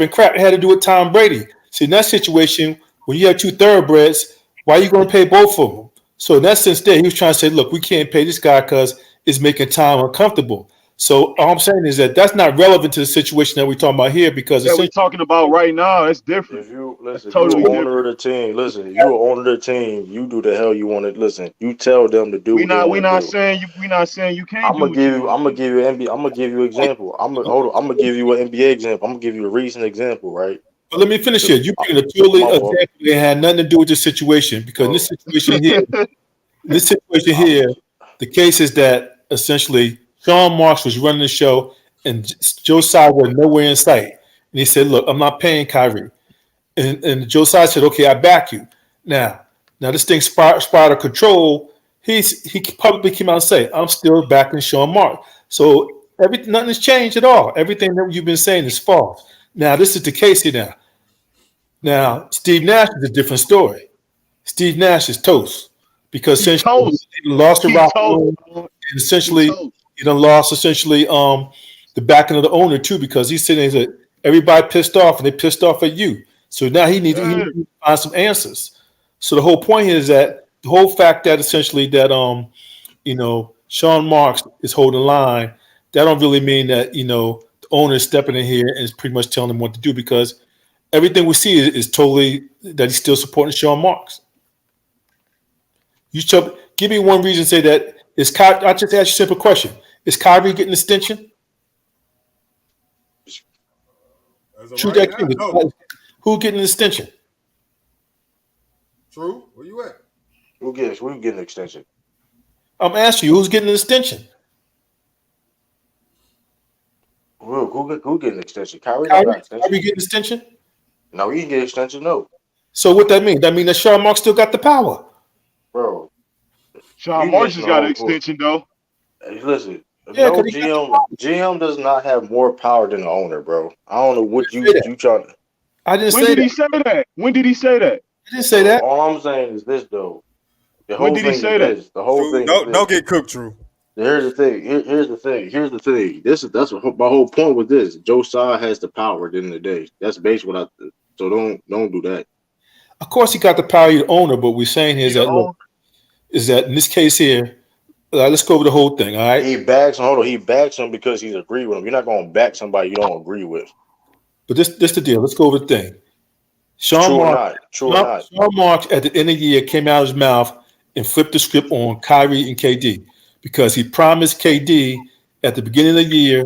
Speaker 10: and Kraft. It had to do with Tom Brady. See, in that situation, when you have two thoroughbreds, why are you going to pay both of them? So in that sense, there he was trying to say, look, we can't pay this guy because it's making Tom uncomfortable. So all I'm saying is that that's not relevant to the situation that we're talking about here because
Speaker 11: that we're talking about right now, that's different.
Speaker 8: If you
Speaker 11: That's
Speaker 8: listen,
Speaker 11: totally
Speaker 8: you an owner
Speaker 11: different.
Speaker 8: of the team. Listen, you an owner of the team. You do the hell you want to. Listen, you tell them to do what they
Speaker 11: We
Speaker 8: want to
Speaker 11: not
Speaker 8: do.
Speaker 11: saying you can't
Speaker 8: I'm
Speaker 11: do
Speaker 8: gonna
Speaker 11: what you
Speaker 8: give you.
Speaker 11: want
Speaker 8: I'm
Speaker 11: to
Speaker 8: gonna
Speaker 11: do.
Speaker 8: give you NBA. I'm gonna give you an example. I'm gonna give you an NBA example. I'm gonna give you a recent example, right?
Speaker 10: But let me finish here. You bring a totally
Speaker 8: My fault.
Speaker 10: example that had nothing to do with this situation because in this situation here, the case is that essentially Sean Marks was running the show and Joe Tsai was nowhere in sight. And he said, look, I'm not paying Kyrie. And Joe Tsai said, okay, I back you. Now this thing spiraled out of control. He publicly came out and said, I'm still backing Sean Marks. So nothing has changed at all. Everything that you've been saying is false. Now, this is the case here now. Now, Steve Nash is a different story. Steve Nash is toast because
Speaker 11: He
Speaker 10: essentially
Speaker 11: toast.
Speaker 10: he lost the
Speaker 11: He
Speaker 10: rock
Speaker 11: toast.
Speaker 10: room, and
Speaker 11: He
Speaker 10: essentially
Speaker 11: toast.
Speaker 10: he done lost essentially the backing of the owner too because he's sitting there. Everybody pissed off and they pissed off at you. So now he needs to find some answers. So the whole point here is that the whole fact that essentially that Sean Marks is holding line, that don't really mean that the owner is stepping in here and is pretty much telling him what to do because everything we see is totally that he's still supporting Sean Marks. Give me one reason to say that is Kyrie. I just ask you a simple question: is Kyrie getting an extension? Shoot that kid.
Speaker 2: No.
Speaker 10: Who getting an extension?
Speaker 2: True. Where you at?
Speaker 8: We get an extension.
Speaker 10: I'm asking you, who's getting an extension?
Speaker 8: Who get an extension? Kyrie don't got
Speaker 10: Kyrie
Speaker 8: extension.
Speaker 10: getting an extension?
Speaker 8: No, he can get extension. No.
Speaker 10: So what that mean? That mean that Sean Marks still got the power,
Speaker 8: Bro.
Speaker 11: Sean Marks has got an extension though.
Speaker 8: Hey, listen,
Speaker 10: Yeah,
Speaker 8: no GM does not have more power than the owner, bro. I don't know what you trying to.
Speaker 10: I didn't
Speaker 11: When
Speaker 10: say
Speaker 11: did
Speaker 10: that.
Speaker 11: he say that? When did he say that?
Speaker 10: I didn't say that.
Speaker 8: All I'm saying is this, though. The
Speaker 11: When
Speaker 8: whole
Speaker 11: did he
Speaker 8: thing is
Speaker 11: say that?
Speaker 8: this. The whole
Speaker 2: True.
Speaker 8: thing is this.
Speaker 2: Don't get cooked, True.
Speaker 8: Here's the thing. Here's the thing. That's what my whole point with this. Joe Tsai has the power at the end of the day. That's basically what I. So don't do that.
Speaker 10: Of course, he got the power of the owner, but we're saying here is that in this case here, let's go over the whole thing. All right.
Speaker 8: He backs him. Hold on. He backs him because he's agree with him. You're not going to back somebody you don't agree with.
Speaker 10: But this the deal. Let's go over the thing. Sean Marks at the end of the year came out of his mouth and flipped the script on Kyrie and KD because he promised KD at the beginning of the year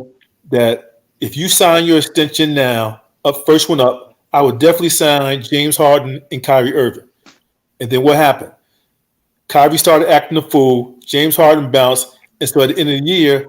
Speaker 10: that if you sign your extension now, first one up, I would definitely sign James Harden and Kyrie Irving. And then what happened? Kyrie started acting a fool. James Harden bounced. And so at the end of the year,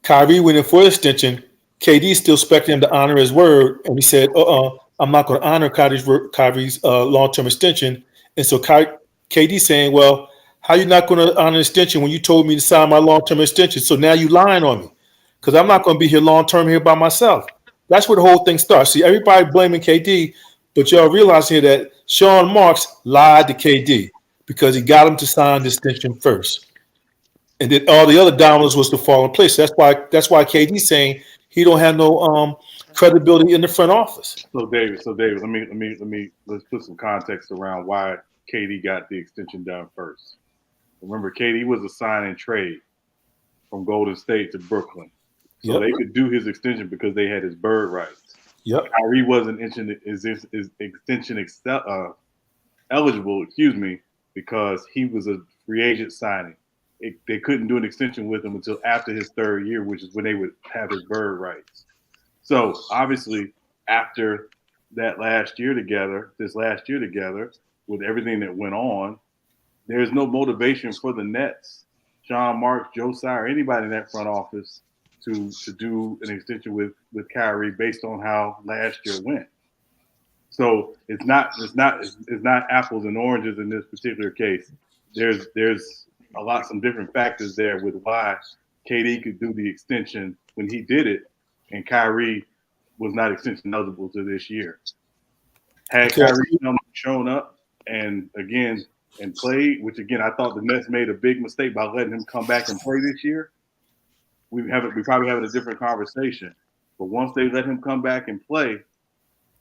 Speaker 10: Kyrie went in for an extension. KD still expecting him to honor his word. And he said, I'm not going to honor Kyrie's long-term extension. And so KD saying, well, how you not going to honor an extension when you told me to sign my long-term extension? So now you lying on me because I'm not going to be here long-term here by myself. That's where the whole thing starts. See, everybody blaming KD, but y'all realize here that Sean Marks lied to KD because he got him to sign the extension first. And then all the other dominoes was to fall in place. That's why KD's saying he don't have no credibility in the front office.
Speaker 9: So David, let's put some context around why KD got the extension done first. Remember, KD was a sign and trade from Golden State to Brooklyn. So they could do his extension because they had his bird rights.
Speaker 10: Yep.
Speaker 9: Kyrie wasn't extension eligible, because he was a free agent signing. They couldn't do an extension with him until after his third year, which is when they would have his bird rights. So obviously, after this last year together, with everything that went on, there's no motivation for the Nets, Sean Marks, Joe Tsai, or anybody in that front office to do an extension with Kyrie based on how last year went. So it's not apples and oranges in this particular case. There's some different factors there with why KD could do the extension when he did it, and Kyrie was not extension eligible to this year. Had Kyrie shown up and played, which again I thought the Nets made a big mistake by letting him come back and play this year, we probably having a different conversation. But once they let him come back and play,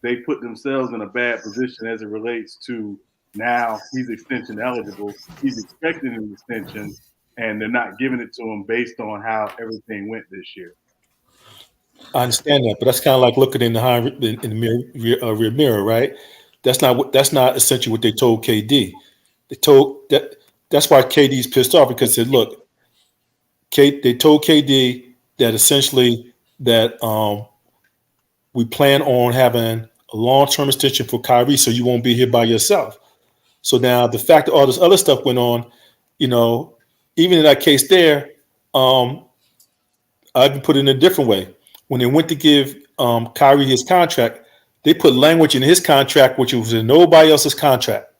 Speaker 9: they put themselves in a bad position as it relates to now he's extension eligible. He's expecting an extension, and they're not giving it to him based on how everything went this year.
Speaker 10: I understand that, but that's kind of like looking in the rear mirror, right? That's not essentially what they told KD. They told that's why KD's pissed off, because they said, look, they told KD that essentially that we plan on having a long-term extension for Kyrie, so you won't be here by yourself. So now the fact that all this other stuff went on, even in that case there, I can put it in a different way. When they went to give Kyrie his contract, they put language in his contract, which was in nobody else's contract,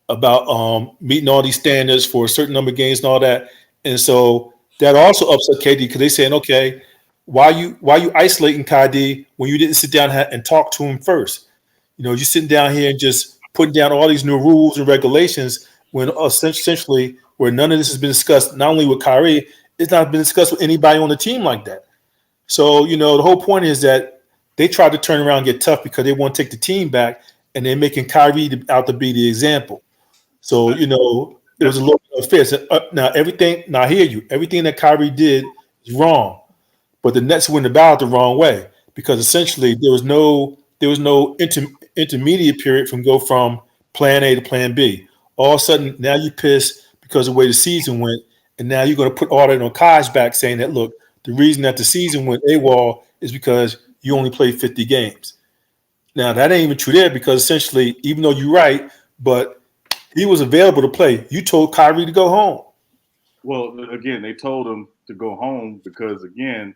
Speaker 10: about meeting all these standards for a certain number of games and all that. And so that also upset KD, because they saying, okay, why you isolating KD when you didn't sit down and talk to him first? You're sitting down here and just putting down all these new rules and regulations when essentially where none of this has been discussed, not only with Kyrie, it's not been discussed with anybody on the team like that. So, the whole point is that they tried to turn around and get tough because they want to take the team back, and they're making Kyrie out to be the example. So, it was a little bit unfair. So, now, I hear you. Everything that Kyrie did is wrong, but the Nets went about it the wrong way, because essentially there was no intermediate period from plan A to plan B. All of a sudden, now you pissed because of the way the season went, and now you're going to put all that on Kai's back, saying that, look, the reason that the season went AWOL is because you only played 50 games. Now, that ain't even true there, because essentially, even though you're right, but he was available to play. You told Kyrie to go home.
Speaker 9: Well, again, they told him to go home because, again,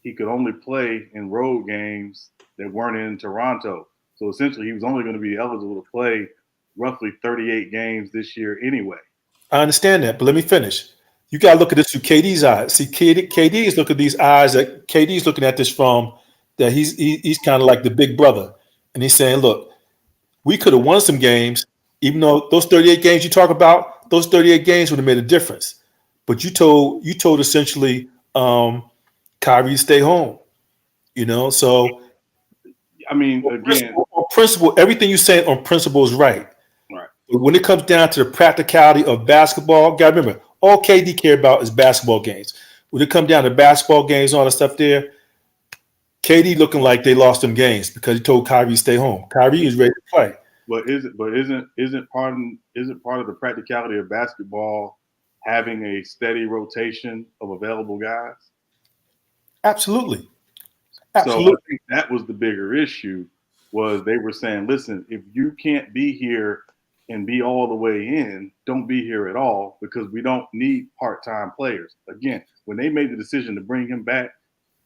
Speaker 9: he could only play in road games that weren't in Toronto. So essentially, he was only going to be eligible to play roughly 38 games this year anyway.
Speaker 10: I understand that, but let me finish. You got to look at this through KD's eyes. See, KD is looking at these eyes that KD's looking at this from, that he's kind of like the big brother. And he's saying, look, we could have won some games, even though those 38 games you talk about, those 38 games would have made a difference. But you told essentially Kyrie to stay home. So
Speaker 9: I mean, again,
Speaker 10: on principle, everything you say on principle is right.
Speaker 9: Right.
Speaker 10: But when it comes down to the practicality of basketball, gotta remember, all KD care about is basketball games. When it comes down to basketball games and all that stuff there, KD looking like they lost them games because he told Kyrie to stay home. Kyrie is ready to play.
Speaker 9: But isn't part of the practicality of basketball having a steady rotation of available guys?
Speaker 10: Absolutely.
Speaker 9: So I think that was the bigger issue, was they were saying, listen, if you can't be here and be all the way in, don't be here at all, because we don't need part-time players. Again, when they made the decision to bring him back,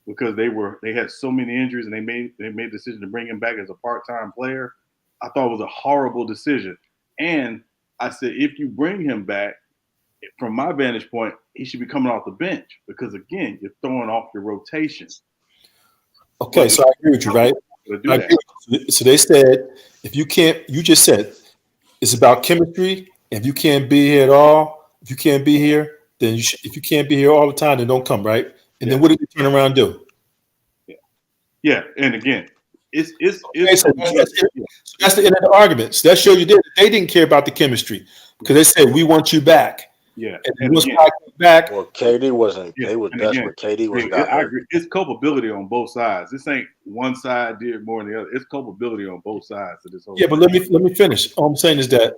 Speaker 9: because they had so many injuries, and they made the decision to bring him back as a part-time player, I thought it was a horrible decision. And I said, if you bring him back, from my vantage point, he should be coming off the bench, because again, you're throwing off your rotation.
Speaker 10: Okay, so I agree with you, right? So they said, if you can't, you just said it's about chemistry. If you can't be here at all, if you can't be here, then if you can't be here all the time, then don't come, right? And then what did they turn around and do?
Speaker 9: Yeah, and again, it's
Speaker 10: so that's the end of the argument. So that showed you that they didn't care about the chemistry, because they said, we want you back.
Speaker 9: Yeah,
Speaker 10: and once I came back,
Speaker 8: well, KD wasn't. They were desperate. KD was not.
Speaker 9: I agree. It's culpability on both sides. This ain't one side did more than the other. It's culpability on both sides of this whole.
Speaker 10: Yeah, but let me finish. All I'm saying is that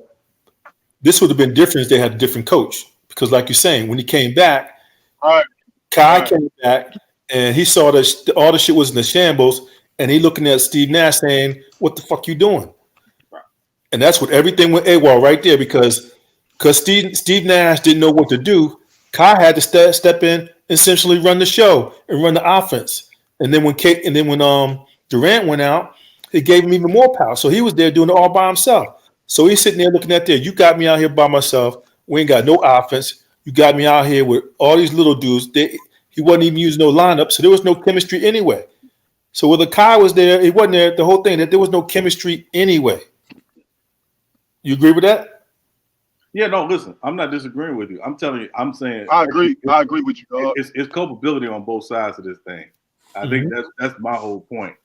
Speaker 10: this would have been different if they had a different coach, because, like you're saying, when he came back, Kai came back and he saw that all the shit was in the shambles, and he looking at Steve Nash saying, "What the fuck you doing?"
Speaker 9: Right.
Speaker 10: And that's what everything went AWOL right there, because Steve Nash didn't know what to do. Kai had to step in and essentially run the show and run the offense. And then when Durant went out, It gave him even more power. So he was there doing it all by himself. So he's sitting there looking at there. You got me out here by myself. We ain't got no offense. You got me out here with all these little dudes. He wasn't even using no lineup, so there was no chemistry anyway. So whether Kai was there, it wasn't there. The whole thing that there was no chemistry anyway. You agree with that?
Speaker 9: Yeah, no, listen, I'm not disagreeing with you. I'm telling you, I'm saying
Speaker 11: I agree with you.
Speaker 9: It's culpability on both sides of this thing. I think that's my whole point.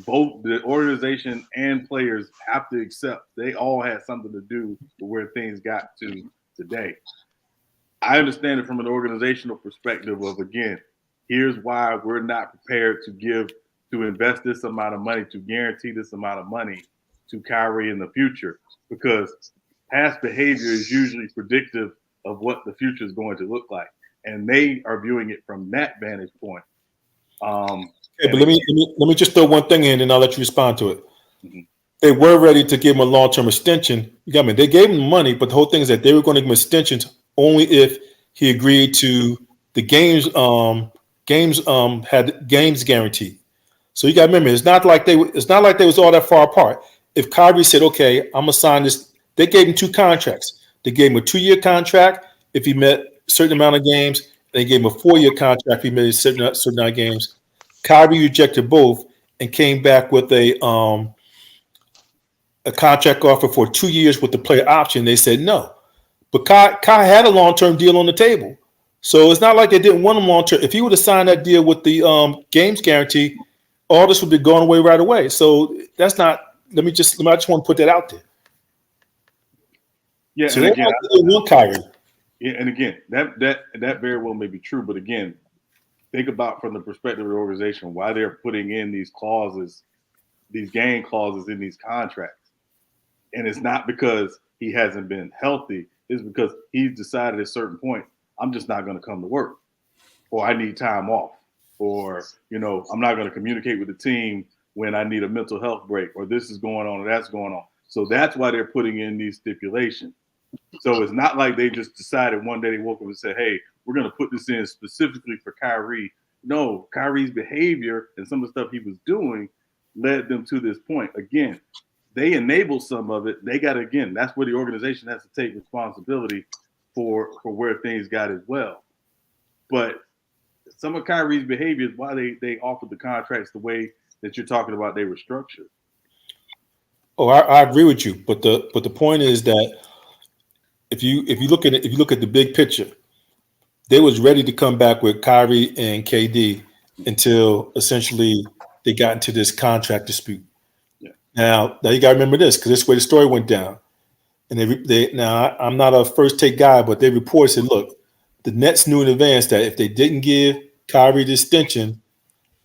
Speaker 9: Both the organization and players have to accept they all had something to do with where things got to today. I understand it from an organizational perspective of, again, here's why we're not prepared to invest this amount of money, to guarantee this amount of money to Kyrie in the future, because past behavior is usually predictive of what the future is going to look like. And they are viewing it from that vantage point.
Speaker 10: But let me just throw one thing in, and I'll let you respond to it. Mm-hmm. They were ready to give him a long-term extension. You got me? They gave him money, but the whole thing is that they were going to give him extensions only if he agreed to the games. Had games guaranteed. So you got to remember, it's not like they was all that far apart. If Kyrie said, "Okay, I'm gonna sign this," they gave him 2 contracts. They gave him a 2-year contract if he met a certain amount of games. They gave him a 4-year contract if he made a certain amount of games. Kyrie rejected both and came back with a contract offer for 2 years with the player option. They said no, but Kai had a long-term deal on the table, so it's not like they didn't want him long-term. If he would have signed that deal with the games guarantee, all this would be going away right away. So that's not. I just want to put that out there.
Speaker 9: Yeah,
Speaker 10: so
Speaker 9: and again,
Speaker 10: Kyrie.
Speaker 9: Yeah, and again, that very well may be true, but again, think about from the perspective of the organization why they're putting in these clauses, these game clauses in these contracts. And it's not because he hasn't been healthy. It's because he's decided at a certain point, I'm just not going to come to work, or I need time off, or, I'm not going to communicate with the team when I need a mental health break, or this is going on or that's going on. So that's why they're putting in these stipulations. So it's not like they just decided one day they woke up and said, hey, we're going to put this in specifically for Kyrie. No, Kyrie's behavior and some of the stuff he was doing led them to this point. Again, they enabled some of it. They got to, again, that's where the organization has to take responsibility for where things got as well. But some of Kyrie's behavior is why they offered the contracts the way that you're talking about they were structured.
Speaker 10: Oh, I agree with you, but the point is that if you look at the big picture, they was ready to come back with Kyrie and KD until essentially they got into this contract dispute.
Speaker 9: Yeah.
Speaker 10: Now you got to remember this, because this is where the story went down. And now I'm not a first take guy, but they reported said, look, the Nets knew in advance that if they didn't give Kyrie the extension,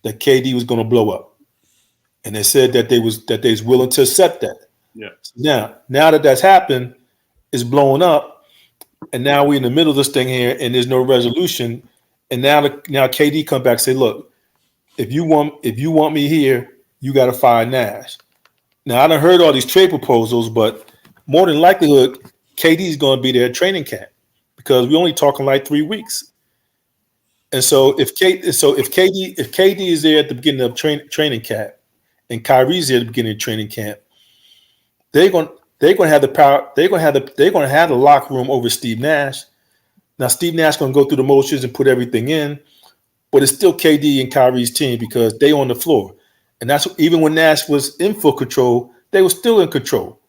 Speaker 10: that KD was going to blow up. And they said that they was willing to accept that.
Speaker 9: Yeah.
Speaker 10: Now that that's happened, it's blowing up, and now we're in the middle of this thing here, and there's no resolution. And now KD come back and say, look, if you want me here, you got to fire Nash. Now I done heard all these trade proposals, but more than likelihood, KD is going to be there at training camp, because we're only talking like 3 weeks. And so if KD is there at the beginning of training camp, and Kyrie's there at the beginning of training camp, they're going to have the power. They're going to have the locker room over Steve Nash. Now Steve Nash going to go through the motions and put everything in, but it's still KD and Kyrie's team because they on the floor. And that's even when Nash was in full control, they were still in control.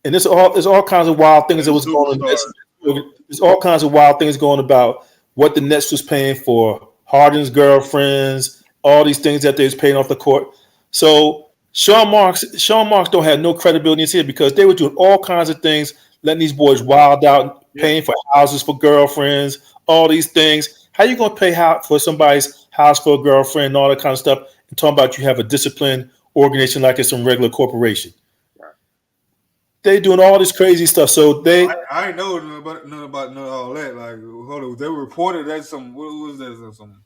Speaker 10: And there's all kinds of wild things that was going on. There's all kinds of wild things going about what the Nets was paying for Harden's girlfriends, all these things that they was paying off the court. So Sean Marks don't have no credibility in here, because they were doing all kinds of things, letting these boys wild out, paying for houses for girlfriends, all these things. How you gonna pay for somebody's house for a girlfriend and all that kind of stuff, and talking about you have a disciplined organization like it's some regular corporation? Right. They doing all this crazy stuff. So
Speaker 2: I ain't know nothing about all that. Like, hold on, they reported that some. What was that? Some.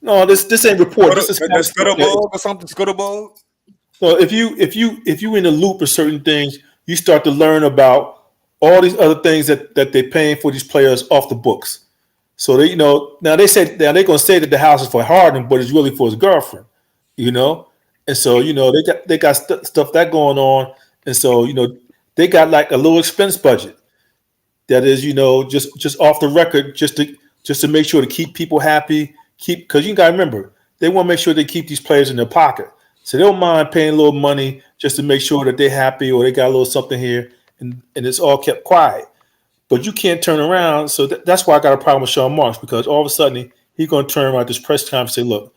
Speaker 10: No, this ain't report. This is
Speaker 2: Scuttlebug or something. Scuttlebug.
Speaker 10: So if you in the loop of certain things, you start to learn about all these other things that they're paying for these players off the books. So now they're going to say that the house is for Harden, but it's really for his girlfriend, And so, they got stuff that going on. And so, they got like a little expense budget that is, just off the record, just to make sure to keep people happy, because you gotta remember, they want to make sure they keep these players in their pocket. So they don't mind paying a little money just to make sure that they're happy or they got a little something here, and it's all kept quiet. But you can't turn around. So that's why I got a problem with Sean Marks, because all of a sudden he's going to turn around at this press conference and say, look,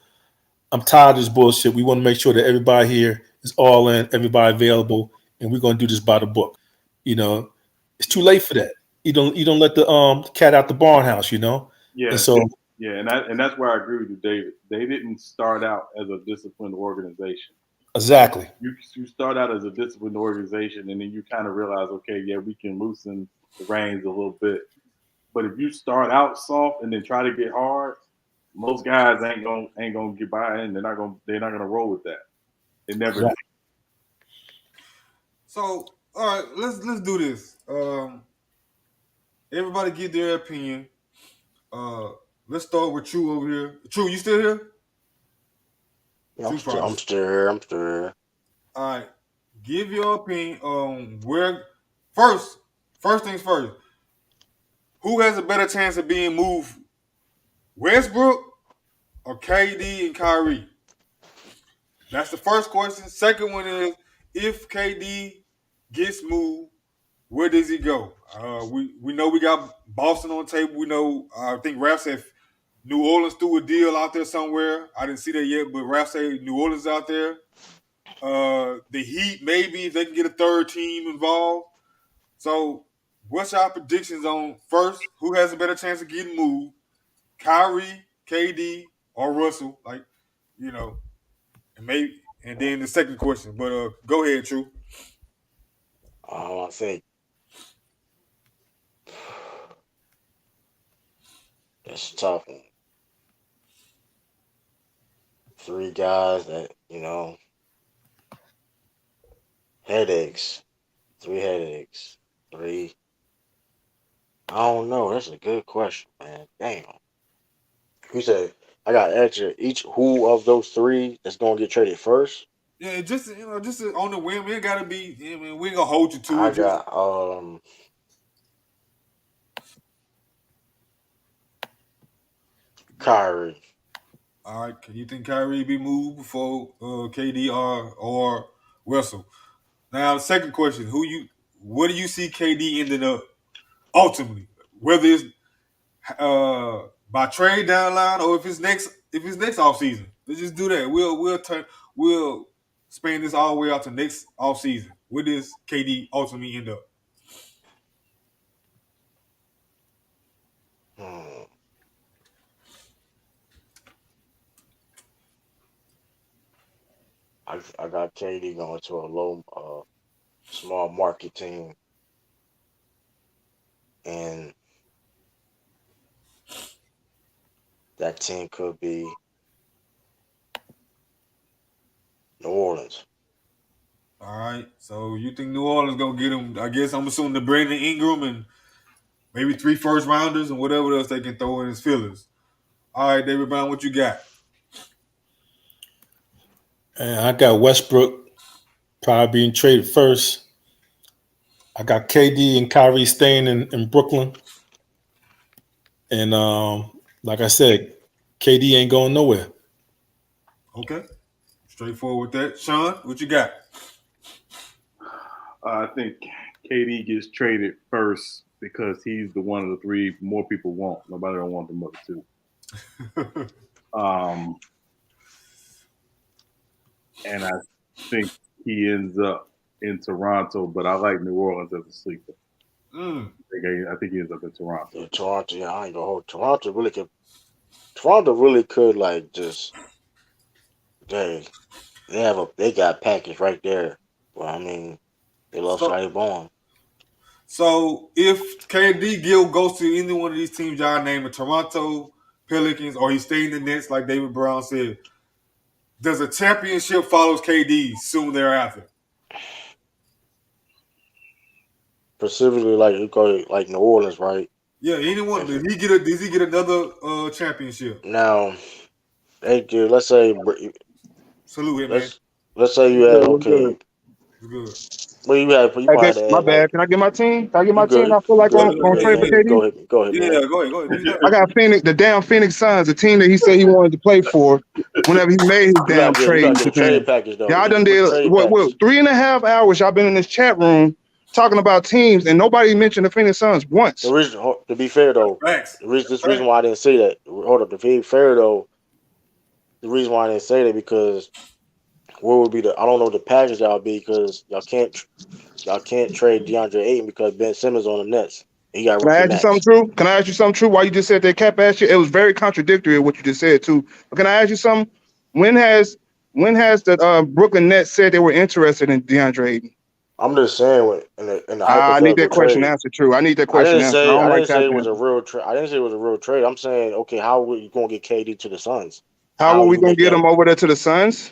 Speaker 10: I'm tired of this bullshit. We want to make sure that everybody here is all in, everybody available, and we're going to do this by the book. It's too late for that. You don't let the cat out the barn house,
Speaker 9: Yeah.
Speaker 10: And so
Speaker 9: and that's where I agree with you, David. They didn't start out as a disciplined organization.
Speaker 10: Exactly.
Speaker 9: You start out as a disciplined organization, and then you kind of realize, okay, yeah, we can loosen the reins a little bit. But if you start out soft and then try to get hard, most guys ain't gonna get by, and they're not gonna roll with that. They never.
Speaker 10: Exactly.
Speaker 2: So, all right, let's do this. Everybody give their opinion. Let's start with True over here. True, you still here?
Speaker 8: Yeah, I'm still here.
Speaker 2: All right, give your opinion on where. First things first. Who has a better chance of being moved, Westbrook or KD and Kyrie? That's the first question. Second one is, if KD gets moved, where does he go? We know we got Boston on the table. We know, I think Raf said New Orleans threw a deal out there somewhere. I didn't see that yet, but Raf said New Orleans out there. The Heat, maybe, if they can get a third team involved. So, what's our predictions on, first, who has a better chance of getting moved? Kyrie, KD, or Russell? And then the second question. But go ahead, True.
Speaker 8: I think it's tough. 3 guys that, headaches. 3 headaches. 3. I don't know. That's a good question, man. Damn. Who said I got answer each who of those 3 that's gonna get traded first?
Speaker 2: Yeah, just on the whim. It gotta be. I mean, we ain't gonna hold you to
Speaker 8: I
Speaker 2: it.
Speaker 8: got Kyrie.
Speaker 2: All right. Can you think Kyrie be moved before KD or Russell? Now, the second question: what do you see KD ending up ultimately? Whether it's by trade down line or if it's next offseason. Let's just do that. We'll span this all the way out to next offseason. Where does KD ultimately end up?
Speaker 8: I got KD going to a low, small market team, and that team could be New Orleans.
Speaker 2: All right. So you think New Orleans gonna get him? I guess I'm assuming the Brandon Ingram and maybe 3 first rounders and whatever else they can throw in his fillers. All right, David Brown, what you got?
Speaker 10: And I got Westbrook probably being traded first. I got KD and Kyrie staying in Brooklyn. And like I said, KD ain't going nowhere.
Speaker 2: Okay. Straightforward with that. Sean, what you got?
Speaker 9: I think KD gets traded first because he's the one of the 3 more people want. Nobody don't want the other 2. And I think he ends up in Toronto, but I like New Orleans as a sleeper. I think he ends up in Toronto.
Speaker 8: Yeah, Toronto, yeah, I ain't gonna hold. Toronto really could like just they got package right there. Well, I mean, they love Scotty Bond.
Speaker 2: So if KD Gill goes to any one of these teams y'all named, Toronto, Pelicans, or he stay in the Nets, like David Brown said, does a championship follows KD soon thereafter?
Speaker 8: Specifically, like you go like New Orleans, right?
Speaker 2: Yeah, anyone. Does he get another championship?
Speaker 8: Now, they do. Let's say
Speaker 2: salute him, man.
Speaker 8: Let's say you had okay.
Speaker 2: Good.
Speaker 8: Well, you had
Speaker 12: My bad. Can I get my team? Can I get
Speaker 8: you
Speaker 12: my team?
Speaker 8: good.
Speaker 12: I feel like on
Speaker 2: Yeah,
Speaker 12: trade for KD.
Speaker 8: Go ahead,
Speaker 2: yeah,
Speaker 8: man.
Speaker 2: go ahead. Do that.
Speaker 12: I got Phoenix, the damn Phoenix Suns, a team that he said he wanted to play for. Whenever he made his damn
Speaker 8: You
Speaker 12: trade,
Speaker 8: gotta get a trade package though.
Speaker 12: y'all done did what 3.5 hours. Y'all been in this chat room talking about teams, and nobody mentioned the Phoenix Suns once.
Speaker 8: The reason, to be fair though, the reason why I didn't say that. Hold up, to be fair though, the reason why I didn't say that because what would be I don't know what the package y'all be because y'all can't trade DeAndre Ayton because Ben Simmons on the Nets. He got
Speaker 12: Can I ask you something true? Can I ask you something true? Why you just said that Cap asked you? It was very contradictory what you just said too. But can I ask you something? When has the Brooklyn Nets said they were interested in DeAndre Ayton?
Speaker 8: I'm just saying in the
Speaker 12: I need that question answered true. I need that question answered.
Speaker 8: I didn't say it was a real trade. I didn't say it was a real trade. I'm saying, okay, how are you going to get KD to the Suns?
Speaker 12: How are we going to get him over there to the Suns?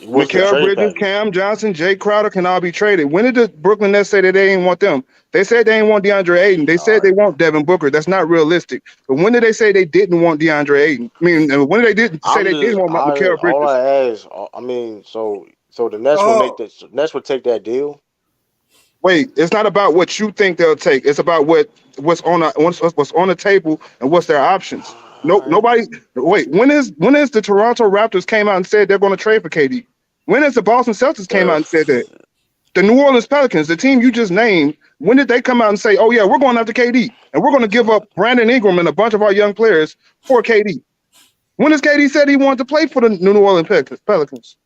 Speaker 12: Mikal Bridges, Cam Johnson, Jay Crowder can all be traded. When did the Brooklyn Nets say that they didn't want them? They said they didn't want DeAndre Ayton. They said they want Devin Booker. That's not realistic. But when did they say they didn't want DeAndre Ayton? I mean, when did they didn't want Mikal Bridges?
Speaker 8: All I asked, I mean, so the Nets would take that deal.
Speaker 12: Wait, it's not about what you think they'll take. It's about what's on the table and what's their options. Nobody. Wait, when is the Toronto Raptors came out and said they're going to trade for KD? When is the Boston Celtics came out and said that? The New Orleans Pelicans, the team you just named, when did they come out and say, "Oh yeah, we're going after KD and we're going to give up Brandon Ingram and a bunch of our young players for KD"? When has KD said he wanted to play for the New Orleans Pelicans?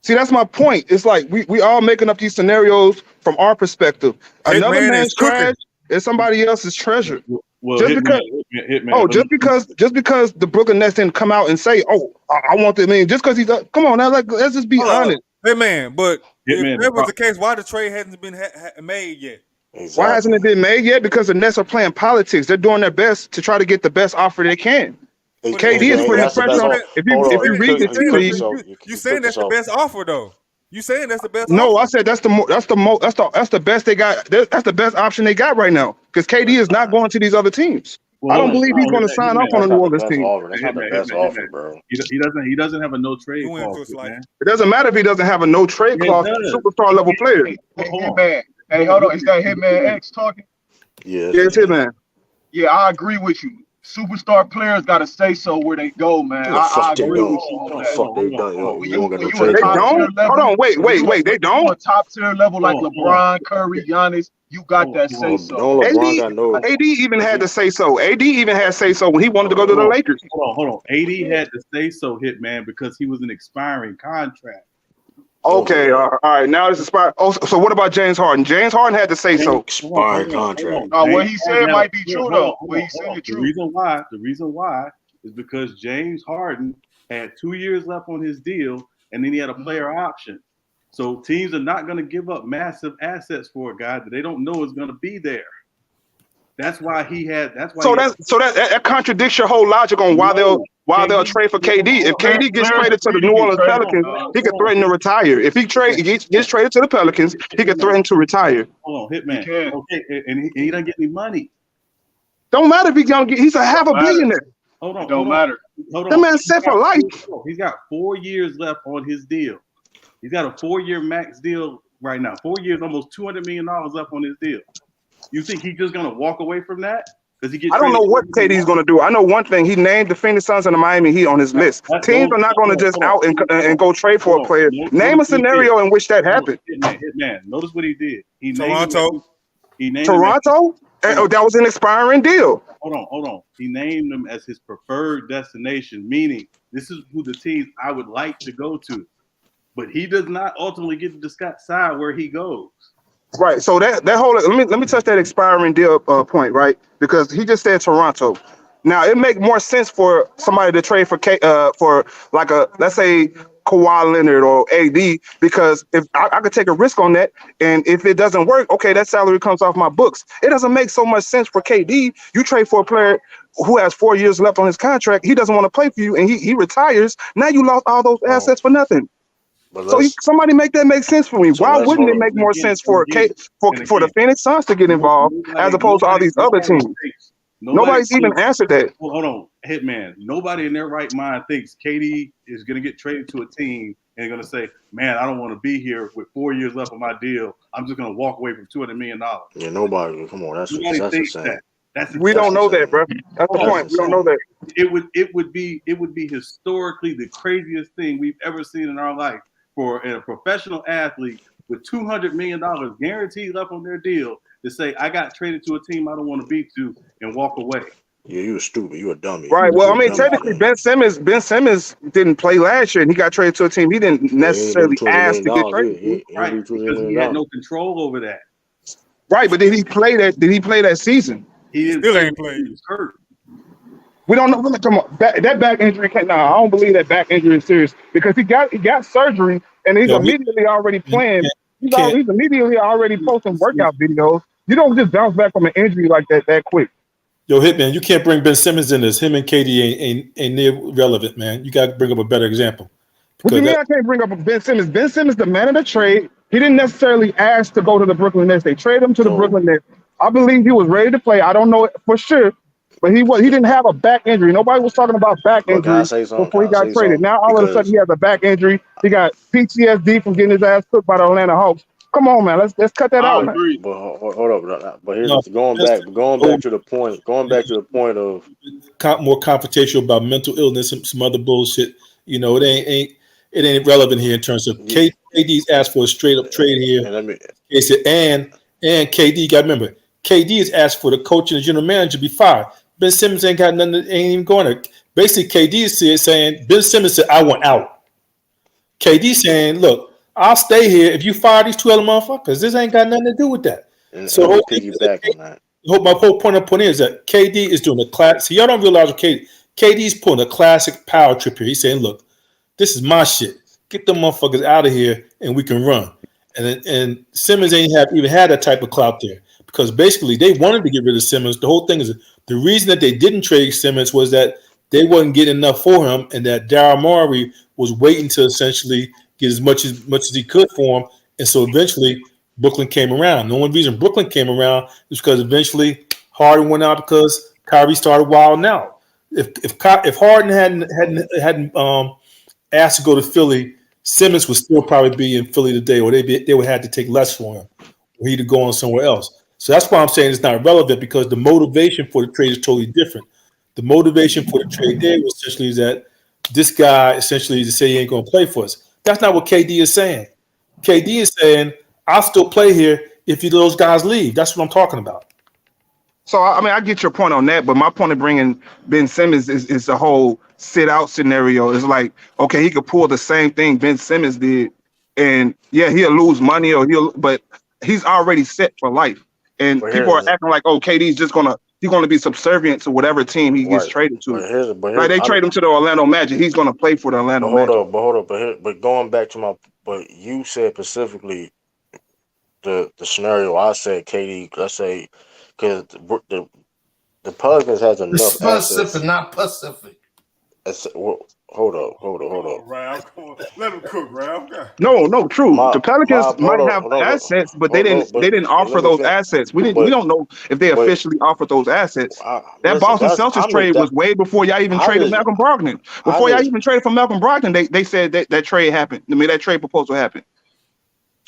Speaker 12: See, that's my point. It's like we all making up these scenarios from our perspective. Another man's trash is somebody else's treasure.
Speaker 9: Well,
Speaker 12: just because the Brooklyn Nets didn't come out and say, "Oh, I want them in," just because he's come on now, let's just be honest.
Speaker 2: Hey man, but if that was the case, why the trade hasn't been made yet?
Speaker 12: Exactly. Why hasn't it been made yet? Because the Nets are playing politics. They're doing their best to try to get the best offer they can. KD is putting pressure on. If you read the tea leaves,
Speaker 2: you saying that's the best offer though. You saying that's the best?
Speaker 12: No, I said that's the best they got. That's the best option they got right now. Because KD is not going to these other teams. I don't believe he's going to sign off on a New Orleans team.
Speaker 8: That's not the best offer, bro.
Speaker 9: He doesn't have a no trade clause.
Speaker 12: It doesn't matter if he doesn't have a no trade clause. Superstar level player.
Speaker 11: Hitman. Hey, hold on. Is that Hitman X talking?
Speaker 8: Yeah,
Speaker 12: it's Hitman.
Speaker 11: Yeah, I agree with you. Superstar players got to say so where they go, man. I agree with you on that.
Speaker 8: Fuck they done.
Speaker 12: They don't? Hold on, wait. They don't?
Speaker 11: A top tier level like LeBron, Curry, Giannis, you got that say so.
Speaker 12: AD even had to say so. AD even had say so when he wanted to go to the Lakers.
Speaker 9: Hold on. AD had to say so, Hitman, because he was an expiring contract.
Speaker 12: Okay, all right. Now it's expired. Oh, so what about James Harden? James Harden had to say so.
Speaker 8: Expired contract.
Speaker 11: What he said might be true though. What he said true.
Speaker 9: The reason why is because James Harden had 2 years left on his deal, and then he had a player option. So teams are not going to give up massive assets for a guy that they don't know is going to be there. That's why he had.
Speaker 12: That contradicts your whole logic on why they'll trade for KD. If KD gets traded to the New Orleans Pelicans, he could threaten to retire. If he gets traded to the Pelicans, he could threaten to retire.
Speaker 9: Hold on, Hitman. Okay, and he doesn't get any money.
Speaker 12: Don't matter if he's gonna get. He's a half a billionaire.
Speaker 9: Hold on.
Speaker 11: Don't matter.
Speaker 12: That man's set for life.
Speaker 9: He's got 4 years left on his deal. He's got a 4-year max deal right now. 4 years, almost $200 million left on his deal. You think he's just gonna walk away from that?
Speaker 12: I don't know what KD's gonna do. I know one thing. He named the Phoenix Suns and the Miami Heat on his list. Teams are not gonna just out and go trade for a player. Name a scenario in which that happened.
Speaker 9: Hitman. Notice what he did.
Speaker 2: Toronto.
Speaker 12: Toronto? That was an expiring deal.
Speaker 9: Hold on. He named them as his preferred destination, meaning this is who the teams I would like to go to. But he does not ultimately get to decide where he goes.
Speaker 12: Right. So that whole let me touch that expiring deal point, right? Because he just said Toronto. Now it make more sense for somebody to trade for like let's say Kawhi Leonard or AD, because if I could take a risk on that, and if it doesn't work, okay, that salary comes off my books. It doesn't make so much sense for KD. You trade for a player who has 4 years left on his contract. He doesn't want to play for you, and he retires. Now you lost all those assets for nothing. So somebody make that make sense for me. Why wouldn't it make more sense for the Phoenix Suns to get involved as opposed to all these other teams? Nobody's even answered that.
Speaker 9: Well, hold on, Hitman. Nobody in their right mind thinks KD is going to get traded to a team and going to say, "Man, I don't want to be here with 4 years left of my deal. I'm just going to walk away from $200 million."
Speaker 8: Yeah, nobody. Come on, that's insane.
Speaker 12: We don't know that, bro. That's the point. We don't know that.
Speaker 9: It would be historically the craziest thing we've ever seen in our life for a professional athlete with $200 million guaranteed left on their deal to say, "I got traded to a team I don't want to be to," and walk away.
Speaker 8: Yeah, you were stupid. You a dummy.
Speaker 12: Right. Well, I mean, technically, Ben Simmons didn't play last year, and he got traded to a team he didn't necessarily ask to get traded.
Speaker 9: Right, because he had no control over that.
Speaker 12: Right, but did he play that season?
Speaker 9: He
Speaker 2: still ain't played.
Speaker 9: He was hurt.
Speaker 12: We don't know. Come on, that back injury. I don't believe that back injury is serious because he got surgery and he's immediately already playing. He's immediately already posting workout videos. You don't just bounce back from an injury like that quick.
Speaker 10: Yo, Hitman, you can't bring Ben Simmons in this. Him and KD ain't near relevant, man. You got to bring up a better example.
Speaker 12: What do you mean I can't bring up Ben Simmons? Ben Simmons, the man of the trade. He didn't necessarily ask to go to the Brooklyn Nets. They traded him to the Brooklyn Nets. I believe he was ready to play. I don't know it for sure, but he didn't have a back injury. Nobody was talking about back injury before he got traded. Now all of a sudden he has a back injury. He got PTSD from getting his ass cooked by the Atlanta Hawks. Come on, man. Let's cut that out.
Speaker 8: But hold up. But here's going back to the point. Going back to the point of
Speaker 10: more confrontational about mental illness and some other bullshit. You know, it ain't relevant here in terms of KD's asked for a straight up trade here. And KD got to remember, KD has asked for the coach and the general manager to be fired. Ben Simmons ain't got nothing. Ain't even going there. Basically, KD is saying Ben Simmons said, "I want out." KD saying, "Look, I'll stay here if you fire these two other motherfuckers. This ain't got nothing to do with that."
Speaker 8: And
Speaker 10: so
Speaker 8: I'll piggyback on that.
Speaker 10: My whole point is that KD is doing a class. See, y'all don't realize what KD's pulling a classic power trip here. He's saying, "Look, this is my shit. Get them motherfuckers out of here, and we can run." And Simmons ain't even had that type of clout there because basically they wanted to get rid of Simmons. The whole thing is the reason that they didn't trade Simmons was that they wasn't getting enough for him, and that Daryl Morey was waiting to essentially get as much as he could for him. And so eventually Brooklyn came around. The only reason Brooklyn came around is because eventually Harden went out because Kyrie started wilding out. If Harden hadn't asked to go to Philly, Simmons would still probably be in Philly today, or they would have to take less for him, or he'd go on somewhere else. So that's why I'm saying it's not relevant because the motivation for the trade is totally different. The motivation for the trade there was essentially that this guy essentially to say he ain't going to play for us. That's not what KD is saying. KD is saying I'll still play here if those guys leave. That's what I'm talking about.
Speaker 12: So, I mean, I get your point on that, but my point of bringing Ben Simmons is the whole sit-out scenario. It's like, okay, he could pull the same thing Ben Simmons did, and yeah, he'll lose money, but he's already set for life. And people are acting like, oh, KD's just he's gonna be subservient to whatever team he gets traded to. Like they trade him to the Orlando Magic, he's gonna play for the Orlando Magic.
Speaker 8: But going back to but you said specifically the scenario. I said KD. Let's say. Because the Pelicans has enough
Speaker 4: Pacific, not Pacific.
Speaker 8: Hold up.
Speaker 2: Ralph, let him cook, Ralph.
Speaker 12: No, true. The Pelicans might have assets, but they didn't offer those assets. We don't know if they officially offered those assets. That Boston Celtics trade was way before y'all even traded Malcolm Brogdon. Before y'all even traded for Malcolm Brogdon, they said that trade happened. I mean, that trade proposal happened.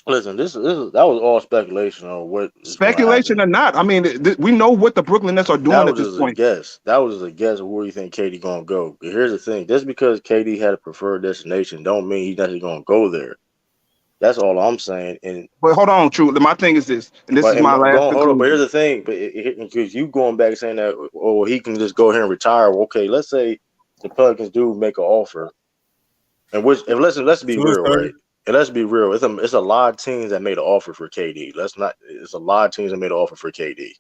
Speaker 8: Listen, that was all speculation on what
Speaker 12: speculation or not. I mean, we know what the Brooklyn Nets are doing at this point.
Speaker 8: That was a guess of where you think KD gonna go. But here's the thing: just because KD had a preferred destination, don't mean he's not gonna go there. That's all I'm saying.
Speaker 12: But hold on, true. My thing is this, and this is my last.
Speaker 8: Hold on, but here's the thing: because you going back saying that, he can just go here and retire. Okay, let's say the Pelicans do make an offer, and let's be real, right? And let's be real, it's a lot of teams that made an offer for KD. It's a lot of teams that made an offer for KD.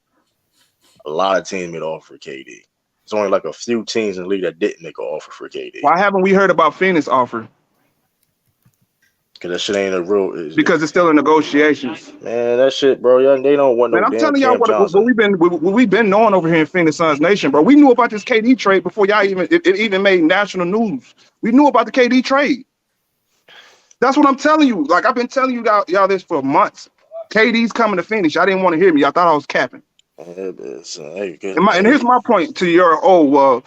Speaker 8: A lot of teams made an offer for KD. It's only like a few teams in the league that didn't make an offer for KD.
Speaker 12: Why haven't we heard about Phoenix offer?
Speaker 8: Because that shit ain't a real.
Speaker 12: Because it's still in negotiations.
Speaker 8: Man, that shit, bro. They don't want no.
Speaker 12: Man, I'm telling y'all what we've been knowing over here in Phoenix Suns Nation, bro. We knew about this KD trade before y'all it even made national news. We knew about the KD trade. That's what I'm telling you. Like, I've been telling you y'all this for months. KD's coming to Phoenix. Y'all didn't want to hear me. Y'all thought I was capping. And here's my point to your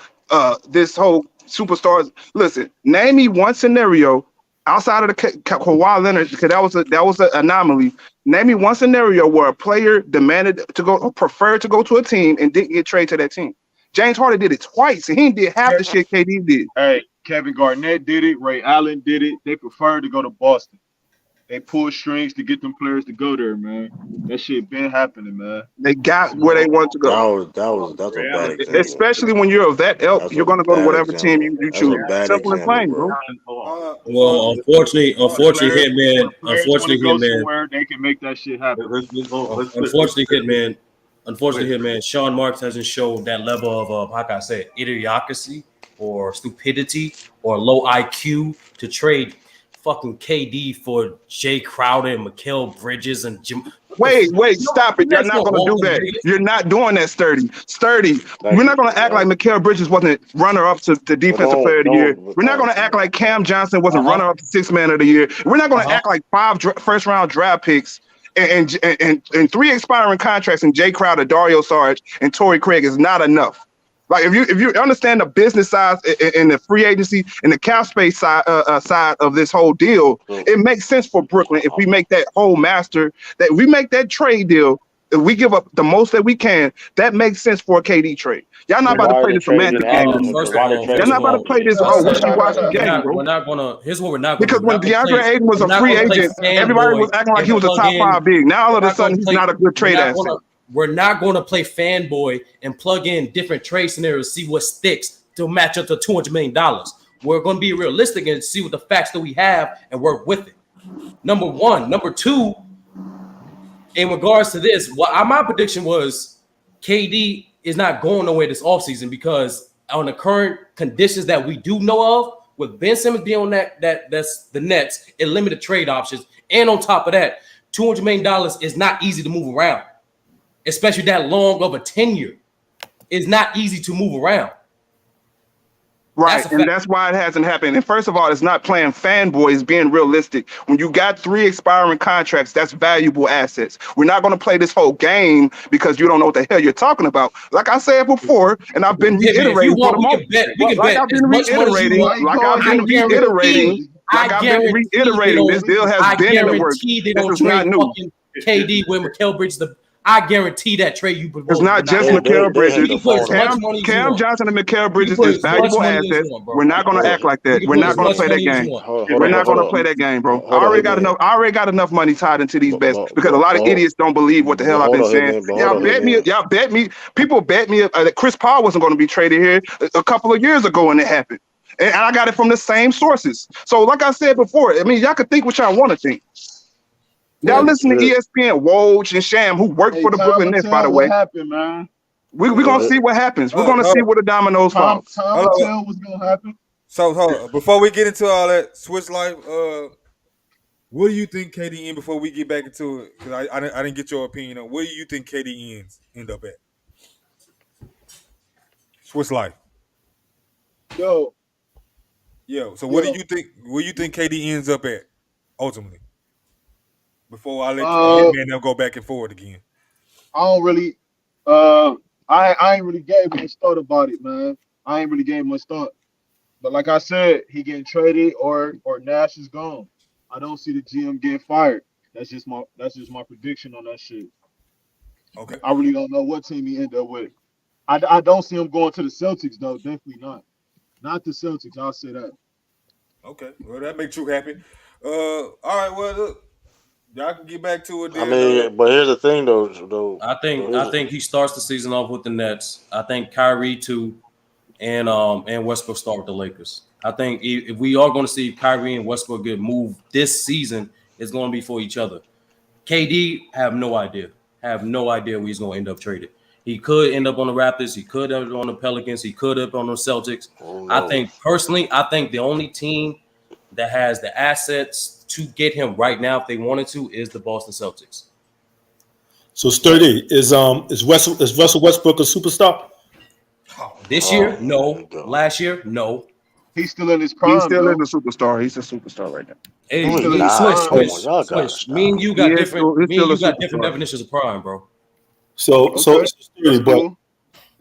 Speaker 12: this whole superstars. Listen, name me one scenario outside of the Kawhi Leonard, because that was an anomaly. Name me one scenario where a player demanded to go or preferred to go to a team and didn't get traded to that team. James Harden did it twice, and he did half the shit KD did.
Speaker 11: Hey, Kevin Garnett did it. Ray Allen did it. They preferred to go to Boston. They pulled strings to get them players to go there, man. That shit been happening, man.
Speaker 12: They got where they want to go.
Speaker 8: That's a bad example.
Speaker 12: Especially when you're of that ilk, you're going to go to whatever team you choose. Simple and plain, bro.
Speaker 5: Well, unfortunately, Hitman.
Speaker 11: They can make that shit happen.
Speaker 5: Unfortunately, Hitman. Sean Marks hasn't showed that level of how can I say it, idiocracy or stupidity or low IQ to trade fucking KD for Jay Crowder and Mikal Bridges and Jim.
Speaker 12: Wait, stop it. You're not going to do that. You're not doing that, Sturdy. We're not going to act like Mikal Bridges wasn't runner-up to the Defensive Player of the Year. We're not going to act like Cam Johnson wasn't runner-up to Sixth Man of the Year. We're not going to act like 5 first-round draft picks and 3 expiring contracts and Jay Crowder, Dario Saric, and Torrey Craig is not enough. Like if you understand the business side and the free agency and the cap space side of this whole deal, it makes sense for Brooklyn if we make that whole that we make that trade deal. If we give up the most that we can, that makes sense for a KD trade. Y'all not about to play this romantic game. Y'all not about to play this wishy-washy game, bro.
Speaker 5: We're not gonna. Here's what we're not.
Speaker 12: Because when DeAndre Ayton was a free agent, everybody was acting like he was a top 5 big. Now all of a sudden he's not a good trade asset.
Speaker 5: We're not going to play fanboy and plug in different trade scenarios, see what sticks to match up to $200 million. We're going to be realistic and see what the facts that we have and work with it. Number one. Number two, in regards to this, my prediction was KD is not going nowhere this offseason because on the current conditions that we do know of, with Ben Simmons being on that's the Nets, it limited trade options. And on top of that, $200 million is not easy to move around. Especially that long of a tenure, is not easy to move around.
Speaker 12: Right, and that's why it hasn't happened. And first of all, it's not playing fanboy, it's being realistic. When you got 3 expiring contracts, that's valuable assets. We're not going to play this whole game because you don't know what the hell you're talking about. Like I said before, and I've been reiterating for the moment. This deal has been in the works. This is not new.
Speaker 5: KD with Mikal Bridges, I guarantee that trade you.
Speaker 12: It's not just Mikal Bridges. Cam Johnson and Mikal Bridges is valuable assets. We're not going to act like that. We're not going to play that game. We're not going to play that game, bro. I already got enough money tied into these bets because a lot of idiots don't believe what the hell I've been saying. Y'all bet me. People bet me that Chris Paul wasn't going to be traded here a couple of years ago, and it happened. And I got it from the same sources. So, like I said before, I mean, y'all can think what y'all want to think. Y'all listen to ESPN, Woj and Sham, who worked for the Brooklyn Nets, by the way.
Speaker 11: What happened, man?
Speaker 12: We're going to see what happens. We're going to see where the dominoes fall.
Speaker 11: Time will tell what's going to happen.
Speaker 2: So, before we get into all that, Switch Life, what do you think KD end before we get back into it? Because I didn't get your opinion on where do you think KD end up at? Switch Life.
Speaker 11: Yo.
Speaker 2: So what do you think? Where you think KD ends up at ultimately? Before I let you man go back and forward again.
Speaker 11: I don't really I ain't really gave much thought about it, man. I ain't really gave much thought. But like I said, he getting traded or Nash is gone. I don't see the GM getting fired. That's just my prediction on that shit.
Speaker 2: Okay.
Speaker 11: I really don't know what team he end up with. I don't see him going to the Celtics though. Definitely not. Not the Celtics. I'll say that.
Speaker 2: Okay. Well, that makes you happy. All right. Well, look. Y'all can get back to it. Then,
Speaker 8: I mean, but here's the thing, though.
Speaker 5: I think he starts the season off with the Nets. I think Kyrie too, and Westbrook start with the Lakers. I think if we are going to see Kyrie and Westbrook get moved this season, it's going to be for each other. KD have no idea where he's going to end up traded. He could end up on the Raptors. He could end up on the Pelicans. He could end up on the Celtics. Oh, no. I think the only team that has the assets to get him right now, if they wanted to, is the Boston Celtics.
Speaker 10: So, Sturdy, is Russell Westbrook a superstar?
Speaker 5: This year, no. Last year, no.
Speaker 11: He's still in his prime.
Speaker 12: He's still in the superstar. He's a superstar right now.
Speaker 5: Hey, Switch. Me and you got different definitions of prime, bro.
Speaker 10: So but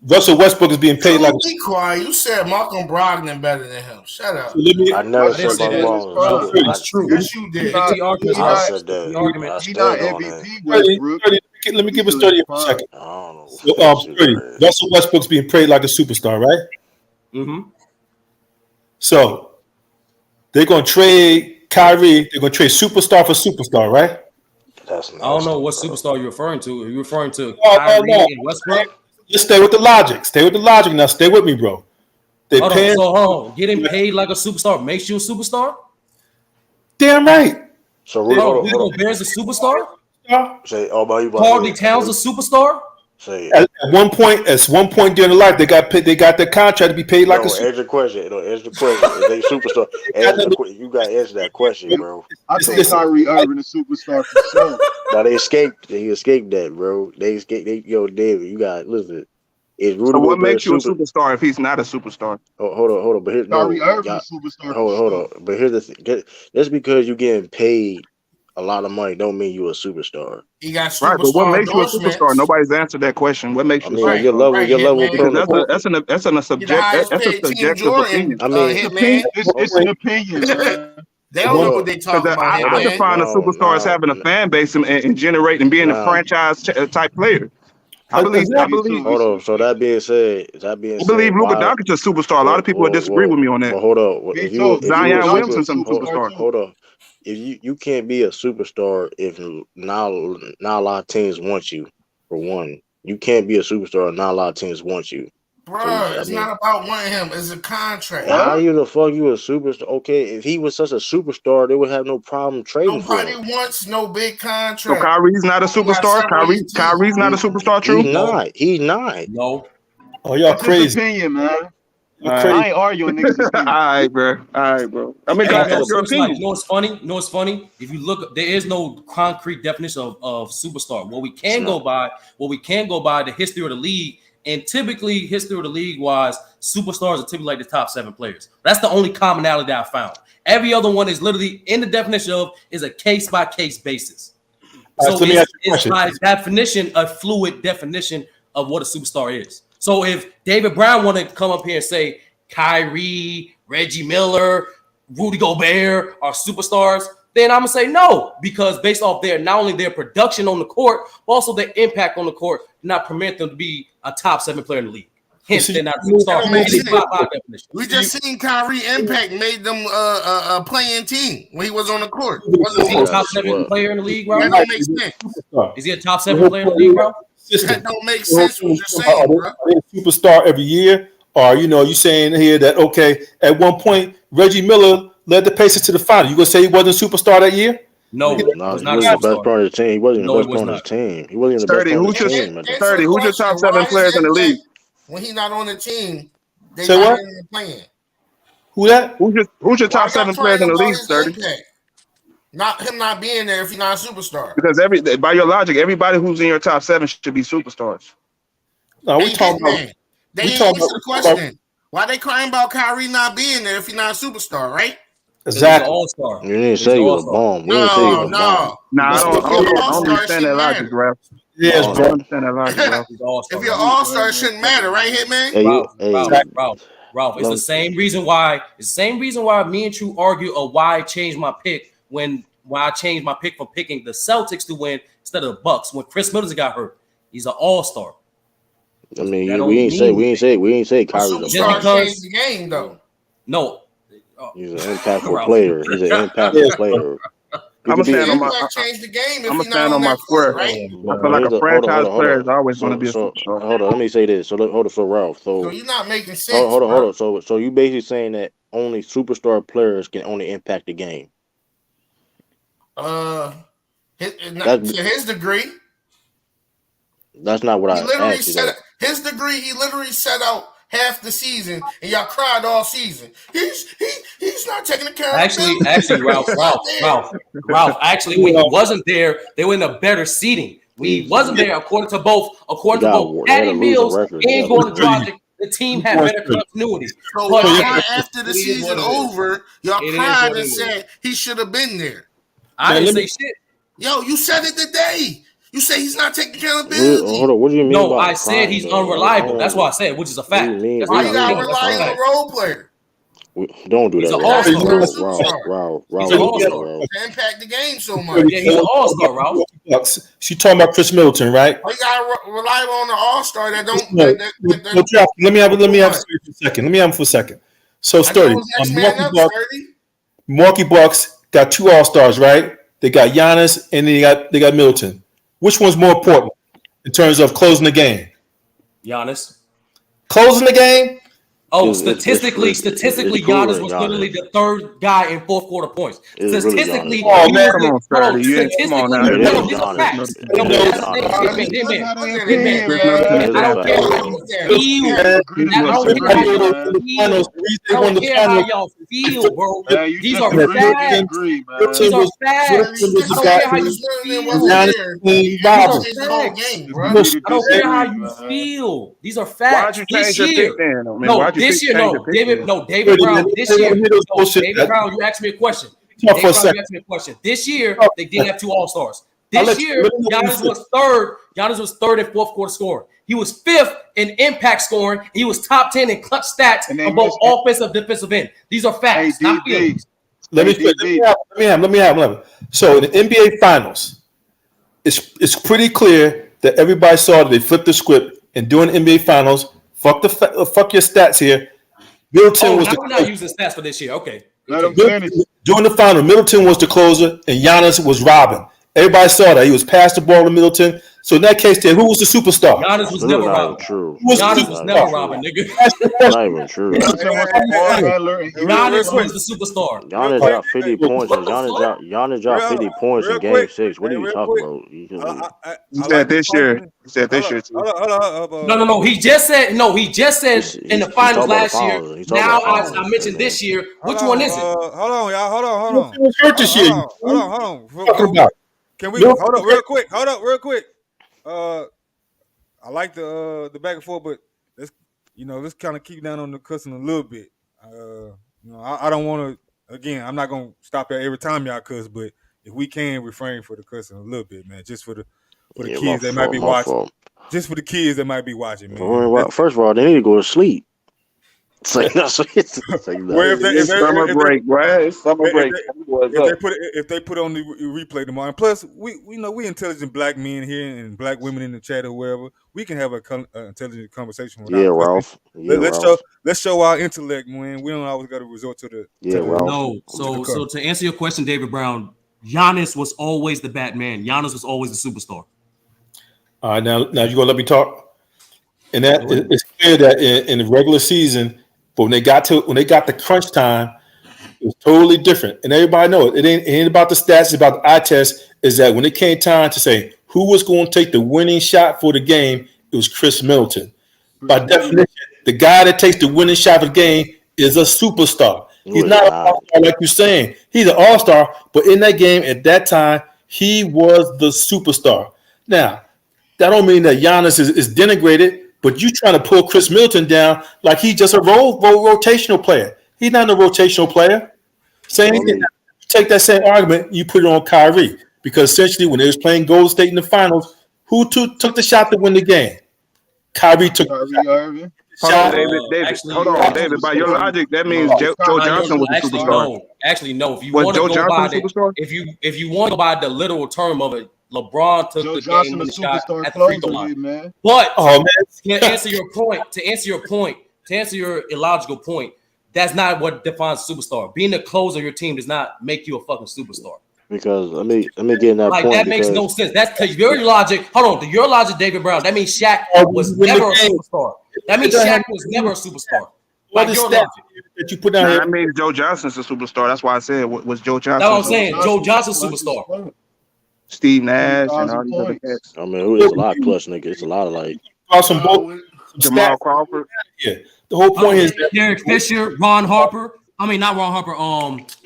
Speaker 10: Russell Westbrook is being paid like.
Speaker 4: Be quiet. You said Malcolm Brogdon better than him. Shut up.
Speaker 8: I never said Malcolm Brogdon.
Speaker 4: That's true. Yes, you did.
Speaker 8: I said that. I stand on that.
Speaker 10: Let me give a study for a second. Russell Westbrook's being paid like a superstar, right?
Speaker 5: Mm-hmm.
Speaker 10: So they're going to trade Kyrie. They're going to trade superstar for superstar, right?
Speaker 5: I don't know what superstar you're referring to. Are you referring to Kyrie and Westbrook?
Speaker 10: Just stay with the logic. Stay with the logic now. Stay with me, bro.
Speaker 5: Hold on. Getting paid like a superstar makes you a superstar?
Speaker 10: Damn right.
Speaker 8: So
Speaker 5: Rudy Bear's a superstar?
Speaker 8: Say,
Speaker 5: Carl Towns a superstar?
Speaker 10: At one point during their life, they got their contract to be paid like a superstar.
Speaker 8: Answer the question. Is they superstar? You got to answer that question, bro.
Speaker 11: I think Kyrie Irving is a superstar for sure.
Speaker 8: Now they escaped that, bro. David, you got to listen.
Speaker 12: So what makes you a superstar if he's not a superstar?
Speaker 8: Oh, hold on. But here's
Speaker 11: Kyrie Irving is a superstar.
Speaker 8: Hold on. But here's the thing. Just because you're getting paid a lot of money don't mean you're a superstar.
Speaker 4: You got superstar.
Speaker 12: Right, but what makes you a superstar? Nobody's answered that question. What makes you a superstar? That's a subjective opinion.
Speaker 11: I mean, it's an opinion.
Speaker 4: They don't know what they talking about.
Speaker 12: I define a superstar as having a fan base and generating, being a franchise type player. I believe.
Speaker 8: Hold on. So that being said,
Speaker 12: I believe Luka Doncic is a superstar. A lot of people would disagree with me on that.
Speaker 8: Well, hold on.
Speaker 12: Zion Williamson's a superstar.
Speaker 8: Hold on. If you can't be a superstar if not a lot of teams want you. For one, you can't be a superstar. Not a lot of teams want you.
Speaker 4: Bro, it's not about wanting him. It's a contract.
Speaker 8: How the fuck you a superstar? Okay, if he was such a superstar, they would have no problem trading for him.
Speaker 4: Nobody wants no big contract.
Speaker 12: So Kyrie's not a superstar? Kyrie's not a superstar, true?
Speaker 8: He's not.
Speaker 5: No.
Speaker 10: Oh, y'all crazy.
Speaker 11: Opinion, man. I ain't arguing niggas.
Speaker 12: All right, bro. I mean, your opinion.
Speaker 5: You know what's funny? If you look, there is no concrete definition of superstar. What we can go by, the history of the league. And typically, history of the league-wise, superstars are typically like the top 7 players. That's the only commonality that I found. Every other one is literally in the definition of is a case-by-case basis. So it's by definition a fluid definition of what a superstar is. So if David Brown wanted to come up here and say Kyrie, Reggie Miller, Rudy Gobert are superstars, then I'm gonna say no, because based off not only their production on the court, but also their impact on the court, not permit them to be a top 7 player in the league. Hence, they're not superstars.
Speaker 4: We just seen Kyrie impact made them a playing team when he was on the court. Wasn't he
Speaker 5: a top 7 player in the league, bro?
Speaker 4: That don't make sense.
Speaker 5: Is he a top 7 player in the league, bro?
Speaker 4: That don't make sense what you're saying, bro.
Speaker 10: Are they a superstar every year? Or, you saying here that, okay, at one point, Reggie Miller led the Pacers to the final. You going to say he wasn't a superstar that year?
Speaker 5: No,
Speaker 8: he was not the best part of the team. He wasn't the best part of his team. He wasn't the best part of the team.
Speaker 12: 30, who's your top 7 players in the league?
Speaker 4: When he's not on the team, they
Speaker 10: say what?
Speaker 4: Playing.
Speaker 10: Who that?
Speaker 12: Who's your top 7 players in the league, 30?
Speaker 4: Not him not being there if he's not a superstar.
Speaker 12: Because by your logic, everybody who's in your top 7 should be superstars.
Speaker 10: No, we talking about.
Speaker 4: They ain't answer the question. Why they crying about Kyrie not being there if he's not a superstar, right?
Speaker 10: Exactly.
Speaker 5: All-star.
Speaker 8: You didn't say you was a bomb.
Speaker 4: No.
Speaker 12: I don't understand that logic, bro.
Speaker 10: Yes, bro.
Speaker 12: I understand that logic, bro.
Speaker 4: If you're all-star, it shouldn't matter, right, Hitman?
Speaker 5: Ralph, it's the same reason why. It's the same reason why me and True argue of why I changed my pick why I changed my pick from picking the Celtics to win instead of the Bucks when Chris Middleton got hurt. He's an all-star.
Speaker 8: I mean, we ain't say Kyrie's a
Speaker 4: superstar. Changed the game though.
Speaker 5: No.
Speaker 8: He's an impactful player. He's an impactful player.
Speaker 12: I'm stand on my square. Right? I feel like a franchise player is always going to be a superstar.
Speaker 8: Hold on, let me say this. So Ralph.
Speaker 4: So you're not making sense.
Speaker 8: Hold on. So you basically saying that only superstar players can only impact the game.
Speaker 4: To his degree.
Speaker 8: That's not what I asked you.
Speaker 4: His degree, he literally set out half the season, and y'all cried all season. He's not taking the care of
Speaker 5: Actually, Ralph. Actually, when he wasn't there, they were in a better seating. When he wasn't there, according to both Patty Mills and Gordon Dragic, the team had better continuity.
Speaker 4: So why after the season over, y'all cried and said he should have been there?
Speaker 5: I didn't say shit.
Speaker 4: Yo, you said it today. You say he's not taking accountability.
Speaker 8: Hold on, what do you mean?
Speaker 5: No, I said he's unreliable. That's what I said, which is a fact.
Speaker 4: Why you gotta rely on a role player?
Speaker 8: Don't do that.
Speaker 5: He's an all-star.
Speaker 4: Ralph. To impact the game so much.
Speaker 5: Yeah, he's an all-star, Ralph.
Speaker 10: She talking about Chris Middleton, right?
Speaker 4: Why you gotta rely on the all-star that don't?
Speaker 10: Let me have for a second. Let me have him for a second. So, Sturdy, Milwaukee Bucks got 2 all-stars, right? They got Giannis and they got Middleton. Which one's more important in terms of closing the game?
Speaker 5: Giannis.
Speaker 10: Closing the game?
Speaker 5: Oh, statistically, Giannis was literally the 3rd guy in 4th quarter points. Statistically,
Speaker 12: oh man, come on, Saturday. Come on now.
Speaker 5: No, these are facts. I don't care how you feel. I don't care how y'all feel, bro. These are facts. These are facts. I don't care how you feel. I don't care how you feel. These are facts. This year, this year, David Brown. This year, David Brown. You asked me a question. This year, they did have 2 all-stars. This year, Giannis was 3rd. Giannis was 3rd in 4th quarter scoring. He was 5th in impact scoring. He was top 10 in clutch stats on both offensive and defensive end. These are facts, not feelings.
Speaker 10: Let me have. So in the NBA Finals, it's pretty clear that everybody saw that they flipped the script and during the NBA Finals. Fuck your stats here. Middleton was
Speaker 5: we're not using stats for this year. Okay.
Speaker 10: During the final, Middleton was the closer and Giannis was robbing. Everybody saw that. He was passed the ball to Middleton. So in that case, then who was the superstar?
Speaker 5: Giannis was never robbing. Giannis was never robbing, nigga.
Speaker 8: Not even true.
Speaker 5: Giannis was the superstar.
Speaker 8: Giannis dropped 50 points. Giannis dropped 50 points in Game 6. What are you talking about?
Speaker 12: You said this year. You said this year too.
Speaker 5: No. He just said in the finals last year. Now I mentioned this year. Which one is it?
Speaker 11: Hold on, y'all. Hold on.
Speaker 10: He was hurt this year.
Speaker 11: Hold on. Can we hold up real quick? I like the back and forth, but let's kind of keep down on the cussing a little bit. I don't want to. Again, I'm not gonna stop at every time y'all cuss, but if we can refrain for the cussing a little bit, man, just for the kids that might be watching. Just for the kids that might be watching, man.
Speaker 8: First of all, they need to go to sleep. It's like no,
Speaker 12: it's summer break, right? It's summer break.
Speaker 11: If they put on the replay tomorrow, and plus we intelligent black men here and black women in the chat or wherever, we can have an intelligent conversation.
Speaker 8: Ralph.
Speaker 11: Let's show our intellect, man. We don't always got to resort to the
Speaker 8: Ralph.
Speaker 5: No, so to answer your question, David Brown, Giannis was always the Batman. Giannis was always the superstar.
Speaker 10: All right, now you gonna let me talk, and that it's clear that in the regular season. But when they got the crunch time, it was totally different. And everybody knows it ain't about the stats, it's about the eye test. Is that when it came time to say who was going to take the winning shot for the game, it was Chris Middleton. By definition, the guy that takes the winning shot for the game is a superstar. He's not an all-star like you're saying. He's an all-star, but in that game at that time, he was the superstar. Now, that don't mean that Giannis is denigrated. But you trying to pull Chris Middleton down like he's just a rotational player. He's not a rotational player. Take that same argument, you put it on Kyrie. Because essentially when they was playing Golden State in the finals, who took the shot to win the game? Kyrie took the shot.
Speaker 12: Hold on, David. By your logic, that means Joe Johnson was a superstar.
Speaker 5: Actually, no. If you want to go by if you want to go by the literal term of it, LeBron took the game and shot at the free throw line. Man. But to answer your illogical point, that's not what defines a superstar. Being the closer of your team does not make you a fucking superstar.
Speaker 8: Because let me get in that point.
Speaker 5: That makes no sense. That's because your logic. Hold on, to your logic, David Brown. That means Shaq was never a superstar. That means Shaq was never a superstar.
Speaker 10: What is that you put down here?
Speaker 12: I mean, Joe Johnson's a superstar. That's why I said was Joe Johnson.
Speaker 5: That's what I'm saying. Joe Johnson's superstar.
Speaker 12: Steve Nash and all these other cats.
Speaker 8: I mean, it's a lot of clutch, nigga. It's a lot of like
Speaker 12: Jamal Crawford.
Speaker 10: Yeah, the whole point is
Speaker 5: Derek Fisher, Ron Harper. I mean, not Ron Harper.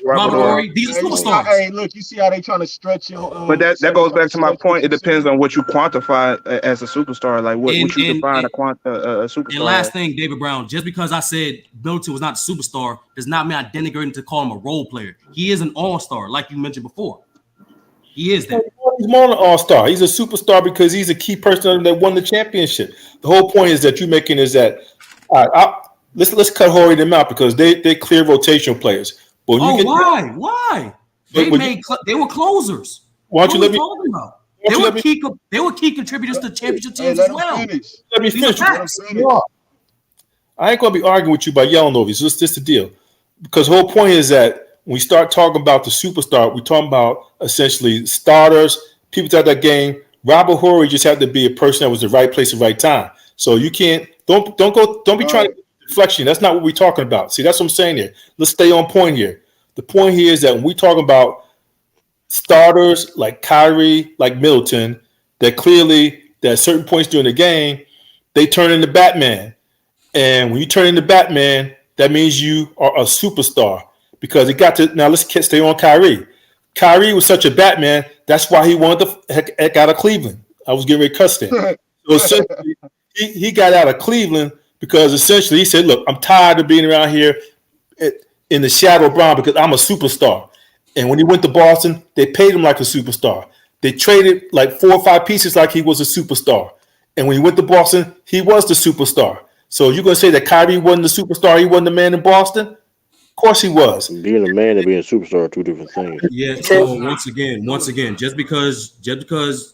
Speaker 5: Robert Horry. These are superstars.
Speaker 7: Hey, look, you see how they trying to stretch you.
Speaker 12: But that goes back to my point. It depends on what you quantify as a superstar. Like what you define a superstar.
Speaker 5: And last thing, David Brown. Just because I said Middleton was not a superstar does not mean I denigrate him to call him a role player. He is an all-star, like you mentioned before. He is that.
Speaker 10: he's more than an all-star. He's a superstar because he's a key person that won the championship. The whole point is that you're making is that let's cut Horry them out because they clear rotational players. But
Speaker 5: why? They were closers.
Speaker 10: Why don't you let me?
Speaker 5: They were key contributors to championship teams as well.
Speaker 10: Let me finish. I ain't gonna be arguing with you by yelling over you. So it's just the deal. Because the whole point is that when we start talking about the superstar, we're talking about essentially starters, people at that game. Robert Horry just had to be a person that was the right place at the right time. So you can't don't be trying to deflection. That's not what we're talking about. See, that's what I'm saying here. Let's stay on point here. The point here is that when we talk about starters like Kyrie, like Middleton, that clearly at certain points during the game, they turn into Batman. And when you turn into Batman, that means you are a superstar because it got to now. Let's stay on Kyrie. Kyrie was such a Batman. That's why he wanted the heck out of Cleveland. I was getting ready to cuss him. So essentially, he got out of Cleveland because essentially he said, "Look, I'm tired of being around here in the shadow of Brown because I'm a superstar." And when he went to Boston, they paid him like a superstar. They traded like 4 or 5 pieces like he was a superstar. And when he went to Boston, he was the superstar. So you're going to say that Kyrie wasn't the superstar, he wasn't the man in Boston? Of course he was.
Speaker 8: Being a man and being a superstar are two different things.
Speaker 5: Yeah, so once again, just because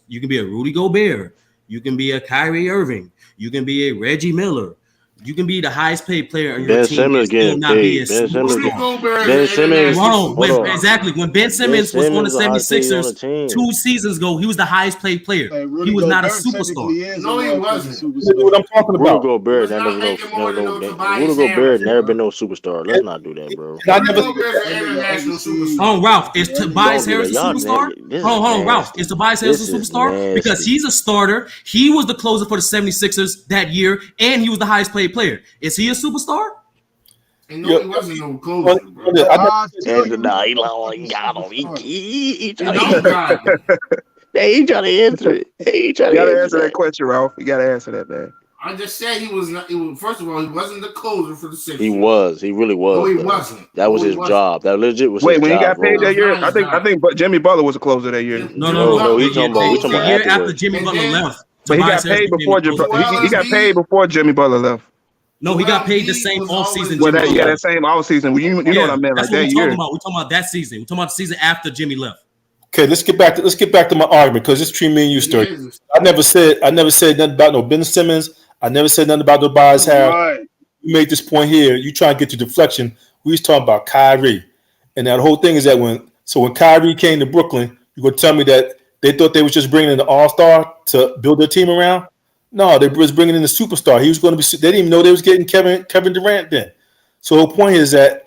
Speaker 5: you can be a Rudy Gobert, you can be a Kyrie Irving, you can be a Reggie Miller, you can be the highest paid player on your team.
Speaker 8: Simmons getting paid. Ben Simmons.
Speaker 5: Exactly. When Ben Simmons was on the 76ers 2 seasons ago, he was the highest paid player. He was not a superstar.
Speaker 4: No, he wasn't.
Speaker 10: This is what I'm talking about.
Speaker 8: Rudy Gobert never been no superstar. Let's not do that, bro.
Speaker 5: Oh, Ralph, is Tobias Harris a superstar? Hold on, Ralph. Is Tobias Harris a superstar? Because he's a starter. He was the closer for the 76ers that year, and he was the highest paid player. Is he a superstar?
Speaker 4: And no, he wasn't no closer.
Speaker 8: He trying to answer it. You gotta answer that question, Ralph. You gotta answer that, man.
Speaker 4: I just said he was not. First of all, he wasn't the closer for the Sixers.
Speaker 8: He was. He really was.
Speaker 4: No, he wasn't.
Speaker 8: That was his job. That legit was.
Speaker 12: Wait, when he got paid that year, I think Jimmy Butler was a closer that year.
Speaker 8: No. We talking about
Speaker 5: after Jimmy Butler left.
Speaker 12: But he got paid before he got paid before Jimmy Butler left.
Speaker 5: No, he got paid the same offseason.
Speaker 12: Well, that same offseason. You know what I meant.
Speaker 5: That's
Speaker 12: like
Speaker 5: what
Speaker 12: that
Speaker 5: we're
Speaker 12: year.
Speaker 5: talking about. We're talking about that season. We're talking about the season after Jimmy left.
Speaker 10: Okay, let's get back to my argument because it's between me and you story. I never said nothing about no Ben Simmons. I never said nothing about Tobias Harris.
Speaker 11: Right.
Speaker 10: You made this point here. You try and get to deflection. We was talking about Kyrie, and now the whole thing is that when Kyrie came to Brooklyn, you gonna tell me that they thought they was just bringing in the all-star to build their team around? No, they was bringing in the superstar. He was going to be. They didn't even know they was getting Kevin Durant then. So the whole point is that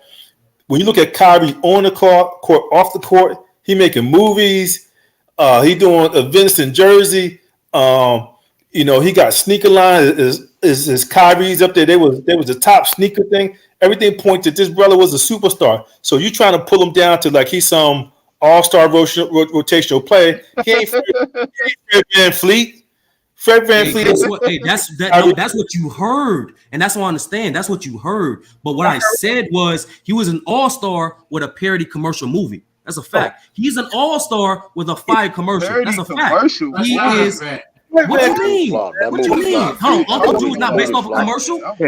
Speaker 10: when you look at Kyrie on the court, off the court, he making movies. He doing events in Jersey. He got sneaker line. Is Kyrie's up there? There was the top sneaker thing. Everything points that this brother was a superstar. So you trying to pull him down to like he's some all-star rotational player. He ain't Fred VanVleet. Fred VanVleet.
Speaker 5: That's what you heard, and that's what I understand. That's what you heard. But what I said was he was an all-star with a parody commercial movie. That's a fact. He's an all-star with a fire commercial. That's a fact. He is. What do you mean? What you mean? Hold on, Uncle Drew is not based off a commercial. Uncle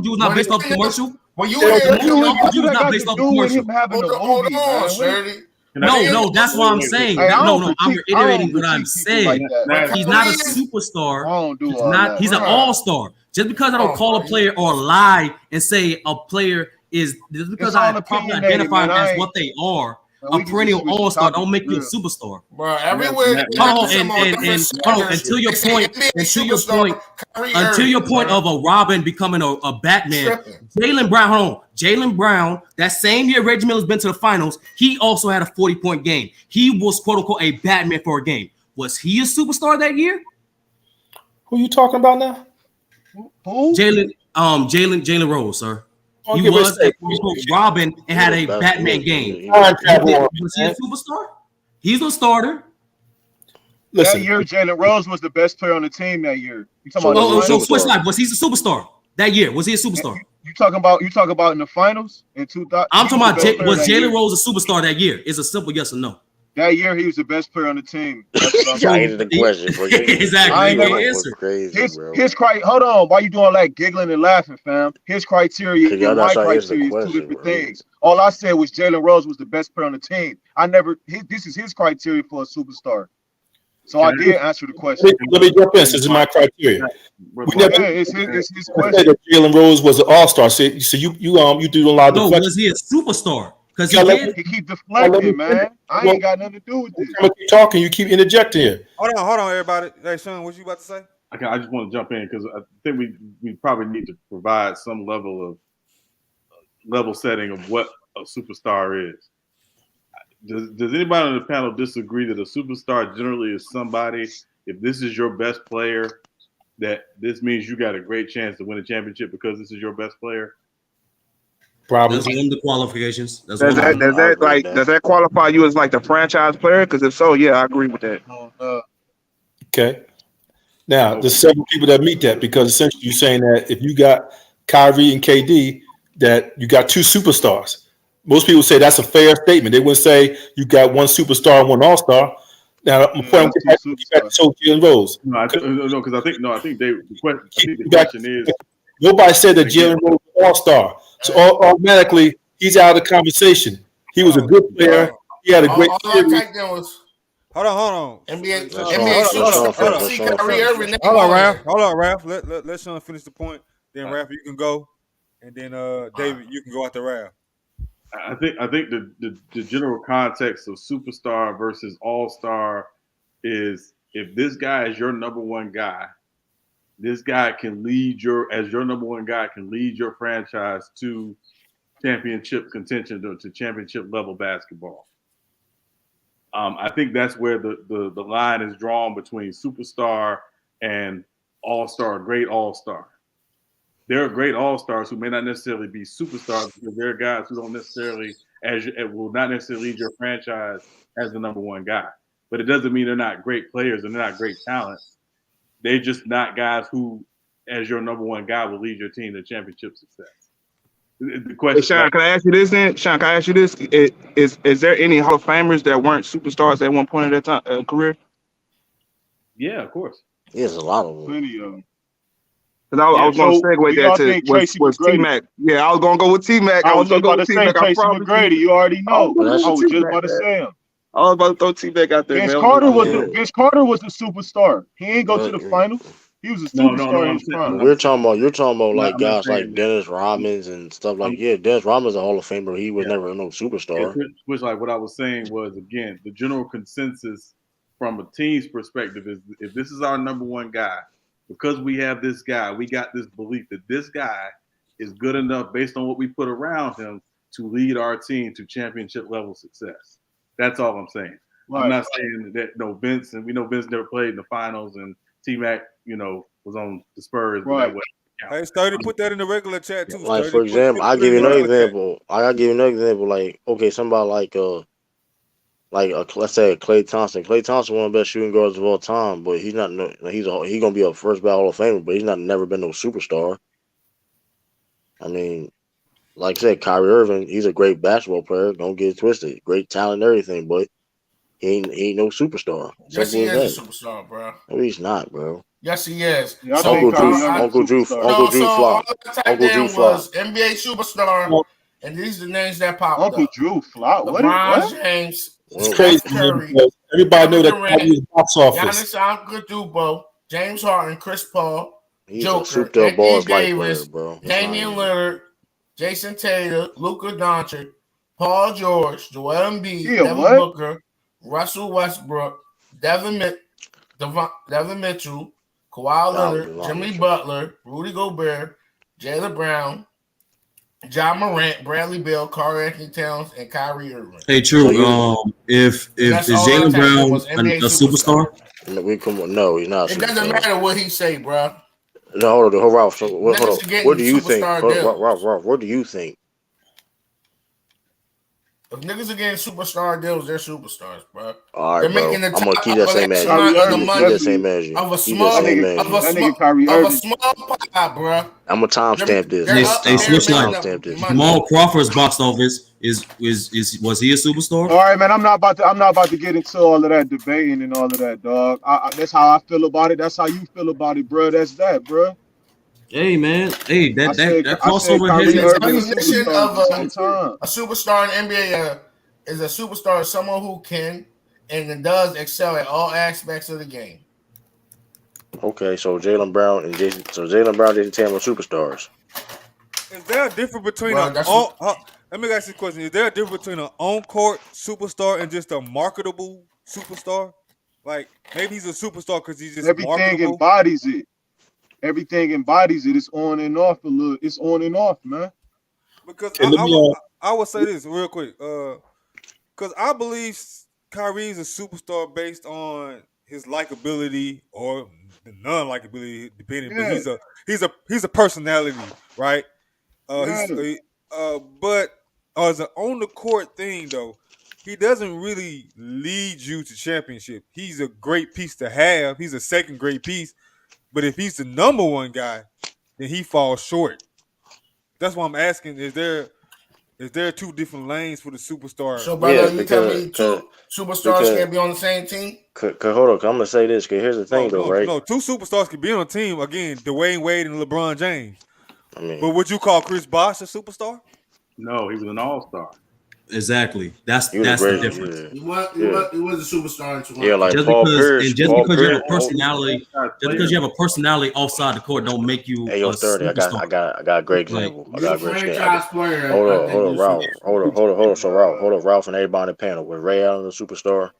Speaker 5: Drew is not based off a commercial.
Speaker 4: Well, you
Speaker 5: Uncle Drew is not based off a commercial.
Speaker 4: Hold on, Shirley.
Speaker 5: No, that's what I'm saying. No, I'm reiterating what I'm saying. He's not a superstar. He's an all-star. Just because I don't call a player or lie and say a player is just because I properly identify them as what they are. A perennial all-star don't make you a superstar.
Speaker 4: Bro, everywhere.
Speaker 5: Until your point of a Robin becoming a Batman. Jaylen Brown, that same year Reggie Miller's been to the finals, he also had a 40-point game. He was quote unquote a Batman for a game. Was he a superstar that year?
Speaker 10: Who you talking about now?
Speaker 5: Who? Jalen Rose, sir. He was a Robin and had a Batman game. Was he a superstar? He's a starter.
Speaker 11: Listen, that year, Jalen Rose was the best player on the team that year. You talking about?
Speaker 5: So switch life. Was he a superstar that year? Was he a superstar?
Speaker 11: You talking about in the finals in 2000?
Speaker 5: I'm talking about was Jalen Rose a superstar that year? It's a simple yes or no.
Speaker 11: That year, he was the best player on the team. That's what I'm
Speaker 8: I
Speaker 11: saying.
Speaker 8: hated the question, bro.
Speaker 5: Exactly.
Speaker 11: I ain't never
Speaker 5: Answer.
Speaker 8: Crazy, bro.
Speaker 11: his criteria. Hold on, why you doing all that giggling and laughing, fam? His criteria
Speaker 8: Cause y'all
Speaker 11: and
Speaker 8: not
Speaker 11: my
Speaker 8: trying to answer the
Speaker 11: criteria is two
Speaker 8: question,
Speaker 11: different
Speaker 8: bro.
Speaker 11: things. All I said was Jalen Rose was the best player on the team. This is his criteria for a superstar. So I did answer the question.
Speaker 10: Let me jump in. This is my criteria.
Speaker 11: It's his question.
Speaker 10: That Jalen Rose was an all-star. So you do a lot of deflection.
Speaker 5: Was he a superstar? Because
Speaker 11: he keep deflecting, man. I ain't got nothing to do with this.
Speaker 10: I'm keep talking. You keep interjecting here.
Speaker 2: Hold on, everybody. Hey, Sean, what you about to say?
Speaker 9: Okay, I just want to jump in because I think we probably need to provide some level setting of what a superstar is. Does anybody on the panel disagree that a superstar generally is somebody, if this is your best player, that this means you got a great chance to win a championship because this is your best player?
Speaker 10: Probably.
Speaker 5: That's one of the qualifications.
Speaker 12: Does that qualify you as like the franchise player? Because if so, yeah, I agree with that.
Speaker 10: Okay. Now, there's several people that meet that because essentially you're saying that if you got Kyrie and KD, that you got two superstars. Most people say that's a fair statement. They wouldn't say you got one superstar and one all-star. Now, I'm pointing back to Jalen Rose.
Speaker 9: Because I think the question is
Speaker 10: nobody said that Jalen Rose was an all-star, so automatically he's out of the conversation. He was a good player. He had a great series.
Speaker 2: Hold on.
Speaker 4: NBA
Speaker 2: Hold on, Ralph. Let Sean finish the point. Then Ralph, you can go, and then David, you can go after Ralph.
Speaker 9: I think the general context of superstar versus all-star is if this guy is your number one guy, this guy can lead your franchise to championship contention, to championship level basketball. I think that's where the line is drawn between superstar and all-star, great all-star. There are great all-stars who may not necessarily be superstars because there are guys who don't necessarily will not necessarily lead your franchise as the number one guy. But it doesn't mean they're not great players and they're not great talents. They're just not guys who, as your number one guy, will lead your team to championship success. The question,
Speaker 12: hey, Sean, can I ask you this then? Sean, can I ask you this? Is there any Hall of Famers that weren't superstars at one point in their career?
Speaker 9: Yeah, of course.
Speaker 8: There's a lot of them.
Speaker 11: Plenty of them.
Speaker 12: Because I was going to segue that to was T-Mac. Yeah, I was going to go with T-Mac.
Speaker 11: I was just about to say Tracy McGrady. You already know. I was just about to say him.
Speaker 12: I was about to throw T-Mac out there.
Speaker 11: Vince Carter was the superstar. He ain't go to the finals. He was a superstar in his prime.
Speaker 8: You're talking about like guys like Dennis Rodman and stuff like Dennis Rodman's a Hall of Famer. He was never no superstar.
Speaker 9: Which, like what I was saying was, again, the general consensus from a team's perspective is if this is our number one guy, because we have this guy, we got this belief that this guy is good enough based on what we put around him to lead our team to championship level success. That's all I'm saying. Right. I'm not saying that Vince, and we know Vince never played in the finals, and T-Mac, was on the Spurs.
Speaker 11: Right.
Speaker 2: Hey, Sturdy, put that in the regular chat too.
Speaker 8: Like, for example, I'll give you another example. Like, okay, somebody let's say Klay Thompson. Klay Thompson, one of the best shooting guards of all time, but he's not. He's gonna be a first ballot Hall of Famer, but he's never been no superstar. I mean, like I said, Kyrie Irving, he's a great basketball player. Don't get it twisted. Great talent and everything, but he ain't no superstar.
Speaker 4: Yes, he is a superstar, bro.
Speaker 8: No, he's not, bro.
Speaker 4: Yes, he is.
Speaker 11: Yeah,
Speaker 8: Uncle Drew flop.
Speaker 4: Uncle Drew was NBA superstar, and these are the names that popped up.
Speaker 11: Uncle Drew flop.
Speaker 4: LeBron James.
Speaker 10: It's crazy. Everybody know that Kyrie is box office.
Speaker 4: Giannis Antetokounmpo, James Harden, Chris Paul,
Speaker 8: He's
Speaker 4: Joker, Anthony Davis, Damian Lillard, Jason Tatum, Luka Doncic, Paul George, Joel Embiid, Devin Booker, Russell Westbrook, Devin Mitchell, Kawhi Leonard, Jimmy Butler, Rudy Gobert, Jaylen Brown, John Morant, Bradley Beal, Karl Anthony Towns, and Kyrie Irving.
Speaker 5: Hey, true. If Jaylen Brown a superstar?
Speaker 8: No, he's not.
Speaker 4: It doesn't matter what he say, bro.
Speaker 8: No, hold on, Ralph. Hold on. What do you think? Ralph, what do you think?
Speaker 4: If niggas are getting superstar deals, they're superstars, bro.
Speaker 8: All right,
Speaker 4: they're
Speaker 8: bro.
Speaker 4: making the
Speaker 8: I'm gonna
Speaker 4: top
Speaker 8: keep that same
Speaker 4: X
Speaker 8: energy.
Speaker 4: amount of the
Speaker 8: Keep
Speaker 4: money
Speaker 8: that same energy.
Speaker 4: of a
Speaker 8: Keep that
Speaker 4: small
Speaker 8: same energy.
Speaker 4: of a small pie, bro.
Speaker 8: I'm gonna timestamp this.
Speaker 4: They're
Speaker 5: Hey,
Speaker 4: up there
Speaker 5: Switch
Speaker 4: making
Speaker 5: Light.
Speaker 8: Timestamp this.
Speaker 5: Jamal Crawford's box office was he a superstar?
Speaker 11: All right, man. I'm not about to get into all of that debating and all of that, dog. That's how I feel about it. That's how you feel about it, bro. That's that, bro.
Speaker 5: Hey man, hey that crossover
Speaker 11: Kyrie
Speaker 5: hits.
Speaker 11: Irving is a superstar at the same time.
Speaker 4: A superstar in NBA is a superstar, someone who can and does excel at all aspects of the game.
Speaker 8: Okay, so Jaylen Brown and Jason Tatum are superstars.
Speaker 2: Is there a difference between let me ask you a question. Is there a difference between an on-court superstar and just a marketable superstar? Like, maybe he's a superstar because he's just marketable.
Speaker 11: Embodies it. Everything embodies it. It's on and off a little. It's on and off, man.
Speaker 2: Because I would say this real quick. Because I believe Kyrie is a superstar based on his likability or the non-likability, depending.
Speaker 11: Yeah.
Speaker 2: But he's a personality, right? But as an on the court thing though, he doesn't really lead you to championship. He's a great piece to have. He's a second great piece. But if he's the number one guy, then he falls short. That's why I'm asking: Is there two different lanes for the superstar?
Speaker 4: So, brother, you tell me two superstars can't be on the same team?
Speaker 8: Hold on, I'm gonna say this. Cause here's the thing, right?
Speaker 2: No, two superstars can be on a team. Again, Dwayne Wade and LeBron James. But would you call Chris Bosh a superstar?
Speaker 9: No, he was an all-star.
Speaker 5: Exactly. That's the difference.
Speaker 4: He was a superstar in Toronto.
Speaker 8: Yeah, like
Speaker 5: just
Speaker 8: Paul
Speaker 5: because,
Speaker 8: Pierce.
Speaker 5: and just
Speaker 8: Paul
Speaker 5: because
Speaker 8: Pierce,
Speaker 5: you have a personality, just because you have a personality offside the court, don't make you.
Speaker 8: Hey, yo, 30. I got a great example. I got a great example. Hold on, Ralph. Hold on, Ralph, and everybody on the panel. Was Ray Allen a superstar?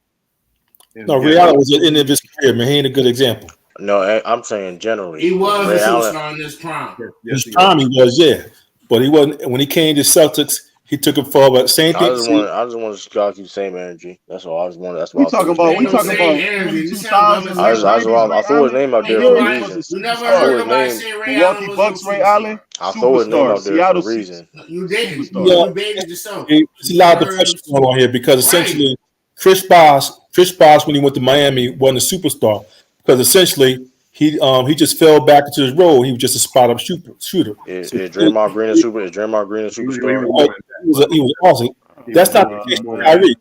Speaker 10: No, Ray Allen was at the end of his career, man. He ain't a good example.
Speaker 8: No, I'm saying generally.
Speaker 4: He was a superstar in his prime.
Speaker 10: His prime, he was, yeah, but he wasn't when he came to Celtics. He took it forward. Same thing.
Speaker 8: I just want to keep the same energy. That's all. That's why
Speaker 11: we talking about energy. 2000.
Speaker 8: I throw his name out there for a reason.
Speaker 4: You never heard nobody say Ray Allen was
Speaker 11: Bucks, Ray Allen.
Speaker 8: I throw his name out there for a reason.
Speaker 4: You didn't. You debated yourself.
Speaker 10: It's a lot of pressure going on here because essentially, Chris Bosh, when he went to Miami, wasn't a superstar because essentially he just fell back into his role. He was just a spot-up shooter.
Speaker 8: Is Draymond Green a superstar?
Speaker 10: He was awesome. That's not the case for Kyrie.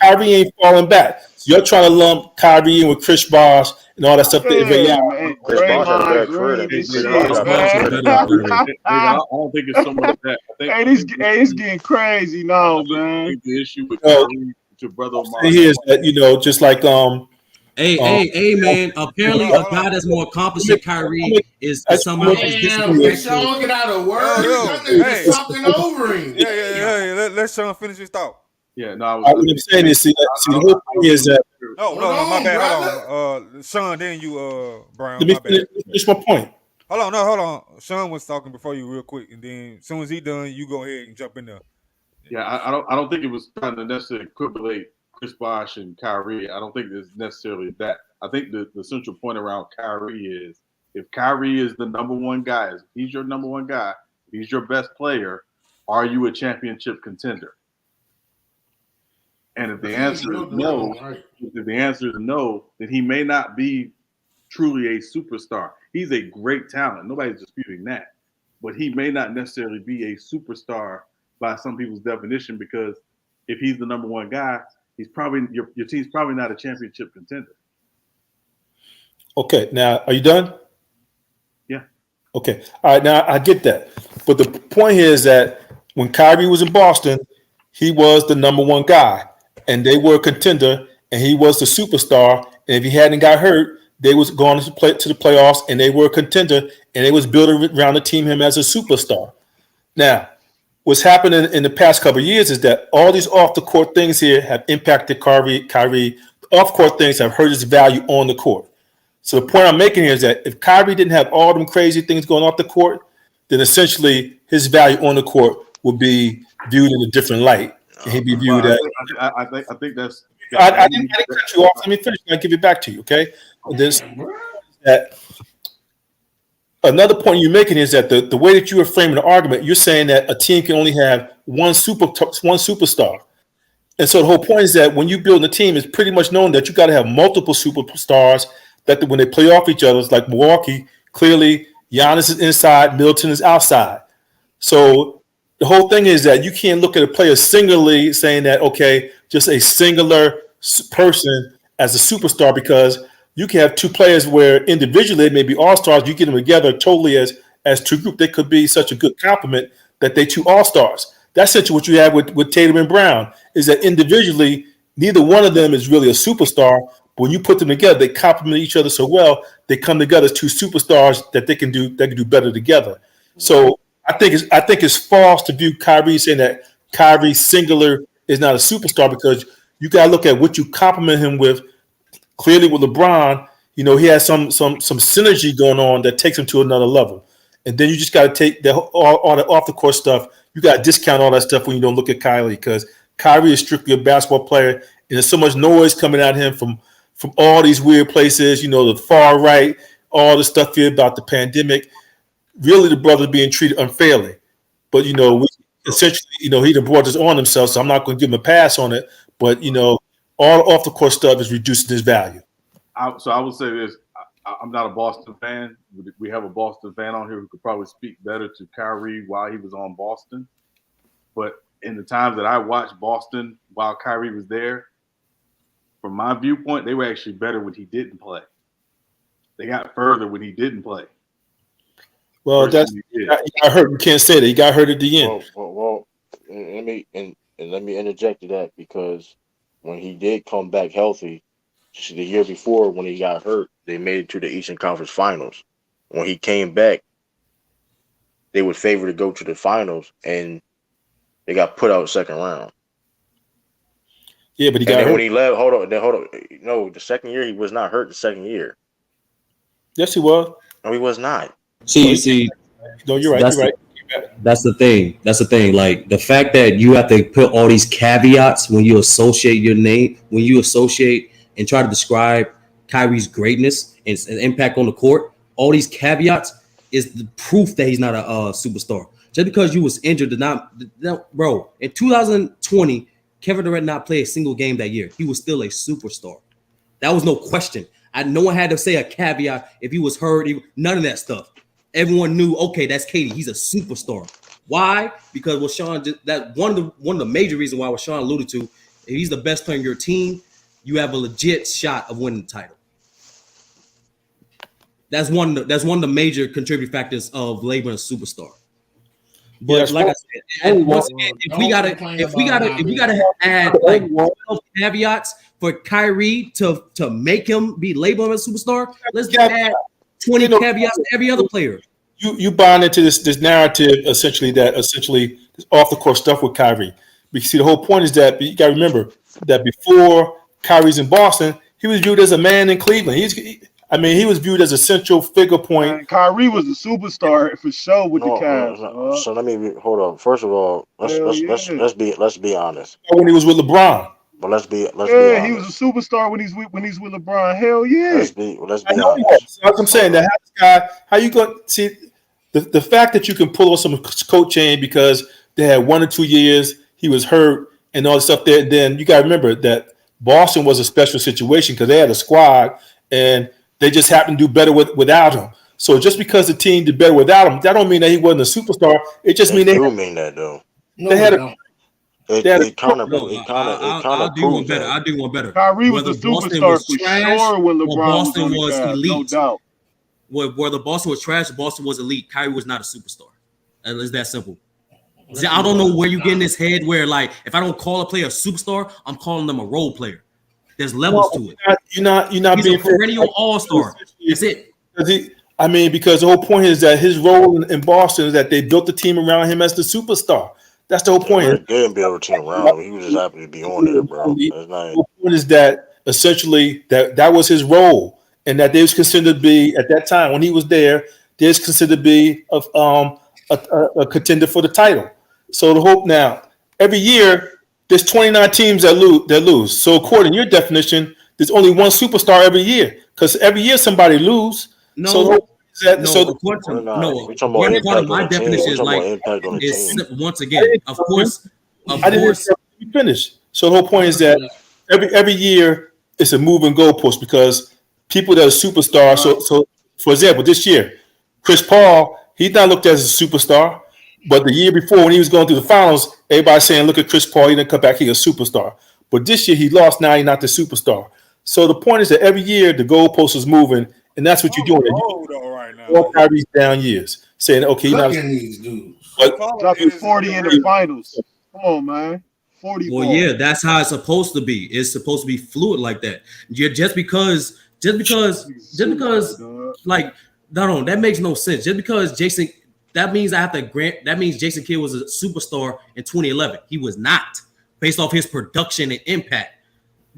Speaker 10: Kyrie ain't falling back. So you're trying to lump Kyrie in with Chris Bosh and all that stuff.
Speaker 8: Chris Bosh had a better career than Chris Bosh.
Speaker 9: I don't think it's so much that.
Speaker 11: It's getting crazy now, man.
Speaker 9: The issue with Kyrie, your brother,
Speaker 10: here's that just like
Speaker 5: Hey, man. Apparently, a guy that's more accomplished than Kyrie is somehow.
Speaker 4: Damn, Sean get out of work. There's something over him.
Speaker 2: Yeah. Let Sean finish his thought.
Speaker 9: Yeah, no.
Speaker 10: What I'm saying is, see, the whole thing is that.
Speaker 2: No, my bad. Hold on, Sean. Then you, Brown.
Speaker 10: Let me finish my point.
Speaker 2: Hold on. Sean was talking before you, real quick, and then as soon as he done, you go ahead and jump in there.
Speaker 9: Yeah, I don't think it was trying to necessarily equivalate Chris Bosh and Kyrie. I don't think it's necessarily that. I think the central point around Kyrie is if Kyrie is the number one guy, if he's your number one guy, if he's your best player, are you a championship contender? And if the answer is no, then he may not be truly a superstar. He's a great talent. Nobody's disputing that. But he may not necessarily be a superstar by some people's definition because if he's the number one guy, he's probably your team's probably not a championship contender.
Speaker 10: Okay, now are you done?
Speaker 9: Yeah.
Speaker 10: Okay. All right, now I get that. But the point here is that when Kyrie was in Boston, he was the number one guy, and they were a contender, and he was the superstar. And if he hadn't got hurt, they was going to play to the playoffs, and they were a contender, and they was building around the team him as a superstar. Now, what's happening in the past couple of years is that all these off-the-court things here have impacted Kyrie. Off-court things have hurt his value on the court. So the point I'm making here is that if Kyrie didn't have all them crazy things going off the court, then essentially his value on the court would be viewed in a different light. And he'd be viewed as.
Speaker 9: I think that's.
Speaker 10: I didn't cut you off. Let me finish. I'll give it back to you. Okay. That another point you're making is that the way that you are framing the argument, you're saying that a team can only have one superstar. And so the whole point is that when you build a team, it's pretty much known that you got to have multiple superstars that when they play off each other, it's like Milwaukee, clearly Giannis is inside, Middleton is outside. So the whole thing is that you can't look at a player singularly saying that, okay, just a singular person as a superstar, because you can have two players where individually they may be all-stars. You get them together totally as two groups. They could be such a good complement that they two all-stars. That's essentially what you have with Tatum and Brown, is that individually, neither one of them is really a superstar. But when you put them together, they complement each other so well, they come together as two superstars that they can do better together. So I think it's false to view Kyrie saying that Kyrie singular is not a superstar, because you got to look at what you complement him with. Clearly with LeBron, he has some synergy going on that takes him to another level. And then you just got to take all the off the court stuff. You got to discount all that stuff when you don't look at Kyrie, because Kyrie is strictly a basketball player, and there's so much noise coming at him from all these weird places. The far right, all the stuff here about the pandemic. Really, the brother's being treated unfairly. But essentially, he done brought this on himself, so I'm not going to give him a pass on it. But all off the court stuff is reducing his value.
Speaker 9: So I would say this. I'm not a Boston fan. We have a Boston fan on here who could probably speak better to Kyrie while he was on Boston. But in the times that I watched Boston while Kyrie was there, from my viewpoint, they were actually better when he didn't play. They got further when he didn't play.
Speaker 10: Well, he got hurt. You can't say that. He got hurt at the end.
Speaker 8: Well, let me interject to that, because when he did come back healthy, just the year before when he got hurt, they made it to the Eastern Conference Finals. When he came back, they would favor to go to the finals, and they got put out second round.
Speaker 10: Yeah, but he got hurt.
Speaker 8: When he left, hold on. No, the second year he was not hurt. The second year.
Speaker 10: Yes, he was.
Speaker 8: No, he was not.
Speaker 5: See.
Speaker 10: No, you're right. You're right.
Speaker 5: That's the thing. Like, the fact that you have to put all these caveats when you associate your name, when you associate and try to describe Kyrie's greatness and impact on the court, all these caveats is the proof that he's not a superstar. Just because you was injured bro, in 2020, Kevin Durant not play a single game that year. He was still a superstar. That was no question. No one had to say a caveat if he was hurt, none of that stuff. Everyone knew, okay, that's KD. He's a superstar. Why? Because what Sean that one of the major reasons why what Sean alluded to, if he's the best player in your team, you have a legit shot of winning the title. That's one of the major contributing factors of labeling a superstar. But like I said, once again, if we gotta add like 12 caveats for Kyrie to make him be labeled as a superstar, let's just add 20 caveats to every other player.
Speaker 10: You buying into this narrative essentially off the court stuff with Kyrie. Because see, the whole point is that you gotta remember that before Kyrie's in Boston, he was viewed as a man in Cleveland. He was viewed as a central figure point.
Speaker 11: And Kyrie was a superstar for sure with the Cavs.
Speaker 8: So let me hold on. First of all, let's be honest.
Speaker 10: When he was with LeBron.
Speaker 8: But let's be honest.
Speaker 11: He was a superstar when he's with LeBron. Hell yeah.
Speaker 8: Let's be honest.
Speaker 10: That's what I'm saying. How you going to see the fact that you can pull off some coat chain because they had 1 or 2 years, he was hurt and all this stuff there. Then you got to remember that Boston was a special situation because they had a squad and they just happened to do better without him. So just because the team did better without him, that don't mean that he wasn't a superstar. It just means
Speaker 8: mean that though.
Speaker 5: They had a.
Speaker 8: It kind of
Speaker 5: I'll do one better. I'll do one better.
Speaker 11: Kyrie was a superstar for sure when LeBron was elite. No doubt.
Speaker 5: Whether Boston was trash, Boston was elite. Kyrie was not a superstar. It's that simple. I don't know where you get in this head where, like, if I don't call a player a superstar, I'm calling them a role player. There's levels to it.
Speaker 10: You're not
Speaker 5: He's
Speaker 10: being
Speaker 5: a perennial all-star. That's it.
Speaker 10: Because the whole point is that his role in Boston is that they built the team around him as the superstar. That's the whole point.
Speaker 8: They didn't build a team around him. He was just happy to be on there, bro.
Speaker 10: The whole point is that essentially that was his role, and that they was considered to be at that time when he was there. They was considered to be a contender for the title. So the hope now every year there's 29 teams that lose. So according to your definition, there's only one superstar every year because every year somebody lose.
Speaker 5: No.
Speaker 10: So
Speaker 5: my definition is like is once again, of course.
Speaker 10: I didn't finish. So the whole point is that every year it's a moving goalpost because people that are superstars. So for example, this year, Chris Paul, he's not looked at as a superstar, but the year before when he was going through the finals, everybody's saying, "Look at Chris Paul, he didn't come back, he's a superstar." But this year he lost. Now he's not the superstar. So the point is that every year the goalpost is moving, and that's what you're doing.
Speaker 2: Right now,
Speaker 10: all Kyrie's down years, saying, "Okay,
Speaker 4: Look
Speaker 10: not."
Speaker 4: at these dudes.
Speaker 11: Dropping 40 in the finals. Come on, man. 40
Speaker 13: Well, yeah, that's how it's supposed to be. It's supposed to be fluid like that. Just because, like, no, that makes no sense. Just because Jason, that means Jason Kidd was a superstar in 2011. He was not, based off his production and impact.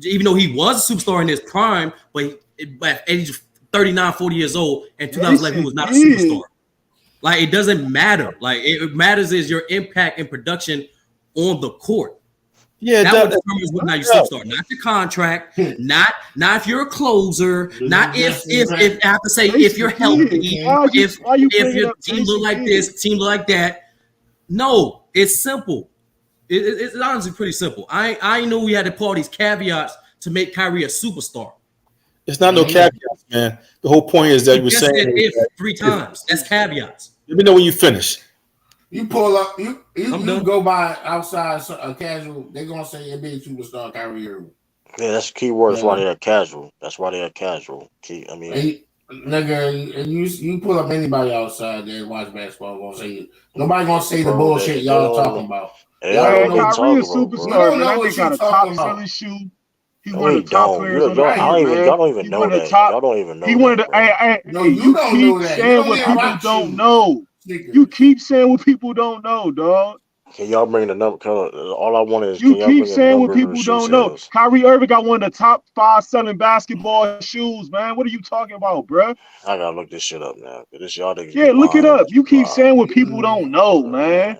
Speaker 13: Even though he was a superstar in his prime, but at age 39, 40 years old, in 2011, he was not a superstar. Like, it doesn't matter. Like, it matters is your impact and production on the court.
Speaker 10: Yeah,
Speaker 13: that determines whether or not you superstar. Not your contract, not if you're a closer, not if I have to say if you're healthy, if your team look like this, team look like that. No, it's simple. It's honestly pretty simple. I know we had to put all these caveats to make Kyrie a superstar.
Speaker 10: It's not no caveats, man. The whole point is that we're saying
Speaker 13: if 3 times. That's caveats.
Speaker 10: Let me know when you finish.
Speaker 4: You pull up, you go by outside a casual, they're gonna say NBA superstar Kyrie Irving.
Speaker 8: Yeah, that's the key word. That's why they are casual. That's why they are casual. I mean,
Speaker 4: nigga, you pull up anybody outside there and watch basketball, gonna say nobody gonna say the bullshit y'all talking about.
Speaker 11: Kyrie a superstar, man. I think got a top selling shoe. He's one of the top players on the team.
Speaker 8: Y'all don't even know that. Y'all don't even know.
Speaker 11: He one of the. No, you don't know that. Saying what people don't know. You keep saying what people don't know, dog.
Speaker 8: Can y'all bring the number? All I want is
Speaker 11: you keep saying what people don't know. Kyrie Irving got one of the top 5 selling basketball shoes, man. What are you talking about, bro?
Speaker 8: I gotta look this shit up now. This y'all
Speaker 11: look it up. You keep saying what people don't know, man.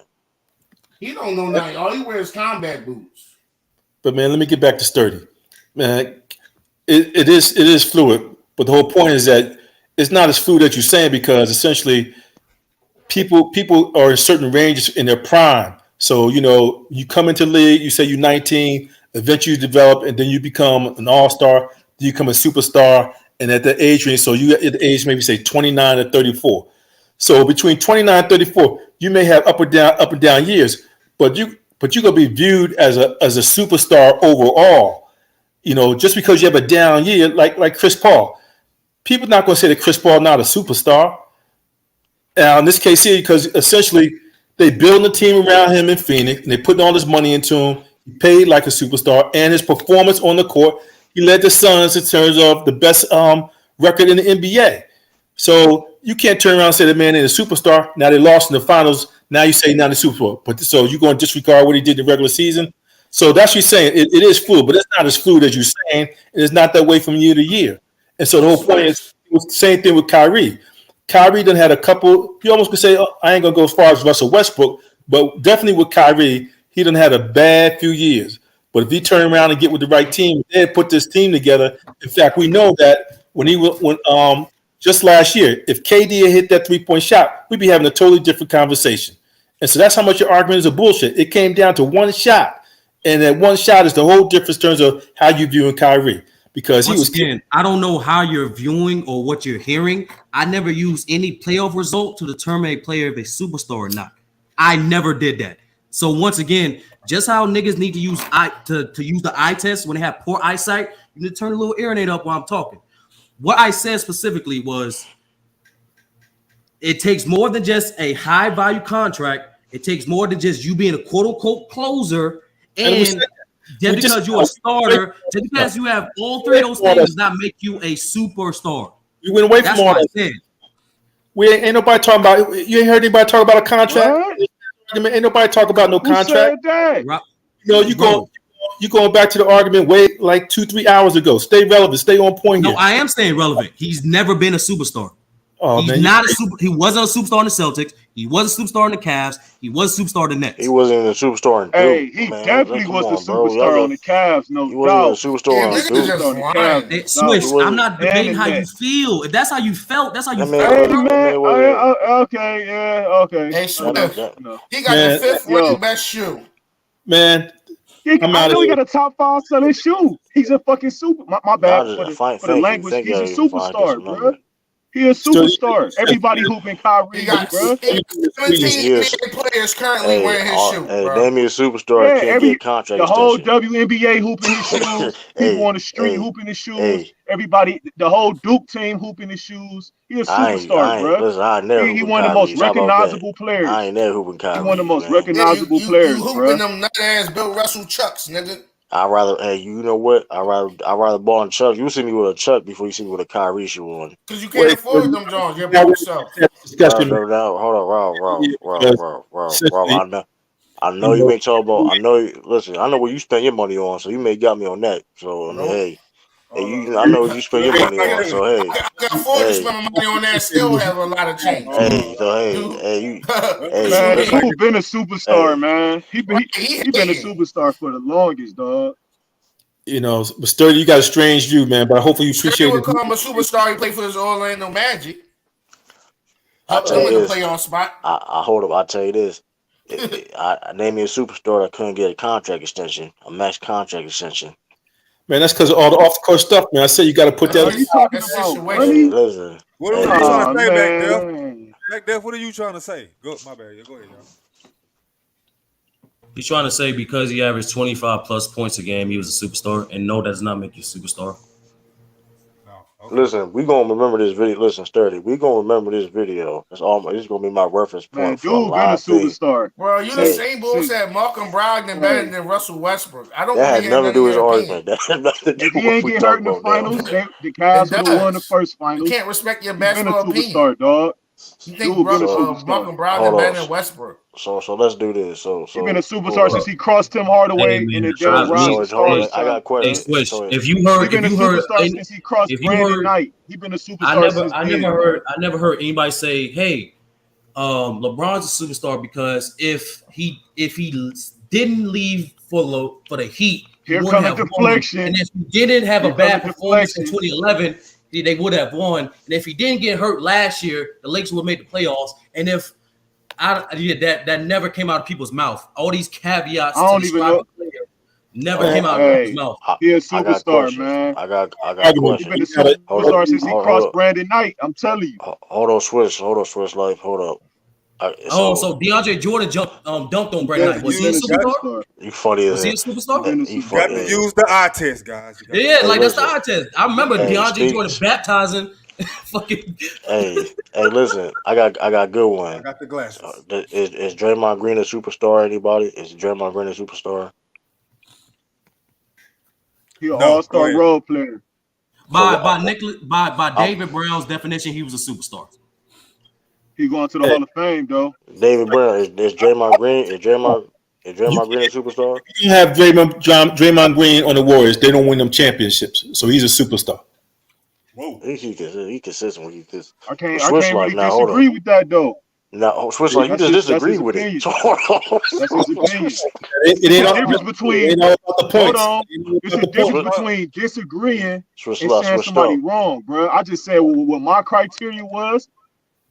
Speaker 4: He don't know nothing. All he wears combat boots.
Speaker 10: But man, let me get back to Sturdy. Man, it is fluid, but the whole point is that it's not as fluid as you're saying because essentially people are in certain ranges in their prime. So, you come into the league, you say you're 19, eventually you develop, and then you become an all-star, then you become a superstar, and at the age range, so you at the age maybe say 29 to 34. So between 29 and 34, you may have up and down years, but you're gonna be viewed as a superstar overall. Just because you have a down year, like Chris Paul, people are not gonna say that Chris Paul not a superstar. Now, in this case here, because essentially they build a team around him in Phoenix, and they put all this money into him. He paid like a superstar, and his performance on the court, he led the Suns in terms of the best record in the NBA. So you can't turn around and say the man is a superstar. Now they lost in the finals. Now you say not a superstar. But so you're going to disregard what he did in the regular season. So that's what you're saying. It is fluid, but it's not as fluid as you're saying. And it's not that way from year to year. And so the whole point is it was the same thing with Kyrie. Kyrie done had a couple, you almost could say, I ain't going to go as far as Russell Westbrook, but definitely with Kyrie, he done had a bad few years. But if he turn around and get with the right team, they put this team together. In fact, we know that when just last year, if KD had hit that 3-point shot, we'd be having a totally different conversation. And so that's how much your argument is a bullshit. It came down to one shot. And that one shot is the whole difference in terms of how you viewing Kyrie. Because
Speaker 13: I don't know how you're viewing or what you're hearing. I never use any playoff result to determine a player if a superstar or not. I never did that. So once again, just how niggas need to use use the eye test when they have poor eyesight, you need to turn a little airnate up while I'm talking. What I said specifically was it takes more than just a high value contract. It takes more than just you being a quote unquote closer and just because you're a starter, just because you have all 3 of those things does not make you a superstar.
Speaker 10: You went away from all that. We ain't nobody talking about. You ain't heard anybody talk about a contract. Ain't nobody talk about no contract. You going back to the argument way like 2-3 hours ago. Stay relevant. Stay on point.
Speaker 13: No, I am staying relevant. He's never been a superstar. He wasn't a superstar in the Celtics. He wasn't a superstar in the Cavs. He was a superstar in the Nets.
Speaker 8: He wasn't a superstar in Duke.
Speaker 11: Hey, he definitely was a superstar on the Cavs. No doubt. He wasn't a superstar on
Speaker 13: Duke. Swish, I'm not debating how you feel. If that's how you felt, that's how you felt.
Speaker 11: Hey, man. Okay, yeah, okay.
Speaker 4: Hey, Swift, he got the 5th best shoe.
Speaker 10: Man,
Speaker 11: I know he got a top 5 selling shoe. He's a fucking super. My bad for the language. He's a superstar, bro. He a superstar. Everybody hooping Kyrie,
Speaker 4: He got
Speaker 11: bro.
Speaker 4: 17 NBA players currently wearing his shoe, bro.
Speaker 8: Name me a superstar can't get a contract
Speaker 11: the whole
Speaker 8: extension.
Speaker 11: WNBA hooping his shoes. People on the street hooping his shoes. Everybody, the whole Duke team hooping his shoes. He a superstar, bro.
Speaker 8: Listen, I never
Speaker 11: he one of the most recognizable players.
Speaker 8: I ain't never hooping Kyrie.
Speaker 11: He one of the most recognizable players,
Speaker 4: you
Speaker 11: bro.
Speaker 4: hooping them nut ass Bill Russell Chucks, nigga.
Speaker 8: I rather, you know what? I rather ball on Chuck. You see me with a Chuck before you see me with a Kyrie shoe on.
Speaker 4: Because you can't afford them, Jones. You're by yourself.
Speaker 8: No, hold on, Rob. I know you ain't talking about. Listen, I know what you spend your money on, so you may got me on that. So I mean, I know what you spend your money on. So hey,
Speaker 4: I can afford to spend my money on that. Still have a lot of change.
Speaker 11: Dude been a superstar, man. He been a superstar for the longest, dog.
Speaker 10: You know, but Sturdy, you got a strange view, man. But hopefully you appreciate it.
Speaker 4: Would call him a superstar. He played for his Orlando Magic. Helped him in the playoff spot.
Speaker 8: I'll tell you this. I named me a superstar that couldn't get a contract extension, a max contract extension.
Speaker 10: Man, that's because of all the off-the-court stuff, man. I said you got to put that.
Speaker 11: Are you talking about money?
Speaker 8: Listen,
Speaker 2: what are you trying to say, Back Def? Back Def, what are you trying to say? My bad. Go ahead, y'all.
Speaker 13: He's trying to say because he averaged 25 plus points a game, he was a superstar. And no, that does not make you a superstar.
Speaker 8: Okay. Listen, we gonna remember this video. Listen, Sturdy, we gonna remember this video. This is gonna be my reference point.
Speaker 11: Man, dude, been a superstar.
Speaker 4: Well, you the same bull said Malcolm Brogdon better than Russell Westbrook. I don't.
Speaker 8: That had nothing to do with his argument. That had nothing to do
Speaker 11: with what we ain't get hurt in the finals. The Cavs would have won the first finals.
Speaker 4: You can't respect your basketball opinion.
Speaker 11: Superstar, dog.
Speaker 4: You think Malcolm Brogdon better than Westbrook?
Speaker 8: So let's do this. So
Speaker 11: he's been a superstar since he crossed Tim Hardaway in the Denver Rockets.
Speaker 8: I got a question.
Speaker 13: Hey, Swish, if you heard,
Speaker 11: since he crossed Brandon Knight, he's been a superstar.
Speaker 13: I never heard anybody say, "Hey, LeBron's a superstar because if he didn't leave for the Heat,
Speaker 11: here comes the deflection.
Speaker 13: And if he didn't have a bad performance in 2011, they would have won. And if he didn't get hurt last year, the Lakers would have made the playoffs. And if that never came out of people's mouth. All these caveats
Speaker 11: I don't even know.
Speaker 13: Never came out of people's mouth.
Speaker 11: He's a superstar, man.
Speaker 8: I got
Speaker 11: questions. He's been a superstar since he crossed Brandon Knight. I'm telling you.
Speaker 8: Hold on, Swish Life. Hold up.
Speaker 13: So DeAndre Jordan dunked on Brandon Knight. Was he a superstar?
Speaker 8: You funny as
Speaker 13: Was he a superstar?
Speaker 2: You got to use the eye test, guys.
Speaker 13: That's the eye test. I remember DeAndre Jordan baptizing. Fucking.
Speaker 8: Hey, listen. I got a good one.
Speaker 2: I got the glasses.
Speaker 8: Is Draymond Green a superstar? Anybody? Is Draymond Green a superstar?
Speaker 11: He's an all-star role player.
Speaker 13: By David Brown's definition, he was a superstar.
Speaker 11: He going to the Hall of Fame, though.
Speaker 8: David Brown is Draymond Green. Is Draymond Green a superstar?
Speaker 10: You have Draymond Green on the Warriors. They don't win them championships, so he's a superstar.
Speaker 8: Whoa, he consistent with this.
Speaker 11: I can't really disagree with that though.
Speaker 8: No, Swish like you just disagree with it.
Speaker 11: That's his opinion.
Speaker 10: It ain't all
Speaker 11: difference between. Hold on, it's a difference between disagreeing and saying somebody wrong, bro. I just said what my criteria was.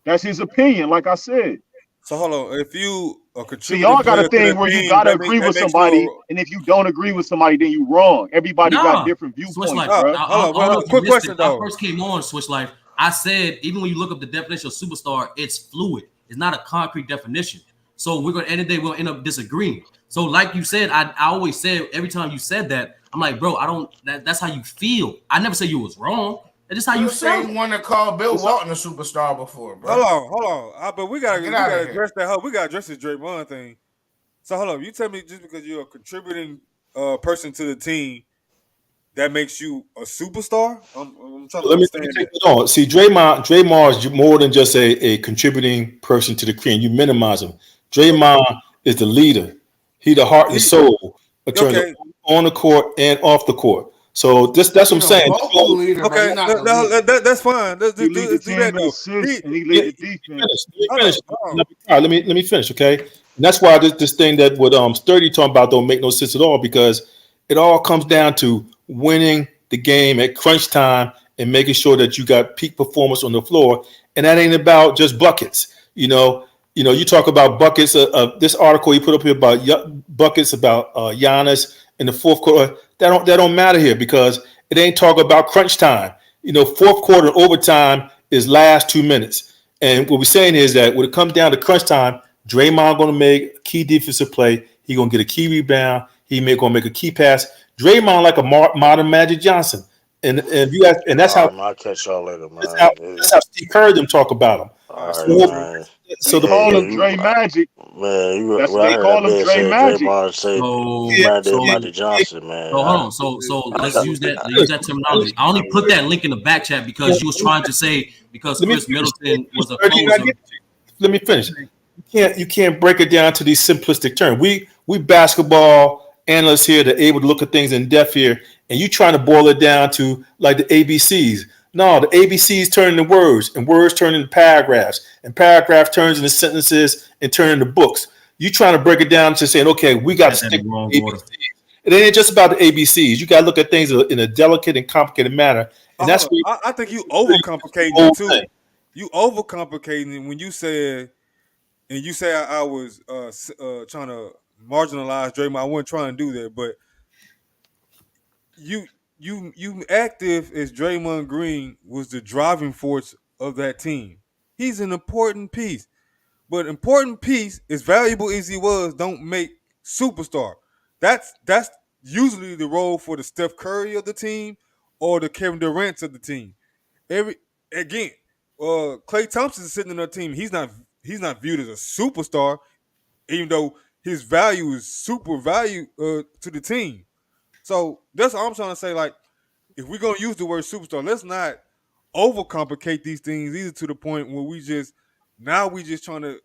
Speaker 11: That's his opinion, like I said.
Speaker 2: So hold on, if you are contributing,
Speaker 11: see, y'all got a thing where you gotta agree with somebody, and if you don't agree with somebody, then you wrong. Everybody got different viewpoints, bro.
Speaker 2: Quick question though.
Speaker 13: When I first came on Switch Life, I said even when you look up the definition of superstar, it's fluid. It's not a concrete definition. So we're gonna end of the day we'll end up disagreeing. So like you said, I always said every time you said that, I'm like, bro, I don't. That's how you feel. I never said you was wrong. That's how you feel.
Speaker 4: You want to call Bill Walton a superstar before, bro?
Speaker 2: Hold on. But we gotta address that. We gotta address this Draymond thing. So hold on. You tell me just because you're a contributing person to the team, that makes you a superstar? I'm trying to understand that.
Speaker 10: See, Draymond is more than just a contributing person to the cream. You minimize him. Draymond is the leader. He the heart and soul on the court and off the court. So that's what I'm saying.
Speaker 2: Okay, that's fine. Let's do that though.
Speaker 11: He lead the defense.
Speaker 10: Let me finish, okay? And that's why this thing that what Sturdy talking about don't make no sense at all, because it all comes down to winning the game at crunch time and making sure that you got peak performance on the floor, and that ain't about just buckets. You know, You know, you talk about buckets of this article you put up here about buckets about Giannis in the fourth quarter. That don't matter here because it ain't talking about crunch time. You know, fourth quarter overtime is last 2 minutes. And what we're saying is that when it comes down to crunch time, Draymond going to make a key defensive play. He going to get a key rebound. Going to make a key pass. Draymond like a modern Magic Johnson. And that's how
Speaker 8: I'll catch y'all later, man.
Speaker 10: That's how Steve Kerr them talk about him.
Speaker 11: So they call him Dre Magic.
Speaker 8: Man,
Speaker 11: that's what they call him, Dre Magic.
Speaker 8: Magic Johnson, man.
Speaker 13: So hold on. So let's use that terminology. I only put that link in the back chat because you was trying to say because Chris Middleton was a closer.
Speaker 10: Let me finish. You can't break it down to these simplistic terms. We basketball analysts here that are able to look at things in depth here, and you trying to boil it down to like the ABCs. No, the ABCs turn into words, and words turn into paragraphs, and paragraphs turns into sentences and turn into books. You trying to break it down to saying, okay, we got to stick with ABCs. It ain't just about the ABCs. You got to look at things in a delicate and complicated manner, and that's what
Speaker 2: I think you overcomplicating it too. You overcomplicating it when you said, and you say I was trying to marginalize Draymond. I wasn't trying to do that, but you active as Draymond Green was the driving force of that team. He's an important piece, but important piece, as valuable as he was, don't make superstar. That's usually the role for the Steph Curry of the team or the Kevin Durant of the team. Klay Thompson is sitting on the team. He's not viewed as a superstar, even though his value is super value to the team. So that's all I'm trying to say. Like, if we're gonna use the word superstar, let's not overcomplicate these things either to the point where we just trying to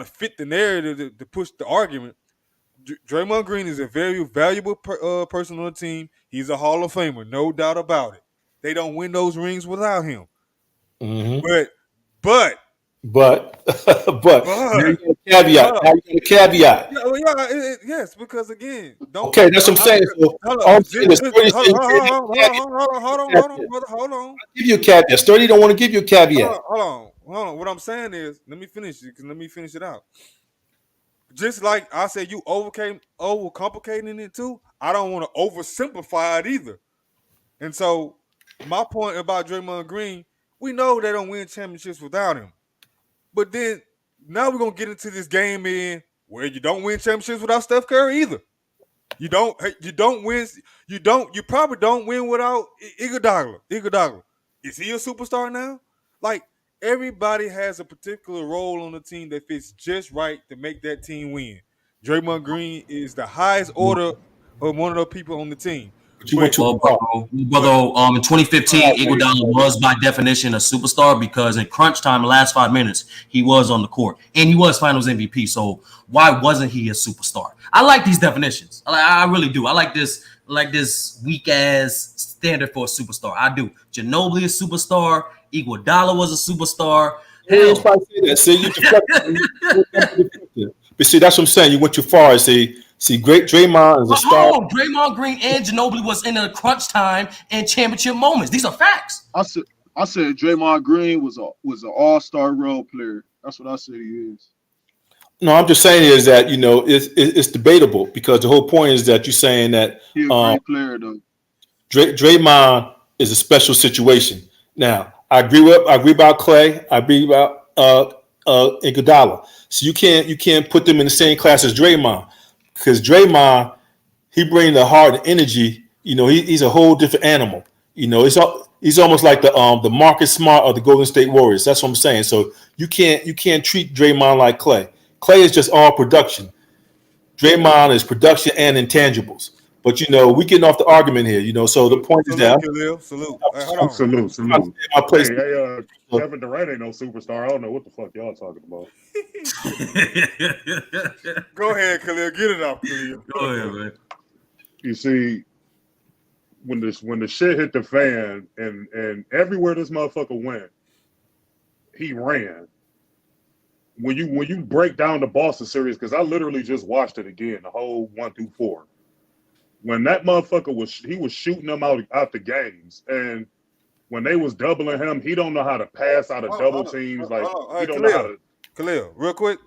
Speaker 2: fit the narrative to push the argument. Draymond Green is a very valuable person on the team. He's a Hall of Famer, no doubt about it. They don't win those rings without him.
Speaker 10: Mm-hmm.
Speaker 2: But
Speaker 10: caveat. Caveat.
Speaker 2: Yes, because again,
Speaker 10: okay, that's what I'm saying.
Speaker 2: Hold on.
Speaker 10: I'll give you a caveat. Sturdy don't want to give you a caveat.
Speaker 2: Hold on. What I'm saying is, let me finish it out. Just like I said, you overcomplicating it too. I don't want to oversimplify it either. And so, my point about Draymond Green, we know they don't win championships without him. But then now we're gonna get into this game where you don't win championships without Steph Curry either. You probably don't win without Iguodala. Is he a superstar now? Like, everybody has a particular role on the team that fits just right to make that team win. Draymond Green is the highest order of one of those people on the team.
Speaker 13: In 2015, Iguodala was by definition a superstar because in crunch time, the last 5 minutes, he was on the court and he was Finals MVP. So why wasn't he a superstar? I like these definitions. I really do. I like this weak ass standard for a superstar. I do. Ginobili a superstar. Iguodala was a superstar.
Speaker 10: Hell. But see, that's what I'm saying. You went too far. See, great Draymond is a star.
Speaker 13: Draymond Green and Ginobili was in the crunch time and championship moments. These are facts.
Speaker 11: I said Draymond Green was an all-star role player. That's what I said he is.
Speaker 10: No, I'm just saying is that it's debatable because the whole point is that you're saying that
Speaker 11: he's a great player though.
Speaker 10: Draymond is a special situation. Now, I agree about Clay. I agree about Iguodala. So you can't put them in the same class as Draymond. Because Draymond, he brings the heart and energy. He's a whole different animal. He's almost like the Marcus Smart of the Golden State Warriors. That's what I'm saying. So you can't treat Draymond like Clay. Clay is just all production. Draymond is production and intangibles. But we getting off the argument here. So the point is that
Speaker 2: salute.
Speaker 11: Salute.
Speaker 10: My place.
Speaker 14: Kevin Durant ain't no superstar. I don't know what the fuck y'all talking about.
Speaker 2: Go ahead, Khalil. Get it off, Khalil.
Speaker 13: Go ahead, man.
Speaker 14: You see, when the shit hit the fan and everywhere this motherfucker went, he ran. When you break down the Boston series, because I literally just watched it again, the whole 1 through 4. When that motherfucker was shooting them out the games, and when they was doubling him, he don't know how to pass out of double teams. Like he don't know how to
Speaker 2: Khalil, real quick.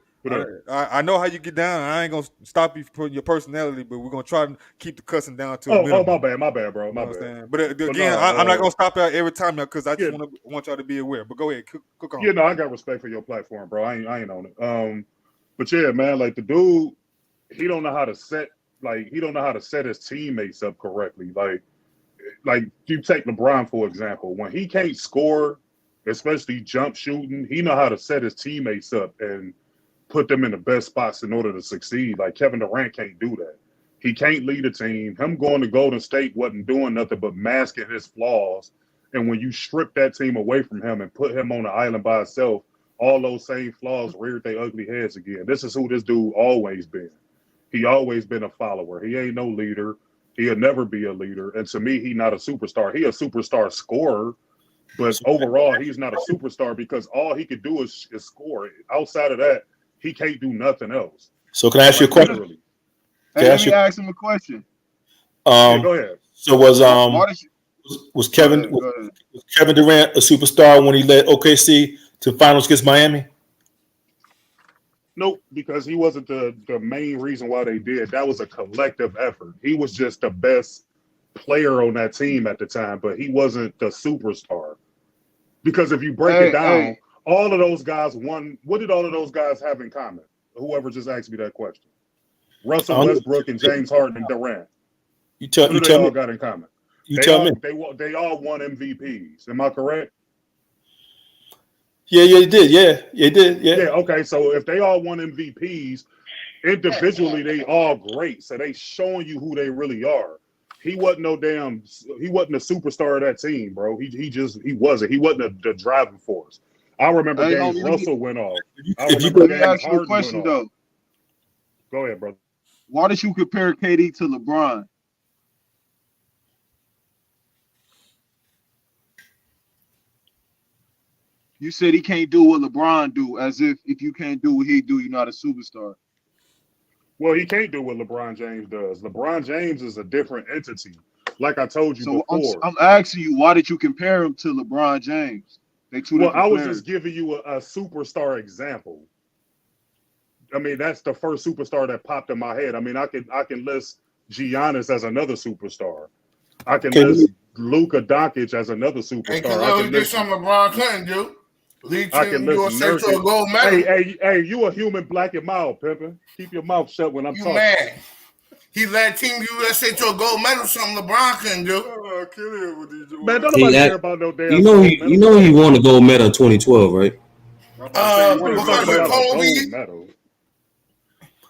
Speaker 2: I know how you get down. I ain't gonna stop you from your personality, but we're gonna try to keep the cussing down to a minimum.
Speaker 14: My bad, bro. My bad.
Speaker 2: But again, I'm not gonna stop out every time now because I just want y'all to be aware. But go ahead, cook on.
Speaker 14: Yeah, no, I got respect for your platform, bro. I ain't on it. But yeah, man, like the dude, he don't know how to set his teammates up correctly. Like you take LeBron for example, when he can't score, especially jump shooting, he know how to set his teammates up and put them in the best spots in order to succeed. Like Kevin Durant can't do that. He can't lead a team. Him going to Golden State wasn't doing nothing but masking his flaws. And when you strip that team away from him and put him on the island by himself, all those same flaws reared their ugly heads again. This is who this dude always been. He always been a follower. He ain't no leader. He'll never be a leader. And to me, he not a superstar. He a superstar scorer. But overall, he's not a superstar because all he could do is score. Outside of that, he can't do nothing else.
Speaker 10: So can I ask you a question?
Speaker 11: Hey, let me ask him a question.
Speaker 14: Go ahead.
Speaker 10: So was Kevin Durant a superstar when he led OKC to finals against Miami?
Speaker 14: Nope, because he wasn't the main reason why they did. That was a collective effort. He was just the best player on that team at the time, but he wasn't the superstar. Because if you break it down, all of those guys won. What did all of those guys have in common? Whoever just asked me that question. Russell Westbrook and James Harden and Durant. What do they all got in common? They all won MVPs. Am I correct?
Speaker 10: Yeah, you did. Yeah.
Speaker 14: Okay, so if they all won MVPs, individually they all great. So they showing you who they really are. He wasn't a superstar of that team, bro. He wasn't. He wasn't the driving force. I remember games Russell went off.
Speaker 11: Let me ask you a question though.
Speaker 14: Go ahead, brother.
Speaker 11: Why did you compare KD to LeBron? You said he can't do what LeBron do, as if you can't do what he do, you're not a superstar.
Speaker 14: Well, he can't do what LeBron James does. LeBron James is a different entity. Like I told you before.
Speaker 11: I'm asking you, why did you compare him to LeBron James? They two different players.
Speaker 14: I was just giving you a superstar example. I mean, that's the first superstar that popped in my head. I mean, I can list Giannis as another superstar. I can list Luka Doncic as another superstar.
Speaker 4: Hey, Khalil, you did something LeBron couldn't do. Lead Team USA to a gold medal.
Speaker 14: Hey, you a human black and mild, Pimpin'. Keep your mouth shut when I'm talking.
Speaker 4: Man. He led Team USA to a gold medal, something LeBron couldn't do.
Speaker 14: Man, don't nobody care about no damn.
Speaker 5: You know he won the gold medal in 2012, right?
Speaker 4: Because of Kobe.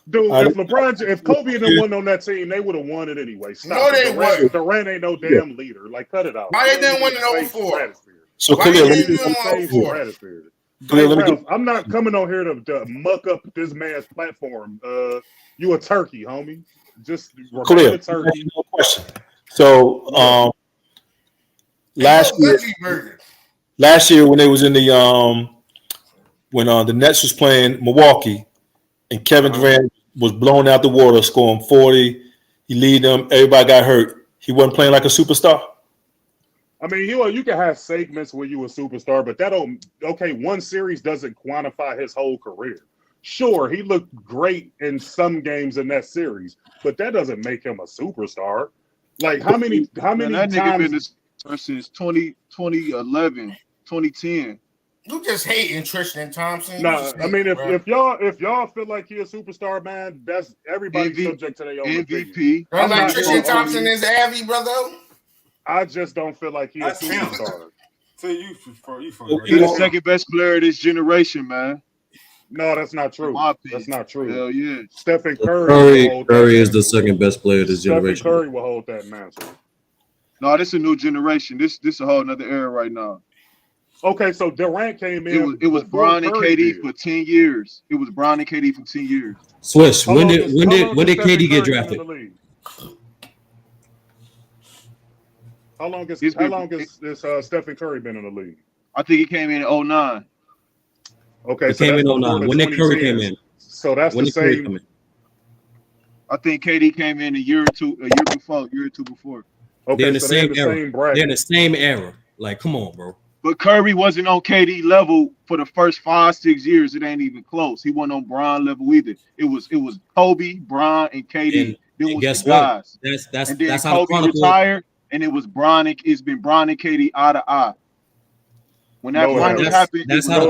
Speaker 14: Dude, if Kobe and them won on that team, they would have won it anyway.
Speaker 4: No, they wouldn't.
Speaker 14: Durant ain't no damn leader. Like, cut it out.
Speaker 4: Why they didn't win it 04?
Speaker 10: So
Speaker 14: I'm not coming on here to muck up this man's platform. You a turkey, homie. Just remain a turkey.
Speaker 10: No question. So last year when they was in the when the Nets was playing Milwaukee and Kevin Durant was blown out the water, scoring 40, he lead them, everybody got hurt. He wasn't playing like a superstar.
Speaker 14: I mean, you can have segments where you a superstar, but one series doesn't quantify his whole career. Sure, he looked great in some games in that series, but that doesn't make him a superstar. Like how many that
Speaker 11: times nigga been this since 2011, 2010.
Speaker 4: You just hating Tristan Thompson.
Speaker 14: Nah, I mean if y'all feel like he a superstar, man, that's everybody's subject to their own
Speaker 11: MVP.
Speaker 4: Like Tristan Thompson is Avi, brother.
Speaker 14: I just don't feel like he's a superstar.
Speaker 11: He's the second best player of this generation, man.
Speaker 14: No, that's not true. That's not true.
Speaker 11: Hell yeah.
Speaker 14: Stephen Curry
Speaker 5: is the second best player of this generation.
Speaker 14: Stephen Curry will hold that mantle.
Speaker 11: No, this is a new generation. This a whole another era right now.
Speaker 14: Okay, so Durant came in.
Speaker 11: It was Bron and KD for 10 years. It was Bron and KD for 10 years.
Speaker 5: Swish. When did KD get drafted?
Speaker 14: How long has Stephen Curry been in the league?
Speaker 11: I think he came in 2009.
Speaker 14: Okay,
Speaker 5: he came in 2009. When did Curry came in?
Speaker 14: So that's the same.
Speaker 11: I think KD came in a year or two before.
Speaker 5: Okay, they're in the same era. They're in the same era. Like, come on, bro.
Speaker 11: But Curry wasn't on KD level for the first 5-6 years. It ain't even close. He wasn't on Bron level either. It was Kobe, Bron, and KD. Then was the
Speaker 13: guess what?
Speaker 11: guys.
Speaker 13: That's
Speaker 11: And then
Speaker 13: how the
Speaker 11: Kobe
Speaker 13: Chronicle.
Speaker 11: retired, and it was Bron. It's been Bron and KD eye to eye. When that finally happened,
Speaker 13: that's how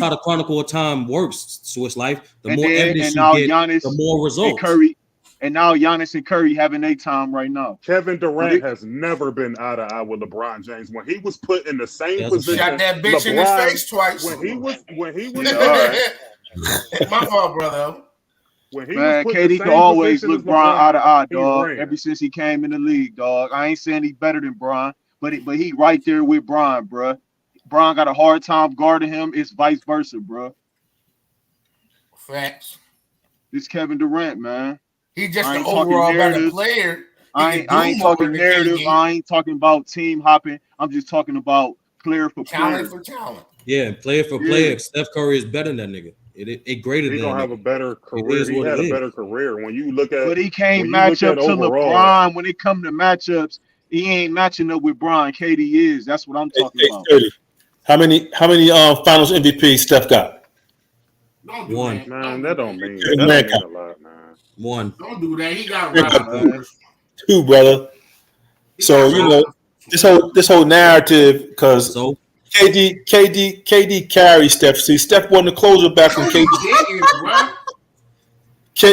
Speaker 13: the Chronicle of Time works. Swiss Life. The more evidence you get, the more results.
Speaker 11: Curry, and now Giannis and Curry having their time right now.
Speaker 14: Kevin Durant has never been eye to eye with LeBron James. When he was put in the same position,
Speaker 4: shot that bitch in his face twice.
Speaker 14: When he was
Speaker 4: my fault, brother.
Speaker 14: When he
Speaker 11: Man,
Speaker 14: was
Speaker 11: KD can always look Bron eye to eye, dog. Ever since he came in the league, dog. I ain't saying he's better than Bron, but he right there with Bron, bruh. Bron got a hard time guarding him. It's vice versa, bro.
Speaker 4: Facts.
Speaker 11: This Kevin Durant, man.
Speaker 4: He's just an overall better player.
Speaker 11: I ain't talking narrative. I ain't talking about team hopping. I'm just talking about player for
Speaker 4: talent for talent.
Speaker 13: Yeah, player for player. Steph Curry is better than that nigga. It greater than
Speaker 14: he gonna have a better career. He had a better career when you look at.
Speaker 11: But he can't match up to LeBron when it come to matchups. He ain't matching up with Bron. KD is. That's what I'm talking about.
Speaker 10: How many Finals MVP Steph got?
Speaker 13: One.
Speaker 14: Man, that don't mean a lot, man.
Speaker 13: One.
Speaker 4: Don't do that. He got right.
Speaker 10: Two, brother. So you know this whole narrative because KD Steph. See, Steph won the closer back from KD.
Speaker 14: So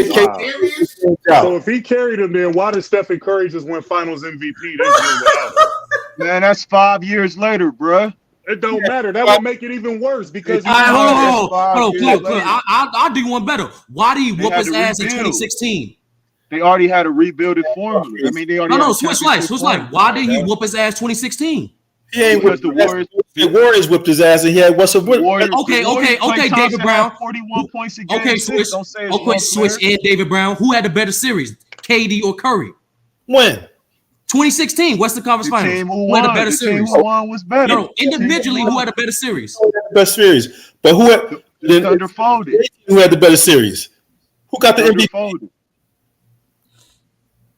Speaker 14: if he carried him, then why did Stephen Curry just win Finals MVP this year?
Speaker 11: Man, that's 5 years later, bruh.
Speaker 14: It don't matter. That would make it even worse because
Speaker 13: hold on. I'll do one better. Why did he whoop his ass in 2016?
Speaker 11: They already had a rebuilded formula. I mean, they already
Speaker 13: switch life. Why did he whoop his ass 2016?
Speaker 10: He ain't whipped the Warriors. The Warriors whipped his ass, and he had what's up with
Speaker 13: Okay, David Brown.
Speaker 11: 41 points a game.
Speaker 13: Okay, Switch and David Brown. Who had the better series, KD or Curry?
Speaker 10: When?
Speaker 13: 2016 Western Conference Finals.
Speaker 11: Who had a better series? Who won was better.
Speaker 13: No, individually, who had a better series?
Speaker 10: Best series, but who had Who had the better series? Who got the MVP?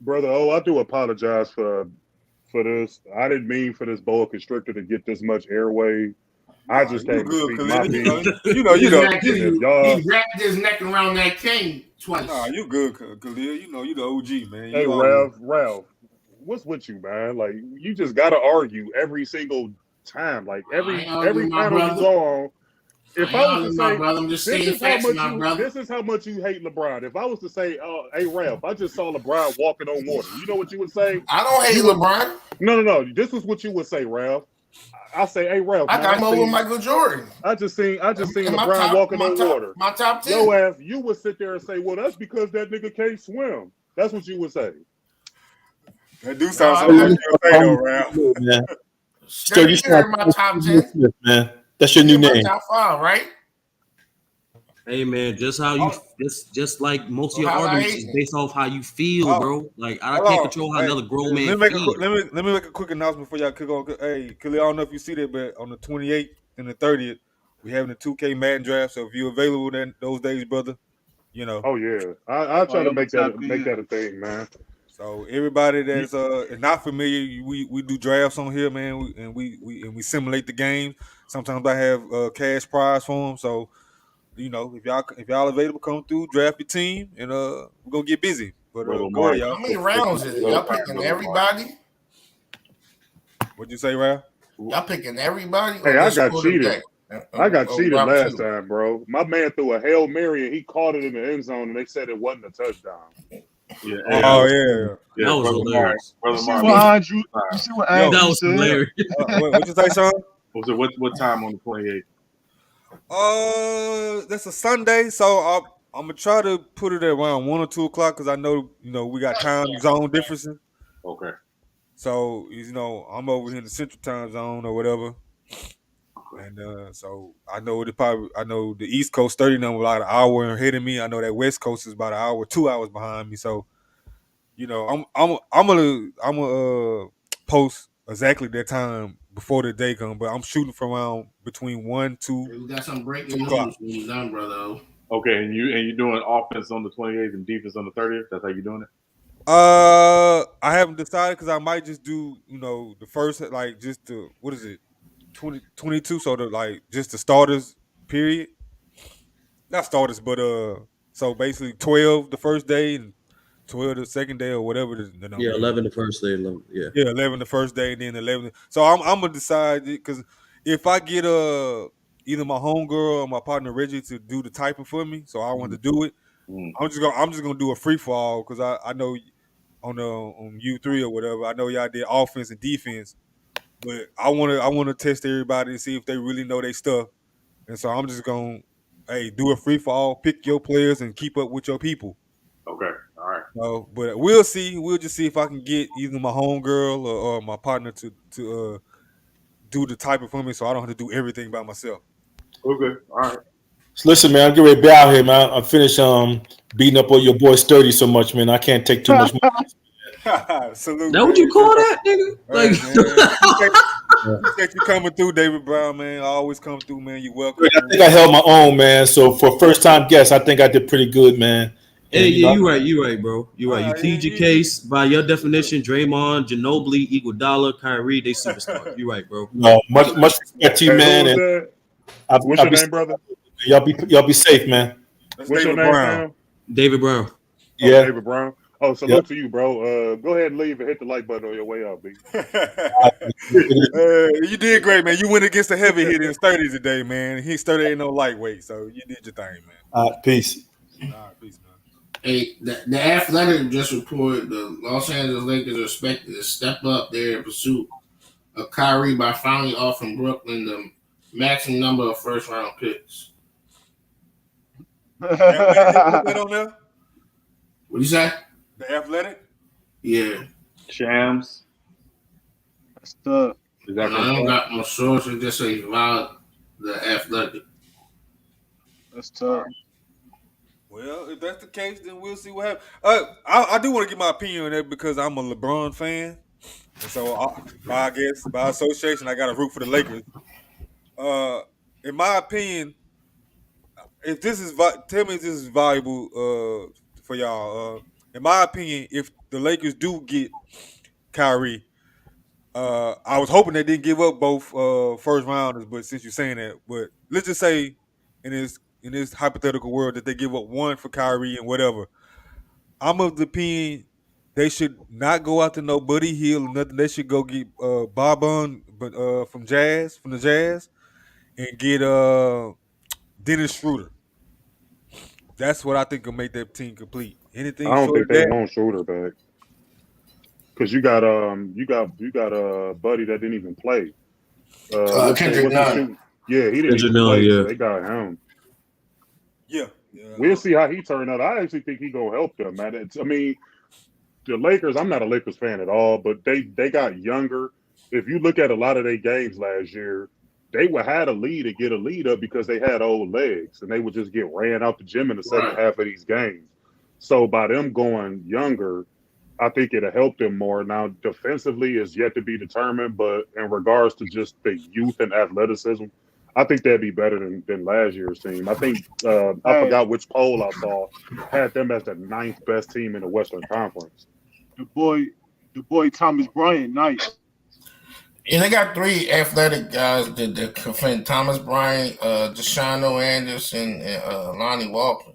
Speaker 14: Brother, I do apologize for this. I didn't mean for this boa constrictor to get this much airway. I just came to speak my opinion.
Speaker 4: He wrapped his neck around that king twice.
Speaker 2: Nah, you good, Khalil. You know you the OG, man.
Speaker 14: Hey, Ralph, what's with you, man? Like you just gotta argue every single time. Like every panel you go on. If I was to say, this is how much you hate LeBron. If I was to say, hey, Ralph, I just saw LeBron walking on water. You know what you would say?
Speaker 4: I don't hate LeBron.
Speaker 14: No. This is what you would say, Ralph. I say, hey, Ralph.
Speaker 4: I got him over Michael Jordan.
Speaker 14: I just seen LeBron walking on water.
Speaker 4: My top 10.
Speaker 14: Yo ass, you would sit there and say, well, that's because that nigga can't swim. That's what you would say.
Speaker 2: That do sound so much you say though, Ralph.
Speaker 10: Yeah. Still, you
Speaker 4: my top 10.
Speaker 10: Man. That's your new name.
Speaker 4: Top 5, right?
Speaker 13: Hey man, just like most of your arguments is based off how you feel, bro. Like I can't control how another grown man feels.
Speaker 2: Let me make a quick announcement before y'all kick on. Hey, Khalil, I don't know if you see that, but on the 28th and the 30th, we having a 2K Madden draft. So if you're available those days, brother, you know.
Speaker 14: Oh yeah, I'll try to make that a thing, man.
Speaker 2: So everybody that's is not familiar, we do drafts on here, man, and we simulate the game. Sometimes I have cash prize for them. So you know, if y'all available, come through, draft your team, and we're gonna get busy. But go ahead, y'all.
Speaker 4: How many rounds is it? Y'all picking everybody?
Speaker 2: What'd you say, Ralph?
Speaker 4: Y'all picking everybody?
Speaker 14: Hey, I got cheated. I got cheated last time, bro. My man threw a Hail Mary and he caught it in the end zone, and they said it wasn't a touchdown.
Speaker 2: Yeah. Oh yeah.
Speaker 13: That was hilarious.
Speaker 11: You see what Andrew
Speaker 13: that was
Speaker 11: said?
Speaker 13: hilarious.
Speaker 2: What you say, Sean?
Speaker 9: What time on the 28th?
Speaker 2: That's a Sunday, so I'm gonna try to put it at around 1 or 2 o'clock because I know we got time zone differences.
Speaker 9: Okay.
Speaker 2: So I'm over here in the Central Time Zone or whatever, and so I know the East Coast 30 number about an hour ahead of me. I know that West Coast is about an hour, 2 hours behind me. So I'm gonna post exactly that time before the day comes, but I'm shooting from around between 1 to.
Speaker 4: We got some breaking news when you're done, brother.
Speaker 9: Okay, and you're doing offense on the 28th and defense on the 30th. That's how you're doing it.
Speaker 2: I haven't decided because I might just do the first just the what is it 22. So just the starters period. Not starters, but so basically 12 the first day and 12 the second day or whatever the number.
Speaker 13: 11 the first day. 11, yeah.
Speaker 2: Yeah, 11 the first day and then 11. So I'm gonna decide because if I get either my homegirl or my partner Reggie to do the typing for me, so I want to do it. I'm just gonna do a free fall because I know on U3 or whatever. I know y'all did offense and defense, but I wanna test everybody and see if they really know their stuff. And so I'm just gonna do a free fall, pick your players and keep up with your people.
Speaker 9: Okay, all right.
Speaker 2: So, but we'll see. We'll just see if I can get either my homegirl or my partner to do the typing for me, so I don't have to do everything by myself.
Speaker 9: Okay, all right.
Speaker 10: So listen, man, I'm getting ready to bow here, man. I'm finished beating up on your boy Sturdy so much, man. I can't take too much more.
Speaker 2: Salute.
Speaker 13: That what you call that, nigga?
Speaker 2: Appreciate you coming through, David Brown, man. I always come through, man. You're welcome.
Speaker 10: I think I held my own, man. So for first time guest, I think I did pretty good, man.
Speaker 13: Hey, yeah, you right, bro. You right. You plead your case. By your definition, Draymond, Ginobili, Iguodala, Kyrie, they superstars. You right, bro.
Speaker 10: No, much respect to you, man. And
Speaker 14: what's your name, brother?
Speaker 10: Y'all be safe, man.
Speaker 14: What's your name, Brown?
Speaker 13: David Brown.
Speaker 10: Yeah,
Speaker 14: David Brown. Oh, salute to you, bro. Go ahead and leave and hit the like button on your way out, B.
Speaker 2: You did great, man. You went against the heavy hitter in Sturdy today, man. Sturdy ain't no lightweight, so you did your thing, man.
Speaker 10: Peace.
Speaker 2: All right, peace, man.
Speaker 4: Hey, the Athletic just reported the Los Angeles Lakers are expected to step up their pursuit of Kyrie by finally offering Brooklyn the maximum number of first-round picks.
Speaker 2: That on there?
Speaker 4: What you say?
Speaker 2: The Athletic?
Speaker 4: Yeah.
Speaker 9: Shams.
Speaker 11: That's tough.
Speaker 9: Is that
Speaker 4: I don't got no source. It just say the Athletic.
Speaker 11: That's tough.
Speaker 2: Well, if that's the case, then we'll see what happens. I do want to get my opinion on that because I'm a LeBron fan, and so by association, I got to root for the Lakers. In my opinion, if this is tell me if this is valuable for y'all. In my opinion, if the Lakers do get Kyrie, I was hoping they didn't give up both first rounders, but since you're saying that, but let's just say in this hypothetical world that they give up one for Kyrie and whatever, I'm of the opinion they should not go after no Buddy Hield or nothing. They should go get Boban, but from the Jazz, and get Dennis Schroeder. That's what I think will make that team complete. Anything
Speaker 14: I don't think they
Speaker 2: that,
Speaker 14: want Schroeder back because you got a buddy that didn't even play.
Speaker 4: Kendrick Nunn.
Speaker 14: Yeah, he didn't even play. Yeah. So they got him.
Speaker 2: Yeah.
Speaker 14: We'll see how he turned out. I actually think he's gonna help them, man. The Lakers. I'm not a Lakers fan at all, but they got younger. If you look at a lot of their games last year, they would had a lead to get a lead up because they had old legs, and they would just get ran out the gym in the second half of these games. So by them going younger, I think it'll help them more. Now, defensively is yet to be determined, but in regards to just the youth and athleticism, I think that'd be better than last year's team. I think I forgot which poll I saw had them as the 9th best team in the Western Conference.
Speaker 11: The boy Thomas Bryant, nice.
Speaker 4: Yeah, they got 3 athletic guys that defend: Thomas Bryant, Deshaun Anderson, and Lonnie Walker.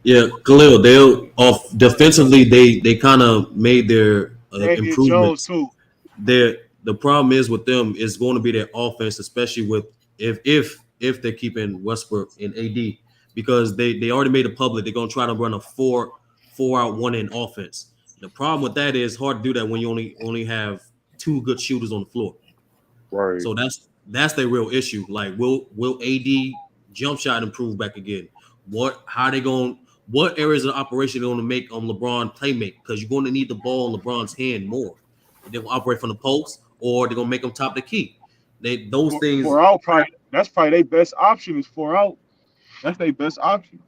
Speaker 13: Yeah, Khalil, they'll off defensively. They kind of made their improvements.
Speaker 11: Too.
Speaker 13: The problem is with them is going to be their offense, especially with if they're keeping Westbrook and AD, because they already made it public. They're going to try to run a 4-out 1-in offense. The problem with that is hard to do that when you only have 2 good shooters on the floor.
Speaker 14: Right.
Speaker 13: So that's their real issue. Like, will AD jump shot improve back again? What areas of operation they're going to make on LeBron play make? Because you're going to need the ball in LeBron's hand more. They're going to operate from the post, or they're going to make them top the key. Those things.
Speaker 11: 4 out, that's probably their best option is 4 out. That's their best option.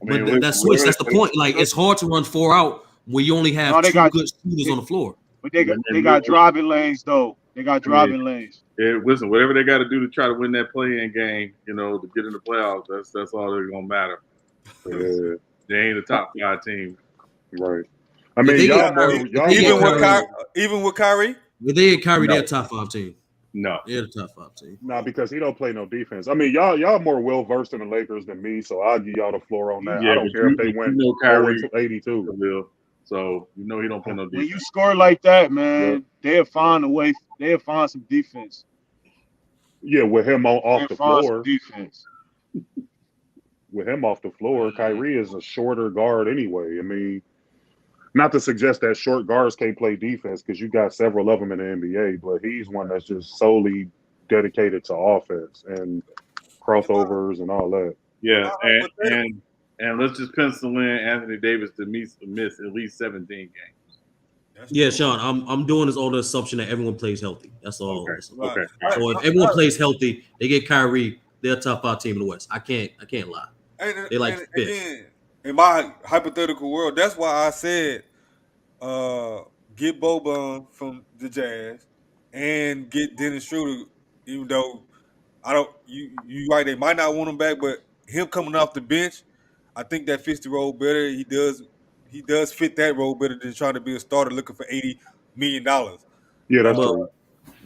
Speaker 13: But that's switch. That's the point. Like, it's hard to run 4 out when you only have 2 good shooters on the floor.
Speaker 11: But they got driving lanes though. They got driving lanes.
Speaker 9: Yeah, listen, whatever they got to do to try to win that play-in game, to get in the playoffs, that's all that's gonna matter. They ain't a top 5 team,
Speaker 14: right? I mean, y'all
Speaker 2: even with Kyrie.
Speaker 13: If they had Kyrie, they're a top 5 team.
Speaker 9: No,
Speaker 13: they're the top 5 team.
Speaker 14: Nah, because he don't play no defense. I mean, y'all more well versed in the Lakers than me, so I'll give y'all the floor on that.
Speaker 9: Yeah,
Speaker 14: I don't care if they went 0-82.
Speaker 9: Will. So you know he don't play no defense.
Speaker 11: When you score like that, man,
Speaker 14: Yep.
Speaker 11: they'll find a way. They'll find some defense.
Speaker 14: Yeah, with him off the floor.
Speaker 11: Defense.
Speaker 14: With him off the floor, Kyrie is a shorter guard anyway. I mean, not to suggest that short guards can't play defense because you got several of them in the NBA, but he's one that's just solely dedicated to offense and crossovers and all that.
Speaker 9: Yeah, and let's just pencil in Anthony Davis to miss at least 17 games.
Speaker 13: Yeah, Sean, I'm doing this on the assumption that everyone plays healthy. That's all.
Speaker 9: Okay.
Speaker 13: So if everyone plays healthy, they get Kyrie. They're a top 5 team in the West. I can't lie. They like
Speaker 2: and
Speaker 13: fifth.
Speaker 2: again, in my hypothetical world, that's why I said get Boban from the Jazz and get Dennis Schroeder, even though you right, they might not want him back, but him coming off the bench, I think that fits the role better. He does fit that role better than trying to be a starter looking for $80 million.
Speaker 14: Yeah, that's true.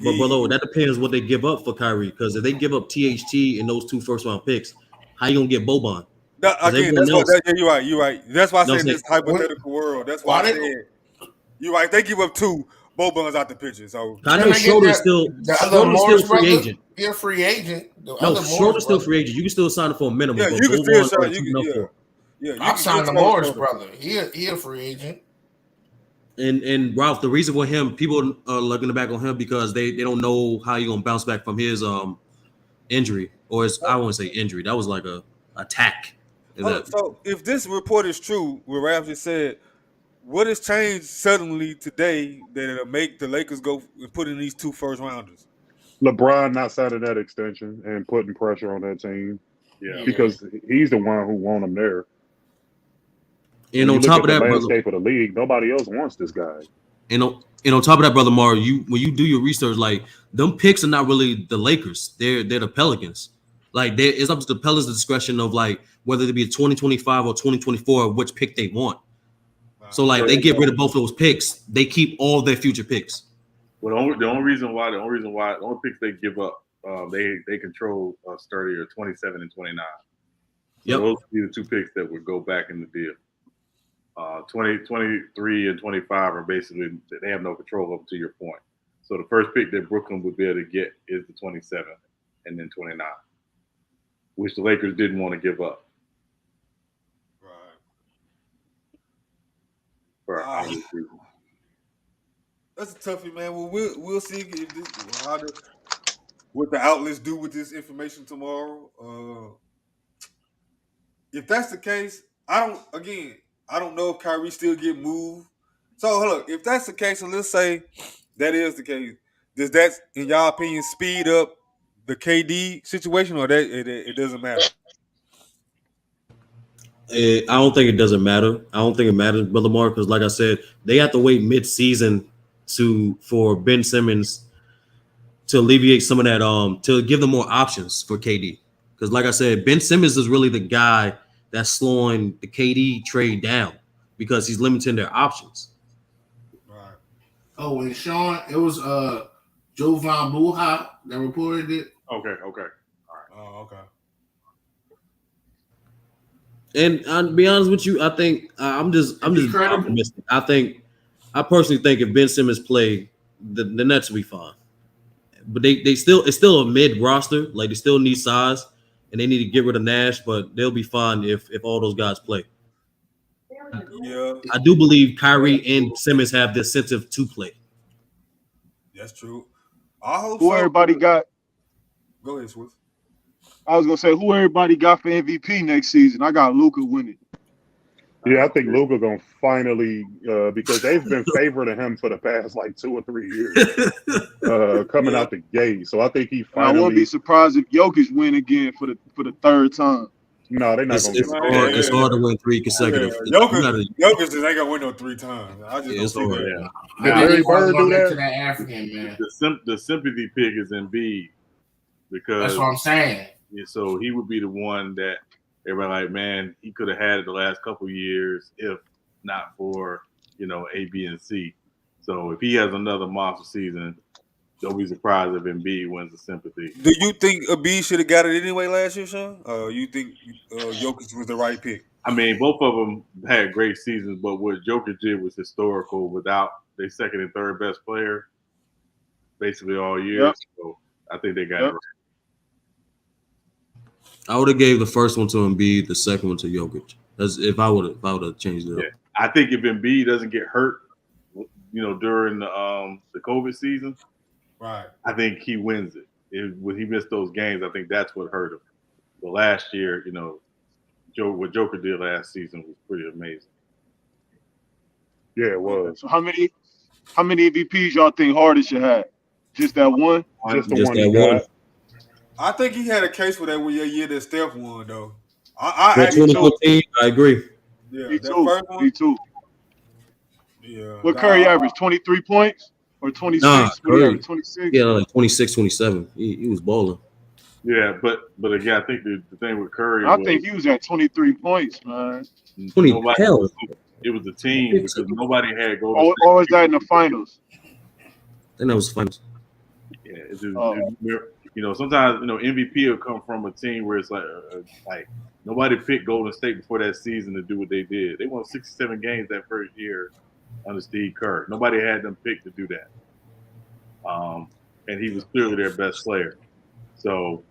Speaker 13: But brother, that depends what they give up for Kyrie. Because if they give up THT and those 2 first-round picks, how you gonna get Boban?
Speaker 2: Again, you're right. That's why I said this hypothetical world. That's why I said you're right. They give up 2, Boban's out the picture. So
Speaker 13: I know Schroeder's still free agent.
Speaker 4: You're a free agent.
Speaker 13: Schroeder's still free agent. You can still sign him for a minimum.
Speaker 2: Yeah,
Speaker 13: but
Speaker 2: you can still sign.
Speaker 4: I signed the Morris brother. He a free agent.
Speaker 13: And Ralph, the reason for him, people are looking back on him because they don't know how he's gonna bounce back from his injury, or I won't say injury. That was like a attack.
Speaker 2: So if this report is true, what Ralph just said, what has changed suddenly today that it'll make the Lakers go and put in these 2 first rounders?
Speaker 14: LeBron not signing that extension and putting pressure on that team.
Speaker 9: Yeah,
Speaker 14: because he's the one who want him there.
Speaker 13: And on top of that,
Speaker 14: landscape of the league, nobody else wants this guy.
Speaker 13: And on top of that, brother Mar, when you do your research, like them picks are not really the Lakers. They're the Pelicans. Like it's up to the Pelicans' discretion of like whether it be a 2025 or 2024, which pick they want. So like they get rid of both of those picks, they keep all their future picks.
Speaker 9: Well, the only picks they give up, they control sturdy are 27 and 29. So those would be the 2 picks that would go back in the deal. 23 and 25 are basically, they have no control over, to your point. So the first pick that Brooklyn would be able to get is the 27 and then 29, which the Lakers didn't want to give up.
Speaker 2: Right. That's a toughie, man. Well, we'll see what the outlets do with this information tomorrow. If that's the case, I don't know if Kyrie still get moved. So look, if that's the case, and let's say that is the case, does that, in y'all opinion, speed up the KD situation, or that it doesn't matter?
Speaker 13: I don't think it doesn't matter. I don't think it matters, Brother Mark, because like I said, they have to wait mid-season for Ben Simmons to alleviate some of that, to give them more options for KD. Because like I said, Ben Simmons is really the guy that's slowing the KD trade down because he's limiting their options.
Speaker 4: Right. Oh, and Sean, it was Joe Von Buha that reported it.
Speaker 9: Okay. All right.
Speaker 2: Oh, okay.
Speaker 13: And I'll be honest with you, I think I'm just optimistic. I personally think if Ben Simmons play, the Nets will be fine. But it's still a mid roster. Like they still need size, and they need to get rid of Nash. But they'll be fine if all those guys play.
Speaker 2: Yeah,
Speaker 13: I do believe Kyrie and Simmons have the incentive to play.
Speaker 2: That's true. I hope
Speaker 11: who everybody got?
Speaker 2: Go ahead, Swift.
Speaker 11: I was gonna say who everybody got for MVP next season. I got Luka winning.
Speaker 14: Yeah, I think Luka gonna finally because they've been favoring him for the past like 2 or 3 years coming out the gate. So I think he finally.
Speaker 11: I wouldn't be surprised if Jokic win again for the 3rd time.
Speaker 14: No, they're not gonna.
Speaker 13: It's hard to win 3 consecutive.
Speaker 2: Jokic just ain't gonna win no 3 times. I just don't see that.
Speaker 14: Did Larry Bird do that?
Speaker 4: To that African man.
Speaker 9: The sympathy pick is Embiid because
Speaker 4: that's what I'm saying.
Speaker 9: Yeah, so he would be the one that everybody like, man, he could have had it the last couple of years if not for A, B, and C. So if he has another monster season, don't be surprised if Embiid wins the sympathy.
Speaker 2: Do you think Embiid should have got it anyway last year, Sean? You think Jokic was the right pick?
Speaker 9: I mean, both of them had great seasons, but what Jokic did was historical without their second and third best player basically all year.
Speaker 11: Yep.
Speaker 9: So I think they got it right.
Speaker 13: I would have gave the first one to Embiid, the second one to Jokic. That's if I would have changed it up.
Speaker 9: Yeah. I think if Embiid doesn't get hurt, during the COVID season,
Speaker 2: right?
Speaker 9: I think he wins it. When he missed those games, I think that's what hurt him. But last year, what Joker did last season was pretty amazing.
Speaker 14: Yeah, it was.
Speaker 11: So how many MVPs y'all think Harden should have? Just that one?
Speaker 14: Just the one he got.
Speaker 2: I think he had a case for that year that Steph won, though.
Speaker 13: I 2014, I agree.
Speaker 2: Yeah,
Speaker 11: me too.
Speaker 2: Yeah.
Speaker 11: What Curry averaged? 23 points or 26?
Speaker 13: Nah, Curry,
Speaker 11: 26?
Speaker 13: Yeah, like 26, 27. He was balling.
Speaker 9: Yeah, but again, I think the thing with Curry,
Speaker 11: I think he was at 23 points, man.
Speaker 13: 20 hell.
Speaker 9: It was the team because nobody had Golden State.
Speaker 11: Or was that in the finals?
Speaker 13: I think that was finals.
Speaker 9: Yeah, it's just, sometimes MVP will come from a team where it's like nobody picked Golden State before that season to do what they did. They won 67 games that first year under Steve Kerr. Nobody had them picked to do that. And he was clearly their best player. So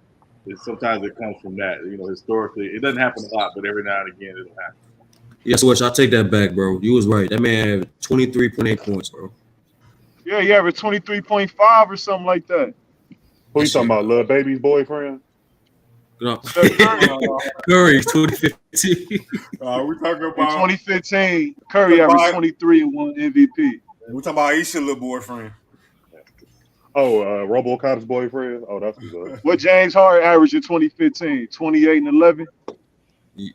Speaker 9: sometimes it comes from that. Historically, it doesn't happen a lot, but every now and again it'll happen.
Speaker 13: Yes, Switch, I'll take that back, bro. You was right. That man had 23.8 points, bro.
Speaker 11: Yeah, he averaged 23.5 or something like that.
Speaker 14: Who you talking about, Lil Baby's boyfriend?
Speaker 13: No. Curry's 2015.
Speaker 2: We talking about
Speaker 11: in 2015. Curry averaged 23 and won MVP.
Speaker 2: We talking about Aisha little boyfriend.
Speaker 14: Oh, RoboCop's boyfriend. Oh, that's what's up.
Speaker 11: What James Harden averaged in 2015? 28 and 11.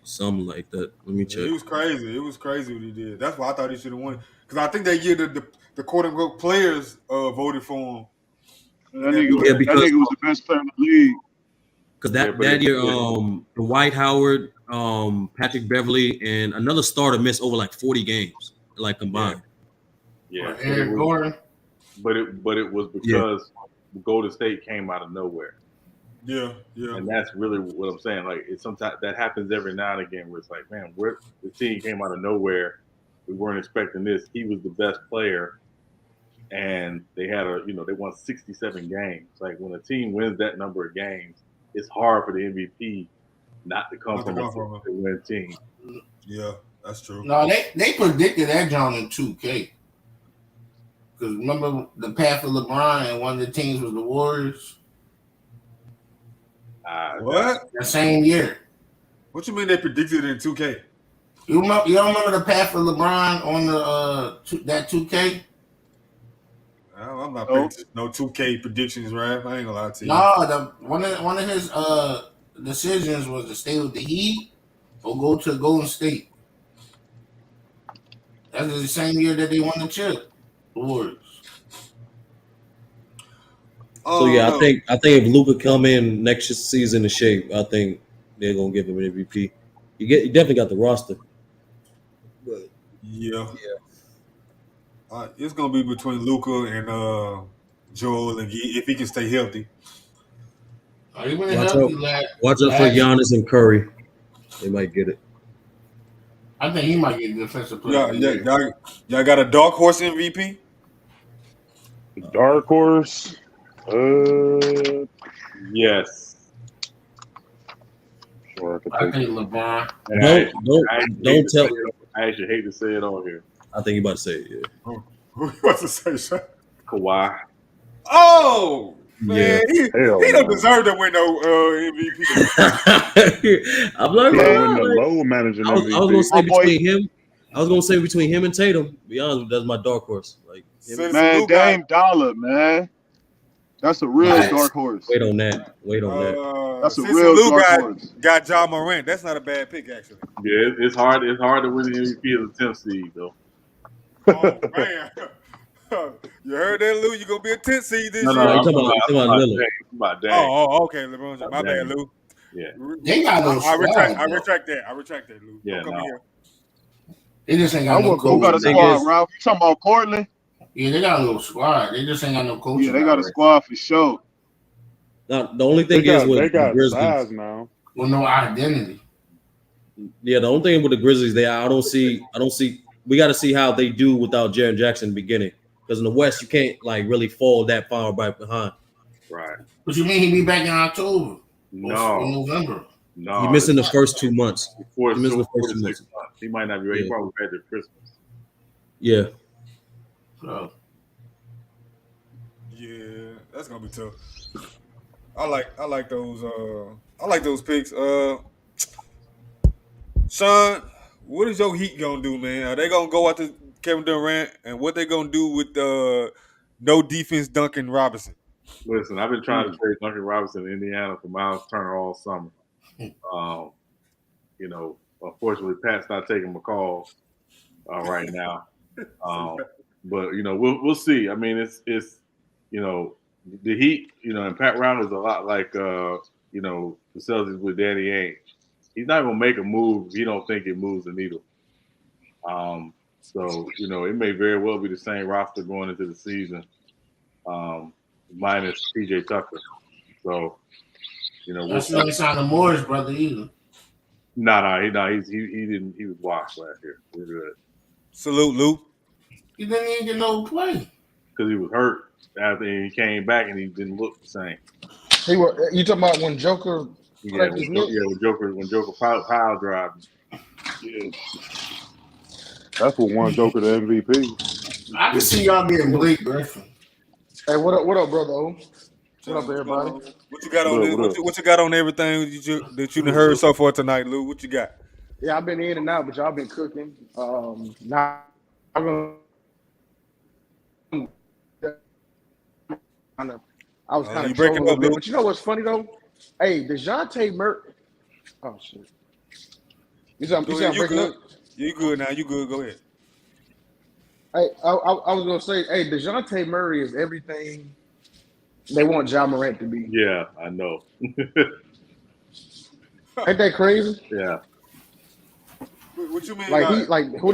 Speaker 13: Something like that. Let me check.
Speaker 2: It was crazy. It was crazy what he did. That's why I thought he should have won. Because I think that year the quote unquote players voted for him.
Speaker 11: That nigga was the best player in the league.
Speaker 13: Because that year, Dwight Howard, Patrick Beverly, and another starter missed over like 40 games, like combined.
Speaker 9: Yeah,
Speaker 4: Eric Gordon.
Speaker 9: But it was because Golden State came out of nowhere.
Speaker 2: Yeah.
Speaker 9: And that's really what I'm saying. Like, it's sometimes that happens every now and again where it's like, man, the team came out of nowhere. We weren't expecting this. He was the best player. And they had they won 67 games. Like, when a team wins that number of games, it's hard for the MVP not to come from a win team.
Speaker 2: Yeah, that's true.
Speaker 4: No, they predicted that John in 2K. Because remember the path of LeBron and one of the teams was the Warriors?
Speaker 2: What?
Speaker 4: The same year.
Speaker 2: What you mean they predicted it in 2K?
Speaker 4: You don't remember the path of LeBron on the that 2K?
Speaker 2: I'm not predicting no 2K predictions, right? I ain't gonna lie to you.
Speaker 4: No, one of his decisions was to stay with the Heat or go to Golden State. That was the same year that they won the chip. The Warriors.
Speaker 13: So I think if Luka come in next season in shape, I think they're gonna give him an MVP. You definitely got the roster. But
Speaker 2: yeah. It's gonna be between Luka and Joel, and if he can stay healthy.
Speaker 13: Watch out for Giannis and Curry. They might get it.
Speaker 4: I think he might get defensive player.
Speaker 2: Y'all got a dark horse MVP?
Speaker 14: Dark horse?
Speaker 9: Yes.
Speaker 14: Sure,
Speaker 4: I think LeBron.
Speaker 13: Don't tell.
Speaker 9: I actually hate to say it on here.
Speaker 13: I think you about to say it. Yeah.
Speaker 2: Who you about to say, Sean?
Speaker 9: Kawhi.
Speaker 2: Oh man,
Speaker 13: Yeah.
Speaker 2: he don't deserve to win no MVP.
Speaker 13: I'm learning.
Speaker 14: The low managing
Speaker 13: I was gonna say between him. I was gonna say between him and Tatum. To be honest, that's my dark horse. Like,
Speaker 11: man, Dame Dollar, man. That's a real dark horse.
Speaker 13: Wait on that.
Speaker 11: That's a real dark horse.
Speaker 2: Got Ja Morant. That's not a bad pick, actually.
Speaker 9: Yeah, it's hard. It's hard to win the MVP as a 10th seed, though.
Speaker 2: Oh man, you heard that, Lou? You gonna be a 10th seed this year?
Speaker 13: No, I'm talking about Lillard.
Speaker 2: Oh, okay, LeBron. My bad, Lou.
Speaker 9: Yeah,
Speaker 4: they got no
Speaker 2: I retract that, Lou.
Speaker 9: Yeah,
Speaker 2: don't come here.
Speaker 4: They just ain't got
Speaker 11: Who got a squad, Ralph? You talking about Portland?
Speaker 4: Yeah, they got a little squad. They just ain't got no coach.
Speaker 11: Yeah, they got a squad for sure.
Speaker 5: Now, the only thing is with
Speaker 14: they
Speaker 5: the
Speaker 14: got
Speaker 5: Grizzlies
Speaker 14: size now.
Speaker 4: With no identity.
Speaker 5: Yeah, the only thing with the Grizzlies, I don't see. We got to see how they do without Jaren Jackson in the beginning, because in the West you can't like really fall that far right behind.
Speaker 9: Right.
Speaker 4: What you mean he be back in October?
Speaker 9: No.
Speaker 4: Or November?
Speaker 9: No.
Speaker 5: You're missing the first 2 months.
Speaker 9: You're missing the first 2 months. He might not be ready.
Speaker 5: Yeah.
Speaker 9: He probably ready to Christmas.
Speaker 5: Yeah.
Speaker 4: So.
Speaker 2: Yeah, that's gonna be tough. I like those picks. Sean, what is your Heat gonna do, man? Are they gonna go after Kevin Durant, and what they gonna do with no defense Duncan Robinson?
Speaker 9: Listen, I've been trying to trade Duncan Robinson in Indiana for Miles Turner all summer. You know, unfortunately, Pat's not taking my calls right now. But you know, we'll see. I mean, it's you know, the Heat, you know, and Pat Riley is a lot like you know, the Celtics with Danny Ainge. He's not gonna make a move if he don't think it moves the needle. So you know, it may very well be the same roster going into the season, minus PJ Tucker. So you know,
Speaker 4: That's not signed the Morris brother either.
Speaker 9: He didn't. He was washed last year. We're good.
Speaker 2: Salute, Lou.
Speaker 4: He didn't even get no play
Speaker 9: because he was hurt after he came back and he didn't look the same.
Speaker 15: You talking about when Joker?
Speaker 9: Yeah, when Joker pile driving.
Speaker 14: Yeah. That's what won Joker the MVP.
Speaker 4: I can see y'all being Blake Griffin.
Speaker 15: Hey, what up, brother? What up, everybody?
Speaker 2: What you got on this? What you got on everything that you heard so far tonight, Lou? What you got?
Speaker 15: Yeah, I've been in and out, but y'all been cooking. Now I'm gonna. I was kind of breaking up, but you know what's funny though? Hey, DeJounte Murray. Oh shit! You see I'm breaking up?
Speaker 2: You good now? You good? Go ahead.
Speaker 15: Hey, I was gonna say, hey, DeJounte Murray is everything they want Ja Morant to be.
Speaker 9: Yeah, I know.
Speaker 15: Ain't that crazy?
Speaker 9: Yeah.
Speaker 2: What you mean?
Speaker 15: Like who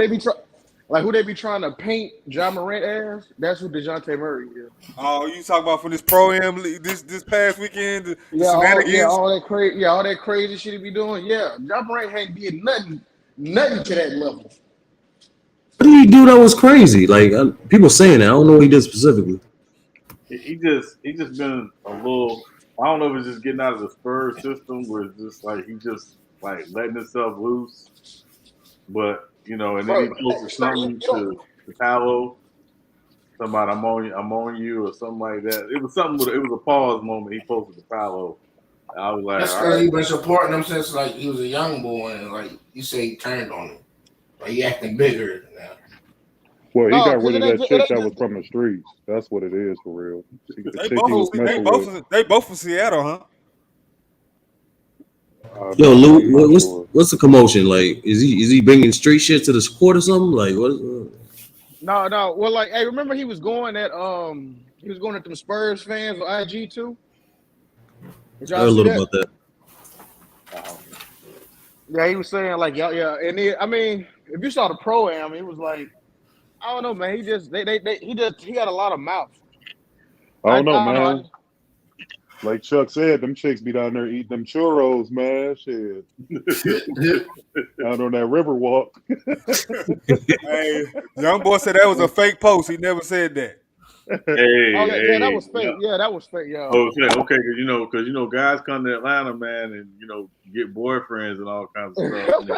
Speaker 15: they be trying to paint Ja Morant as? That's who DeJounte Murray is.
Speaker 2: Oh, you talking about from this Pro-Am this past weekend?
Speaker 15: All that crazy shit he be doing. Yeah, Ja Morant ain't did nothing to that level.
Speaker 5: What did he do that was crazy? Like people saying that. I don't know what he did specifically.
Speaker 9: He just been a little. I don't know if it's just getting out of the Spurs system, where it's just like he just like letting himself loose. But you know, and then he posted something to Paolo, something about I'm on you or something like that. It was something. It was a pause moment. He posted to Paolo. I was like,
Speaker 4: that's because he's been supporting him since like he was a young boy, and like you say, he turned on him. Like he acting bigger now.
Speaker 14: Well, he got rid of that chick that was from the streets. That's what it is for real.
Speaker 2: They both from Seattle, huh?
Speaker 5: Yo, Lou, what's the commotion? Like, is he bringing street shit to the court or something? Like, what?
Speaker 15: No. Well, like, hey, remember he was going at them Spurs fans on IG too.
Speaker 5: I heard a little about that.
Speaker 15: Yeah, he was saying like, yeah, and I mean, if you saw the Pro-Am, it was like, I don't know, man. He got a lot of mouth.
Speaker 14: I don't know, man. Like Chuck said, them chicks be down there eating them churros, man. Shit. Out on that river walk.
Speaker 2: Hey, young boy said that was a fake post. He never said that.
Speaker 15: Yeah, that was fake. Yeah, that was fake. Yeah.
Speaker 9: Okay, because you know, guys come to Atlanta, man, and you know, get boyfriends and all kinds of stuff.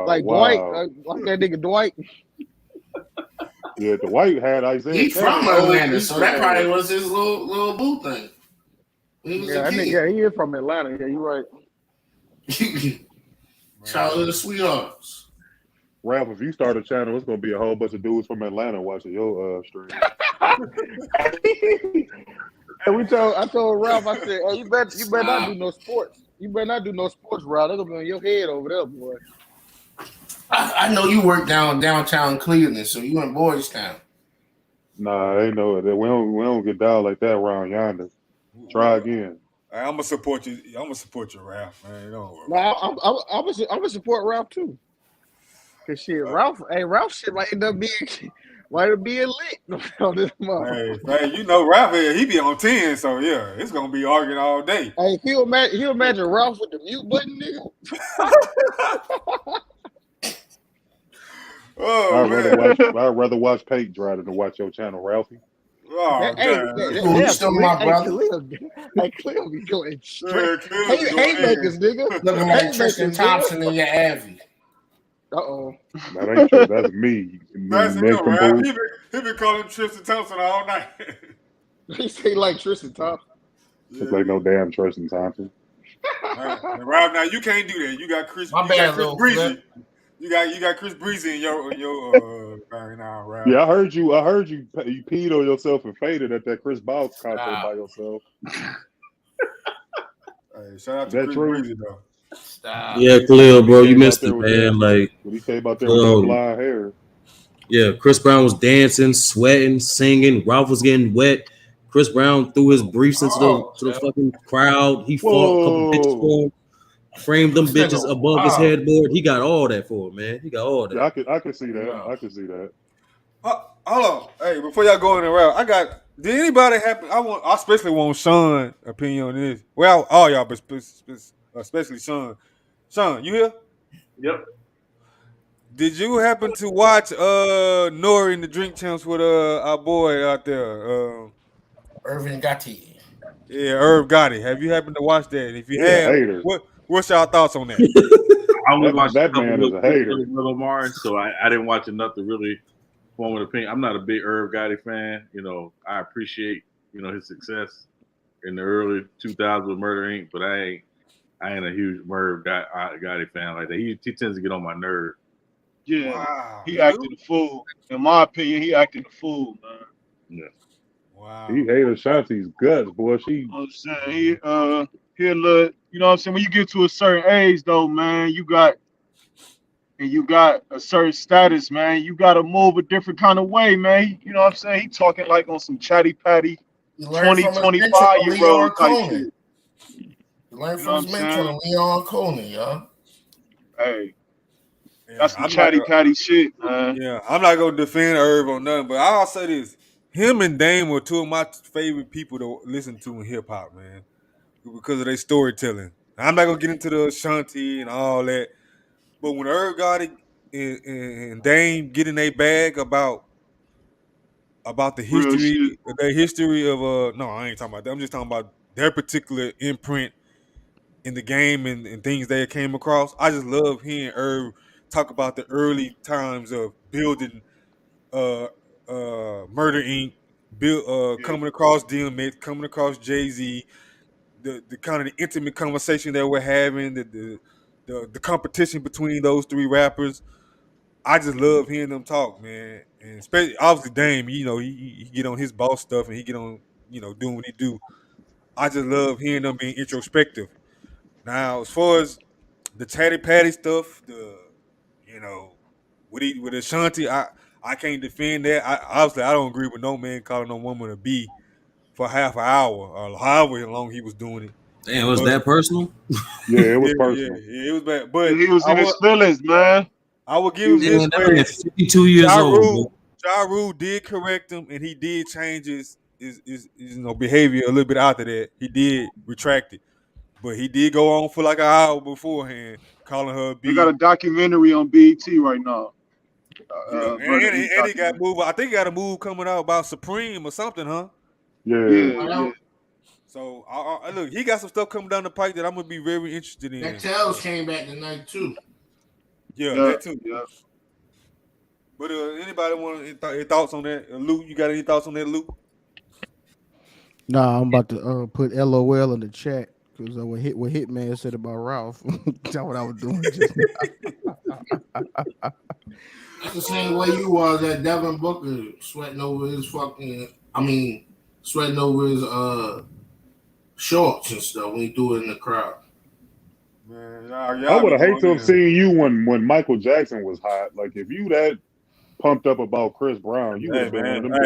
Speaker 15: Like wow. Dwight, like that nigga Dwight.
Speaker 14: Yeah, Dwight had Isaiah.
Speaker 4: He's from Atlanta, so that probably was his little boo thing. He
Speaker 15: is from Atlanta. Yeah, you're right.
Speaker 4: Childhood sweethearts.
Speaker 14: Ralph, if you start a channel, it's gonna be a whole bunch of dudes from Atlanta watching your stream.
Speaker 15: I told Ralph, I said, "Hey, you better not do no sports. You better not do no sports, Ralph. They're gonna be on your head over there, boy."
Speaker 4: I know you work downtown Cleveland, so you in Boys Town.
Speaker 14: Nah, I ain't know it. We don't get down like that around yonder. Try again.
Speaker 2: I'm gonna support you. I'm gonna support you, Ralph. Man, don't worry.
Speaker 15: No, I'm gonna support Ralph too. Cause shit, Ralph shit might end up being Why it being lit on this month?
Speaker 2: Hey, you know, Ralph, he be on 10, so yeah, it's gonna be arguing all day.
Speaker 15: Hey, he'll imagine Ralph with the mute button, nigga.
Speaker 2: Oh, man.
Speaker 14: I'd rather watch paint dry than to watch your channel, Ralphie.
Speaker 2: Oh,
Speaker 15: Cleo be going straight. Haymakers, nigga.
Speaker 4: Looking like Tristan Thompson in your Avi.
Speaker 15: Uh-oh.
Speaker 14: That ain't true. That's me.
Speaker 2: That's him, Ralph. He been calling Tristan Thompson all night.
Speaker 15: He say like Tristan Thompson.
Speaker 14: It's like no damn Tristan Thompson.
Speaker 2: Ralph, now you can't do that. You got Chris Breezy. You got Chris Breezy in your thing now, Ralph.
Speaker 14: Yeah, I heard you peed on yourself and faded at that Chris Bosh concert by yourself.
Speaker 2: Hey, shout out to Chris Breezy though.
Speaker 5: Stop. Yeah, Khalil, bro, you missed it, man. Like
Speaker 14: when he came out there with that blonde hair.
Speaker 5: Yeah, Chris Brown was dancing, sweating, singing. Ralph was getting wet. Chris Brown threw his briefs into the fucking crowd. He fought a couple bitches for him. Framed them bitches above his headboard. He got all that for him, man. He got all that.
Speaker 14: Yeah, I can see that. Yeah. I can see that.
Speaker 2: Hold on. Hey, before y'all go in the route, did anybody happen? I especially want Sean's opinion on this. Well, all y'all, but especially Sean. Sean, you here?
Speaker 9: Yep.
Speaker 2: Did you happen to watch Nori in the drink champs with our boy out there?
Speaker 4: Irvin Gotti.
Speaker 2: Yeah, Irv Gotti. Have you happened to watch that? And if you have, what's y'all thoughts on that?
Speaker 9: I only watched
Speaker 14: that man is a hater.
Speaker 9: Lamar, so I didn't watch enough to really form an opinion. I'm not a big Irv Gotti fan. You know, I appreciate his success in the early 2000s with Murder Inc., but I ain't a huge Irv Gotti fan like that. He tends to get on my nerve.
Speaker 11: Yeah,
Speaker 2: wow.
Speaker 11: He acted a fool. In my opinion, he acted a fool, man.
Speaker 14: Yeah.
Speaker 2: Wow.
Speaker 14: He hated Ashanti's guts, boy.
Speaker 11: I'm saying he a little, you know what I'm saying? When you get to a certain age though, man, you got a certain status, man. You gotta move a different kind of way, man. You know what I'm saying? He talking like on some chatty patty 20-25-year-old type shit.
Speaker 4: Learn from his mentor, Leon Conan, y'all.
Speaker 11: Hey. That's some chatty patty shit, man.
Speaker 2: Yeah, I'm not gonna defend Irv on nothing, but I'll say this. Him and Dame were two of my favorite people to listen to in hip hop, man, because of their storytelling. I'm not gonna get into the Ashanti and all that, but when Irv Gotti and Dame get in their bag about the history, their history of no, I ain't talking about that. I'm just talking about their particular imprint in the game and things they came across. I just love hearing Irv talk about the early times of building Murder Inc., coming across DMX, coming across Jay-Z, the kind of the intimate conversation that we're having, the competition between those three rappers. I just love hearing them talk, man. And especially obviously Dame, he get on his boss stuff and he get on, doing what he do. I just love hearing them being introspective. Now, as far as the Tatty Patty stuff, with Ashanti, I can't defend that. Obviously, I don't agree with no man calling no woman a B for half an hour or however long he was doing it.
Speaker 5: Damn, was that personal?
Speaker 14: Yeah, it was personal.
Speaker 2: Yeah, it was bad. But
Speaker 11: he was in his feelings, man.
Speaker 2: I will give him this.
Speaker 5: That man 52 years old.
Speaker 2: Ja Rule did correct him, and he did change his behavior a little bit after that. He did retract it. But he did go on for like an hour beforehand, calling her a B.
Speaker 11: They got a documentary on BET right now.
Speaker 2: And he got moved. I think he got a move coming out about Supreme or something, huh?
Speaker 14: Yeah.
Speaker 2: So look, he got some stuff coming down the pike that I'm gonna be very interested in.
Speaker 4: That Tails came back tonight too.
Speaker 2: Yeah, that too. Yeah. But anybody want any thoughts on that? Luke, you got any thoughts on that, Luke?
Speaker 16: Nah, I'm about to put LOL in the chat. Because what Hitman said about Ralph. That's what I was doing just now.
Speaker 4: That's the same way you was at Devin Booker sweating over his shorts and stuff when he threw it in the crowd.
Speaker 2: Man,
Speaker 14: I would have hated to have seen you when Michael Jackson was hot. Like if you that pumped up about Chris Brown, you would have been one of them.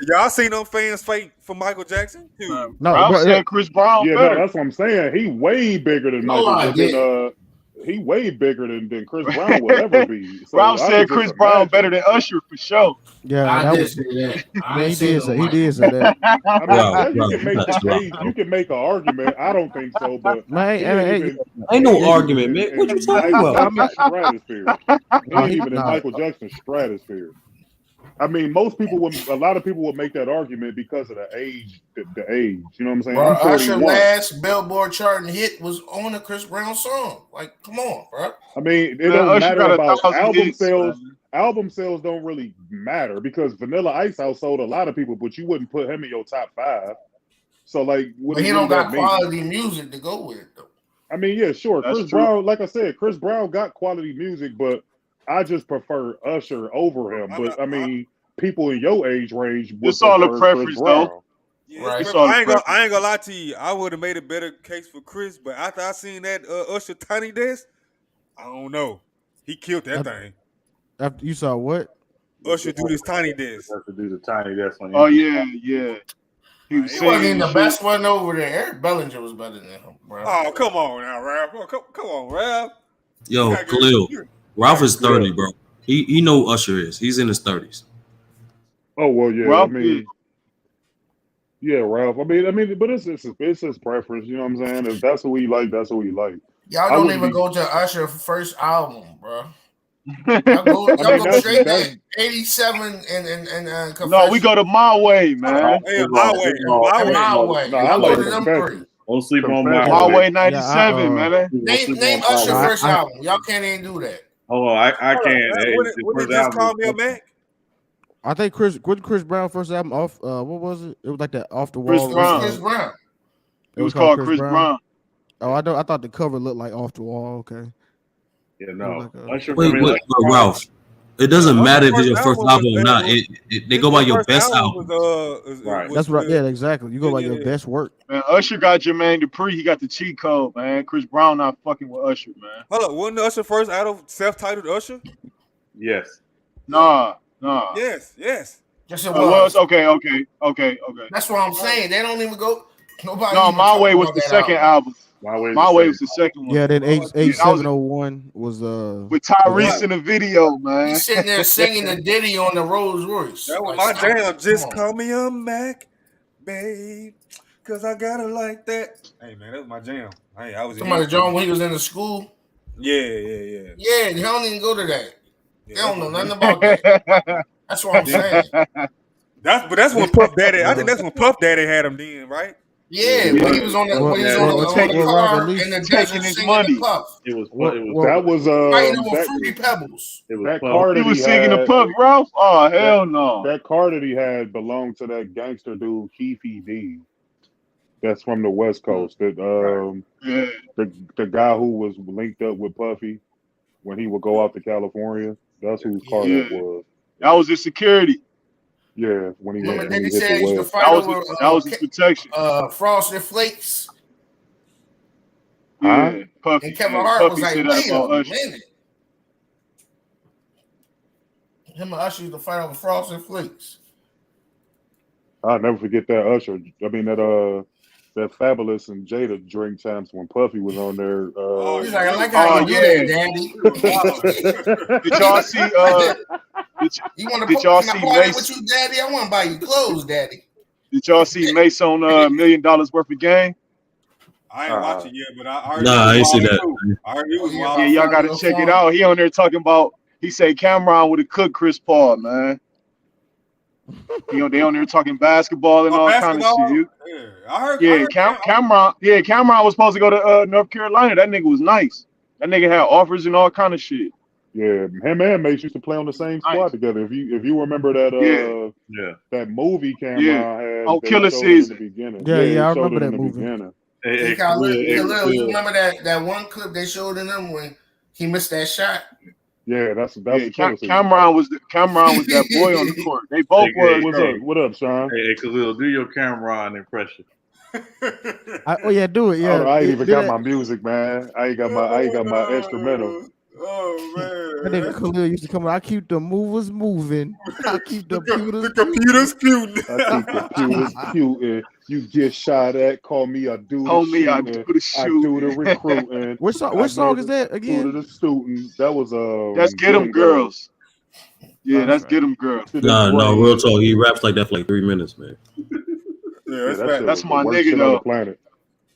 Speaker 2: Y'all seen them fans fight for Michael Jackson?
Speaker 11: No, Chris Brown.
Speaker 14: Yeah, no, that's what I'm saying. He way bigger than Michael. he way bigger than Chris Brown will ever be. So
Speaker 11: Ralph
Speaker 14: I
Speaker 11: said
Speaker 14: could
Speaker 11: Chris
Speaker 14: just
Speaker 11: Brown
Speaker 14: imagine.
Speaker 11: better than Usher for sure.
Speaker 16: Yeah,
Speaker 4: I
Speaker 16: that
Speaker 4: did
Speaker 16: was.
Speaker 4: say that. I
Speaker 16: Yeah,
Speaker 4: ain't say no
Speaker 16: he
Speaker 4: Mike.
Speaker 16: did say that.
Speaker 14: I mean,
Speaker 5: Bro,
Speaker 14: you can make the
Speaker 5: that's wild,
Speaker 14: case,
Speaker 5: bro.
Speaker 14: you can make an argument. I don't think so, but
Speaker 16: Man,
Speaker 14: he
Speaker 16: hey,
Speaker 14: ain't
Speaker 16: hey,
Speaker 14: even
Speaker 5: Ain't no
Speaker 14: he ain't even
Speaker 5: argument, man. What you
Speaker 14: in
Speaker 5: talking
Speaker 14: Michael
Speaker 5: about?
Speaker 14: Jackson's stratosphere. He
Speaker 16: nah,
Speaker 14: ain't even in
Speaker 16: nah.
Speaker 14: Michael Jackson's stratosphere. I mean, a lot of people would make that argument because of the age, the age. You know what I'm saying?
Speaker 4: Bro,
Speaker 14: I'm
Speaker 4: Usher
Speaker 14: 41.
Speaker 4: last Billboard charting hit was on a Chris Brown song. Like, come on, bro.
Speaker 14: I mean, it
Speaker 11: Man,
Speaker 14: don't
Speaker 11: Usher
Speaker 14: matter
Speaker 11: got
Speaker 14: about
Speaker 11: 1,000
Speaker 14: album
Speaker 11: hits,
Speaker 14: sales.
Speaker 11: man.
Speaker 14: Album sales don't really matter because Vanilla Ice outsold a lot of people, but you wouldn't put him in your top 5. So, like, what
Speaker 4: But he
Speaker 14: does
Speaker 4: don't
Speaker 14: that
Speaker 4: got
Speaker 14: mean?
Speaker 4: quality music to go with it, though.
Speaker 14: I mean, yeah, sure.
Speaker 11: That's
Speaker 14: Chris
Speaker 11: true.
Speaker 14: Brown, like I said, Chris Brown got quality music, but I just prefer Usher over him. But I mean, people in your age range would
Speaker 11: It's all a
Speaker 14: prefer Chris
Speaker 11: preference, though.
Speaker 14: Brown.
Speaker 17: Yeah,
Speaker 4: Right.
Speaker 11: It's all a
Speaker 17: I
Speaker 11: preference.
Speaker 17: ain't gonna lie to you. I would have made a better case for Chris, but after I seen that Usher Tiny Desk, I don't know. He killed that thing.
Speaker 16: After you saw what?
Speaker 17: Usher do this Tiny Desk.
Speaker 9: Have to do the tiny desk on
Speaker 11: Oh
Speaker 9: YouTube.
Speaker 11: yeah. He was
Speaker 4: He wasn't
Speaker 11: singing
Speaker 4: even the
Speaker 11: and shit.
Speaker 4: best one over there. Eric Bellinger was better than him, bro.
Speaker 17: Oh, come on now, Ralph. Oh, come on, Ralph.
Speaker 5: Yo, Khalil, Ralph is 30, bro. He know who Usher is. He's in his 30s.
Speaker 14: Oh well, yeah.
Speaker 11: Ralph
Speaker 14: I mean, yeah, Ralph. I mean, but it's his preference. You know what I'm saying? If that's what he like, that's what he like.
Speaker 4: Y'all
Speaker 14: I
Speaker 4: don't
Speaker 14: wouldn't
Speaker 4: even
Speaker 14: be-
Speaker 4: go to Usher first album, bro. Y'all go straight to 87 and
Speaker 11: No, we go to My Way, man.
Speaker 17: Yeah, My Way.
Speaker 4: My Way.
Speaker 14: No, I
Speaker 4: Y'all
Speaker 14: like
Speaker 4: go to them
Speaker 14: Confessions.
Speaker 4: three.
Speaker 9: Don't sleep on my
Speaker 11: My
Speaker 9: way.
Speaker 11: Way 97, man.
Speaker 4: Name Usher first album. Y'all can't even do that.
Speaker 9: Hold on, I can't. Hey,
Speaker 17: When
Speaker 9: his
Speaker 17: it
Speaker 9: first
Speaker 17: just
Speaker 9: album
Speaker 17: call
Speaker 9: was-
Speaker 17: me a Mac?
Speaker 16: I think Chris Brown first album off. What was it? It was like that off the
Speaker 11: Chris
Speaker 16: wall.
Speaker 11: Brown.
Speaker 4: Chris Brown.
Speaker 11: It was called Chris Brown.
Speaker 16: Oh, I thought the cover looked like off the wall. Okay.
Speaker 9: Yeah, no.
Speaker 16: Like
Speaker 9: Usher
Speaker 5: Wait,
Speaker 9: for me, like,
Speaker 5: Ralph. It doesn't matter if it's your first album or not.
Speaker 17: was-
Speaker 5: They go by your best album.
Speaker 9: Right.
Speaker 16: That's right. Yeah, exactly. You go by your best work.
Speaker 11: Man, Usher got Jermaine Dupri. He got the cheat code, man. Chris Brown not fucking with Usher, man.
Speaker 17: Hold up, wasn't Usher first album self-titled Usher?
Speaker 9: Yes.
Speaker 11: Nah.
Speaker 17: Yes.
Speaker 4: Yes, it
Speaker 11: It
Speaker 4: was.
Speaker 11: was okay.
Speaker 4: That's what I'm saying. They don't even go. Nobody.
Speaker 11: No,
Speaker 4: even
Speaker 11: My
Speaker 4: talk
Speaker 11: Way was
Speaker 4: about
Speaker 11: the
Speaker 4: that
Speaker 11: second album.
Speaker 14: My Way
Speaker 11: was the second one.
Speaker 16: Yeah, then
Speaker 11: That was
Speaker 16: 8701 was
Speaker 11: with Tyrese in the video, man.
Speaker 4: He's sitting there singing the ditty on the Rolls Royce.
Speaker 17: That was
Speaker 4: Like,
Speaker 17: my
Speaker 4: stop.
Speaker 17: jam. Just
Speaker 4: Come on.
Speaker 17: call me a Mac, babe, cause I got it like that. Hey man, that was my jam. Hey, I was
Speaker 4: Somebody John when he was in the school.
Speaker 17: Yeah.
Speaker 4: Yeah, they don't even go to that. They don't know nothing about that. That's what I'm saying.
Speaker 17: That's when Puff Daddy. I think that's when Puff Daddy had him then, right?
Speaker 4: Yeah, when he was on the car in the desert singing the Puff.
Speaker 9: It was
Speaker 4: Fighting over Fruity Pebbles.
Speaker 9: It was
Speaker 14: that
Speaker 9: Puff.
Speaker 14: card
Speaker 11: He
Speaker 14: that
Speaker 11: was
Speaker 14: he
Speaker 11: singing the
Speaker 14: had,
Speaker 11: Puff, Ralph. Oh hell no.
Speaker 14: That card that he had belonged to that gangster dude Keefe D. That's from the West Coast. That the guy who was linked up with Puffy when he would go out to California. That's whose car that was.
Speaker 11: That was his security.
Speaker 14: Yeah, when he
Speaker 4: Remember,
Speaker 14: when
Speaker 4: they
Speaker 14: he hit
Speaker 4: said
Speaker 14: the
Speaker 4: he used to
Speaker 14: web.
Speaker 4: fight over
Speaker 11: that was his protection.
Speaker 4: Frosted Flakes.
Speaker 11: Yeah, Puffy.
Speaker 4: And Kevin
Speaker 11: yeah,
Speaker 4: Hart
Speaker 11: Puffy
Speaker 4: was like,
Speaker 11: said that
Speaker 4: wait
Speaker 11: about
Speaker 4: a
Speaker 11: Usher.
Speaker 4: minute. Him and Usher used to fight over Frosted Flakes.
Speaker 14: I'll never forget that Usher. I mean that Fabulous and Jada drink times when Puffy was on there.
Speaker 4: He's like, I like how you do that, Daddy.
Speaker 11: Did y'all see?
Speaker 4: You want to
Speaker 11: did
Speaker 4: put
Speaker 11: y'all
Speaker 4: in a
Speaker 11: see
Speaker 4: party
Speaker 11: Mace?
Speaker 4: with you, Daddy? I want to buy you clothes, Daddy.
Speaker 11: Did y'all see Mace on $1 million worth of game?
Speaker 17: I ain't watching yet, but I heard.
Speaker 5: Nah, I ain't see that.
Speaker 17: I heard he was wild.
Speaker 11: Yeah, y'all gotta check it out. He on there talking about. He say Cameron would have cooked Chris Paul, man. They on there talking basketball and all kind of shit.
Speaker 17: Yeah, I heard.
Speaker 11: Yeah, Cameron. Yeah, Cameron was supposed to go to North Carolina. That nigga was nice. That nigga had offers and all kind of shit.
Speaker 14: Yeah, him and Mace used to play on the same squad together. If you remember that that movie Cameron had
Speaker 11: on
Speaker 14: they
Speaker 11: Killer
Speaker 14: showed
Speaker 11: Season.
Speaker 14: In the beginning.
Speaker 16: Yeah, I
Speaker 14: showed
Speaker 16: remember
Speaker 14: it in
Speaker 16: that
Speaker 14: the
Speaker 16: movie.
Speaker 14: beginning.
Speaker 4: Hey, Khalil, you remember that one clip they showed in them when he missed that shot?
Speaker 14: Yeah, that's
Speaker 11: Cameron was that boy on the court. They both was.
Speaker 14: What's up? What up, Sean?
Speaker 9: Hey, Khalil, do your Cameron impression.
Speaker 16: Oh yeah, do it. Yeah,
Speaker 14: I ain't even got my music, man. I ain't got my instrumental.
Speaker 11: Oh
Speaker 16: That
Speaker 11: man.
Speaker 16: nigga Khalil used to come. I keep the movers moving. I keep the computers.
Speaker 17: The computer's cute.
Speaker 14: I keep computers cute. You get shot at, call me a do the
Speaker 11: Homie, I
Speaker 14: shooting.
Speaker 11: do the
Speaker 14: I do the
Speaker 11: shooting.
Speaker 14: recruiting.
Speaker 16: What song is that again?
Speaker 14: To the student. That was
Speaker 11: That's Get 'em Girls. Yeah, that's
Speaker 16: right.
Speaker 11: Get 'em Girls.
Speaker 5: No, real talk. He raps like that for like 3 minutes, man.
Speaker 17: Yeah,
Speaker 11: that's my
Speaker 14: worst
Speaker 11: nigga
Speaker 14: shit
Speaker 11: though.
Speaker 14: on the planet.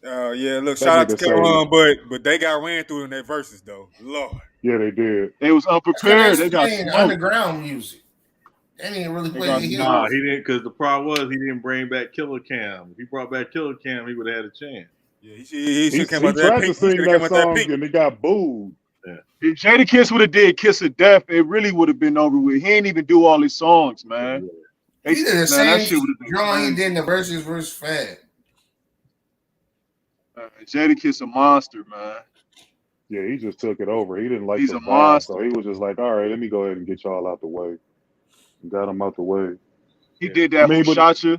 Speaker 17: Yeah, look,
Speaker 14: That
Speaker 17: shout out to
Speaker 14: nigga say-
Speaker 17: Cameron, but they got ran through in their verses though. Lord.
Speaker 14: Yeah, they did.
Speaker 11: They was unprepared. They got
Speaker 4: playing
Speaker 11: smoked.
Speaker 4: underground music. They didn't really play the hits.
Speaker 9: Nah, he didn't, because the problem was he didn't bring back Killer Cam. If he brought back Killer Cam, he would have had a chance.
Speaker 17: Yeah, he
Speaker 14: He
Speaker 17: came out
Speaker 14: tried
Speaker 17: that
Speaker 14: to sing that
Speaker 17: pink.
Speaker 14: song and it got booed.
Speaker 11: If Jadakiss would have did Kiss of Death, it really would have been over with. He ain't even do all his songs, man.
Speaker 4: He did the
Speaker 11: that
Speaker 4: same
Speaker 11: shit would have been
Speaker 4: drawing he
Speaker 11: crazy.
Speaker 4: did in the versus Fad.
Speaker 11: Jadakiss a monster, man.
Speaker 14: Yeah, he just took it over. He didn't like
Speaker 11: He's
Speaker 14: the
Speaker 11: a
Speaker 14: vibe,
Speaker 11: monster.
Speaker 14: so he was just like, all right, let me go ahead and get y'all out the way. Got him out the way.
Speaker 11: He did that Who Shot You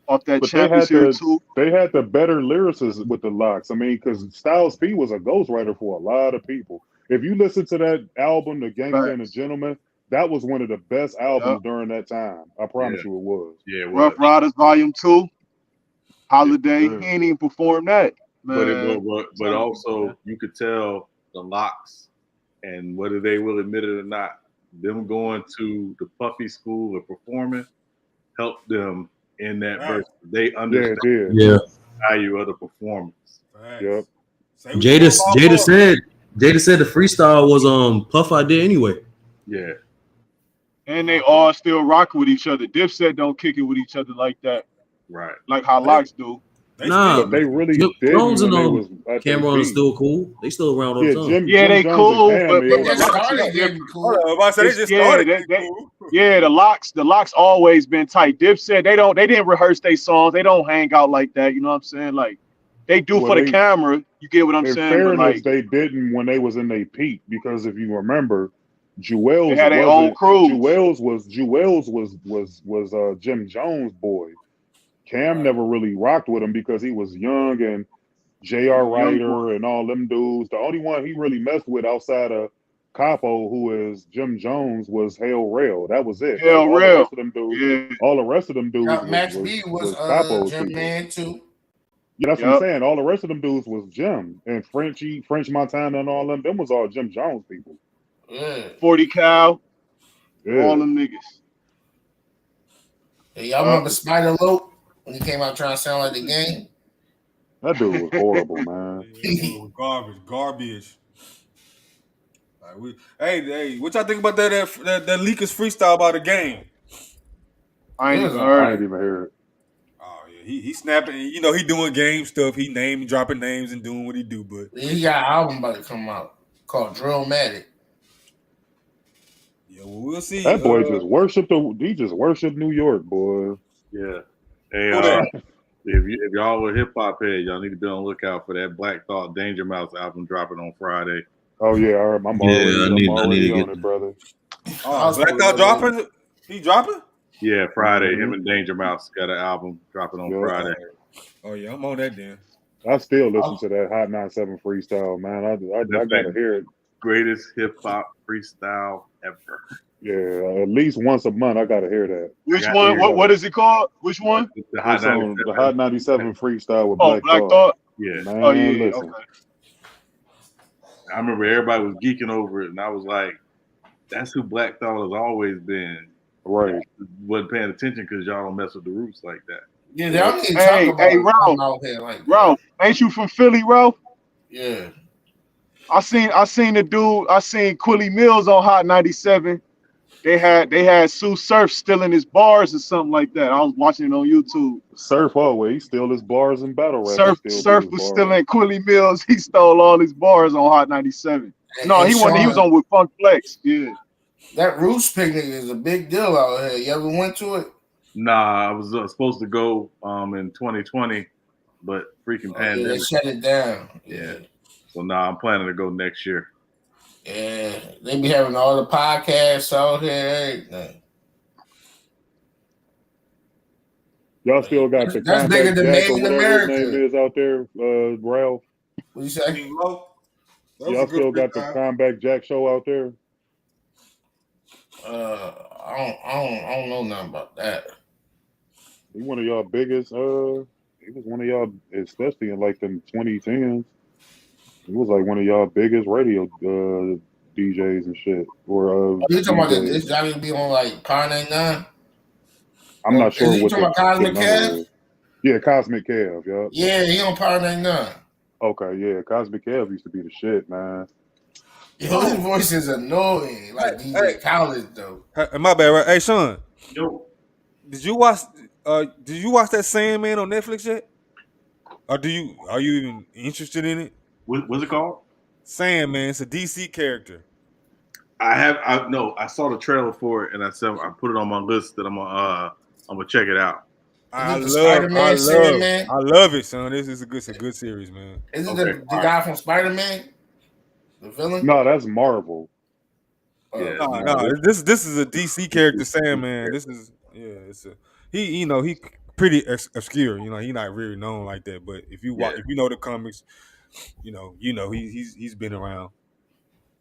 Speaker 11: off that
Speaker 14: But
Speaker 11: Champions Series 2.
Speaker 14: they had the better lyricists with the locks. I mean, because Styles P was a ghostwriter for a lot of people. If you listen to that album, The Gangsta and the Gentleman, that was one of the best albums during that time. I promise you it was.
Speaker 9: Yeah,
Speaker 11: Rough Riders Volume 2, Holiday. He ain't even performed that. Man.
Speaker 9: But also you could tell the locks, and whether they will admit it or not, them going to the Puffy School of Performing helped them in that verse. They understand the value of the performance.
Speaker 14: Yep.
Speaker 5: Jada said the freestyle was Puff idea anyway.
Speaker 9: Yeah.
Speaker 11: And they all still rock with each other. Dipset don't kick it with each other like that.
Speaker 9: Right.
Speaker 11: Like how Locks do.
Speaker 5: Nah,
Speaker 14: they really
Speaker 5: Jim
Speaker 14: did.
Speaker 5: Jones and
Speaker 14: Cameron
Speaker 5: is still cool. They still around all the time.
Speaker 11: They
Speaker 14: Jones
Speaker 11: cool,
Speaker 14: and
Speaker 11: but
Speaker 14: Cam
Speaker 11: they
Speaker 4: started getting cool.
Speaker 11: The locks always been tight. Dipset, they didn't rehearse their songs. They don't hang out like that. You know what I'm saying? Like they do for the camera. You get what I'm saying?
Speaker 14: Fairness,
Speaker 11: but like,
Speaker 14: they didn't when they was in their peak, because if you remember, Jewels
Speaker 11: they had their own crew.
Speaker 14: Jewels was Jim Jones' boy. Cam never really rocked with him because he was young and J.R. Ryder and all them dudes. The only one he really messed with outside of Capo, who is Jim Jones, was Hale Rail. That was it.
Speaker 11: Hale
Speaker 14: all
Speaker 11: Rail.
Speaker 14: The rest of them dudes, all the rest of them dudes
Speaker 4: Max B was
Speaker 14: Capo's
Speaker 4: Jim
Speaker 14: people.
Speaker 4: Man too.
Speaker 14: Yeah, that's what I'm saying. All the rest of them dudes was Jim and French Montana and all them. Them was all Jim Jones people.
Speaker 4: Yeah.
Speaker 11: 40 Cal.
Speaker 14: Yeah.
Speaker 11: All them niggas.
Speaker 4: Hey, y'all remember Spider Lope when he came out trying to sound like the Game?
Speaker 14: That dude was horrible, man.
Speaker 17: Garbage. Hey, what y'all think about that Leakers freestyle about the Game?
Speaker 11: I ain't even
Speaker 14: heard it.
Speaker 17: Oh yeah, he snapping. You know, he doing game stuff. He dropping names and doing what he do. But
Speaker 4: he got an album about to come out called Drillmatic.
Speaker 17: Yeah, well, we'll see.
Speaker 14: That boy just worshipped New York, boy.
Speaker 9: Yeah. Hey, if y'all were hip hop head, y'all need to be on the lookout for that Black Thought Danger Mouse album dropping on Friday.
Speaker 14: Oh yeah, all right. I'm already on it, brother.
Speaker 17: Oh, Black Thought dropping? He dropping?
Speaker 9: Yeah, Friday. Him and Danger Mouse got an album dropping on Friday.
Speaker 17: Oh yeah, I'm on that then.
Speaker 14: I still listen to that Hot 97 freestyle, man. I gotta hear it.
Speaker 9: Greatest hip hop freestyle ever.
Speaker 14: Yeah, at least once a month I gotta hear that.
Speaker 11: Which one? What is it called? Which one?
Speaker 9: The Hot
Speaker 14: 97 freestyle with
Speaker 11: Black Thought.
Speaker 9: Yeah.
Speaker 14: Man, listen.
Speaker 11: Okay.
Speaker 9: I remember everybody was geeking over it, and I was like, "That's who Black Thought has always been."
Speaker 14: Right.
Speaker 9: Wasn't paying attention because y'all don't mess with the roots like that.
Speaker 4: Yeah, they don't need to talk about
Speaker 11: Ralph, ain't you from Philly, Ralph?
Speaker 4: Yeah.
Speaker 11: I seen the dude. I seen Quilly Mills on Hot 97. They had Sue Surf stealing his bars or something like that. I was watching it on YouTube.
Speaker 14: Surf always steal his bars and battle rap.
Speaker 11: Surf was stealing Quilly Mills. He stole all his bars on Hot 97. No, he was on with Funk Flex. Yeah.
Speaker 4: That Roots picnic is a big deal out here. You ever went to it?
Speaker 9: Nah, I was supposed to go in 2020, but freaking pandemic.
Speaker 4: They shut it down.
Speaker 9: Yeah. So I'm planning to go next year.
Speaker 4: Yeah, they be having all the podcasts out here, everything.
Speaker 14: Y'all still got the
Speaker 4: That's bigger than Made in
Speaker 14: whatever
Speaker 4: America.
Speaker 14: his name is out there, Ralph.
Speaker 4: What you say?
Speaker 14: Y'all still got the Combat Jack show out there?
Speaker 4: I don't know nothing about that.
Speaker 14: He one of y'all biggest. He was one of y'all, especially in like the 2010s. He was like one of y'all biggest radio DJs and shit. Or
Speaker 4: you talking about this Johnny be on like Power 99?
Speaker 14: I'm not sure
Speaker 4: what you talking about. Cosmic Kev?
Speaker 14: Yeah, Cosmic Kev. Yeah.
Speaker 4: Yeah, he on Power 99.
Speaker 14: Okay, yeah, Cosmic Kev used to be the shit, man.
Speaker 4: Yo, his voice is annoying, like DJ Khaled though.
Speaker 17: My bad, right? Hey, Sean.
Speaker 9: Yo,
Speaker 17: did you watch that Sandman on Netflix yet? Or are you even interested in it?
Speaker 9: What's it called?
Speaker 17: Sandman. It's a DC character.
Speaker 9: I saw the trailer for it and I put it on my list that I'm gonna check it out.
Speaker 17: I love it, son. This is a good series, man.
Speaker 4: Is it the guy from Spider-Man? The villain?
Speaker 14: No, that's Marvel.
Speaker 17: No. This is a DC character, Sandman. This is he pretty obscure. He's not really known like that. But if you know the comics, he's been around.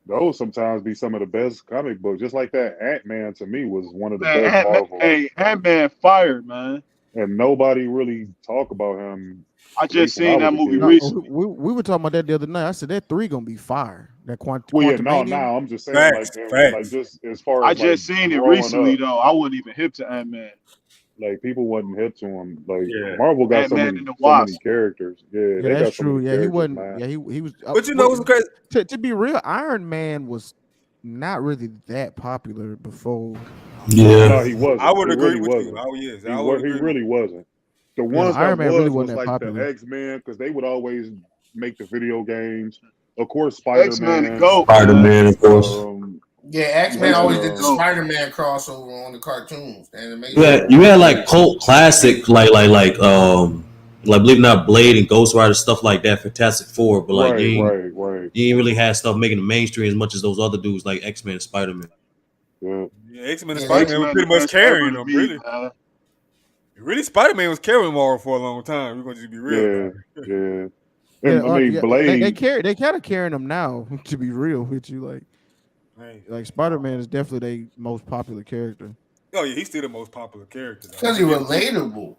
Speaker 14: Those sometimes be some of the best comic books. Just like that Ant-Man to me was one of the best Marvel.
Speaker 11: Hey, Ant-Man fired, man.
Speaker 14: And nobody really talk about him.
Speaker 11: I just seen that movie recently.
Speaker 16: We were talking about that the other night. I said that 3 gonna be fire. That
Speaker 14: I'm just saying,
Speaker 11: facts.
Speaker 14: like just as far as
Speaker 11: I just seen it recently though. I wasn't even hip to Ant-Man.
Speaker 14: Like people wasn't hip to him. Like Marvel got so many characters. Yeah,
Speaker 16: that's true. Yeah, he wasn't.
Speaker 14: Man.
Speaker 16: Yeah, he was.
Speaker 17: But what's crazy?
Speaker 16: To be real, Iron Man was not really that popular before.
Speaker 14: Yeah, no, he wasn't.
Speaker 17: I would agree with
Speaker 14: you.
Speaker 17: Oh yes,
Speaker 14: he really wasn't. The ones
Speaker 16: Iron
Speaker 14: that
Speaker 16: Man really
Speaker 14: was
Speaker 16: wasn't
Speaker 14: like
Speaker 16: popular.
Speaker 14: the X-Men because they would always make the video games. Of course, Spider-Man.
Speaker 5: Spider-Man, of course.
Speaker 4: Yeah, X-Men always did the Spider-Man crossover on the cartoons.
Speaker 5: You had like cult classic, like believe it or not, Blade and Ghost Rider, stuff like that, Fantastic Four, but like you ain't really had stuff making the mainstream as much as those other dudes like X-Men and Spider-Man.
Speaker 14: Yeah,
Speaker 17: X-Men and Spider-Man were pretty much carrying them, really. Really, Spider-Man was carrying Marvel for a long time. We're gonna just be real.
Speaker 14: Yeah. I mean, Blade.
Speaker 16: They kind of carrying them now. To be real with you, like Spider-Man is definitely their most popular character.
Speaker 17: Oh yeah, he's still the most popular character.
Speaker 4: Because he's relatable.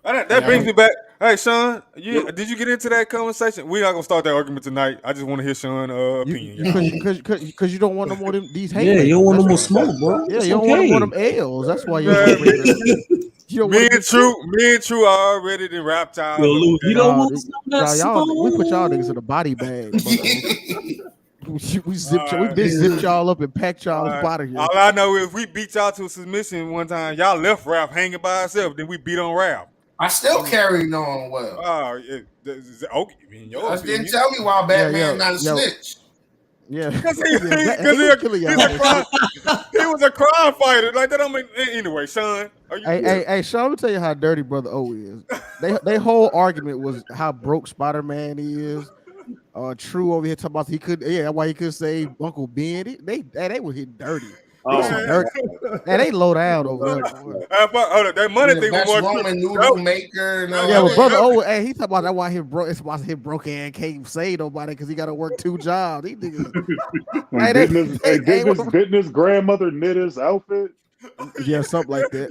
Speaker 17: That brings me back. Hey, Sean, did you get into that conversation? We're not gonna start that argument tonight. I just want to hear Sean's opinion.
Speaker 16: Because you don't want no more these hate.
Speaker 5: Yeah, you don't want no more smoke, bro.
Speaker 16: Yeah, you don't want no more them L's. That's why you.
Speaker 17: Me and True are already the reptile.
Speaker 5: You don't want
Speaker 16: y'all. We put y'all niggas in a body bag. We zipped y'all up and packed y'all up out of here.
Speaker 17: All I know is we beat y'all to a submission one time. Y'all left Ralph hanging by himself. Then we beat on Ralph.
Speaker 4: I still carried on well.
Speaker 17: Okay.
Speaker 4: Didn't tell me why Batman not a snitch.
Speaker 16: Yeah,
Speaker 17: because he was a crime fighter. Like that don't make anyway. Sean,
Speaker 16: hey, Sean, let me tell you how dirty Brother O is. They whole argument was how broke Spider-Man is. True over here talking about that's why he could say Uncle Ben. They were hitting dirty. They low down over there.
Speaker 17: That money thing was more
Speaker 4: Roman noodle maker.
Speaker 16: But Brother O, hey, he talking about that why he broke. It's why he broke and can't say nobody because he got to work 2 jobs. These niggas.
Speaker 14: Didn't his grandmother knit his outfit?
Speaker 16: Yeah, something like that.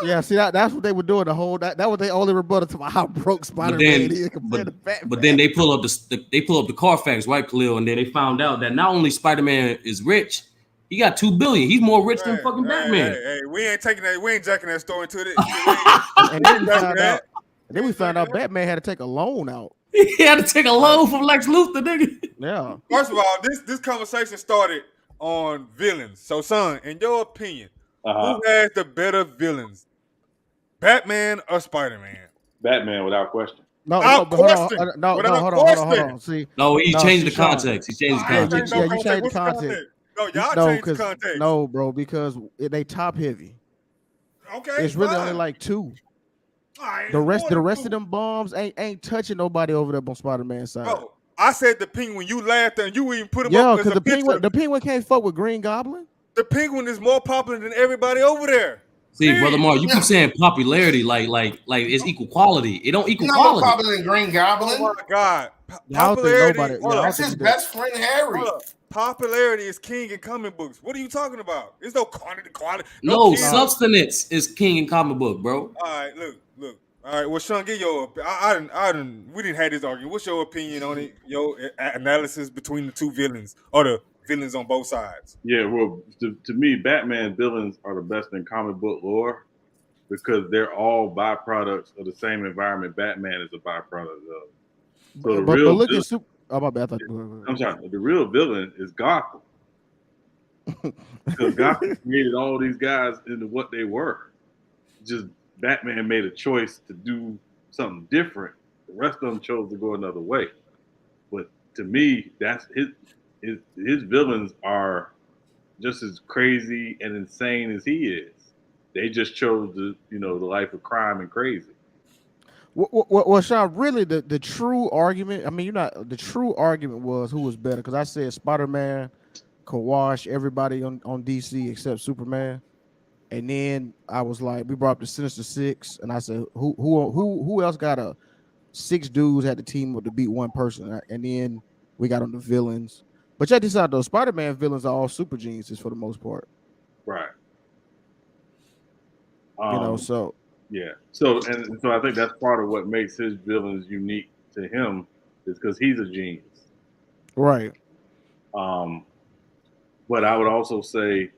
Speaker 17: Yeah,
Speaker 16: see that's what they were doing. That was their only rebuttal to how broke Spider-Man is compared to Batman.
Speaker 5: But then they pull up the Carfax, right, Khalil, and then they found out that not only Spider-Man is rich. He got $2 billion. He's more rich than fucking Batman.
Speaker 17: Hey, we ain't taking that. We ain't jacking that story into it.
Speaker 16: Then we found out Batman had to take a loan out.
Speaker 5: He had to take a loan from Lex Luthor, nigga.
Speaker 16: Yeah.
Speaker 17: First of all, this conversation started on villains. So, son, in your opinion, who has the better villains, Batman or Spider-Man?
Speaker 14: Batman, without question.
Speaker 16: No, hold on. See,
Speaker 5: he changed the context. He changed the context.
Speaker 16: Yeah, you changed the context.
Speaker 17: No, y'all changed the context.
Speaker 16: No, bro, because they top heavy.
Speaker 17: Okay,
Speaker 16: it's really only like 2. The rest of them bombs ain't touching nobody over there on Spider-Man's side.
Speaker 17: Bro, I said the Penguin. You laughed and you even put him
Speaker 16: up
Speaker 17: as a picture.
Speaker 16: The Penguin can't fuck with Green Goblin.
Speaker 17: The Penguin is more popular than everybody over there.
Speaker 5: See, Brother Mark, you keep saying popularity like it's equal quality. It don't equal quality.
Speaker 4: More popular than Green Goblin.
Speaker 17: Oh my God.
Speaker 2: Popularity.
Speaker 4: That's his best friend, Harry.
Speaker 2: Popularity is king in comic books. What are you talking about? There's no quantity.
Speaker 13: No, substance is king in comic book, bro.
Speaker 2: All right, look. All right, well, Sean, get your. We didn't have this argument. What's your opinion on it? Your analysis between the two villains or the villains on both sides?
Speaker 9: Yeah, well, to me, Batman villains are the best in comic book lore because they're all byproducts of the same environment Batman is a byproduct of. So the real
Speaker 16: look
Speaker 9: villain,
Speaker 16: at Super. Oh, my bad.
Speaker 9: I'm sorry. The real villain is Gotham because Gotham created all these guys into what they were. Just Batman made a choice to do something different. The rest of them chose to go another way. But to me, that's his villains are just as crazy and insane as he is. They just chose the life of crime and crazy.
Speaker 16: Well, Sean, really, the true argument. I mean, the true argument was who was better because I said Spider-Man could wash everybody on DC except Superman. And then I was like, we brought up the Sinister Six, and I said, who else got a 6 dudes had the team up to beat one person? And then we got on the villains. But check this out, though. Spider-Man villains are all super geniuses for the most part.
Speaker 9: Right.
Speaker 16: So
Speaker 9: yeah. So I think that's part of what makes his villains unique to him is because he's a genius.
Speaker 16: Right.
Speaker 9: But I would also say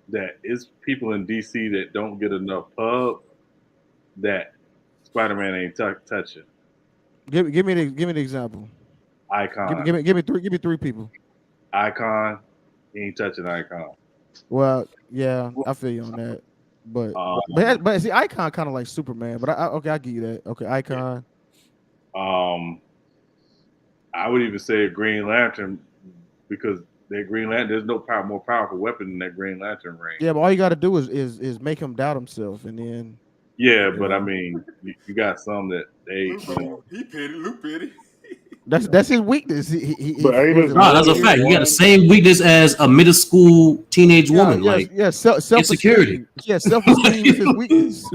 Speaker 9: that it's people in DC that don't get enough pub that Spider-Man ain't touching.
Speaker 16: Give me the example.
Speaker 9: Icon.
Speaker 16: Give me three people.
Speaker 9: Icon. He ain't touching Icon.
Speaker 16: Well, yeah, I feel you on that. But see, Icon kind of like Superman. But I give you that. Okay, Icon.
Speaker 9: I would even say a Green Lantern because that Green Lantern, there's no more powerful weapon than that Green Lantern ring.
Speaker 16: Yeah, but all you got to do is make him doubt himself, and then.
Speaker 9: Yeah, but I mean, you got some that they.
Speaker 2: He petty, Luke petty.
Speaker 16: That's his weakness.
Speaker 13: That's a fact. You got the same weakness as a middle school teenage woman. Insecurity.
Speaker 16: Yeah, self-esteem is his weakness.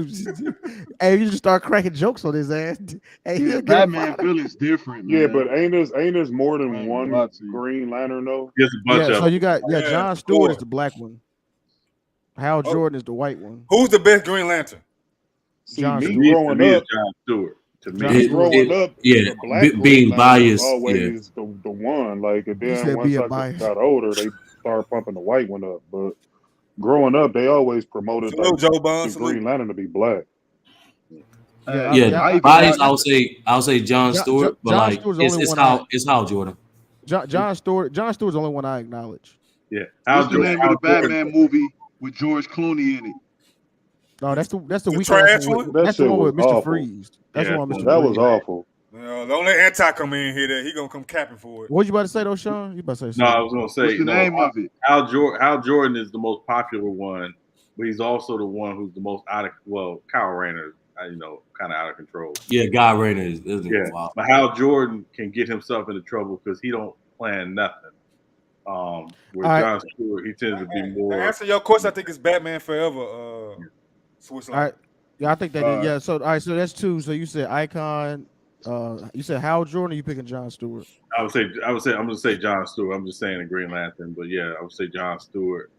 Speaker 16: And you just start cracking jokes on his ass.
Speaker 11: Hey, Batman villain's different, man.
Speaker 14: Yeah, but ain't there's more than one Green Lantern though?
Speaker 9: There's a bunch of
Speaker 16: so you got John Stewart is the black one. Hal Jordan is the white one.
Speaker 2: Who's the best Green Lantern?
Speaker 16: John
Speaker 14: Stewart.
Speaker 9: Growing up, John Stewart.
Speaker 14: Growing up,
Speaker 13: being biased,
Speaker 14: always the one. Like, and then once I got older, they started pumping the white one up. But growing up, they always promoted the Green Lantern to be black.
Speaker 13: Bias. I'll say John Stewart, but it's Hal Jordan.
Speaker 16: John Stewart's the only one I acknowledge.
Speaker 9: Yeah,
Speaker 11: what's the name of the Batman movie with George Clooney in it?
Speaker 16: No, that's the weak
Speaker 2: trash one.
Speaker 16: That's the one with Mr. Freeze. That's the one with Mr.
Speaker 14: That
Speaker 16: Freeze.
Speaker 14: was awful.
Speaker 2: Don't let Anti come in here. That he gonna come capping for it.
Speaker 16: What you about to say though, Sean? You about to say something?
Speaker 9: No, I was gonna say
Speaker 11: what's the name of it?
Speaker 9: Hal Jordan is the most popular one, but he's also the one who's the most Kyle Rayner, kind of out of control.
Speaker 13: Yeah, Guy Rayner is
Speaker 9: wild. But Hal Jordan can get himself into trouble because he don't plan nothing. Where John Stewart, he tends to be more.
Speaker 2: To answer your question, I think it's Batman Forever. Switch line.
Speaker 16: All right. Yeah, I think that is. Yeah. So all right. So that's 2. So you said Icon. You said Hal Jordan. Or you picking John Stewart?
Speaker 9: I would say. I'm gonna say John Stewart. I'm just saying the Green Lantern, but yeah, I would say John Stewart.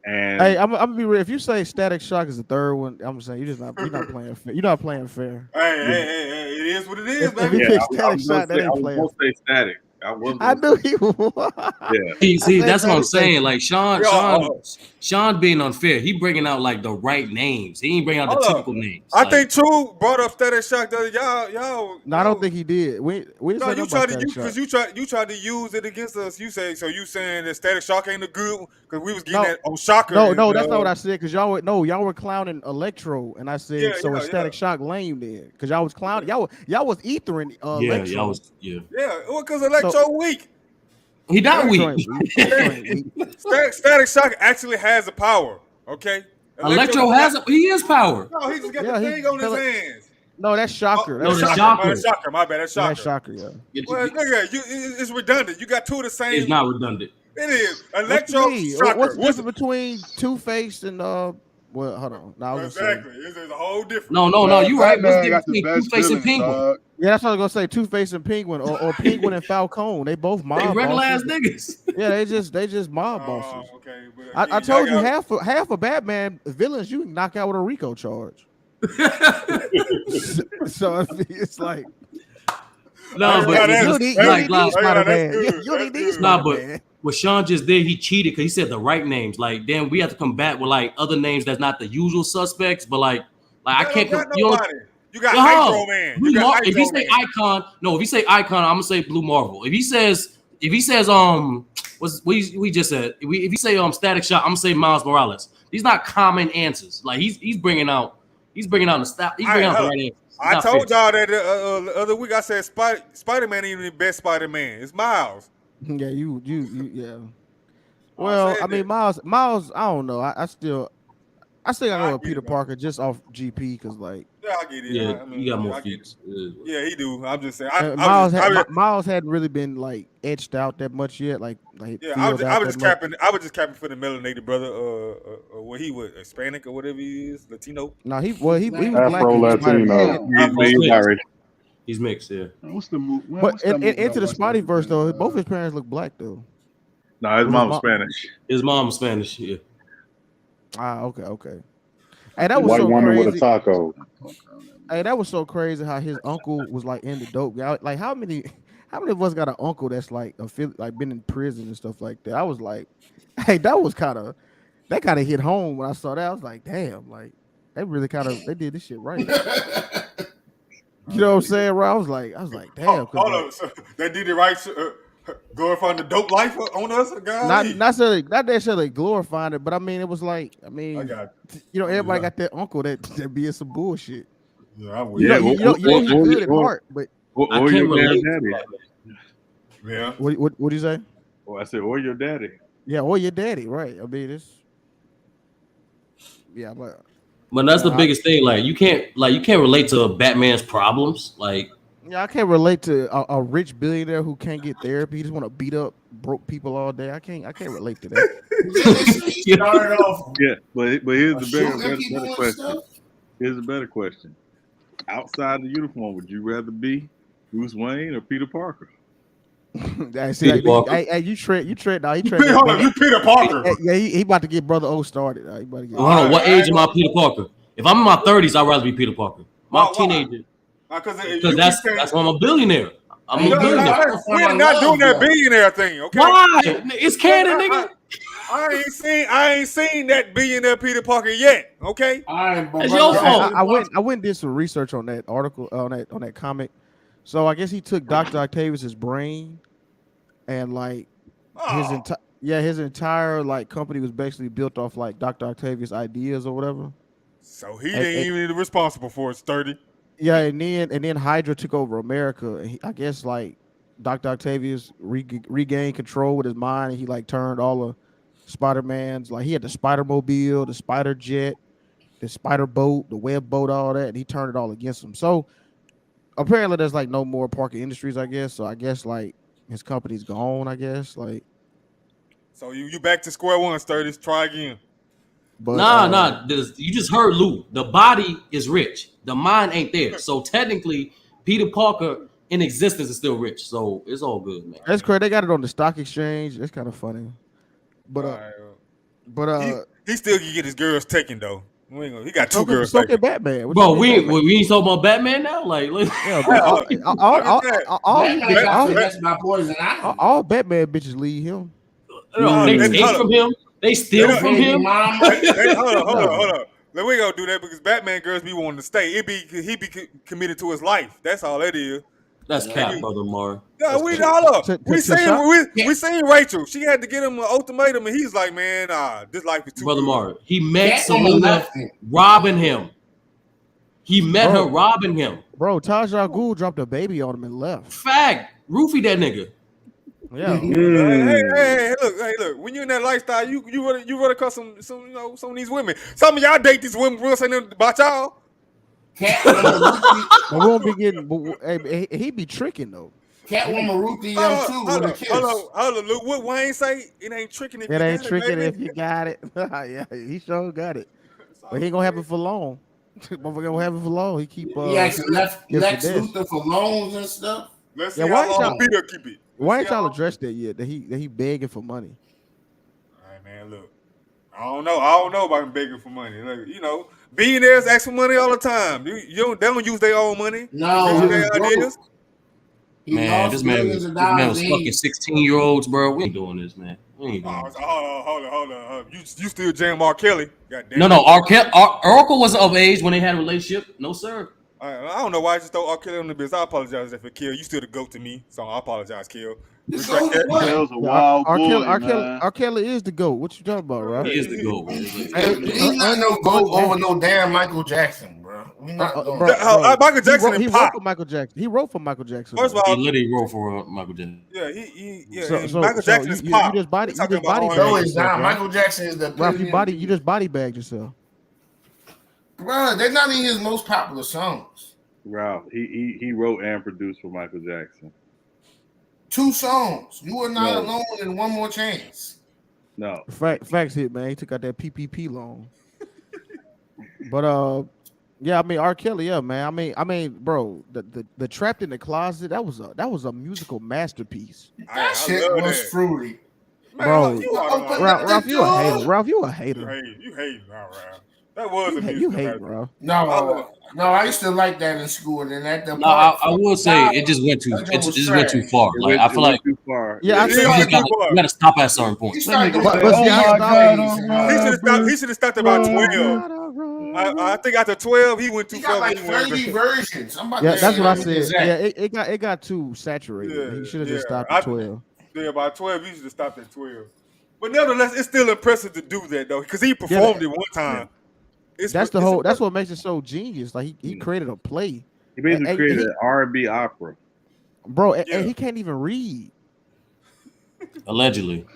Speaker 9: And
Speaker 16: hey, I'm gonna be real. If you say Static Shock is the third one, I'm saying you're not playing fair. You're not playing fair.
Speaker 2: Hey, it is what it is,
Speaker 16: baby.
Speaker 2: If you
Speaker 16: pick Static Shock, that ain't playing.
Speaker 9: I was gonna say Static.
Speaker 16: I knew he was.
Speaker 9: Yeah.
Speaker 13: See, that's what I'm saying. Like Sean being unfair. He bringing out like the right names. He ain't bringing out the typical names.
Speaker 2: I think True brought up Static Shock. Y'all.
Speaker 16: No, I don't think he did. We didn't say
Speaker 2: you tried to because you tried to use it against us. You saying that Static Shock ain't a good one because we was getting that on Shocker.
Speaker 16: No, that's not what I said. Because y'all were clowning Electro, and I said it's Static Shock lame then because y'all was clowning. Y'all was ethering Electro.
Speaker 13: Y'all was
Speaker 2: Yeah, well, because Electro weak.
Speaker 13: He not weak.
Speaker 2: Static Shock actually has a power. Okay.
Speaker 13: Electro he has power.
Speaker 2: No, he just got the thing on his hands.
Speaker 16: No, that's Shocker.
Speaker 13: That's
Speaker 16: Shocker.
Speaker 2: My bad. That's Shocker.
Speaker 16: That's Shocker. Yeah.
Speaker 2: Well, it's redundant. You got two of the same.
Speaker 13: It's not redundant.
Speaker 2: It is. Electro. Shocker.
Speaker 16: What's the difference between Two-Face and Well, hold on. No, I was gonna
Speaker 2: Exactly. It's a whole different.
Speaker 13: No. You right. What's
Speaker 11: Batman got
Speaker 13: the
Speaker 11: the
Speaker 13: difference
Speaker 11: best
Speaker 13: between Two-Face and
Speaker 11: villains,
Speaker 13: Penguin?
Speaker 11: dog.
Speaker 16: Yeah, that's what I was gonna say. Two-Face and Penguin, or Penguin and Falcone. They both
Speaker 13: They
Speaker 16: mob
Speaker 13: regular ass
Speaker 16: bosses.
Speaker 13: niggas.
Speaker 16: Yeah, they just mob bosses.
Speaker 2: Okay, but
Speaker 16: I told you half of Batman villains you can knock out with a RICO charge. So it's like
Speaker 13: No, but
Speaker 16: you need Spider-Man. You need these Spider-Man.
Speaker 13: But what Sean just did, he cheated because he said the right names. Like, then we have to come back with like other names that's not the usual suspects. But like I can't.
Speaker 2: You got Hydro Man.
Speaker 13: If you say Icon, if you say Icon, I'm gonna say Blue Marvel. If he says what we just said, if you say Static Shock, I'm gonna say Miles Morales. These not common answers. Like he's bringing out the right answers.
Speaker 2: I told y'all that the other week. I said Spider-Man ain't even the best Spider-Man. It's Miles.
Speaker 16: Yeah, yeah. Well, I mean, Miles. I don't know. I still gotta go with Peter Parker just off GP because like.
Speaker 2: Yeah, I get it.
Speaker 13: Yeah, you got more feats.
Speaker 2: Yeah, he do. I'm just saying.
Speaker 16: Miles hadn't really been like etched out that much yet. I
Speaker 2: was just capping for the melanated brother. What he was Hispanic or whatever he is, Latino.
Speaker 16: No, he was
Speaker 14: Afro Latino.
Speaker 9: He's Irish.
Speaker 13: He's mixed. Yeah.
Speaker 11: What's the movie?
Speaker 16: But into the Spideyverse though, both his parents look black though.
Speaker 9: No, his mom was Spanish.
Speaker 13: His mom was Spanish. Yeah.
Speaker 16: Okay. Hey, that was
Speaker 14: white
Speaker 16: so
Speaker 14: woman
Speaker 16: crazy.
Speaker 14: with a taco.
Speaker 16: Hey, that was so crazy how his uncle was like in the dope. Like how many of us got an uncle that's like been in prison and stuff like that? I was like, hey, that kind of hit home when I saw that. I was like, damn, like they really they did this shit right. You know what I'm saying, bro? I was like, damn.
Speaker 2: Hold on, so they did it right. Glorifying the dope life on us,
Speaker 16: not necessarily glorifying it, but I mean, it was like, everybody got that uncle that be in some bullshit.
Speaker 2: Yeah, I would.
Speaker 16: You know he's good at heart, but
Speaker 9: I can't relate.
Speaker 2: Yeah.
Speaker 16: What do you say?
Speaker 9: I said, or your daddy.
Speaker 16: Yeah, or your daddy, right? I mean,
Speaker 13: but that's the biggest thing. Like you can't relate to Batman's problems, like.
Speaker 16: Yeah, I can't relate to a rich billionaire who can't get therapy. He just want to beat up broke people all day. I can't relate to that.
Speaker 9: Yeah, but here's the better question. Here's a better question. Outside the uniform, would you rather be Bruce Wayne or Peter Parker?
Speaker 16: Peter Parker. Hey, you tread. No, he tread.
Speaker 2: You Peter Parker.
Speaker 16: Yeah, he about to get Brother O started. He about to get.
Speaker 13: Hold on, what age am I, Peter Parker? If I'm in my 30s, I'd rather be Peter Parker. I'm a teenager. Because that's why I'm a billionaire. I'm a billionaire.
Speaker 2: We're not doing that billionaire thing, okay?
Speaker 13: Why? It's canon, nigga.
Speaker 2: I ain't seen that billionaire Peter Parker yet, okay?
Speaker 13: It's your fault.
Speaker 16: I went and did some research on that article on that comic. So I guess he took Dr. Octavius's brain and like his entire like company was basically built off like Dr. Octavius' ideas or whatever.
Speaker 2: So he ain't even responsible for it, Sturdy.
Speaker 16: Yeah, and then Hydra took over America. And I guess like Dr. Octavius regained control with his mind, and he like turned all of Spider-Man's, like he had the Spider-Mobile, the Spider Jet, the Spider Boat, the Web Boat, all that, and he turned it all against him. So apparently there's like no more Parker Industries, I guess. So I guess like his company's gone, I guess. Like,
Speaker 2: so you back to square one, Sturdy. Try again.
Speaker 13: But, you just heard Lou. The body is rich. The mind ain't there. So technically, Peter Parker in existence is still rich. So it's all good, man.
Speaker 16: That's correct. They got it on the stock exchange. That's kind of funny. But
Speaker 2: he still can get his girls taken though. He got two girls.
Speaker 16: So can Batman.
Speaker 13: Bro, we ain't talking about Batman now. Like,
Speaker 16: all Batman bitches leave him.
Speaker 13: They steal from him. They steal from him.
Speaker 2: Hold on. We gonna do that because Batman girls be wanting to stay. He be committed to his life. That's all that is.
Speaker 13: That's cap, brother Mar.
Speaker 2: Yeah, we seen Rachel. She had to get him an ultimatum, and he's like, "Man, this life is too."
Speaker 13: Brother Mar, he met Selena robbing him. He met her robbing him.
Speaker 16: Bro, Taj Ghul dropped a baby on him and left.
Speaker 13: Fact, roofie that nigga.
Speaker 16: Yeah.
Speaker 2: Hey, look. When you're in that lifestyle, you run across some of these women. Some of y'all date these women. We'll say nothing about y'all.
Speaker 16: We won't be getting. He be tricking though.
Speaker 4: Catwoman Ruthie young too with a kiss.
Speaker 2: Hold on. Look what Wayne say. It ain't tricking if you got it.
Speaker 16: It ain't tricking if you got it. Yeah, he sure got it. But he ain't gonna have it for long. Motherfucker gonna have it for long. He keep
Speaker 4: He actually left
Speaker 16: gets
Speaker 4: Lex
Speaker 16: finesse.
Speaker 4: Luthor for loans and stuff.
Speaker 2: Let's see
Speaker 16: Yeah,
Speaker 2: how long Peter keep it.
Speaker 16: Why ain't y'all addressed that yet? That he begging for money.
Speaker 2: All right, man. Look, I don't know about him begging for money. Like, you know, billionaires ask for money all the time. They don't use their own money.
Speaker 4: No, he was
Speaker 2: ideas.
Speaker 5: Man, this man was fucking 16-year-olds, bro. We ain't doing this, man. We ain't doing this.
Speaker 2: Hold on. You still jam R. Kelly? Goddamn.
Speaker 5: No, Oracle wasn't of age when they had a relationship. No, sir.
Speaker 2: I don't know why I just throw R. Kelly on the biz. I apologize if it Kill. You still the goat to me, so I apologize, Kill.
Speaker 11: Kel's a wild boy,
Speaker 16: R. Kelly is the GOAT. What you talking about, right?
Speaker 5: He is the GOAT.
Speaker 4: He's not no GOAT over no damn Michael Jackson, bro. We not going.
Speaker 2: Michael Jackson
Speaker 16: he wrote for Michael Jackson. He wrote for Michael Jackson.
Speaker 2: First of all,
Speaker 5: he literally wrote for Michael Jackson.
Speaker 2: Yeah, Michael Jackson is pop.
Speaker 16: You just body
Speaker 4: No, it's not. Michael Jackson is the.
Speaker 16: Ralph, you just body bagged yourself.
Speaker 4: Bro, they're not in his most popular songs.
Speaker 9: Ralph, he wrote and produced for Michael Jackson.
Speaker 4: 2 songs. You Are Not Alone and One More Chance.
Speaker 9: No.
Speaker 16: Facts hit, man. He took out that PPP loan. But yeah, I mean R. Kelly, yeah, man. I mean, bro, the Trapped in the Closet, that was a musical masterpiece.
Speaker 4: That shit was fruity.
Speaker 16: Bro, Ralph, you a hater. Ralph, you a hater.
Speaker 2: You hate now, Ralph. That was a
Speaker 16: you hate, bro.
Speaker 4: No, I used to like that in school, and then at the
Speaker 5: I will say it just went too far. Like I feel like
Speaker 9: too far.
Speaker 16: Yeah,
Speaker 5: you gotta stop at certain points.
Speaker 2: He should have stopped about 12. I think after 12 he went too far.
Speaker 4: Like 30 versions.
Speaker 16: That's what I said. Yeah, it got too saturated. He should have just stopped at 12.
Speaker 2: Yeah, by 12 he should have stopped at 12. But nevertheless, it's still impressive to do that though, because he performed it one time.
Speaker 16: That's what makes it so genius. Like he created a play.
Speaker 9: He basically created an R&B opera,
Speaker 16: bro. And he can't even read.
Speaker 5: Allegedly,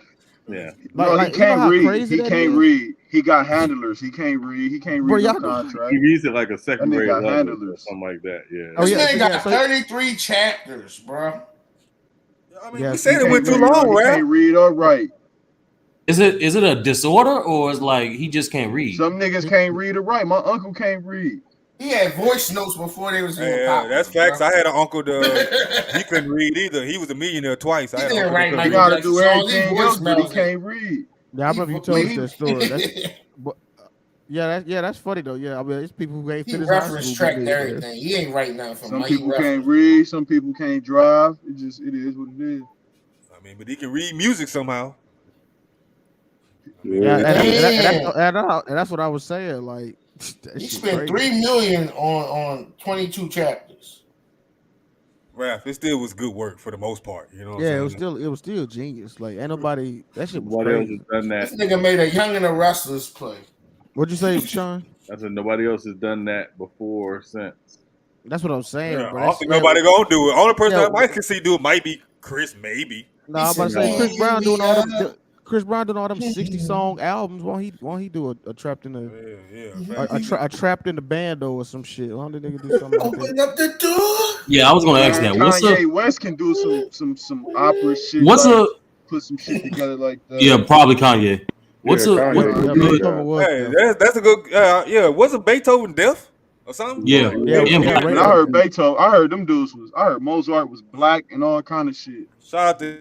Speaker 9: yeah.
Speaker 11: He can't read. He can't read. He got handlers. He can't read. He can't read the contract.
Speaker 9: He reads it like a second grade level
Speaker 11: handlers
Speaker 9: or something like that. Yeah.
Speaker 4: Oh yeah. He got 33 chapters, bro.
Speaker 2: I mean, we said it went too long,
Speaker 11: right? He can't read or write.
Speaker 5: Is it a disorder or is like he just can't read?
Speaker 11: Some niggas can't read or write. My uncle can't read.
Speaker 4: He had voice notes before they was even popular.
Speaker 2: That's facts. Bro. I had an uncle he couldn't read either. He was a millionaire twice.
Speaker 11: He didn't write like gotta do everything else, but he can't read.
Speaker 16: Yeah, I remember you told us that story. That's funny though. Yeah, I mean, it's people who ain't finished
Speaker 4: reference tracked everything. He ain't writing nothing from.
Speaker 11: Some people can't read. Some people can't drive. It is what it is.
Speaker 2: I mean, but he can read music somehow.
Speaker 16: Yeah, and that's what I was saying. Like,
Speaker 4: he spent $3 million on 22 chapters.
Speaker 2: Raph, it still was good work for the most part. You know.
Speaker 16: Yeah, it was still genius. Like, ain't nobody. That shit was
Speaker 9: Nobody else has done that.
Speaker 4: This nigga made a Young and the Restless play.
Speaker 16: What'd you say, Sean?
Speaker 9: I said nobody else has done that before or since.
Speaker 16: That's what I'm saying.
Speaker 2: Yeah, I don't think nobody gonna do it. Only person I might can see do it might be Chris, maybe.
Speaker 16: No, I'm about to say Chris Brown doing all them. Chris Brown doing all them 60-song albums. Won't he do a trapped in the a trapped in the bando or some shit? Why don't the nigga do something like that?
Speaker 4: Open up the door.
Speaker 5: Yeah, I was gonna ask that.
Speaker 11: Kanye West can do some opera shit. Put some shit together like that.
Speaker 5: Yeah, probably Kanye. That's
Speaker 2: a good. Wasn't Beethoven deaf or something?
Speaker 5: Yeah.
Speaker 11: I heard Beethoven. I heard them dudes was. I heard Mozart was black and all kind of shit.
Speaker 2: Shout out to.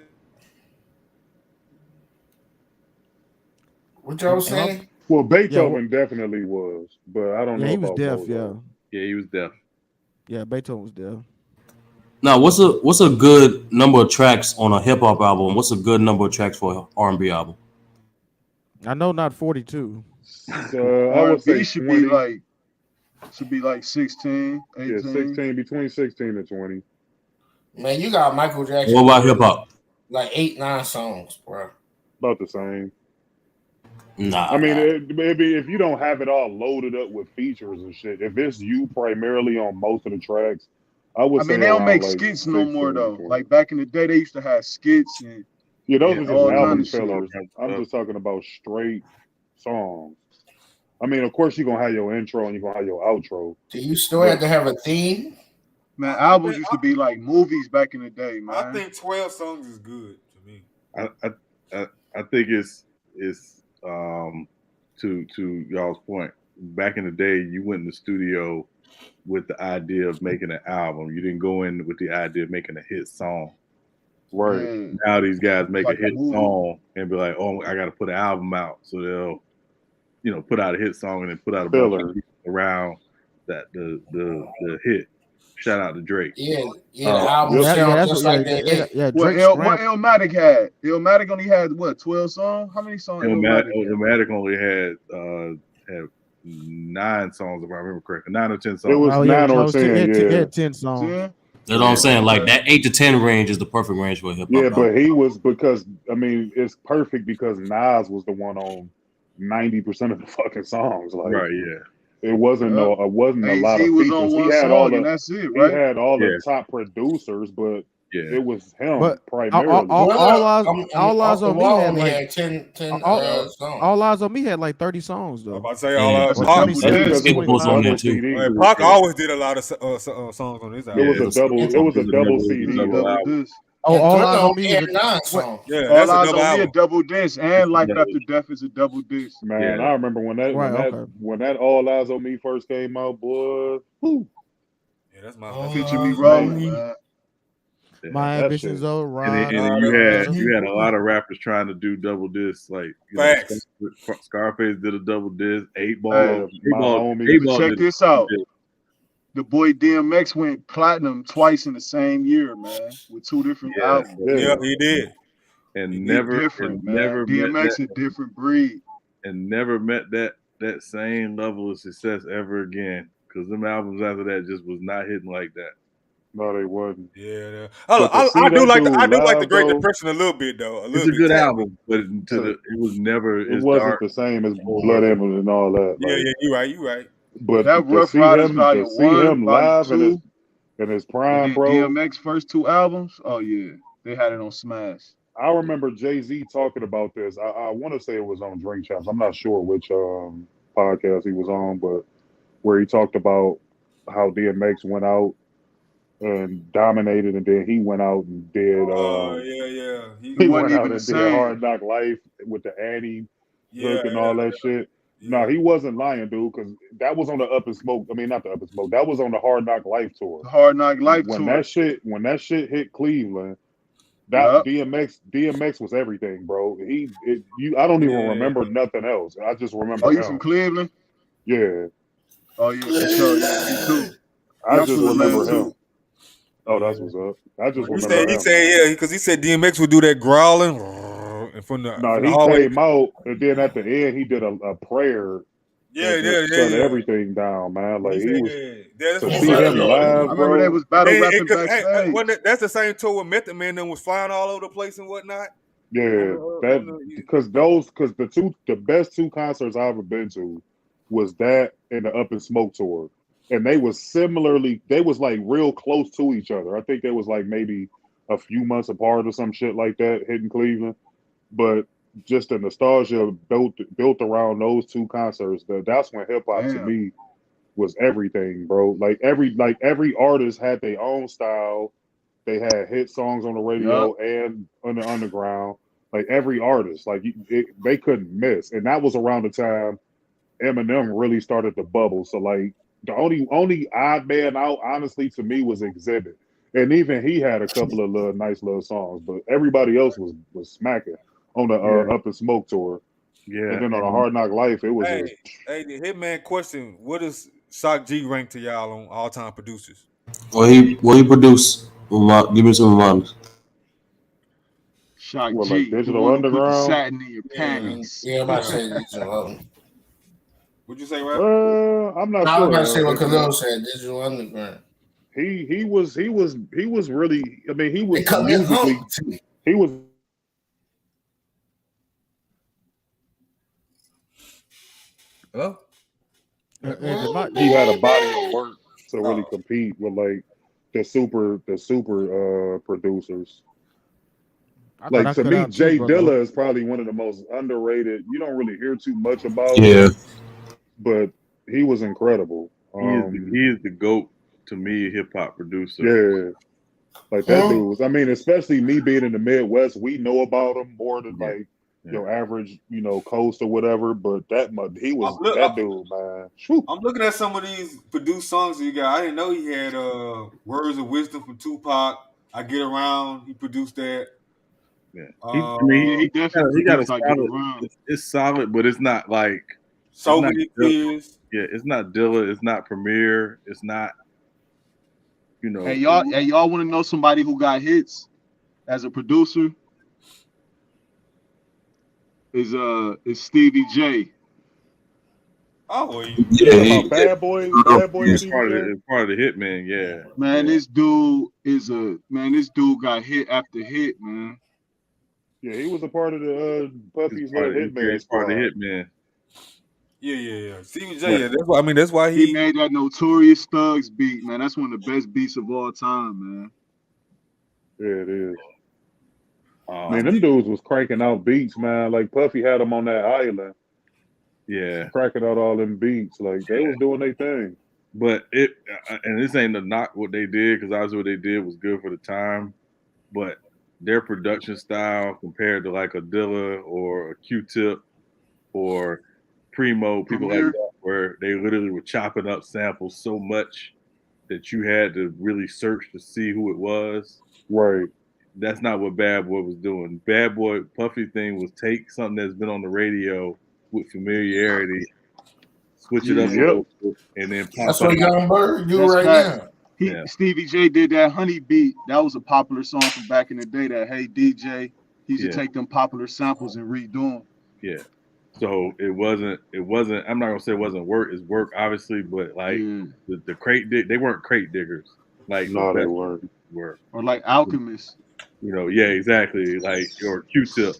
Speaker 4: What y'all saying?
Speaker 14: Well, Beethoven definitely was, but I don't know.
Speaker 16: He was
Speaker 14: about
Speaker 16: deaf.
Speaker 14: Mozart.
Speaker 9: Yeah, he was deaf.
Speaker 16: Yeah, Beethoven was deaf.
Speaker 5: Now, what's a good number of tracks on a hip hop album? What's a good number of tracks for an R&B album?
Speaker 16: I know not 42.
Speaker 14: I would say
Speaker 11: should be like 16, 18.
Speaker 14: Yeah, 16, between 16 and 20.
Speaker 4: Man, you got Michael Jackson.
Speaker 5: What about hip hop?
Speaker 4: Like 8-9 songs, bro.
Speaker 14: About the same.
Speaker 5: Nah.
Speaker 14: I mean, maybe if you don't have it all loaded up with features and shit, if it's you primarily on most of the tracks, I would say.
Speaker 11: I mean, they don't make skits no more though. Like back in the day, they used to have skits and
Speaker 14: those are just album fillers. I'm just talking about straight songs. I mean, of course, you're gonna have your intro and you're gonna have your outro.
Speaker 4: Do you still have to have a theme?
Speaker 11: Man, albums used to be like movies back in the day, man.
Speaker 2: I think 12 songs is good to me.
Speaker 9: I think it's to y'all's point. back in the day, you went in the studio with the idea of making an album. You didn't go in with the idea of making a hit song.
Speaker 14: Right.
Speaker 9: Now these guys make
Speaker 11: Like
Speaker 9: a hit
Speaker 11: a movie.
Speaker 9: song and be like, "Oh, I got to put an album out." So they'll, put out a hit song and then put out a bunch of people around that the hit. Shout out to Drake.
Speaker 4: Yeah, the album sound just like that hit.
Speaker 11: What Illmatic had? Illmatic only had what, 12 songs? How many songs?
Speaker 9: Illmatic only had 9 songs, if I remember correctly. 9 or 10 songs.
Speaker 14: It was 9 or 10.
Speaker 16: It had 10 songs.
Speaker 13: That's what I'm saying. Like that 8 to 10 range is the perfect range for a hip hop.
Speaker 14: Yeah, but he was it's perfect because Nas was the one on 90% of the fucking songs. Like,
Speaker 9: right, yeah.
Speaker 14: It wasn't a lot of
Speaker 11: was
Speaker 14: features.
Speaker 11: on one
Speaker 14: He had
Speaker 11: song
Speaker 14: all
Speaker 11: and that's it, right?
Speaker 14: He had all the top producers, but it was him primarily.
Speaker 16: All Eyes on Me had like
Speaker 4: had 10 songs.
Speaker 16: All Eyes on Me had like 30 songs though.
Speaker 17: I'm about to say all Pac always did a lot of songs on his album.
Speaker 14: It was a double CD.
Speaker 16: All Eyes on Me
Speaker 11: Yeah, that's a double disc, and Life After Death is a double disc.
Speaker 14: Man, I remember when that All Eyes on Me first came out, boy. Whew.
Speaker 17: Yeah, that's my
Speaker 11: Picture Me Rolling, man.
Speaker 16: My ambitions are right.
Speaker 9: And you had a lot of rappers trying to do double discs, like Scarface did a double disc, 8 Ball.
Speaker 11: Check this out. The boy DMX went platinum twice in the same year, man, with 2 different albums.
Speaker 17: Yeah, he did.
Speaker 9: And
Speaker 11: He
Speaker 9: never
Speaker 11: different, man.
Speaker 9: never
Speaker 11: DMX
Speaker 9: met
Speaker 11: a different breed.
Speaker 9: and never met that same level of success ever again. Because them albums after that just was not hitting like that.
Speaker 14: No, they wasn't.
Speaker 17: Yeah, I do like the Great Depression a little bit though.
Speaker 9: It's a good album, but it was never.
Speaker 14: It wasn't the same as Blood Animal and all that.
Speaker 17: Yeah, you're right.
Speaker 14: But
Speaker 11: that Rough Riders Volume 1,
Speaker 14: live
Speaker 11: Volume 2,
Speaker 14: in his prime, bro.
Speaker 11: DMX first 2 albums. Oh yeah, they had it on Smash.
Speaker 14: I remember Jay-Z talking about this. I want to say it was on Drink Champs. I'm not sure which podcast he was on, but where he talked about how DMX went out and dominated, and then he went out and did. He went out and did Hard Knock Life with the Annie hook and all that shit. No, he wasn't lying, dude, because that was on the Up and Smoke. I mean, not the Up and Smoke. That was on the Hard Knock Life tour.
Speaker 11: The Hard Knock Life
Speaker 14: tour. When that shit hit Cleveland, DMX was everything, bro. I don't even remember nothing else. I just remember.
Speaker 11: Oh, you from Cleveland?
Speaker 14: Yeah.
Speaker 11: Oh yeah, for sure. Yeah, me too.
Speaker 14: I just remember him. Oh, that's what's up. I just remember him.
Speaker 17: He said because he said DMX would do that growling. From the
Speaker 14: came out, and then at the end he did a prayer. Shut everything down, man. Like he was to see him live,
Speaker 11: I remember they was battle rapping backstage.
Speaker 17: That's the same tour with Method Man that was flying all over the place and whatnot.
Speaker 14: Yeah, because the best 2 concerts I've ever been to was that and the Up and Smoke tour, and they was like real close to each other. I think they was like maybe a few months apart or some shit like that, hitting Cleveland. But just the nostalgia built around those 2 concerts, that's when hip hop to me was everything, bro. Like every artist had their own style. They had hit songs on the radio and on the underground. Like every artist, they couldn't miss. And that was around the time Eminem really started to bubble. So like the only odd man out, honestly, to me was Exhibit. And even he had a couple of nice little songs, but everybody else was smacking on the Up and Smoke tour. Yeah. And then on the Hard Knock Life, it was
Speaker 17: Hey, the Hitman question, what does Shock G rank to y'all on all-time producers?
Speaker 13: What he produced? Give me some reminders.
Speaker 11: Shock G,
Speaker 14: like Digital Underground?
Speaker 11: Put the satin in your panties.
Speaker 4: Yeah, I'm about to say Digital.
Speaker 17: What'd you say, Rap?
Speaker 14: I'm not sure.
Speaker 4: I was about to say what Khalil said, Digital Underground.
Speaker 14: He was really, I mean, he was
Speaker 4: musically,
Speaker 14: he was.
Speaker 17: Hello?
Speaker 14: He had a body of work to really compete with like the super producers. Like to me, Jay Dilla is probably one of the most underrated. You don't really hear too much about him, but he was incredible.
Speaker 9: He is the GOAT to me, hip hop producer.
Speaker 14: Yeah, like that dude was. I mean, especially me being in the Midwest, we know about him more than like your average, coast or whatever. But he was that dude, man. Whew.
Speaker 17: I'm looking at some of these produced songs he got. I didn't know he had Words of Wisdom from Tupac. I Get Around. He produced that.
Speaker 9: Yeah,
Speaker 11: he definitely produced I Get Around.
Speaker 9: It's solid, but it's not like
Speaker 17: So Many Tears.
Speaker 9: Yeah, it's not Dilla. It's not Premier. It's not.
Speaker 11: Hey y'all want to know somebody who got hits as a producer? Is Stevie J.
Speaker 17: Oh,
Speaker 14: yeah, Bad Boy.
Speaker 9: It's part of the Hitman. Yeah,
Speaker 11: man, this dude got hit after hit, man.
Speaker 14: Yeah, he was a part of the Puffy's Hitman.
Speaker 9: He's part of the Hitman.
Speaker 17: Yeah. Stevie J. Yeah, that's why
Speaker 11: he made that Notorious Thugs beat, man. That's one of the best beats of all time, man.
Speaker 14: Yeah, it is. Man, them dudes was cranking out beats, man. Like Puffy had them on that island.
Speaker 9: Yeah,
Speaker 14: cracking out all them beats. Like they was doing their thing.
Speaker 9: But and this ain't to knock what they did, because obviously what they did was good for the time. But their production style compared to like a Dilla or a Q-Tip or Primo, people like that, where they literally were chopping up samples so much that you had to really search to see who it was.
Speaker 14: Right.
Speaker 9: That's not what Bad Boy was doing. Bad Boy Puffy thing was take something that's been on the radio with familiarity, switch it up a little bit, and then pop
Speaker 4: that's what Young Bird do right now.
Speaker 11: Stevie J did that Honey beat. That was a popular song from back in the day. That Hey DJ, he used to take them popular samples and redo them.
Speaker 9: Yeah. So it wasn't. I'm not gonna say it wasn't work. It's work, obviously, but like the crate they weren't crate diggers. Like
Speaker 14: no, they weren't.
Speaker 11: Or like Alchemist.
Speaker 9: Yeah, exactly. Like or Q-Tip,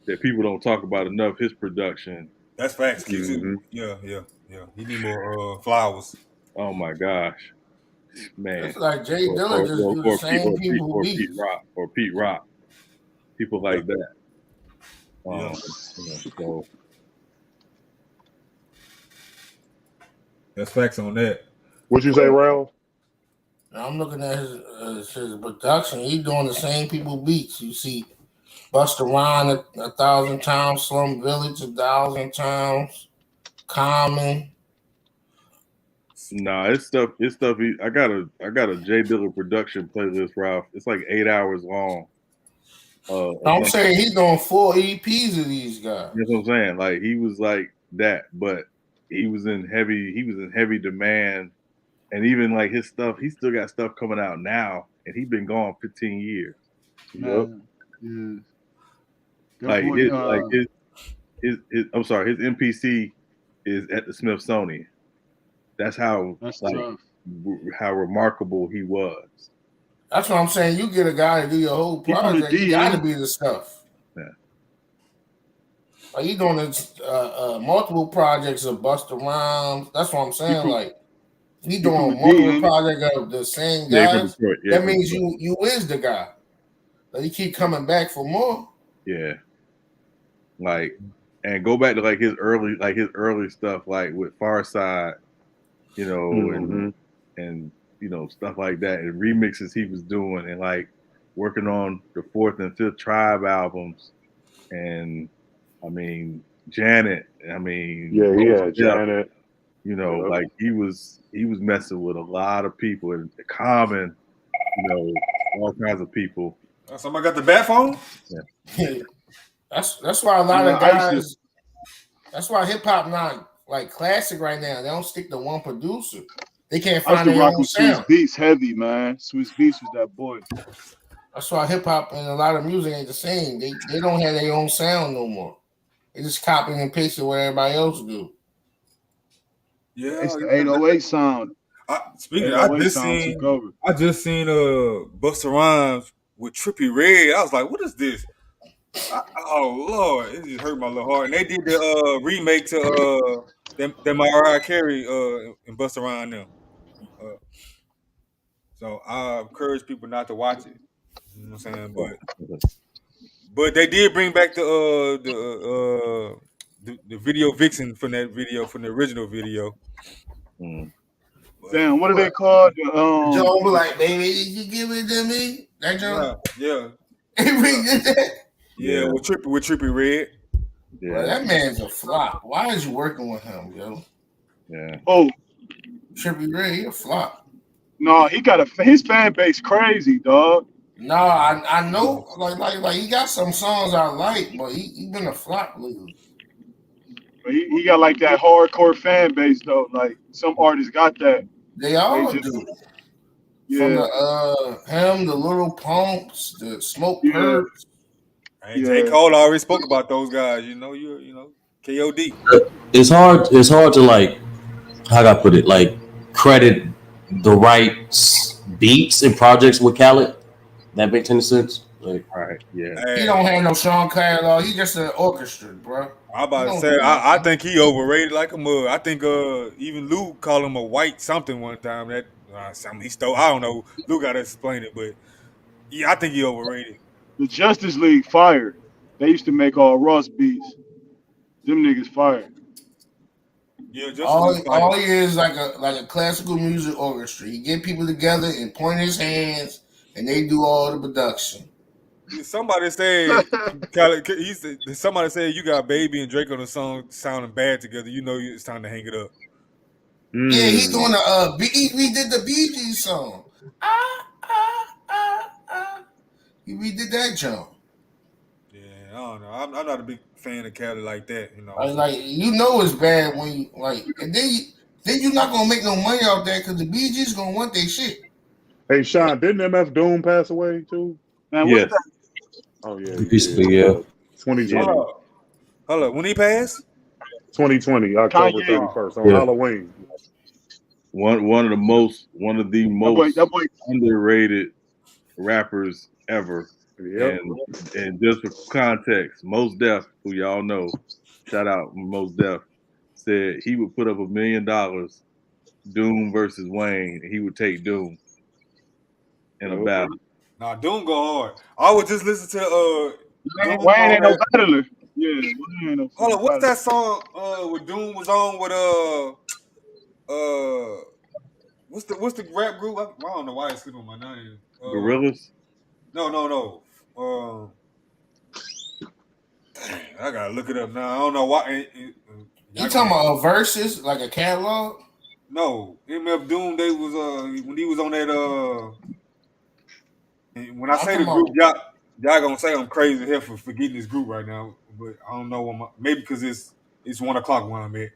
Speaker 9: that people don't talk about enough. His production.
Speaker 17: That's facts. Q-Tip. Yeah. He need more flowers.
Speaker 9: Oh my gosh, man.
Speaker 4: It's like Jay Dilla just do the same people
Speaker 9: or Pete Rock, people like that. So
Speaker 17: that's facts on that.
Speaker 14: What you say, Ralph?
Speaker 4: I'm looking at his production. He's doing the same people beats. You see Busta Rhymes 1,000 times, Slum Village 1,000 times, Common.
Speaker 9: Nah, it's stuff. I got a J Dilla production playlist, Ralph. It's like 8 hours long.
Speaker 4: I'm saying he's doing 4 EPs of these guys.
Speaker 9: That's what I'm saying. Like he was like that, but he was in heavy demand, and even like his stuff, he still got stuff coming out now, and he's been gone 15 years.
Speaker 11: Yep.
Speaker 9: Like his I'm sorry, his MPC is at the Smithsonian. That's how how remarkable he was.
Speaker 4: That's what I'm saying. You get a guy to do your whole project, you got to be the stuff.
Speaker 9: Yeah.
Speaker 4: Like you doing multiple projects of Busta Rhymes. That's what I'm saying. Like he doing multiple projects of the same guys. That means you is the guy. Like you keep coming back for more.
Speaker 9: Yeah. Like, and go back to like his early stuff, like with Farside, and stuff like that, and remixes he was doing, and like working on the 4th and 5th Tribe albums, and Janet.
Speaker 14: Janet.
Speaker 9: Like he was messing with a lot of people, and Common, all kinds of people.
Speaker 17: Somebody got the bat phone?
Speaker 9: Yeah.
Speaker 4: That's why a lot of guys. That's why hip hop not like classic right now. They don't stick to one producer. They can't find their own sound.
Speaker 11: Swizz Beatz heavy, man. Swizz Beatz was that boy.
Speaker 4: That's why hip hop and a lot of music ain't the same. They don't have their own sound no more. They just copying and pasting what everybody else do.
Speaker 11: Yeah, it's the 808 sound.
Speaker 17: I just seen Busta Rhymes with Trippie Redd. I was like, what is this? Oh Lord, it just hurt my little heart. And they did the remake to that Mariah Carey and Busta Rhymes now. So I encourage people not to watch it. You know what I'm saying? But they did bring back the video vixen from that video, from the original video.
Speaker 11: Damn, what are they called?
Speaker 4: Joe be like, baby, did you give it to me? That Joe?
Speaker 17: Yeah.
Speaker 4: He redid that.
Speaker 17: Yeah, with Trippie Redd.
Speaker 4: Yeah. Bro, that man's a flop. Why is you working with him, yo?
Speaker 14: Yeah.
Speaker 11: Oh,
Speaker 4: Trippie Redd, he a flop.
Speaker 11: No, he got his fan base crazy, dog.
Speaker 4: No, I know, like he got some songs I like, but he been a flop lately.
Speaker 11: But he got like that hardcore fan base though. Like some artists got that.
Speaker 4: They all do.
Speaker 11: Yeah.
Speaker 4: From the him, the Little Pumps, the Smoke
Speaker 11: Yeah.
Speaker 4: Perps.
Speaker 17: Hey, J. Cole already spoke about those guys. You know, KOD.
Speaker 5: It's hard to like, how do I put it? Like credit the right beats and projects with Khaled. That makes any sense? Like,
Speaker 14: right, yeah.
Speaker 4: He don't have no Sean Catalog. He just an orchestra, bro.
Speaker 17: I about to say, I think he overrated like a mug. I think even Lou called him a white something one time. That something he stole. I don't know. Lou got to explain it, but yeah, I think he overrated.
Speaker 11: The Justice League fired. They used to make all Ross beats. Them niggas fired.
Speaker 17: Yeah,
Speaker 4: all he is like a classical music orchestra. He get people together and point his hands, and they do all the production.
Speaker 17: Somebody said, somebody said you got Baby and Drake on the song sounding bad together. You know it's time to hang it up.
Speaker 4: Yeah, he's doing we did the Bee Gees song. He redid that jump.
Speaker 17: Yeah, I don't know. I'm not a big fan of Khaled like that. You know,
Speaker 4: like you know it's bad when you like, and then you're not gonna make no money out there because the Bee Gees gonna want their shit.
Speaker 14: Hey, Sean, didn't MF Doom pass away too?
Speaker 11: Man,
Speaker 14: yes. Oh yeah. 2020.
Speaker 17: Hold up. When he passed?
Speaker 14: 2020, October 31st on Halloween.
Speaker 18: One of the most underrated rappers ever.
Speaker 14: Yep.
Speaker 18: And just for context, Mos Def, who y'all know, shout out Mos Def, said he would put up $1 million, Doom versus Wayne, and he would take Doom in a battle.
Speaker 17: Nah, Doom go hard. I would just listen to
Speaker 11: Wayne ain't no battler. Yeah, Wayne ain't no.
Speaker 17: Hold on, what's that song with Doom was on with what's the rap group? I don't know why it's slipping my name.
Speaker 18: Gorillas?
Speaker 17: No. Dang, I gotta look it up now. I don't know why.
Speaker 4: You talking about verses like a catalog?
Speaker 17: No, MF Doom. They was when he was on that when I say the group, y'all gonna say I'm crazy here for forgetting this group right now, but I don't know maybe because it's 1:00 when I'm at.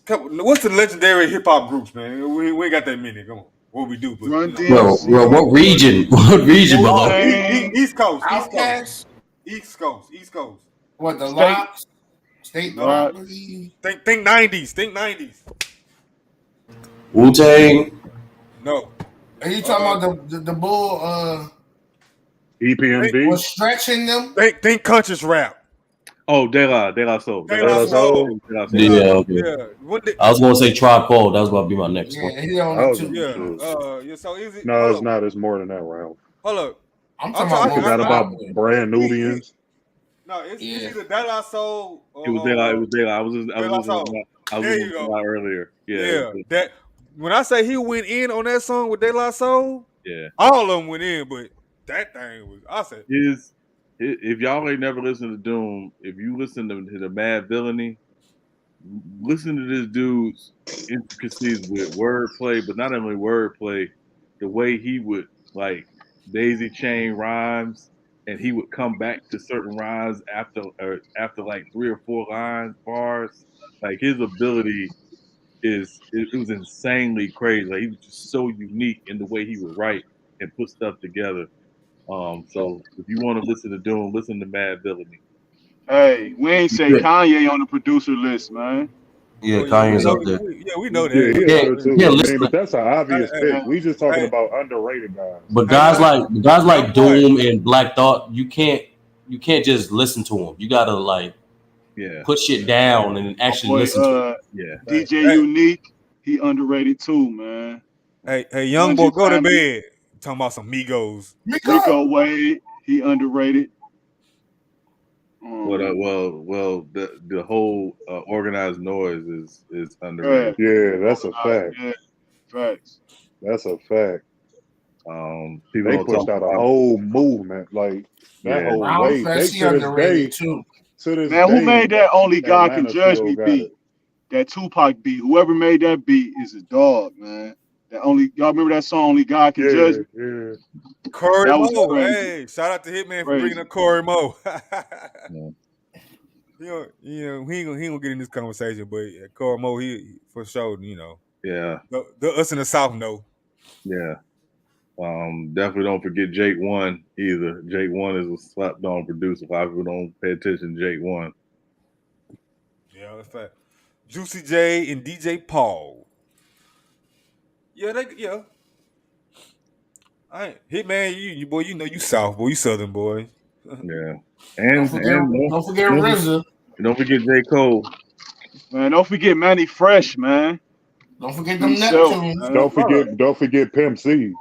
Speaker 17: What's the legendary hip hop groups, man? We ain't got that many. Come on, what we do? But
Speaker 5: bro, what region? What region, bro?
Speaker 17: East Coast.
Speaker 4: What, the Locks? State
Speaker 17: Property. Think 90s. Think 90s.
Speaker 5: Wu-Tang.
Speaker 17: No.
Speaker 4: Are you talking about the bull?
Speaker 14: EPMD
Speaker 4: was stretching them.
Speaker 17: Think conscious rap.
Speaker 18: Oh, De La Soul.
Speaker 5: Yeah, okay. Yeah. I was gonna say Tribe Called. That was about to be my next one.
Speaker 17: So is it?
Speaker 14: No, it's not. It's more than that, Ralph.
Speaker 17: Hold up.
Speaker 4: I'm talking
Speaker 14: about Brand Nubians.
Speaker 17: No, it's either De La Soul or
Speaker 18: it was De La. I was listening earlier. Yeah.
Speaker 17: That when I say he went in on that song with De La Soul, all of them went in, but that thing was. I said,
Speaker 18: if y'all ain't never listened to Doom, if you listen to the Mad Villainy, listen to this dude's intricacies with wordplay, but not only wordplay, the way he would like daisy chain rhymes, and he would come back to certain rhymes after like 3 or 4 bars. Like his ability it was insanely crazy. Like he was just so unique in the way he would write and put stuff together. So if you want to listen to Doom, listen to Mad Villainy.
Speaker 11: Hey, we ain't say Kanye on the producer list, man.
Speaker 5: Yeah, Kanye's up there.
Speaker 17: We know that.
Speaker 14: Yeah, but that's an obvious pick. We just talking about underrated guys.
Speaker 5: But guys like Doom and Black Thought, you can't just listen to them. You gotta like put shit down and actually listen to it.
Speaker 11: DJ Unique, he underrated too, man.
Speaker 17: Hey, young boy, go to bed. Talking about some Migos.
Speaker 11: Rico Wade, he underrated.
Speaker 18: Well, the whole organized noise is underrated.
Speaker 14: Yeah, that's a fact.
Speaker 11: Yeah, facts.
Speaker 14: That's a fact. They pushed out a whole movement, like that whole
Speaker 4: Brown
Speaker 14: wave. They
Speaker 4: Fessy
Speaker 14: to this day,
Speaker 4: underrated too.
Speaker 14: to this
Speaker 11: Man, who
Speaker 14: day,
Speaker 11: made that Only God Can
Speaker 14: Atlanta
Speaker 11: Judge
Speaker 14: still
Speaker 11: Me
Speaker 14: got
Speaker 11: beat?
Speaker 14: it.
Speaker 11: That Tupac beat. Whoever made that beat is a dog, man. Y'all remember that song Only God Can Judge Me?
Speaker 14: Yeah.
Speaker 17: Corey
Speaker 11: That was
Speaker 17: Moe.
Speaker 11: crazy.
Speaker 17: Hey, shout out to Hitman for
Speaker 11: Crazy.
Speaker 17: bringing up Corey Moe.
Speaker 18: Yeah.
Speaker 17: He ain't gonna get in this conversation, but Corey Moe, he for sure,
Speaker 18: Yeah.
Speaker 17: Us in the South know.
Speaker 18: Yeah. Definitely don't forget Jake One either. Jake One is a slept on producer. A lot of people don't pay attention to Jake One.
Speaker 17: Yeah, that's fact. Juicy J and DJ Paul. Yeah, Hitman, you boy, you South boy, you Southern boy.
Speaker 18: Yeah.
Speaker 4: Don't forget RZA.
Speaker 18: Don't forget J. Cole.
Speaker 11: Man, don't forget Manny Fresh, man.
Speaker 4: Don't forget them
Speaker 11: Himself,
Speaker 4: Neptunes.
Speaker 11: man.
Speaker 14: Don't forget Pimp C.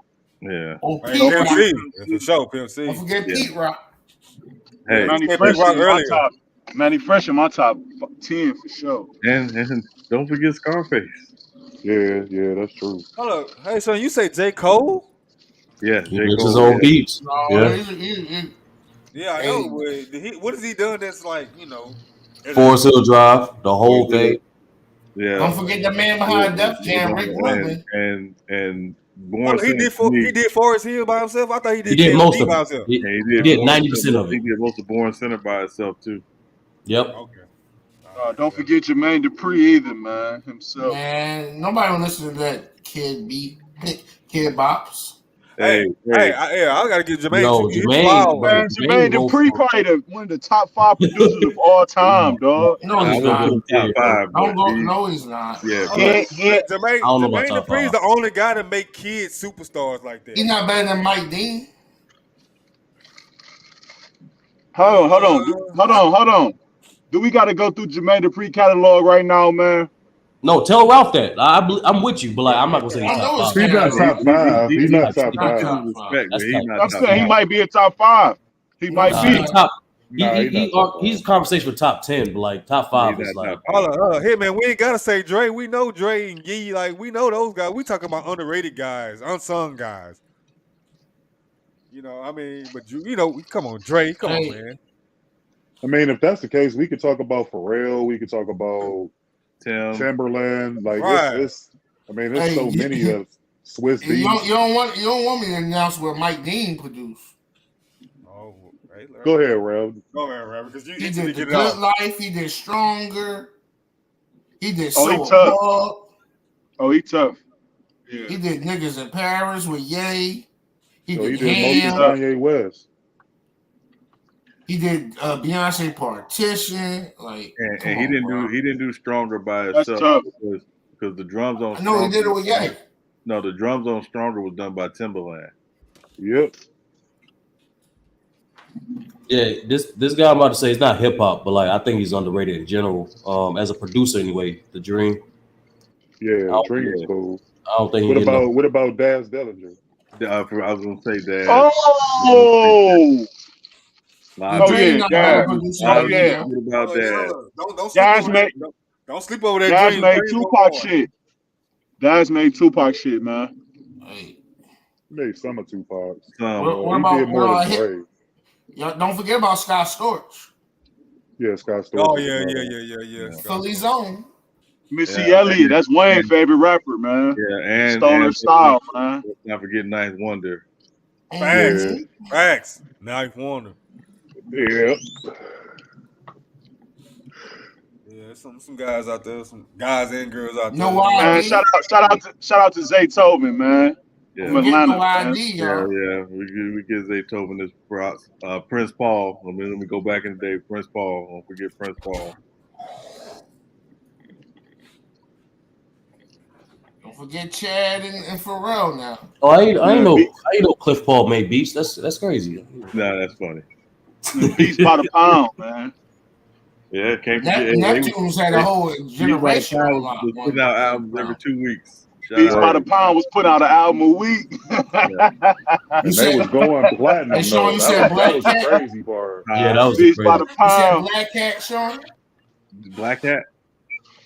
Speaker 18: Yeah.
Speaker 4: Oh,
Speaker 17: Hey,
Speaker 4: Pete
Speaker 17: Pimp
Speaker 4: Rock.
Speaker 17: C, for sure, Pimp C.
Speaker 4: Don't forget Pete Rock.
Speaker 18: Hey,
Speaker 11: Manny
Speaker 17: Pete
Speaker 11: Fresh
Speaker 17: Rock
Speaker 11: in my
Speaker 17: earlier.
Speaker 11: top. Manny Fresh in my top 10 for sure.
Speaker 18: and don't forget Scarface.
Speaker 14: Yeah, that's true.
Speaker 17: Hold up. Hey, son, you say J. Cole?
Speaker 18: Yeah,
Speaker 5: He
Speaker 18: J.
Speaker 5: makes his
Speaker 18: Cole.
Speaker 5: own beats.
Speaker 4: No,
Speaker 5: Yeah.
Speaker 17: Yeah, I know. But what has he done that's like,
Speaker 5: Forest Hill Drive, the whole thing.
Speaker 18: Yeah.
Speaker 4: Don't forget the man behind Def Jam, Rick Rubin.
Speaker 18: And Born
Speaker 17: he did Forest Hill by himself? I thought he did
Speaker 5: He did
Speaker 17: KOD
Speaker 5: most of
Speaker 17: by
Speaker 5: it.
Speaker 17: himself.
Speaker 5: He
Speaker 18: he
Speaker 5: did
Speaker 18: Born
Speaker 5: 90%
Speaker 18: Center.
Speaker 5: of it.
Speaker 18: He did most of Born Center by himself too.
Speaker 5: Yep.
Speaker 17: Okay.
Speaker 11: Don't forget Jermaine Dupri either, man. Himself.
Speaker 4: Man, nobody will listen to that Kid Bops.
Speaker 17: Hey, I gotta give Jermaine.
Speaker 5: No,
Speaker 17: His
Speaker 5: Jermaine,
Speaker 17: flowers.
Speaker 11: Man, Jermaine Dupri probably one of the top 5 producers of all time, dog.
Speaker 4: No, he's
Speaker 18: I
Speaker 4: not.
Speaker 18: wouldn't put him top 5, but
Speaker 4: No, he's not.
Speaker 18: Yeah,
Speaker 17: Jermaine Dupri is the only guy to make kids superstars like that.
Speaker 4: He's not better than Mike Dean.
Speaker 11: Hold on. Do we got to go through Jermaine Dupri catalog right now, man?
Speaker 5: No, tell Ralph that. I'm with you, but like I'm not gonna say he's top 5.
Speaker 14: He's not top 5. He's not top 5.
Speaker 18: Respect, but he's not
Speaker 11: I'm
Speaker 18: top
Speaker 11: saying he
Speaker 18: 5.
Speaker 11: might be a top 5. He might be.
Speaker 5: He's a conversation for top 10, but like top 5 is like.
Speaker 17: Hold on, hey man, we ain't gotta say Dre. We know Dre and Yee. Like we know those guys. We talking about underrated guys, unsung guys. I mean, but come on, Dre, come on, man.
Speaker 14: I mean, if that's the case, we could talk about Pharrell. We could talk about Timberland. Like it's there's so many of Swiss Beats.
Speaker 4: You don't want me to announce what Mike Dean produced.
Speaker 17: Oh, right.
Speaker 14: Go ahead, Rev.
Speaker 17: Go ahead, Rev. Because
Speaker 4: he did The Good Life. He did Stronger. He did
Speaker 11: he
Speaker 4: So
Speaker 11: tough.
Speaker 4: Above.
Speaker 11: Oh, he tough. Yeah.
Speaker 4: He did Niggas in Paris with Ye. He did
Speaker 14: most of Kanye West.
Speaker 4: He did Beyonce Partition, like,
Speaker 18: and he didn't do Stronger by
Speaker 11: That's
Speaker 18: itself
Speaker 11: tough.
Speaker 18: because the drums on.
Speaker 4: No, he did it with Ye.
Speaker 18: No, the drums on Stronger was done by Timberland.
Speaker 14: Yep.
Speaker 5: Yeah, this guy I'm about to say is not hip hop, but like I think he's underrated in general. As a producer, anyway, The Dream.
Speaker 14: Yeah, The Dream is cool.
Speaker 5: I don't think.
Speaker 14: What about Daz Dillinger?
Speaker 18: I was gonna say that.
Speaker 11: Oh.
Speaker 18: Yeah.
Speaker 17: What about that? Don't sleep over that.
Speaker 11: Daz made Tupac shit. Daz made Tupac shit, man.
Speaker 14: He made some of Tupac.
Speaker 4: What about don't forget about Scott Storch.
Speaker 14: Yeah, Scott Storch.
Speaker 17: Oh yeah.
Speaker 4: Philly Zone.
Speaker 11: Missy Elliott, that's Wayne's favorite rapper, man.
Speaker 18: Yeah, and
Speaker 11: Stoner style, man.
Speaker 18: Let's not forget Ninth Wonder.
Speaker 17: Facts. Ninth Wonder.
Speaker 14: Yeah.
Speaker 17: Yeah, some guys out there, some guys and girls out there.
Speaker 4: No ID.
Speaker 11: Shout out to Zay Tobin, man.
Speaker 18: Yeah.
Speaker 11: From Atlanta.
Speaker 4: No ID, y'all.
Speaker 18: Yeah. We give Zay Tobin this props. Prince Paul. Let me go back in the day. Prince Paul. Don't forget Prince Paul.
Speaker 4: Don't forget Chad and Pharrell now.
Speaker 5: Oh, I ain't know Cliff Paul made beats. That's crazy.
Speaker 18: Nah, that's funny.
Speaker 11: Beats by the pound, man.
Speaker 18: Yeah, can't forget.
Speaker 4: Neptunes had a whole generation
Speaker 18: was putting out albums every 2 weeks.
Speaker 11: Beats by the Pound was putting out an album a week.
Speaker 14: And they was going platinum.
Speaker 4: Hey, Sean, you said Black
Speaker 14: that was
Speaker 4: Cat?
Speaker 14: the crazy part.
Speaker 5: Yeah, that was
Speaker 11: Beats
Speaker 5: crazy.
Speaker 11: by the
Speaker 4: You said
Speaker 11: Pound.
Speaker 4: Black Cat, Sean?
Speaker 18: Black Cat?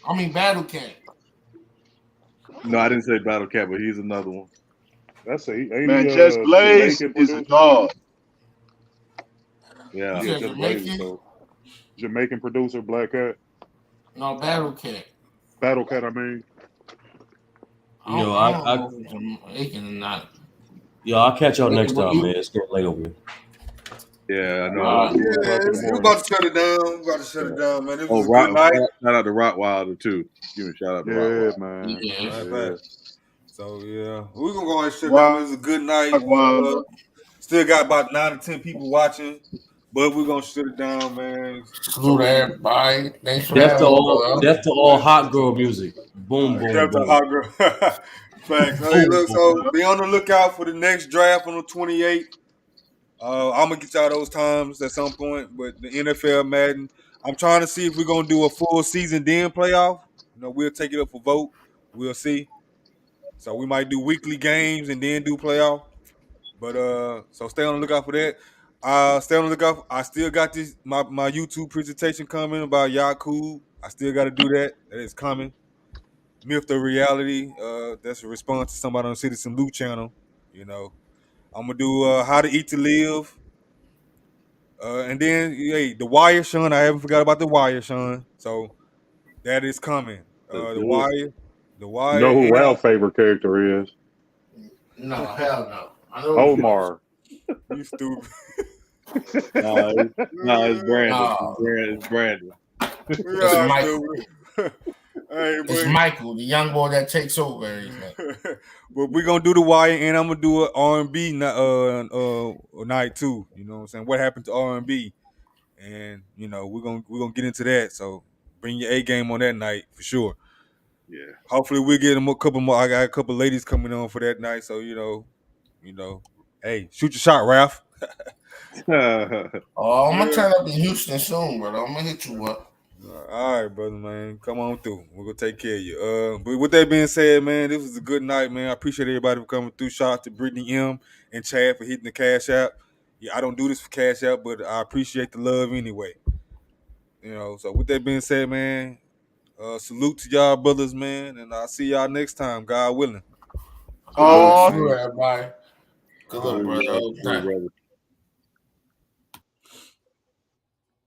Speaker 4: I mean Battle Cat.
Speaker 18: No, I didn't say Battle Cat, but he's another one.
Speaker 14: That's a
Speaker 11: Man, Just Blaze
Speaker 14: Jamaican
Speaker 11: is a
Speaker 14: producer.
Speaker 11: dog.
Speaker 18: Yeah,
Speaker 14: Just Blaze. So Jamaican producer, Black Cat.
Speaker 4: No, Battle Cat.
Speaker 14: Battle Cat, I mean.
Speaker 4: I don't know if it's Jamaican or not.
Speaker 5: Yo, I'll catch y'all next time, man. It's getting late over here.
Speaker 18: Yeah, I know.
Speaker 17: We about to shut it down. We about to shut it down, man. It was a
Speaker 18: Rock,
Speaker 17: good night.
Speaker 18: shout out to Rottweiler too. Give me a shout out to Rottweiler.
Speaker 14: Man.
Speaker 17: Yeah. So yeah, we're gonna go ahead and shut it down. It was a good night. Still got about 9 to 10 people watching, but we're gonna shut it down, man.
Speaker 4: Salute everybody. Thanks for
Speaker 5: Death
Speaker 4: having
Speaker 5: to all hot girl music. Boom, boom,
Speaker 17: Death
Speaker 5: boom.
Speaker 17: to hot girl. Thanks. Hey, look, so be on the lookout for the next draft on the 28th. I'm gonna get y'all those times at some point, but the NFL Madden, I'm trying to see if we're gonna do a full season then playoff. You know, we'll take it up for vote. We'll see. So we might do weekly games and then do playoff. But so stay on the lookout for that. Stay on the lookout. I still got this my YouTube presentation coming about Yakub. I still got to do that. That is coming. Myth or reality. That's a response to somebody on Citizen Loot channel. You know, I'm gonna do how to eat to live. And then The Wire, Sean. I haven't forgot about The Wire, Sean. So that is coming. The Wire.
Speaker 14: You know who Ralph's favorite character is?
Speaker 4: No, hell no. I know
Speaker 14: Omar.
Speaker 17: You stupid.
Speaker 18: It's Brandon. It's Brandon.
Speaker 4: It's Michael. It's Michael, the young boy that takes over everything.
Speaker 17: But we're gonna do The Wire, and I'm gonna do an R&B night too. You know what I'm saying? What happened to R&B? And you know we're gonna get into that. So bring your A game on that night for sure.
Speaker 18: Yeah.
Speaker 17: Hopefully we'll get a couple more. I got a couple ladies coming on for that night. So you know, hey, shoot your shot, Ralph.
Speaker 4: I'm gonna turn up in Houston soon, brother. I'm gonna hit you up.
Speaker 17: All right, brother, man. Come on through. We're gonna take care of you. But with that being said, man, this was a good night, man. I appreciate everybody for coming through. Shout out to Brittany M and Chad for hitting the Cash App. Yeah, I don't do this for Cash App, but I appreciate the love anyway. You know, so with that being said, man, salute to y'all brothers, man, and I'll see y'all next time, God willing.
Speaker 4: Sure, everybody. Good luck, brother.